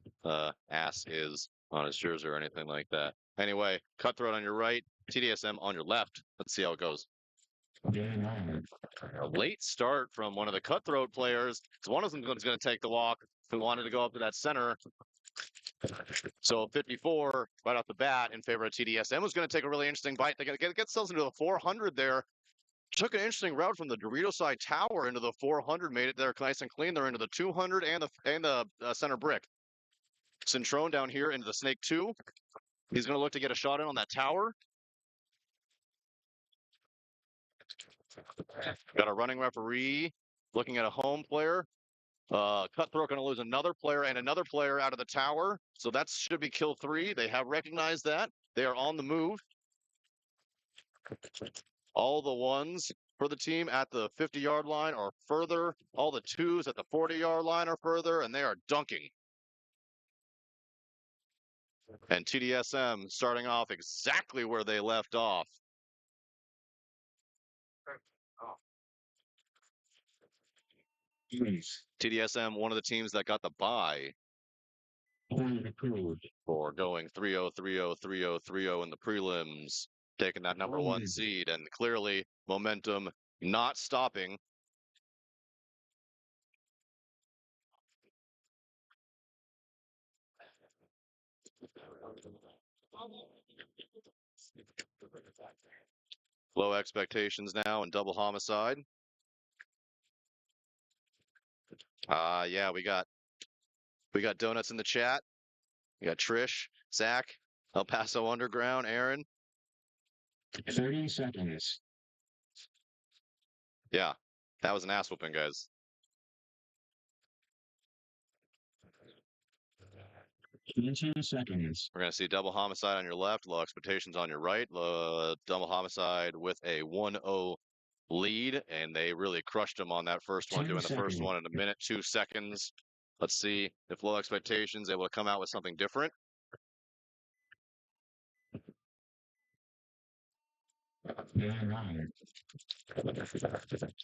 [SPEAKER 3] ass is on his jersey or anything like that. Anyway, Cutthroat on your right, TDSM on your left. Let's see how it goes.
[SPEAKER 2] Game on.
[SPEAKER 3] A late start from one of the Cutthroat players. So one of them is going to take the walk who wanted to go up to that center. So 54 right off the bat in favor of TDSM was going to take a really interesting bite. They get themselves into the 400 there. Took an interesting route from the Dorito side tower into the 400, made it there nice and clean. They're into the 200 and the center brick. Centrone down here into the Snake 2. He's going to look to get a shot in on that tower. Got a running referee looking at a home player. Cutthroat going to lose another player and another player out of the tower. So that should be kill 3. They have recognized that. They are on the move. All the ones for the team at the 50-yard line are further. All the 2s at the 40-yard line are further, and they are dunking. And TDSM starting off exactly where they left off.
[SPEAKER 2] Case.
[SPEAKER 3] TDSM, one of the teams that got the bye
[SPEAKER 2] Going to cruise.
[SPEAKER 3] for going 3-0, 3-0, 3-0, 3-0 in the prelims, taking that number 1 seed, and clearly momentum not stopping. Low expectations now and double homicide. Yeah, we got donuts in the chat. We got Trish, Zach, El Paso Underground, Aaron.
[SPEAKER 2] 30 seconds.
[SPEAKER 3] Yeah, that was an ass whooping, guys.
[SPEAKER 2] 20 seconds.
[SPEAKER 3] We're going to see double homicide on your left, low expectations on your right. Double homicide with a 1-0 lead, and they really crushed him on that first one,
[SPEAKER 2] 10
[SPEAKER 3] doing the first
[SPEAKER 2] seconds.
[SPEAKER 3] one in a minute, 2 seconds. Let's see if low expectations able to come out with something different.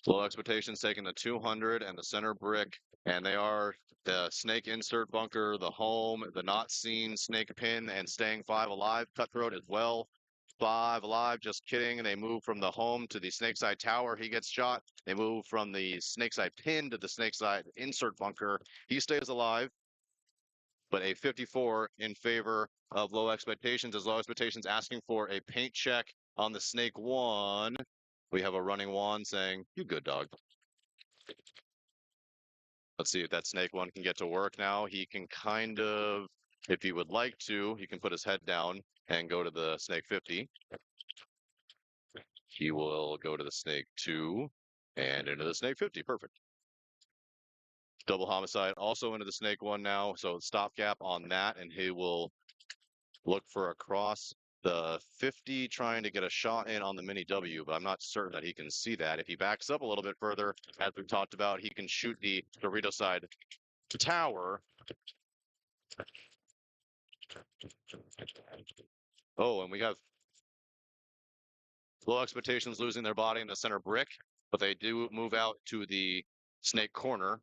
[SPEAKER 3] Low expectations taking the 200 and the center brick, and they are the snake insert bunker, the home, the not seen snake pin, and staying 5 alive. Cutthroat as well. 5 alive, just kidding. They move from the home to the snakeside tower. He gets shot. They move from the snakeside pin to the snakeside insert bunker. He stays alive, but a 54 in favor of low expectations, as low expectations asking for a paint check on the snake one. We have a running wand saying, "You good dog." Let's see if that snake one can get to work now. He can kind of, if he would like to, he can put his head down and go to the snake 50. He will go to the snake 2 and into the snake 50. Perfect. Double homicide also into the snake 1 now. So stopgap on that, and he will look for across the 50, trying to get a shot in on the mini W, but I'm not certain that he can see that. If he backs up a little bit further, as we've talked about, he can shoot the Dorito side tower. Oh, and we have low expectations losing their body in the center brick, but they do move out to the snake corner.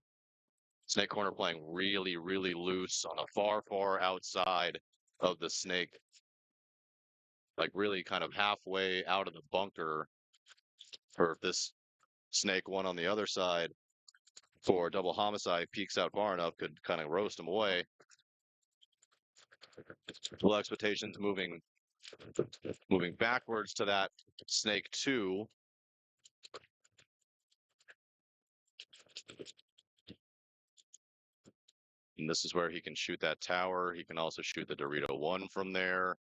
[SPEAKER 3] Snake corner playing really, really loose on the far, far outside of the snake. Like really kind of halfway out of the bunker for this snake one on the other side for double homicide peeks out far enough, could kind of roast him away. Low expectations moving backwards to that snake 2. And this is where he can shoot that tower. He can also shoot the Dorito 1 from there.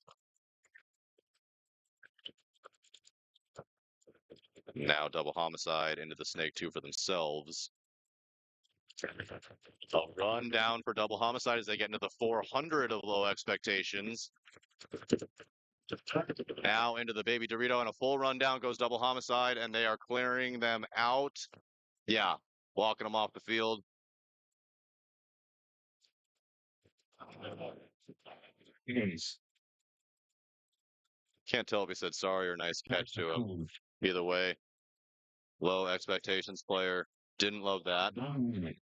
[SPEAKER 3] Now double homicide into the snake 2 for themselves. A run down for double homicide as they get into the 400 of low expectations. Now into the baby Dorito, and a full run down goes double homicide, and they are clearing them out. Yeah, walking them off the field.
[SPEAKER 2] Yes.
[SPEAKER 3] Can't tell if he said sorry or nice catch to him. Either way, low expectations player didn't love that.
[SPEAKER 2] 1 minute.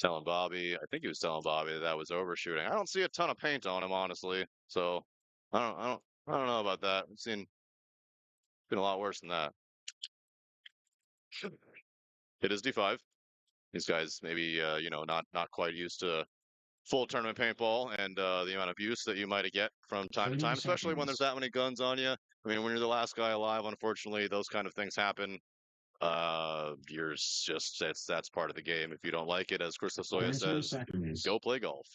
[SPEAKER 3] Telling Bobby, I think he was telling Bobby that was overshooting. I don't see a ton of paint on him, honestly. So I don't know about that. I've seen been a lot worse than that. It is D5. These guys maybe not quite used to full tournament paintball and the amount of use that you might get from time to
[SPEAKER 2] 30
[SPEAKER 3] time, especially when there's
[SPEAKER 2] seconds.
[SPEAKER 3] that many guns on you. I mean, when you're the last guy alive, unfortunately, those kind of things happen. That's part of the game. If you don't like it, as Chris Lasoya
[SPEAKER 2] 20
[SPEAKER 3] says,
[SPEAKER 2] seconds.
[SPEAKER 3] go play golf.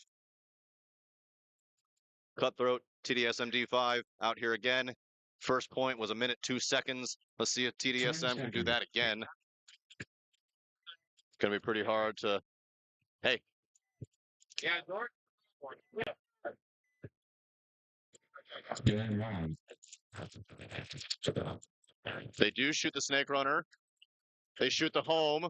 [SPEAKER 3] Cutthroat, TDSM-D5 out here again. First point was a minute 2 seconds. Let's see if TDSM can do that again. Gonna be pretty hard to. Hey,
[SPEAKER 10] Yeah, George.
[SPEAKER 2] Game on.
[SPEAKER 3] they do shoot the snake runner. They shoot the home.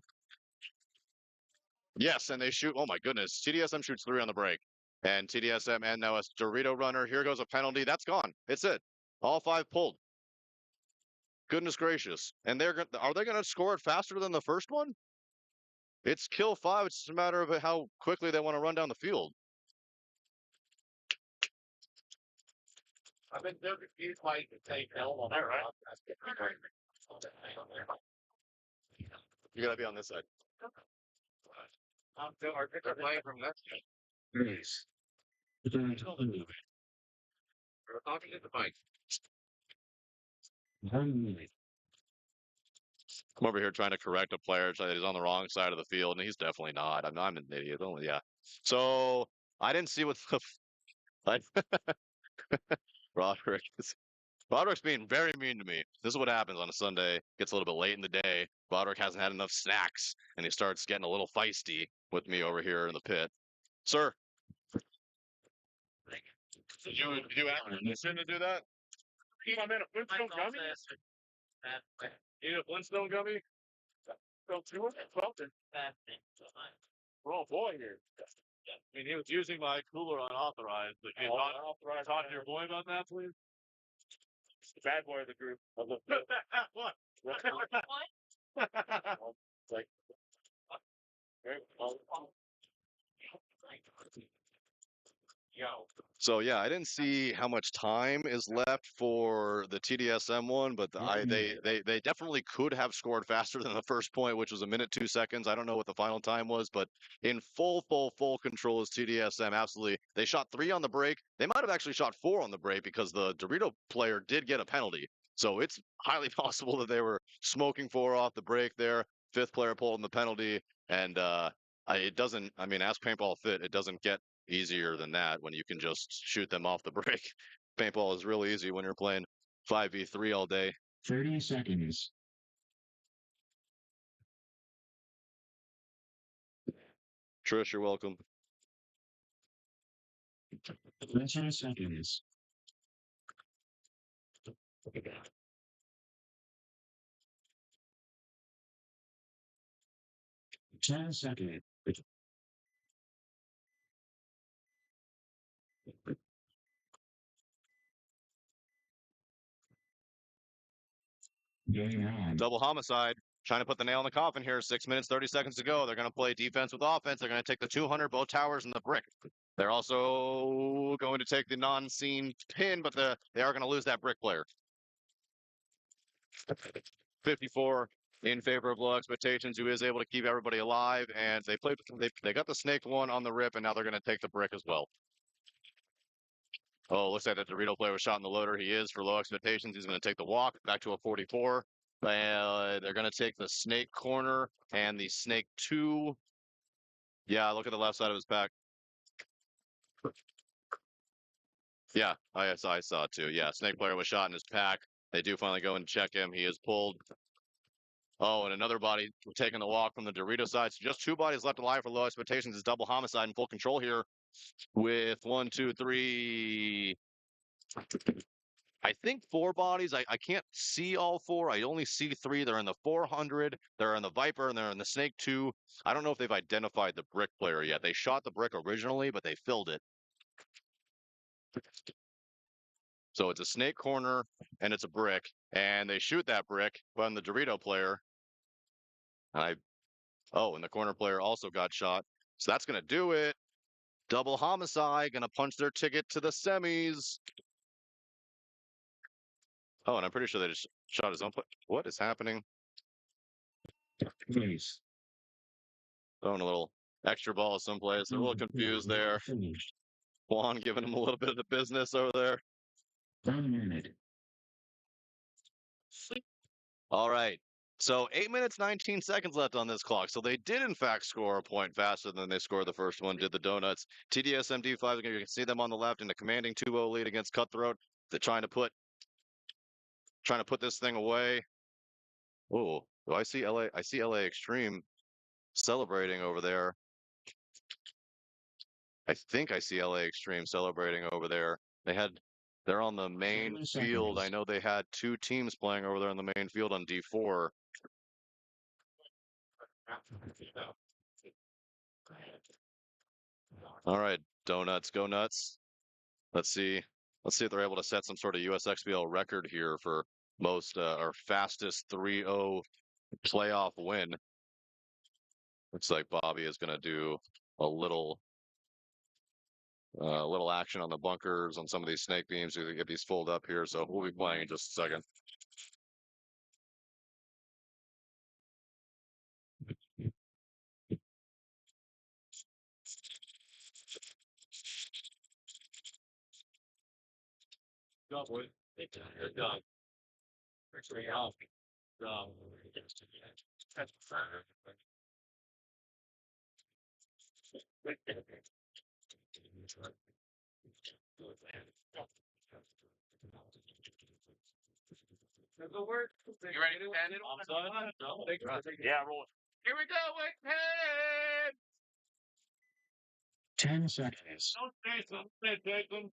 [SPEAKER 3] Yes, and they shoot. Oh my goodness, TDSM shoots 3 on the break, and TDSM and now a Dorito runner. Here goes a penalty. That's gone. It's it. All 5 pulled. Goodness gracious! And are they gonna score it faster than the first one? It's kill 5. It's just a matter of how quickly they want to run down the field.
[SPEAKER 10] I've been so confused why you can say hell on that, right?
[SPEAKER 3] You gotta be on this side.
[SPEAKER 10] I'm still playing from that side.
[SPEAKER 2] Yes.
[SPEAKER 10] We're talking to the mic.
[SPEAKER 2] 1 minute.
[SPEAKER 3] I'm over here trying to correct a player that he's on the wrong side of the field, and he's definitely not. I'm an idiot. Oh, yeah. So I didn't see what the Roderick is.
[SPEAKER 5] Broderick's being very mean to me. This is what happens on a Sunday. Gets a little bit late in the day. Broderick hasn't had enough snacks, and he starts getting a little feisty with me over here in the pit. Sir, did you ask permission to do that?
[SPEAKER 10] You want a Flintstone gummy? You need a Flintstone gummy? Go to it. Something. We're all boy here.
[SPEAKER 5] I mean, he was using my cooler unauthorized. But you talk to your boy about that, please?
[SPEAKER 10] The bad boy of the group.
[SPEAKER 5] What?
[SPEAKER 10] Like, yo.
[SPEAKER 5] So yeah, I didn't see how much time is left for the TDSM one, but they definitely could have scored faster than the first point, which was 1 minute 2 seconds. I don't know what the final time was, but in full control is TDSM. Absolutely, they shot 3 on the break. They might have actually shot 4 on the break because the Dorito player did get a penalty. So it's highly possible that they were smoking 4 off the break there. 5th player pulled the penalty, and it doesn't. I mean, ask Paintball Fit. It doesn't get easier than that when you can just shoot them off the break. Paintball is really easy when you're playing 5v3 all day.
[SPEAKER 2] 30 seconds.
[SPEAKER 5] Trish, you're welcome.
[SPEAKER 2] 20 seconds. 10 seconds. Going on.
[SPEAKER 5] Double homicide. Trying to put the nail in the coffin here. 6 minutes, 30 seconds to go. They're going to play defense with offense. They're going to take the 200, both towers, and the brick. They're also going to take the non-seen pin, but they are going to lose that brick player. 54 in favor of Low Expectations, who is able to keep everybody alive, and they got the snake one on the rip, and now they're going to take the brick as well. Oh, looks like that Dorito player was shot in the loader. He is for Low Expectations. He's going to take the walk back to a 44. They're going to take the snake corner and the snake 2. Yeah, look at the left side of his back. Yeah, I saw it too. Yeah, snake player was shot in his pack. They do finally go and check him. He is pulled. Oh, and another body taking the walk from the Dorito side. So just 2 bodies left alive for Low Expectations. It's double homicide in full control here with 1, 2, 3. I think 4 bodies. I can't see all 4. I only see 3. They're in the 400. They're in the Viper, and they're in the Snake 2. I don't know if they've identified the brick player yet. They shot the brick originally, but they filled it. So it's a snake corner, and it's a brick, and they shoot that brick on the Dorito player. And the corner player also got shot. So that's going to do it. Double homicide, going to punch their ticket to the semis. Oh, and I'm pretty sure they just shot his own play. What is happening?
[SPEAKER 2] Nice.
[SPEAKER 5] Throwing a little extra ball someplace. They're a little confused there.
[SPEAKER 2] Finished.
[SPEAKER 5] Juan giving him a little bit of the business over there.
[SPEAKER 2] 1 minute.
[SPEAKER 5] All right. So 8 minutes, 19 seconds left on this clock. So they did, in fact, score a point faster than they scored the first one, did the Donuts. TDSM D5, you can see them on the left in a commanding 2-0 lead against Cutthroat. They're trying to put this thing away. Oh, do I see LA? I see LA Extreme celebrating over there. I think I see LA Extreme celebrating over there. They're on the main field. I know they had 2 teams playing over there on the main field on D4. All right, Donuts, go nuts. Let's see if they're able to set some sort of USXBL record here for most or fastest 3-0 playoff win. Looks like Bobby is going to do a little action on the bunkers on some of these snake beams to get these fold up here. So we'll be playing in just a second.
[SPEAKER 10] Go, boy. They're done. Actually, off. You ready to hand it? Yeah, roll it. Here we go with him.
[SPEAKER 2] 10 seconds.
[SPEAKER 5] Don't chase them. Don't chase them.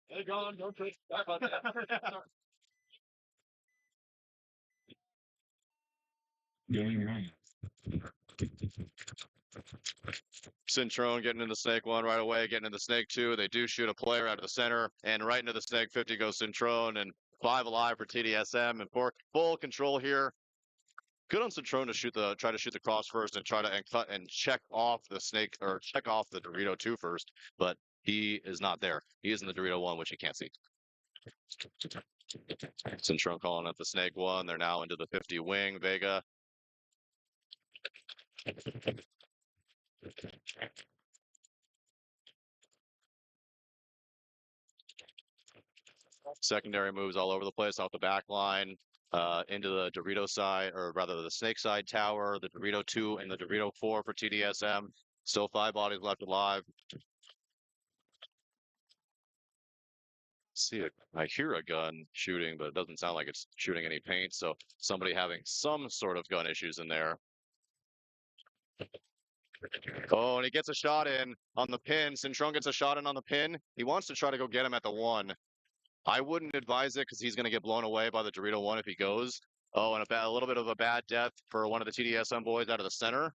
[SPEAKER 5] They're gone. Don't chase them. Sorry about that.
[SPEAKER 2] Going right.
[SPEAKER 3] Cintrone getting into snake 1 right away, getting into snake 2. They do shoot a player out of the center, and right into the snake 50 goes Cintrone, and 5 alive for TDSM, and for full control here. Good on Cintrone to try to shoot the cross first and try to cut and check off the snake, or check off the Dorito 2 first, but he is not there. He is in the Dorito 1, which you can't see. Cintrone calling up the snake 1. They're now into the 50 wing. Vega. Secondary moves all over the place off the back line, into the Dorito side, or rather the snake side tower, the Dorito 2 and the Dorito 4 for TDSM. Still 5 bodies left alive. See it. I hear a gun shooting, but it doesn't sound like it's shooting any paint. So somebody having some sort of gun issues in there. Oh, and he gets a shot in on the pin. Cintrone gets a shot in on the pin. He wants to try to go get him at the 1. I wouldn't advise it because he's going to get blown away by the Dorito 1 if he goes. Oh, and a little bit of a bad death for one of the TDSM boys out of the center.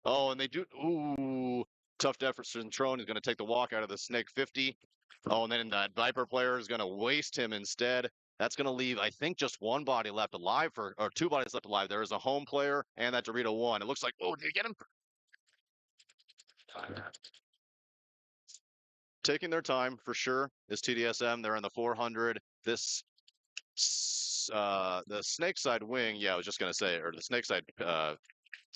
[SPEAKER 3] Oh, and they do. Ooh, tough death for Cintrone. He's going to take the walk out of the Snake 50. Oh, and then that Viper player is going to waste him instead. That's going to leave, I think, just 1 body left alive, or 2 bodies left alive. There is a home player and that Dorito 1. It looks like, oh, did you get him? Taking their time for sure is TDSM. They're in the 400. This the snake side wing, yeah, I was just gonna say, or the snake side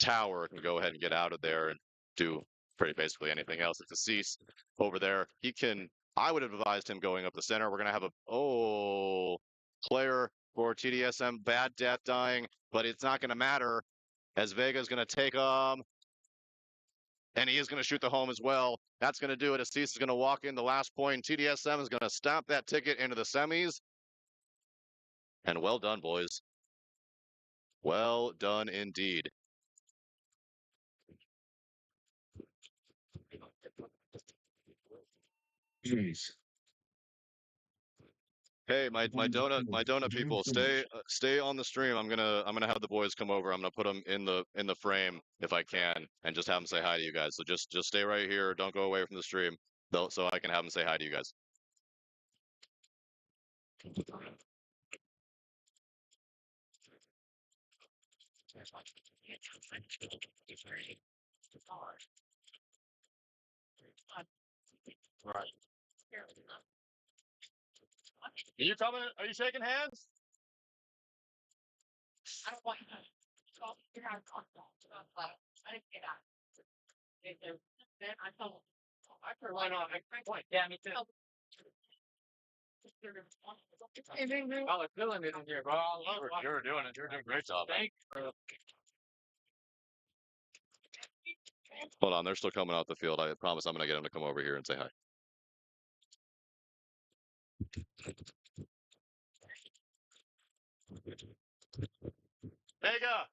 [SPEAKER 3] tower can go ahead and get out of there and do pretty basically anything else. It's a cease over there. He can. I would have advised him going up the center. We're gonna have a player for TDSM, bad death dying, but it's not gonna matter as Vega's gonna take and he is going to shoot the home as well. That's going to do it. Assis is going to walk in the last point. TDSM is going to stamp that ticket into the semis. And well done, boys. Well done indeed.
[SPEAKER 2] Jeez.
[SPEAKER 3] Hey, my donut people, stay on the stream. I'm gonna have the boys come over. I'm gonna put them in the frame if I can, and just have them say hi to you guys. So just stay right here. Don't go away from the stream, so I can have them say hi to you guys.
[SPEAKER 5] Right. Are you coming? Are you shaking hands?
[SPEAKER 7] I don't want you to. You're not talking about. I didn't get out. Then I told him. I for why not? I point. Yeah, me too.
[SPEAKER 10] I was feeling it in here, bro. You were doing it. You were doing a great job. Thank you.
[SPEAKER 3] Hold on, they're still coming out the field. I promise I'm gonna get them to come over here and say hi.
[SPEAKER 5] Vega.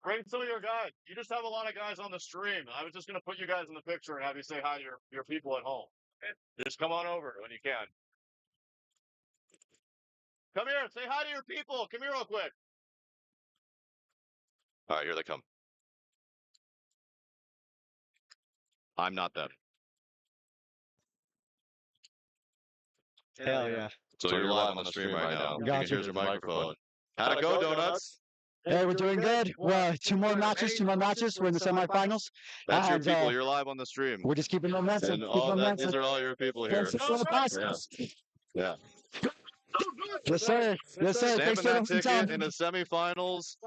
[SPEAKER 5] Bring some of your guys. You just have a lot of guys on the stream. I was just gonna put you guys in the picture and have you say hi to your people at home. Just come on over when you can. Come here, say hi to your people. Come here real quick.
[SPEAKER 3] All right, here they come. I'm not them.
[SPEAKER 8] Hell yeah.
[SPEAKER 3] So you're live on the stream right now.
[SPEAKER 8] Gotcha.
[SPEAKER 3] Here's your microphone. How'd it go, Donuts?
[SPEAKER 8] Hey, we're doing good. Well, two more matches. We're in the semifinals.
[SPEAKER 3] That's your
[SPEAKER 8] And,
[SPEAKER 3] people. You're live on the stream.
[SPEAKER 8] We're just keeping momentum.
[SPEAKER 3] And all that, these are all your people here.
[SPEAKER 8] Thanks for the passes.
[SPEAKER 3] Yeah.
[SPEAKER 8] Yes, sir. Yes, sir. Thanks
[SPEAKER 5] Snapping
[SPEAKER 8] for
[SPEAKER 5] that
[SPEAKER 8] the
[SPEAKER 5] ticket
[SPEAKER 8] time.
[SPEAKER 5] in the semifinals.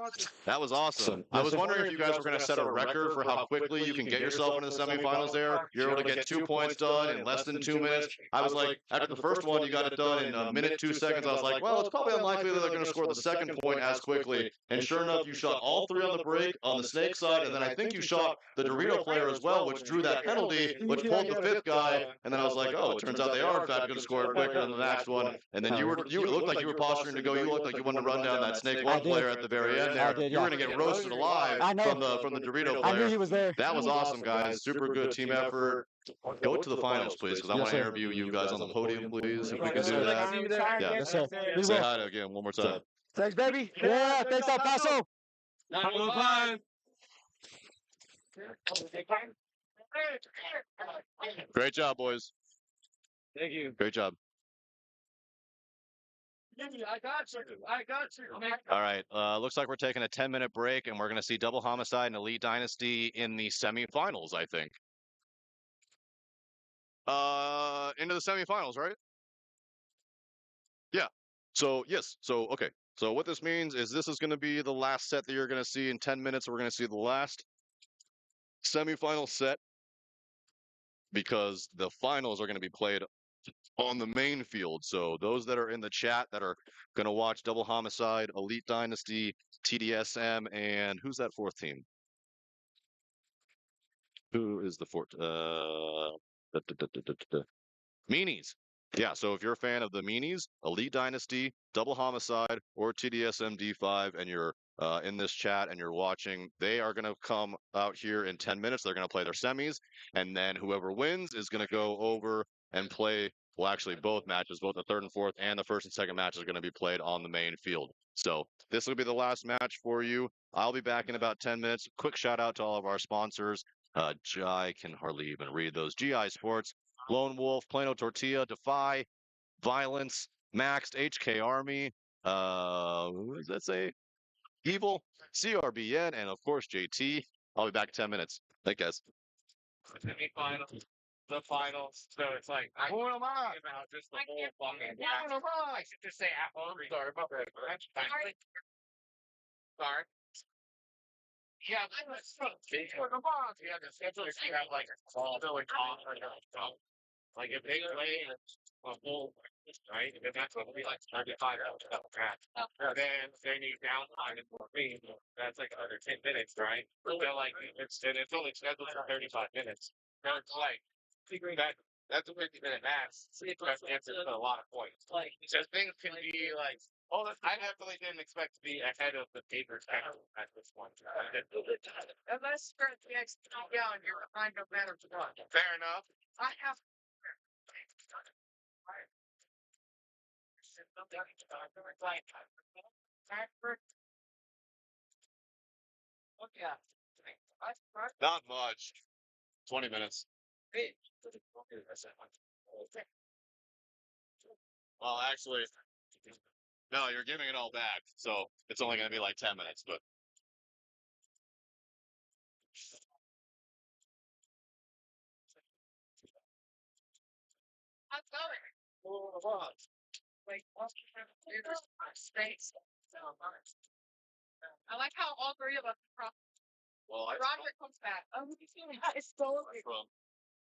[SPEAKER 5] That was awesome. I was wondering if you guys were going to set a record for how quickly you can get yourself into the semifinals there. You're able to get 2 points done in less than 2 minutes. I was like, after the first one, you got it done in a minute, 2 seconds. I was like, well, it's probably unlikely that they're going to score the second point as quickly. And sure enough, you shot all 3 on the break on the snake side. And then I think you shot the Dorito player as well, which drew that penalty, which pulled the 5th guy. And then I was like, oh, it turns out they are, in fact, going to score it quicker than the next one. And then you looked like you were posturing to go. You looked like you wanted to run down that snake 1 player at the very end there.
[SPEAKER 8] did,
[SPEAKER 5] You were
[SPEAKER 8] yeah.
[SPEAKER 5] going to get roasted alive
[SPEAKER 8] I know.
[SPEAKER 5] from the Dorito
[SPEAKER 8] I knew
[SPEAKER 5] player.
[SPEAKER 8] he was there.
[SPEAKER 5] That was awesome, guys. Super good team effort. Go to the finals, please, because I want to interview you guys on the podium, please. If we can do that. Yeah.
[SPEAKER 8] Yes, sir. We
[SPEAKER 5] Say
[SPEAKER 8] will.
[SPEAKER 5] hi to again one more time.
[SPEAKER 8] Thanks, baby. Yeah, thanks, El Paso.
[SPEAKER 10] 915.
[SPEAKER 5] Great job, boys.
[SPEAKER 10] Thank you.
[SPEAKER 5] Great job.
[SPEAKER 10] I got you. I got you.
[SPEAKER 5] All right. Looks like we're taking a 10-minute break, and we're going to see Double Homicide and Elite Dynasty in the semifinals, I think. Into the semifinals, right? Yeah. So, yes. So, okay. So what this means is this is going to be the last set that you're going to see in 10 minutes. We're going to see the last semifinal set because the finals are going to be played on the main field. So those that are in the chat that are going to watch Double Homicide, Elite Dynasty, TDSM, and who's that 4th team? Who is the 4th? Meanies. Yeah, so if you're a fan of the Meanies, Elite Dynasty, Double Homicide, or TDSM D5, and you're in this chat and you're watching, they are going to come out here in 10 minutes. They're going to play their semis, and then whoever wins is going to go over and play, well, actually, both matches, both the 3rd and 4th, and the 1st and 2nd matches are going to be played on the main field. So this will be the last match for you. I'll be back in about 10 minutes. Quick shout out to all of our sponsors. I can hardly even read those. GI Sports, Lone Wolf, Plano Tortilla, Defy, Violence, Maxed, HK Army, what does that say? Evil, CRBN, and of course JT. I'll be back in 10 minutes. Thank you, guys.
[SPEAKER 10] Semifinals. The finals. So it's like I
[SPEAKER 9] Who am I?
[SPEAKER 10] about just the whole fucking match. I should just say at home. Sorry about that. Sorry. Yeah, that's big for the box. Yeah, the schedule is have like all going on like if they play a full right, then that's what we like 35 hours of match. Then they need downtime and for me, that's like another 10 minutes, right? They're like it's only scheduled for 35 minutes. So it's like that's a 50-minute match. That's answers to a lot of points. Like so things can be like I definitely didn't expect to be ahead of the paper at this point.
[SPEAKER 7] Unless you're the next down, you're behind no matter what.
[SPEAKER 10] Fair enough.
[SPEAKER 7] I have.
[SPEAKER 5] Not much. 20 minutes. Well, actually, no, you're giving it all back. So it's only going to be like 10 minutes, but.
[SPEAKER 7] I'm going. Like, space. I like how all 3 of us are.
[SPEAKER 5] Well,
[SPEAKER 7] Roderick comes back. Oh, it's so.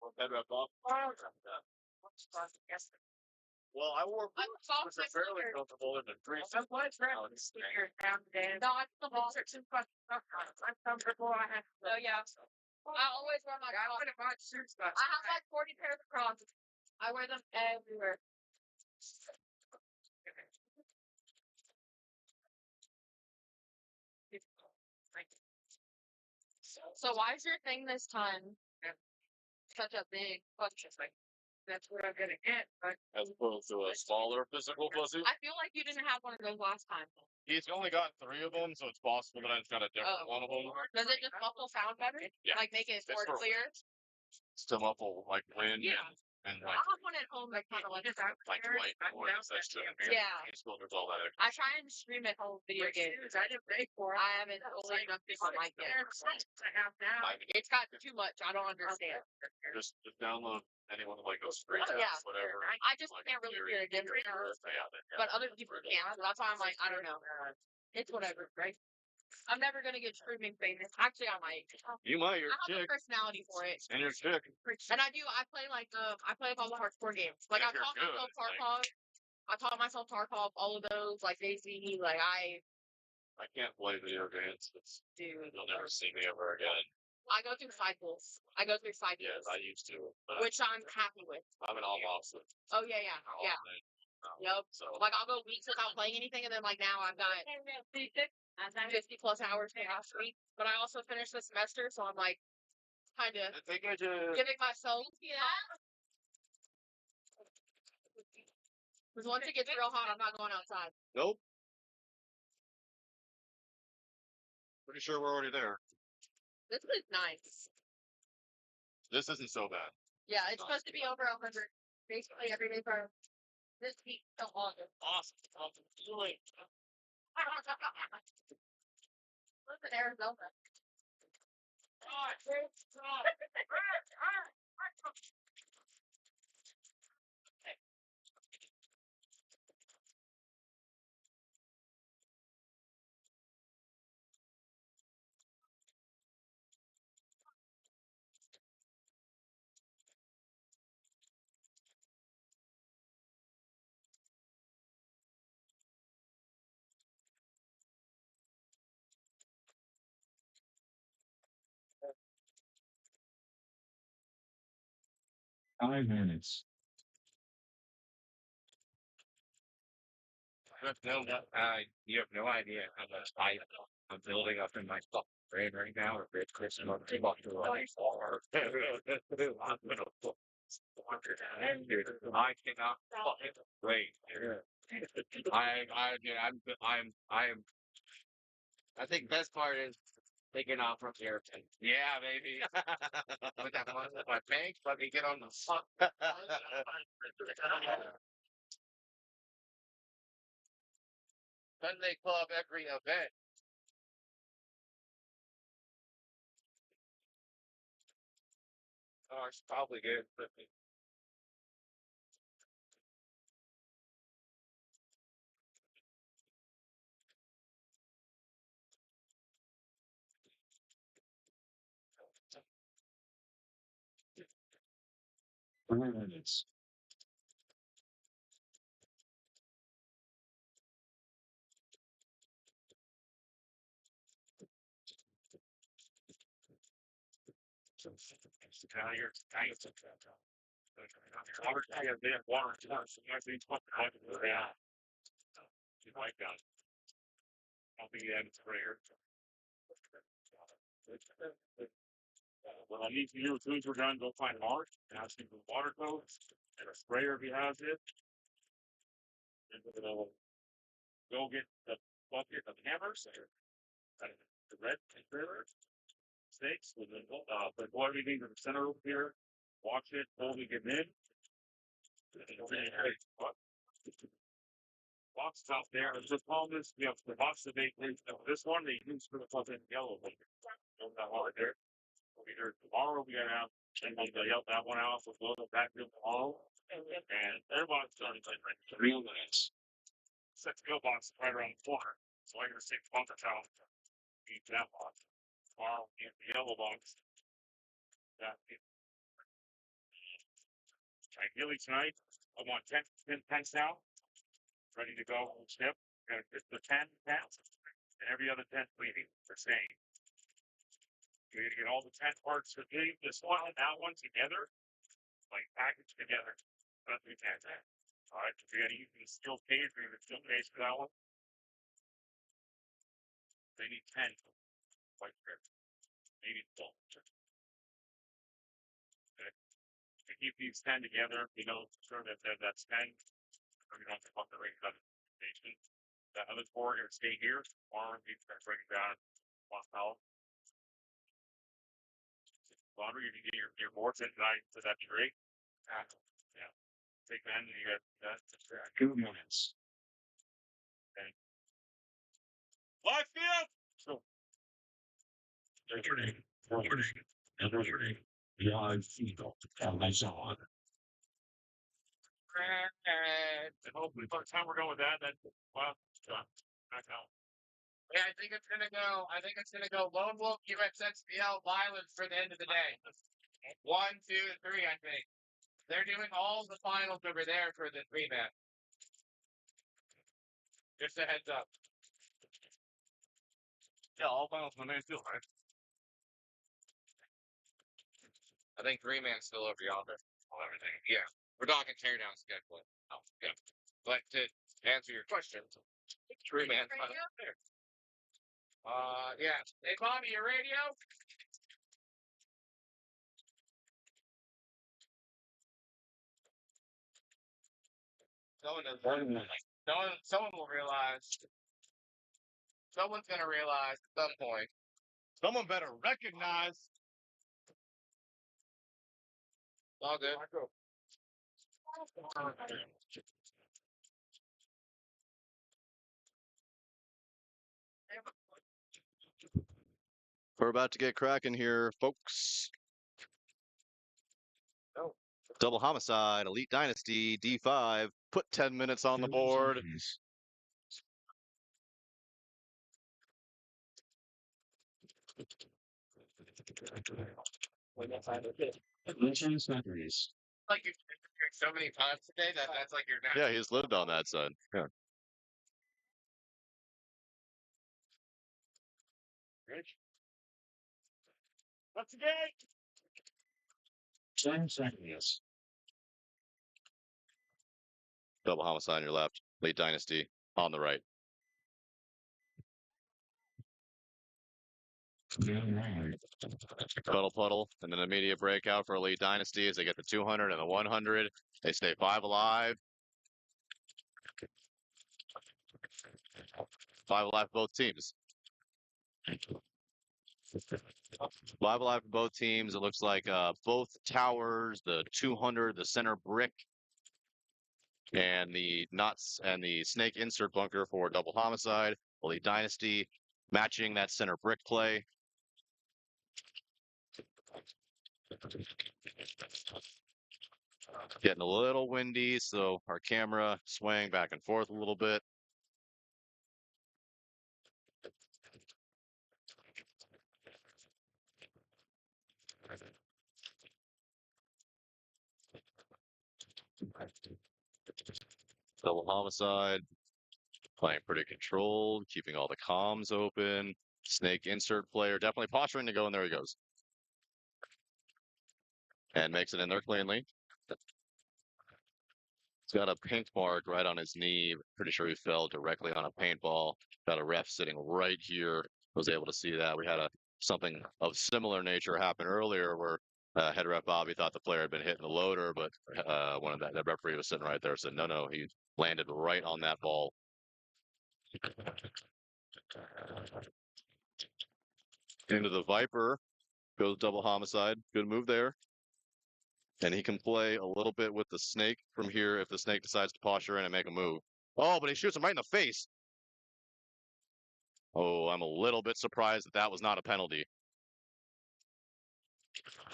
[SPEAKER 5] from Bedrock off. Well, I wore boots, which are fairly comfortable in the trees.
[SPEAKER 7] I'm going to sticker down there. No, I the balls are too fucking I'm comfortable. I have. Oh, yeah. I always wear my. I want to buy suits. I have like 40 pairs of Crocs. I wear them everywhere. So why is your thing this time such a big bunch of things? That's what I'm gonna get. But
[SPEAKER 5] As opposed to a smaller physical pussy.
[SPEAKER 7] I feel like you didn't have one of those last time.
[SPEAKER 5] He's only got 3 of them, so it's possible that I just got a different one of them.
[SPEAKER 7] Does it just muffle sound better?
[SPEAKER 5] Yeah.
[SPEAKER 7] Like make it
[SPEAKER 5] It's
[SPEAKER 7] more
[SPEAKER 5] for-
[SPEAKER 7] clear?
[SPEAKER 5] It's to muffle like wind
[SPEAKER 7] Yeah.
[SPEAKER 5] and
[SPEAKER 7] I
[SPEAKER 5] like
[SPEAKER 7] have one at home that kind of like that.
[SPEAKER 5] light noise. That's true.
[SPEAKER 7] Yeah.
[SPEAKER 5] These filters, all that.
[SPEAKER 7] I try and stream at home video games. I didn't pay for it. I haven't fully enough to like it. I have now. It's got too much. I don't understand.
[SPEAKER 5] Just download anyone like goes straight
[SPEAKER 7] Oh,
[SPEAKER 5] down,
[SPEAKER 7] yeah.
[SPEAKER 5] whatever.
[SPEAKER 7] I just
[SPEAKER 5] like,
[SPEAKER 7] can't really
[SPEAKER 5] theory,
[SPEAKER 7] hear a difference.
[SPEAKER 5] yeah,
[SPEAKER 7] But other people can. So that's why I'm like, I don't know. It's whatever, right? I'm never gonna get streaming famous. Actually, I might.
[SPEAKER 5] you might, you're
[SPEAKER 7] I have
[SPEAKER 5] chick,
[SPEAKER 7] the personality for it.
[SPEAKER 5] and you're chick.
[SPEAKER 7] And I do. I play like I play all the hardcore games. Like
[SPEAKER 5] If
[SPEAKER 7] I
[SPEAKER 5] you're
[SPEAKER 7] taught
[SPEAKER 5] good,
[SPEAKER 7] myself
[SPEAKER 5] like-
[SPEAKER 7] Tarkov. I taught myself Tarkov. All of those like AC. Like I
[SPEAKER 5] I can't play video games.
[SPEAKER 7] do.
[SPEAKER 5] You'll never see me ever again.
[SPEAKER 7] I go through cycles. I go through cycles.
[SPEAKER 5] Yes, I used to. But
[SPEAKER 7] Which I'm happy with.
[SPEAKER 5] I'm an all opposite.
[SPEAKER 7] Oh yeah, yeah, yeah. Yep.
[SPEAKER 5] So
[SPEAKER 7] Like I'll go weeks without playing anything, and then like now I've got 50 plus hours for last week. But I also finished the semester, so I'm like kind of
[SPEAKER 5] I think I just
[SPEAKER 7] giving myself. Because once it gets real hot, I'm not going outside.
[SPEAKER 5] nope. Pretty sure we're already there.
[SPEAKER 7] This is nice.
[SPEAKER 5] This isn't so bad.
[SPEAKER 7] Yeah, it's supposed to be over 100 basically every day for this week till August.
[SPEAKER 5] Awesome.
[SPEAKER 7] Listen, Arizona.
[SPEAKER 2] Five minutes.
[SPEAKER 10] You have no idea how much I'm building up in my brain right now. It's Christmas. I'm I cannot fucking wait. I think best part is taking off from the airplane. Yeah, baby. With that money in my bank, let me get on the fuck. Sunday club every event. Oh, it's probably good. But
[SPEAKER 2] 3 minutes.
[SPEAKER 10] What I need you to do as soon as we're done, go find Mark and ask him for the water codes and a sprayer if he has it. And go get the bucket of hammers and the red trailer stakes with the put everything in the center over here. Watch it, slowly get in. Box out there. It's just all this. You have the box that they this one they use for the fucking yellow one. Don't that one right there. Either tomorrow we gotta have and we'll yell that one out. We'll load up that bill tomorrow. And everybody's done like 3 minutes. Set the mailbox right around the corner. So I gotta take the bunker towel. Eat that box. Tomorrow we get the yellow box. That ideally tonight, I want 10 pens now. Ready to go. Step. Gotta get the 10 pens. And every other 10 leaving for staying. You need to get all the 10 parts of this one and that one together. Like packaged together. But we can't. Alright, if you're gonna use the steel cage, we're gonna steel cage for that one. They need 10 white strip. They need 12. Okay. To keep these 10 together, you know, sure that that's 10. We're gonna have to fuck the ring cut station. That other 4 are gonna stay here. Arm, you can break it down. One out. Laundry, you can get your boards in tonight to that tree. Yeah. Take that and you got that.
[SPEAKER 2] 2 minutes.
[SPEAKER 10] Okay. Live field! So.
[SPEAKER 2] Returning. Live feed. Amazon.
[SPEAKER 10] And hopefully by the time we're done with that, well, done. Back out. Yeah, I think it's gonna go Lone Wolf, USXBL, Violence for the end of the day. 1, 2, 3, I think. They're doing all the finals over there for the 3-man. Just a heads up. Yeah, all finals in the main field, right? I think 3-man's still over yonder. Everything. Yeah. We're talking teardown schedule. Oh, yeah. But to answer your question, 3-man's not up there. Yeah. Hey, Bobby, your radio? Someone will realize. Someone's gonna realize at some point.
[SPEAKER 3] Someone better recognize.
[SPEAKER 10] All good.
[SPEAKER 3] We're about to get cracking here, folks.
[SPEAKER 10] Oh.
[SPEAKER 3] Double homicide, Elite Dynasty, D5. Put 10 minutes on the board.
[SPEAKER 10] Like you've been so many times today that's like your
[SPEAKER 3] Yeah, he's lived on that side. Yeah.
[SPEAKER 10] Rich. Let's go.
[SPEAKER 2] 10 seconds.
[SPEAKER 3] Double homicide on your left. Elite Dynasty on the right. Puddle, and then immediate breakout for Elite Dynasty as they get the 200 and the 100. They stay 5 alive. 5 alive for both teams. 5 alive for both teams. It looks like both towers, the 200, the center brick, and the nuts and the snake insert bunker for double homicide. Elite Dynasty matching that center brick play. Getting a little windy, so our camera swaying back and forth a little bit. Double homicide, playing pretty controlled, keeping all the comms open. Snake insert player, definitely posturing to go, and there he goes. And makes it in there cleanly. He's got a pink mark right on his knee. Pretty sure he fell directly on a paintball. Got a ref sitting right here. Was able to see that. We had something of similar nature happen earlier where head ref Bobby thought the player had been hitting the loader, but one of that referee was sitting right there. Said no, he landed right on that ball. Into the Viper goes double homicide. Good move there. And he can play a little bit with the snake from here if the snake decides to posture in and make a move. Oh, but he shoots him right in the face. Oh, I'm a little bit surprised that was not a penalty.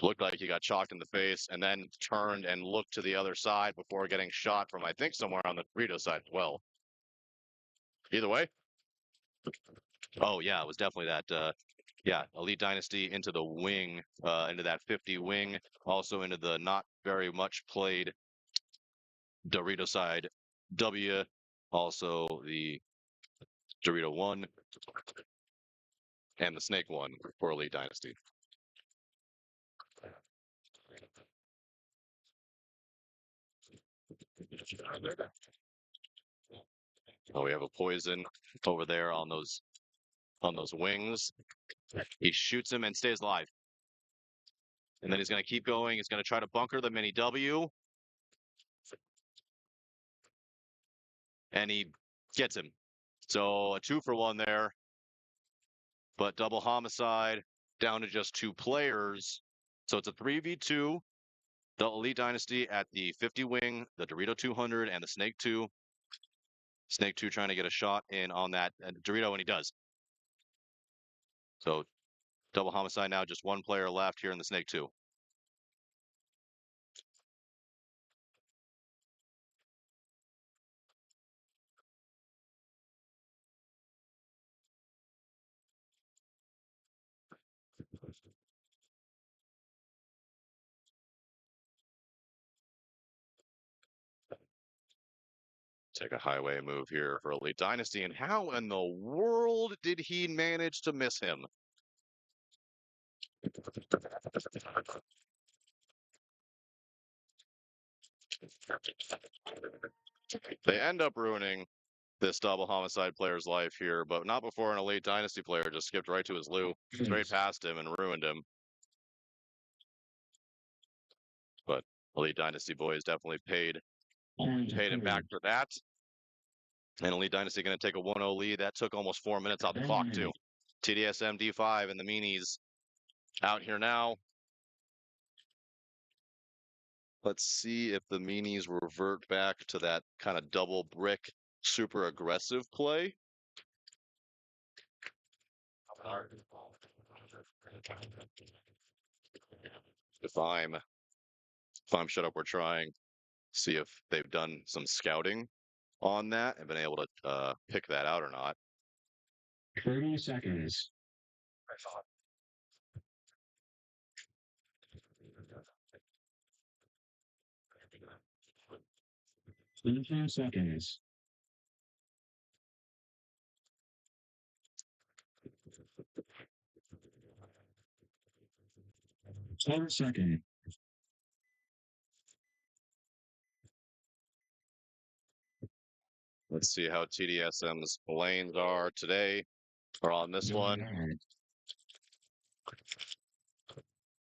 [SPEAKER 3] Looked like he got chalked in the face and then turned and looked to the other side before getting shot from, I think, somewhere on the Dorito side as well. Either way. Oh, yeah, it was definitely that. Yeah, Elite Dynasty into the wing, into that 50 wing, also into the not very much played Dorito side W, also the Dorito 1, and the Snake 1 for Elite Dynasty. Oh, we have a poison over there on those wings. He shoots him and stays alive. And then he's going to keep going. He's going to try to bunker the mini W. And he gets him. So a 2-for-1 there. But double homicide down to just 2 players. So it's a 3v2. The Elite Dynasty at the 50 wing, the Dorito 200, and the Snake 2. Snake 2 trying to get a shot in on that Dorito, and he does. So double homicide now, just 1 player left here in the Snake 2.
[SPEAKER 5] Take a highway move here for Elite Dynasty. And how in the world did he manage to miss him? They end up ruining this double homicide player's life here, but not before an Elite Dynasty player just skipped right to his loop, straight past him and ruined him. But Elite Dynasty boys definitely paid him back for that. And Elite Dynasty going to take a 1-0 lead. That took almost 4 minutes off the clock, too. TDSM D5 and the Meanies out here now. Let's see if the Meanies revert back to that kind of double brick, super aggressive play. If I'm shut up, we're trying. See if they've done some scouting on that and been able to pick that out or not.
[SPEAKER 2] 30 seconds. 15 seconds. 10 seconds.
[SPEAKER 5] Let's see how TDSM's lanes are today or on this one.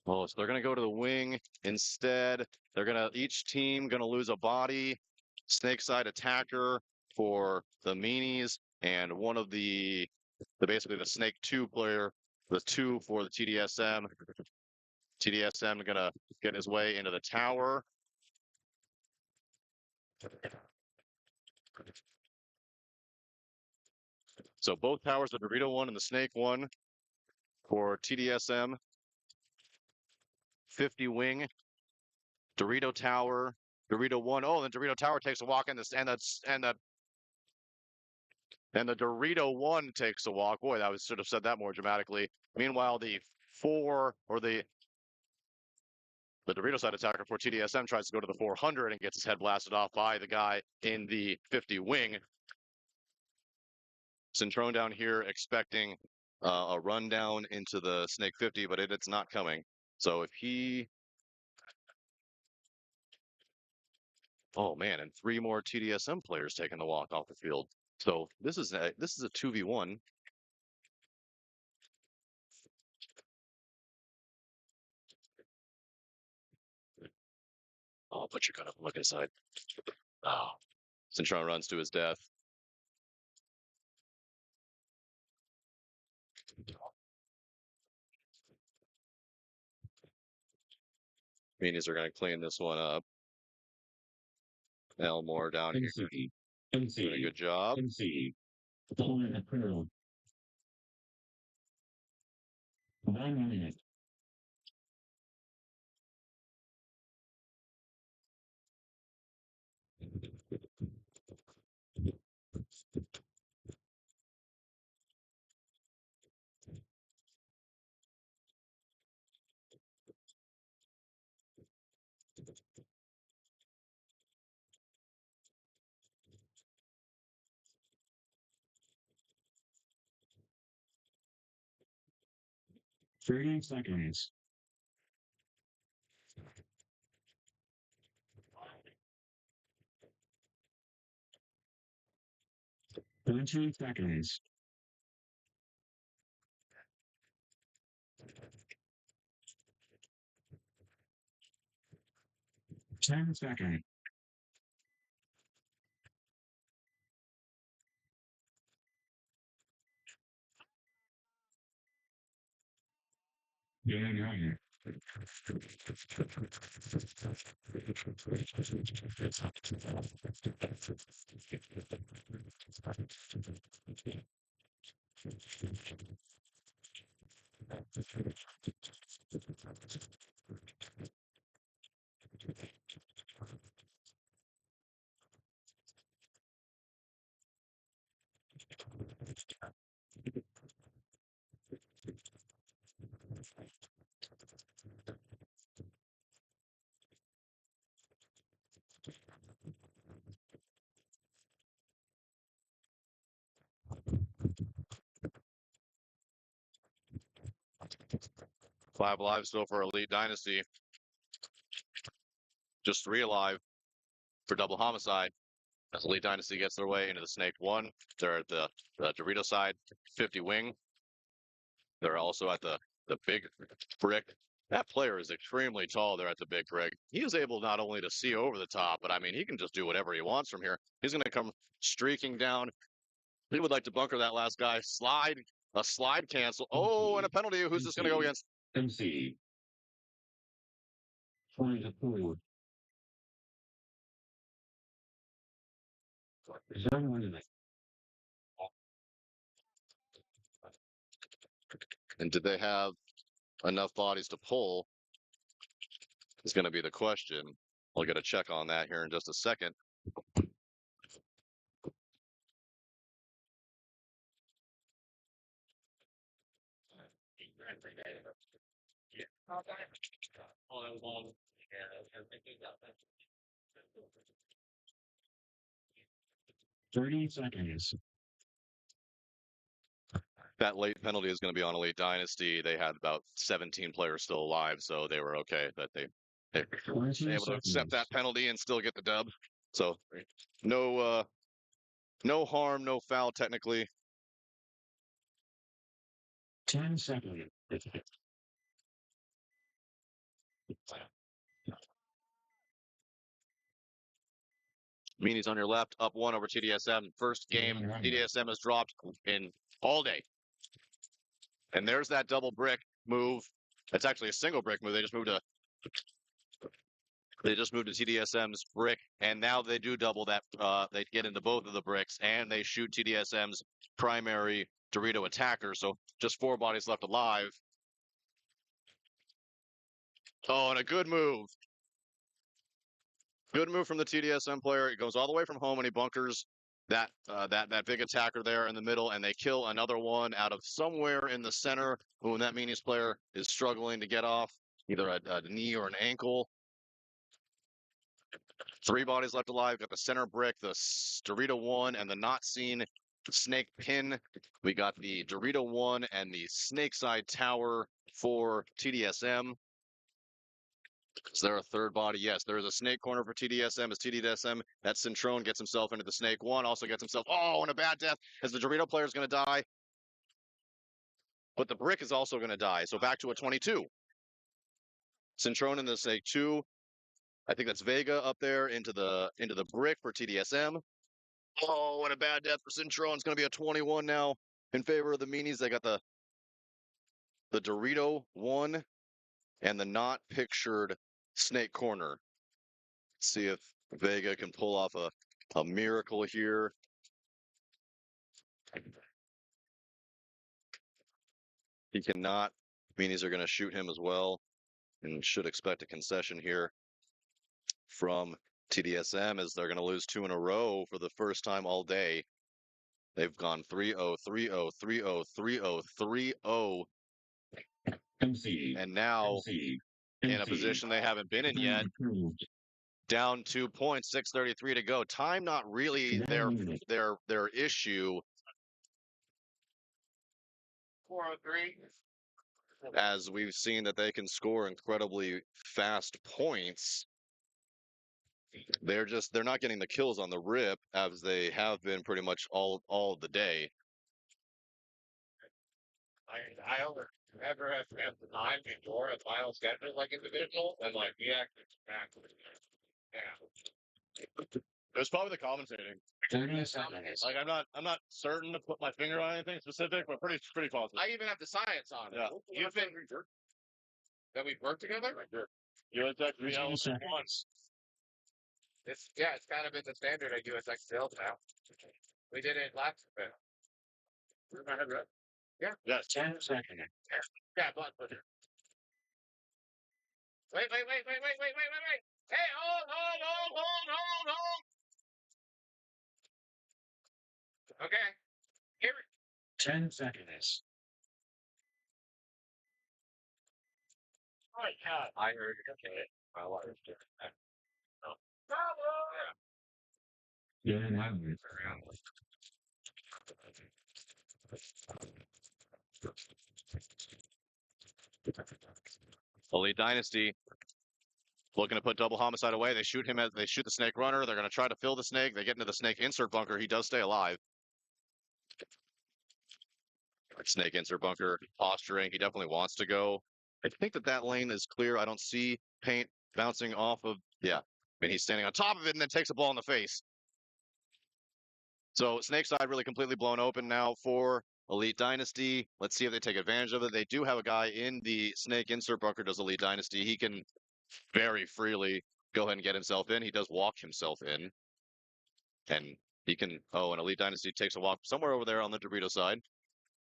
[SPEAKER 5] Oh, so they're going to go to the wing instead. They're going to, each team going to lose a body, snake side attacker for the Meanies, and one of basically the snake 2 player, the 2 for the TDSM. TDSM going to get his way into the tower. So both towers, the Dorito 1 and the snake 1 for TDSM. 50 wing, Dorito tower, Dorito 1. Oh, then Dorito tower takes a walk in this, and the Dorito 1 takes a walk. Boy, I should have said that more dramatically. Meanwhile, the 4 or the Dorito side attacker for TDSM tries to go to the 400 and gets his head blasted off by the guy in the 50 wing. Centrone down here expecting a rundown into the Snake 50, but it's not coming. So if he... Oh, man, and 3 more TDSM players taking the walk off the field. So this is a 2v1. Oh, but you're gonna look inside. Oh, Centron runs to his death. Meanies are gonna clean this one up. Elmore down here doing a good job.
[SPEAKER 2] Pulling the crew. 1 minute. Thirty seconds. 20 seconds. 10 seconds. Yeah.
[SPEAKER 5] 5 lives still for Elite Dynasty. Just 3 alive for double homicide. As Elite Dynasty gets their way into the Snake 1, they're at the Dorito side, 50 wing. They're also at the big brick. That player is extremely tall there at the big brick. He is able not only to see over the top, but I mean, he can just do whatever he wants from here. He's going to come streaking down. He would like to bunker that last guy. A slide cancel. Oh, and a penalty. Who's this going to go against?
[SPEAKER 2] MC. Trying to pull. Is that one of the
[SPEAKER 5] And did they have enough bodies to pull? Is going to be the question. We'll get a check on that here in just a second.
[SPEAKER 2] Yeah, 30 seconds.
[SPEAKER 5] That late penalty is going to be on Elite Dynasty. They had about 17 players still alive, so they were okay that they were able to accept that penalty and still get the dub. So no harm, no foul technically.
[SPEAKER 2] 10 seconds.
[SPEAKER 5] Meanies on your left, up 1 over TDSM. First game TDSM has dropped in all day. And there's that double brick move. That's actually a single brick move. They just moved to TDSM's brick, and now they do double that. They get into both of the bricks, and they shoot TDSM's primary Dorito attacker. So just 4 bodies left alive. Oh, and a good move. Good move from the TDSM player. It goes all the way from home, and he bunkers that big attacker there in the middle, and they kill another one out of somewhere in the center. When that Meanies player is struggling to get off either a knee or an ankle. 3 bodies left alive. Got the center brick, the Dorito 1, and the not seen snake pin. We got the Dorito 1 and the snake side tower for TDSM. Is there a third body? Yes, there is a snake corner for TDSM. As TDSM, that Centrone gets himself into the snake 1, also gets himself, and a bad death as the Dorito player is going to die. But the brick is also going to die. So back to a 22. Centrone in the snake 2. I think that's Vega up there into the brick for TDSM. Oh, and a bad death for Centrone. It's going to be a 21 now in favor of the Meanies. They got the Dorito 1 and the not pictured snake corner. See if Vega can pull off a miracle here. He cannot. Meanies are going to shoot him as well and should expect a concession here from TDSM as they're going to lose 2 in a row for the first time all day. They've gone 3-0, 3-0, 3-0, 3-0, 3-0.
[SPEAKER 2] MC.
[SPEAKER 5] And now
[SPEAKER 2] MC.
[SPEAKER 5] in a position they haven't been in yet. Down 2 points, 6:33 to go. Time not really their issue.
[SPEAKER 10] 403.
[SPEAKER 5] As we've seen that they can score incredibly fast points. They're not getting the kills on the rip as they have been pretty much all of the day.
[SPEAKER 10] I don't ever have spent the time before a final schedule like individual and like we actually back. Yeah.
[SPEAKER 5] It was probably the commentating.
[SPEAKER 2] 30 seconds.
[SPEAKER 5] Like I'm not certain to put my finger on anything specific, but pretty positive.
[SPEAKER 10] I even have the science on it.
[SPEAKER 5] Yeah.
[SPEAKER 10] You've been that we've worked together?
[SPEAKER 5] USXBL
[SPEAKER 2] seconds.
[SPEAKER 10] It's kind of been the standard at USXBL now. We did it last bit. Yeah.
[SPEAKER 5] Yes.
[SPEAKER 2] 10 seconds.
[SPEAKER 10] Yeah, but wait. Hey, hold. Okay. Here.
[SPEAKER 2] 10 seconds.
[SPEAKER 10] Oh, yeah. I heard it. Okay. My water's different.
[SPEAKER 2] Yeah, and I'm with
[SPEAKER 5] Elite Dynasty looking to put double homicide away. They shoot him as they shoot the snake runner. They're going to try to fill the snake. They get into the snake insert bunker. He does stay alive. Snake insert bunker posturing. He definitely wants to go. I think that lane is clear. I don't see paint bouncing off of. Yeah. I mean, he's standing on top of it and then takes a ball in the face. So snake side really completely blown open now for Elite Dynasty. Let's see if they take advantage of it. They do have a guy in the snake insert bunker, does Elite Dynasty. He can very freely go ahead and get himself in. He does walk himself in. And he can, and Elite Dynasty takes a walk somewhere over there on the Dorito side,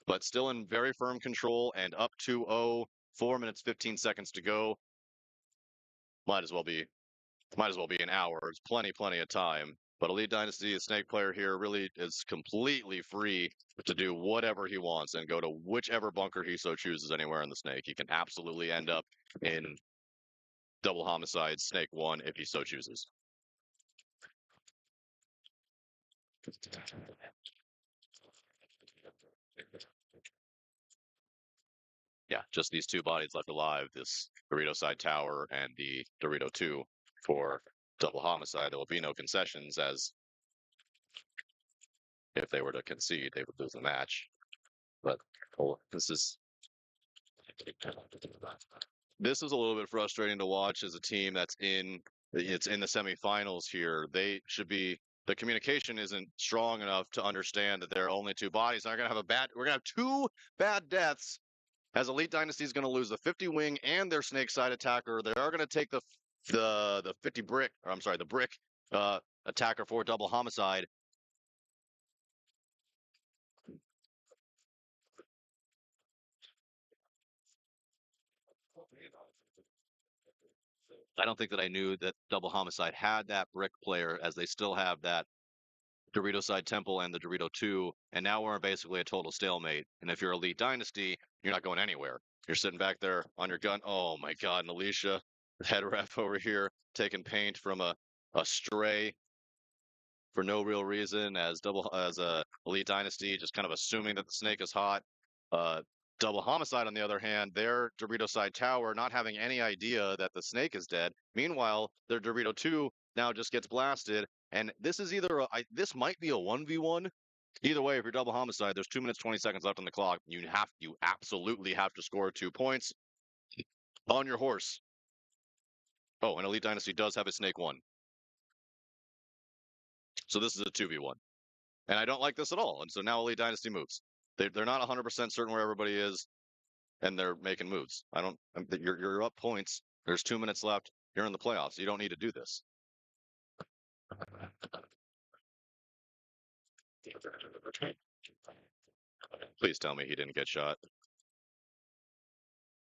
[SPEAKER 5] but still in very firm control and up 2-0, 4 minutes, 15 seconds to go. Might as well be an hour. It's plenty of time. But Elite Dynasty, a snake player here, really is completely free to do whatever he wants and go to whichever bunker he so chooses anywhere in the snake. He can absolutely end up in double homicide snake 1 if he so chooses. Yeah, just these two bodies left alive, this Dorito side tower and the Dorito 2 for double homicide. There will be no concessions, as if they were to concede, they would lose the match. But this is a little bit frustrating to watch as a team that's in the semifinals here. They should be, the communication isn't strong enough to understand that there are only two bodies. We're gonna have two bad deaths, as Elite Dynasty is going to lose the 50 wing and their snake side attacker. They are going to take the 50 brick, or I'm sorry, the brick attacker for double homicide. I don't think that I knew that double homicide had that brick player, as they still have that Dorito side temple and the Dorito 2, and now we're in basically a total stalemate. And if you're Elite Dynasty, you're not going anywhere. You're sitting back there on your gun. Oh my God, and Alicia, head ref over here, taking paint from a stray for no real reason, as Elite Dynasty just kind of assuming that the snake is hot. Double homicide, on the other hand, their Dorito side tower not having any idea that the snake is dead. Meanwhile, their Dorito 2 now just gets blasted, and this is this might be a 1v1. Either way, if you're double homicide, there's 2 minutes 20 seconds left on the clock. You absolutely have to score 2 points on your horse. Oh, and Elite Dynasty does have a snake 1. So this is a 2v1. And I don't like this at all. And so now Elite Dynasty moves. They're not 100% certain where everybody is, and they're making moves. You're up points. There's 2 minutes left. You're in the playoffs. You don't need to do this. Please tell me he didn't get shot.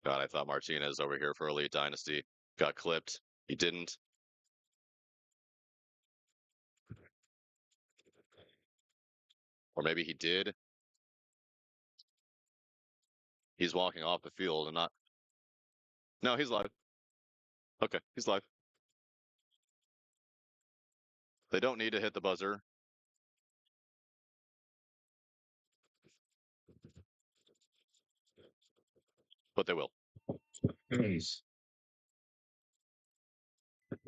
[SPEAKER 5] God, I thought Martinez over here for Elite Dynasty got clipped. He didn't. Or maybe he did. He's walking off the field and not. No, he's live. Okay, he's live. They don't need to hit the buzzer. But they will.
[SPEAKER 2] Please.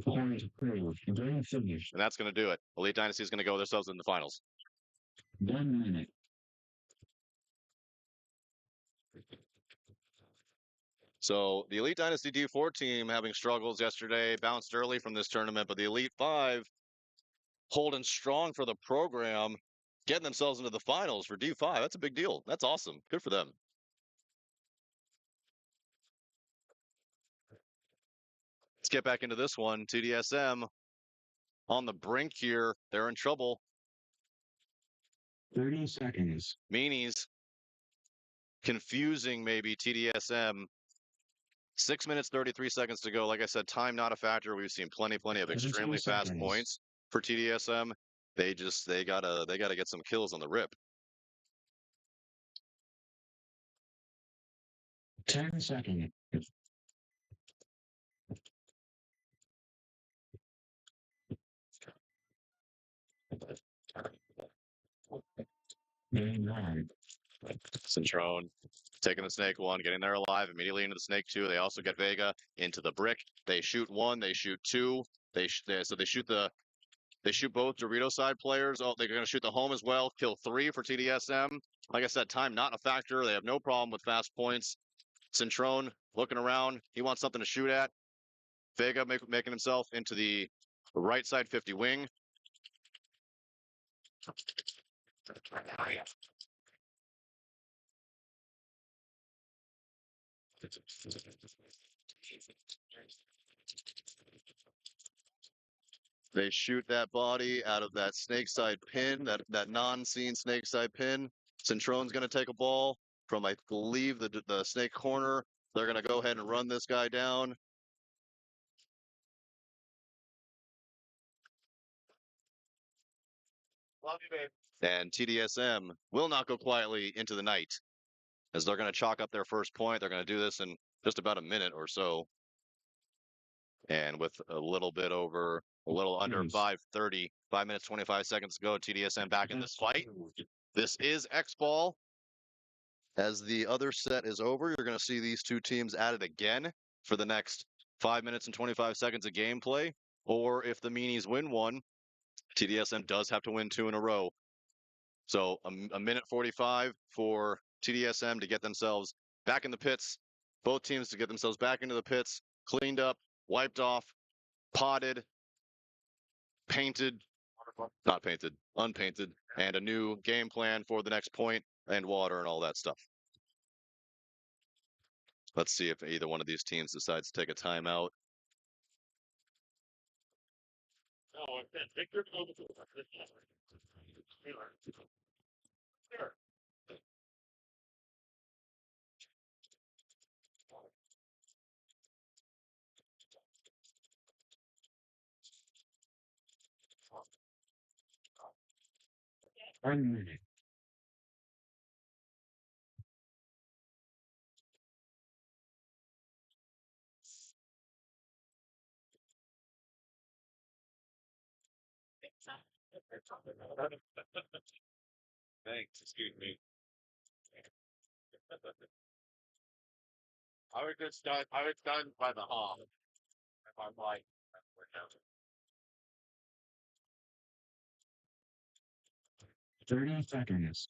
[SPEAKER 2] Point approved. Game finished.
[SPEAKER 5] And that's going to do it. Elite Dynasty is going to go themselves in the finals.
[SPEAKER 2] 1 minute.
[SPEAKER 5] So the Elite Dynasty D4 team having struggles yesterday, bounced early from this tournament, but the Elite 5 holding strong for the program, getting themselves into the finals for D5. That's a big deal. That's awesome. Good for them. Let's get back into this one. TDSM on the brink here. They're in trouble.
[SPEAKER 2] 30 seconds.
[SPEAKER 5] Meanies confusing maybe TDSM. 6 minutes, 33 seconds to go. Like I said, time not a factor. We've seen plenty of extremely fast points for TDSM. They gotta get some kills on the rip.
[SPEAKER 2] 10 seconds. Game 1.
[SPEAKER 5] Centrone Taking the snake 1, getting there alive, immediately into the snake 2. They also get Vega into the brick. They shoot 1, they shoot 2. They shoot both Dorito side players. Oh, they're going to shoot the home as well. Kill 3 for TDSM. Like I said, time not a factor. They have no problem with fast points. Centrone looking around. He wants something to shoot at. Vega making himself into the right side 50 wing. They shoot that body out of that snake side pin, that non-seen snake side pin. Centrone's going to take a ball from, I believe, the snake corner. They're going to go ahead and run this guy down.
[SPEAKER 10] Love you, babe.
[SPEAKER 5] And TDSM will not go quietly into the night, as they're going to chalk up their first point. They're going to do this in just about a minute or so. And with a little under 5:30, 5 minutes, 25 seconds to go, TDSM back in this fight. This is X-Ball. As the other set is over, you're going to see these two teams at it again for the next 5 minutes and 25 seconds of gameplay. Or if the Meanies win one, TDSM does have to win 2 in a row. So a minute 45 for TDSM to get themselves back in the pits. Both teams to get themselves back into the pits, cleaned up, wiped off, potted, painted, not painted, unpainted, and a new game plan for the next point and water and all that stuff. Let's see if either one of these teams decides to take a timeout.
[SPEAKER 10] Oh, Victor. Sure.
[SPEAKER 2] 1 minute.
[SPEAKER 10] Thanks. Excuse me. I was done by the hall. If I'm like,
[SPEAKER 2] 30 seconds.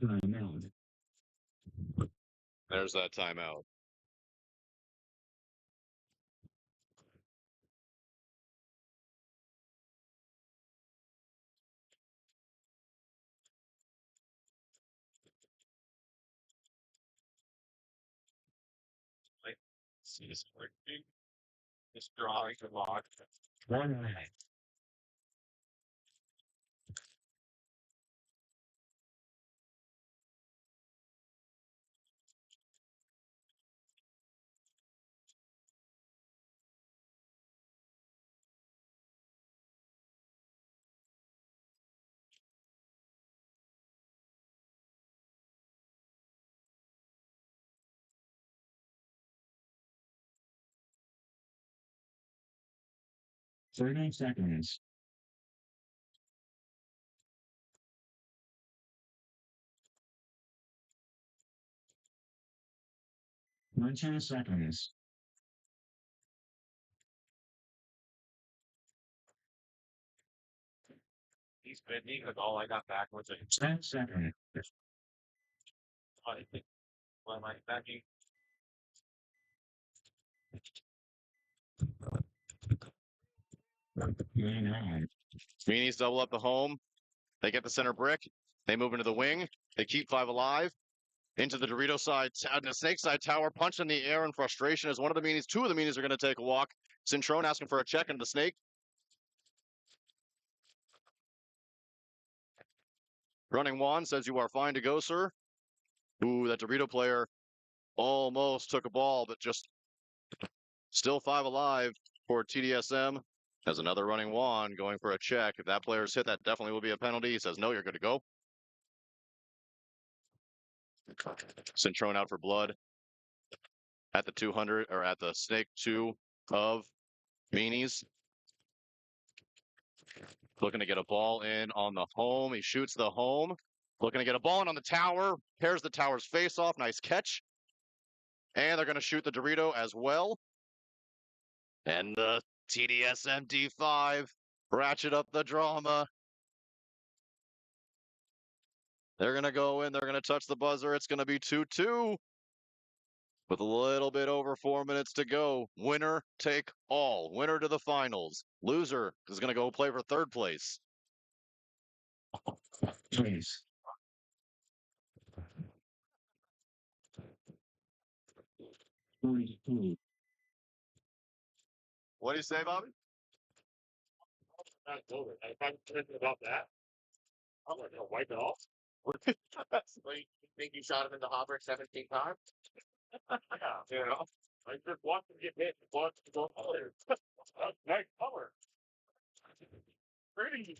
[SPEAKER 2] Timeout.
[SPEAKER 5] There's that timeout.
[SPEAKER 10] see this working. This drawing a lot.
[SPEAKER 2] 1 minute. Thirty seconds. Twenty seconds.
[SPEAKER 10] He's bending because all I got back was a
[SPEAKER 2] 10 seconds.
[SPEAKER 10] What am I backing?
[SPEAKER 5] Meanies double up the home. They get the center brick. They move into the wing. They keep 5 alive. Into the Dorito side, the snake side tower, punch in the air in frustration as one of the Meanies, 2 of the Meanies are going to take a walk. Centrone asking for a check into the snake. Running Juan says you are fine to go, sir. Ooh, that Dorito player almost took a ball, but just still 5 alive for TDSM. As another running Juan going for a check. If that player's hit, that definitely will be a penalty. He says, no, you're good to go. Centrone out for blood at the 200 or at the snake 2 of Meanies. Looking to get a ball in on the home. He shoots the home. Looking to get a ball in on the tower. Pairs the tower's face off. Nice catch. And they're going to shoot the Dorito as well. And the TDS MD5 ratchet up the drama. They're going to go in. They're going to touch the buzzer. It's going to be 2-2 with a little bit over 4 minutes to go. Winner take all. Winner to the finals. Loser is going to go play for third place.
[SPEAKER 2] Please.
[SPEAKER 5] What do you say, Bobby?
[SPEAKER 10] Not over. If I'm thinking about that, I'm gonna wipe it off.
[SPEAKER 4] Like, you think you shot him in the hopper 17 times?
[SPEAKER 10] Yeah, you know. I just watched him get hit. Watched him go color. Nice color. Pretty.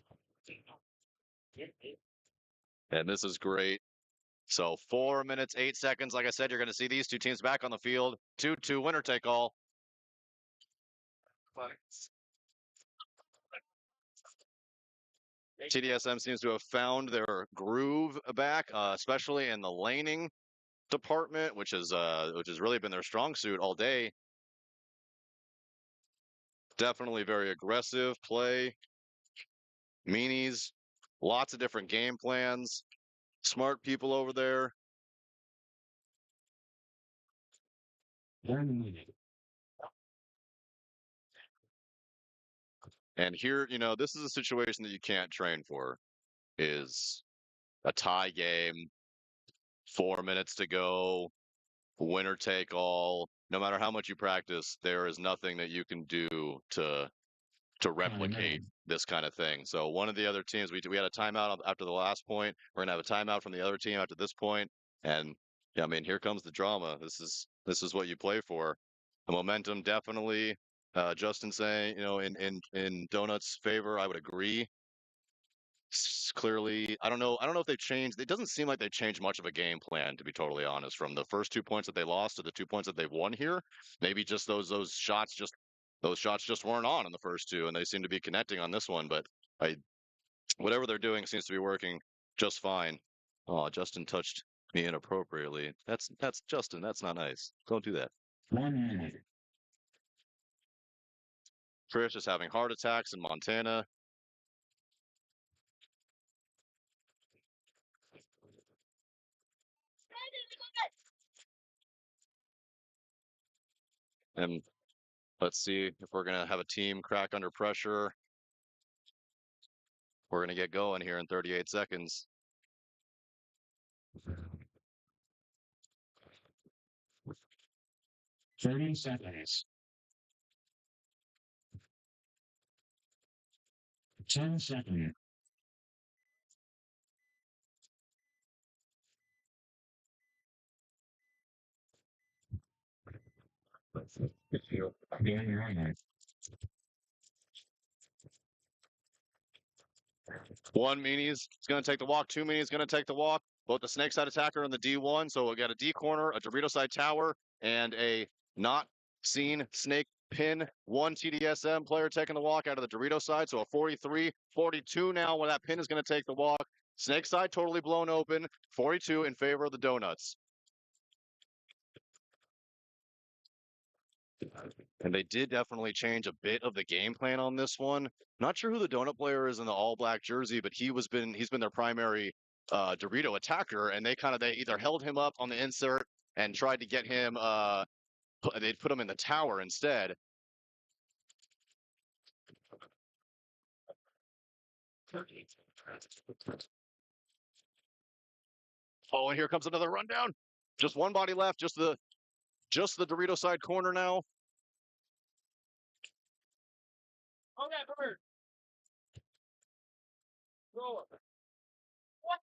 [SPEAKER 5] And this is great. So 4 minutes, 8 seconds. Like I said, you're going to see these two teams back on the field. 2-2 winner take all. TDSM seems to have found their groove back, especially in the laning department, which has really been their strong suit all day. Definitely very aggressive play. Meanies, lots of different game plans. Smart people over there. And here, this is a situation that you can't train for, is a tie game, 4 minutes to go, winner take all. No matter how much you practice, there is nothing that you can do to replicate this kind of thing. So one of the other teams, we had a timeout after the last point. We're gonna have a timeout from the other team after this point, and yeah, I mean, here comes the drama. This is what you play for. The momentum definitely. Justin saying, in Donut's favor, I would agree. Clearly, I don't know if they've changed. It doesn't seem like they changed much of a game plan, to be totally honest, from the first 2 points that they lost to the 2 points that they've won here. Maybe just those shots just weren't on in the first two, and they seem to be connecting on this one. But whatever they're doing seems to be working just fine. Oh, Justin touched me inappropriately. That's Justin. That's not nice. Don't do that.
[SPEAKER 2] 1 minute.
[SPEAKER 5] Trish is having heart attacks in Montana. And let's see if we're going to have a team crack under pressure. We're going to get going here in 38 seconds.
[SPEAKER 2] Thirty seconds. 10 seconds.
[SPEAKER 5] One meanies is going to take the walk. Two meanies is going to take the walk. Both the snake side attacker and the D1. So we'll get a D corner, a Dorito side tower, and a not seen snake pin. One TDSM player taking the walk out of the Dorito side. So a 43-42 now when that pin is going to take the walk. Snake side totally blown open. 42 in favor of the Donuts. And they did definitely change a bit of the game plan on this one. Not sure who the donut player is in the all black jersey, but he's been their primary Dorito attacker, and they either held him up on the insert and tried to get him they'd put him in the tower instead. Oh, and here comes another rundown. Just one body left, just the Dorito side corner now.
[SPEAKER 10] Oh, that bird. Roll it. What?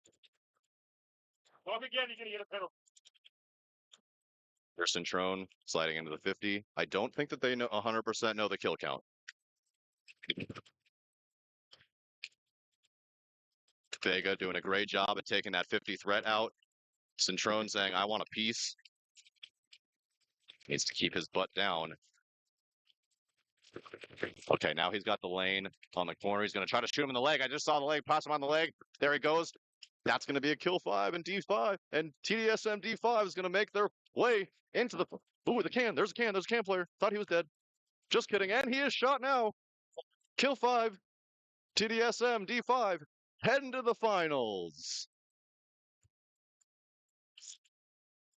[SPEAKER 10] Well, again, you're gonna get a penalty.
[SPEAKER 5] Here's Centrone sliding into the 50. I don't think that they know 100% know the kill count. Vega doing a great job at taking that 50 threat out. Centrone saying, I want a piece. Needs to keep his butt down. Okay, now he's got the lane on the corner. He's going to try to shoot him in the leg. I just saw the leg, pass him on the leg. There he goes. That's going to be a kill 5 and D5. And TDSM D5 is going to make their way into the... Ooh, the can. There's a can. There's a can player. Thought he was dead. Just kidding. And he is shot now. Kill 5. TDSM D5 heading to the finals.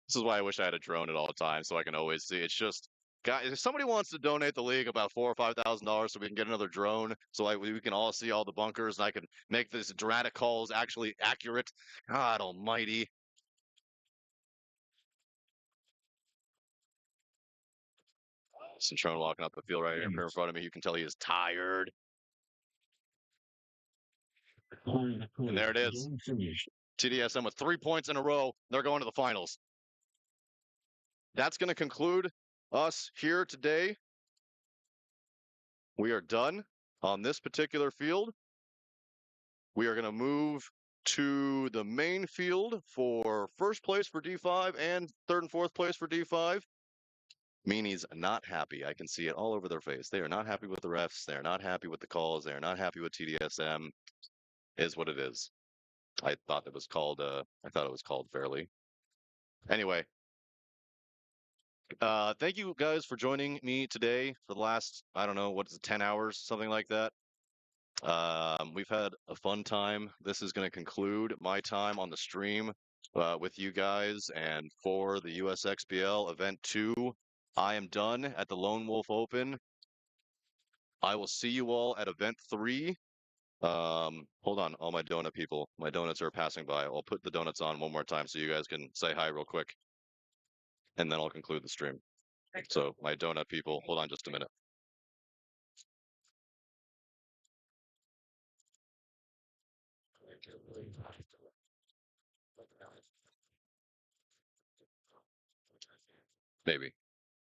[SPEAKER 5] This is why I wish I had a drone at all times so I can always see. It's just, guys, if somebody wants to donate the league about $4,000 or $5,000 so we can get another drone, so like we can all see all the bunkers and I can make these dramatic calls actually accurate. God almighty. Centrone walking up the field right here in front of me. You can tell he is tired. And there it is. TDSM with 3 points in a row. They're going to the finals. That's going to conclude us here today. We are done on this particular field. We are going to move to the main field for first place for D5 and third and fourth place for D5. Meanie's not happy. I can see it all over their face. They are not happy with the refs. They are not happy with the calls. They are not happy with TDSM. Is what it is. I thought it was called fairly. Anyway, thank you guys for joining me today for the last, I don't know, what is it, 10 hours, something like that. We've had a fun time. This is going to conclude my time on the stream with you guys. And for the USXBL Event 2, I am done at the Lone Wolf Open. I will see you all at Event 3. Hold on, all my donut people. My donuts are passing by. I'll put the donuts on one more time so you guys can say hi real quick. And then I'll conclude the stream. So, my donut people, hold on just a minute. Maybe.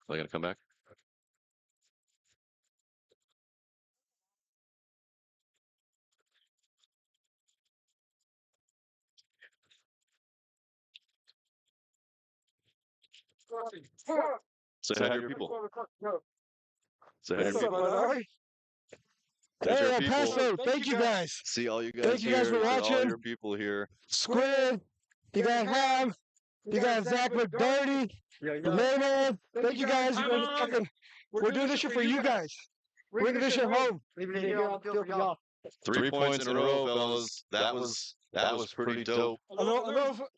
[SPEAKER 5] Are they going to come back? Say hi to your people. Say hi to your people. There's your
[SPEAKER 8] Hey,
[SPEAKER 5] people.
[SPEAKER 8] Paso, thank you guys.
[SPEAKER 5] See all you guys
[SPEAKER 8] Thank you guys
[SPEAKER 5] here.
[SPEAKER 8] for
[SPEAKER 5] See all
[SPEAKER 8] watching.
[SPEAKER 5] your people here.
[SPEAKER 8] Squid, you got Ham, you got Zach with Dirty, Layman. Thank you guys. We're doing this shit for you guys. We're doing this shit home.
[SPEAKER 9] Leaving it here on the field for y'all.
[SPEAKER 5] 3 points in a row, fellas. That was pretty dope. Yeah,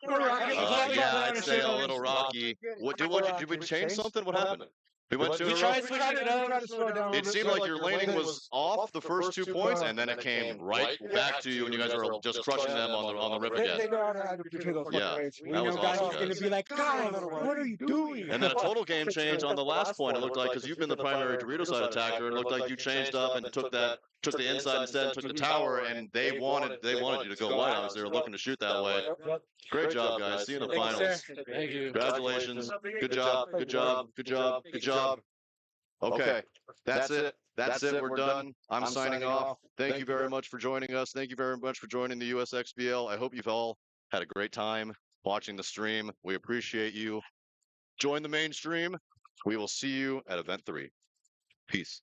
[SPEAKER 5] I'd say a little rocky. Did we change something? What happened? We went to.
[SPEAKER 8] We tried to switch it down, slow it down.
[SPEAKER 5] It seemed like your laning was off the first 2 points, and then it came right back to you, and you guys were just crushing them on the rip
[SPEAKER 8] They
[SPEAKER 5] again.
[SPEAKER 8] know how to between those
[SPEAKER 5] Yeah,
[SPEAKER 8] fucking rates. We
[SPEAKER 5] that was
[SPEAKER 8] know guys
[SPEAKER 5] awesome,
[SPEAKER 8] is going
[SPEAKER 5] guys.
[SPEAKER 8] to be like, God, what are you doing?
[SPEAKER 5] And then a total game change on the last point. It looked like, because you've been the primary Dorito side attacker, it looked like you changed up and took the inside instead, and took the tower, and they wanted you to go wide. Obviously, they were looking to shoot that way. Great job, guys. See you in the finals.
[SPEAKER 8] Thank you.
[SPEAKER 5] Congratulations. Good job. Good job. Good job. Good job. Okay, that's it. That's it. We're done. I'm signing off. Thank you very much for joining us. Thank you very much for joining the USXBL. I hope you've all had a great time watching the stream. We appreciate you. Join the main stream. We will see you at Event 3. Peace.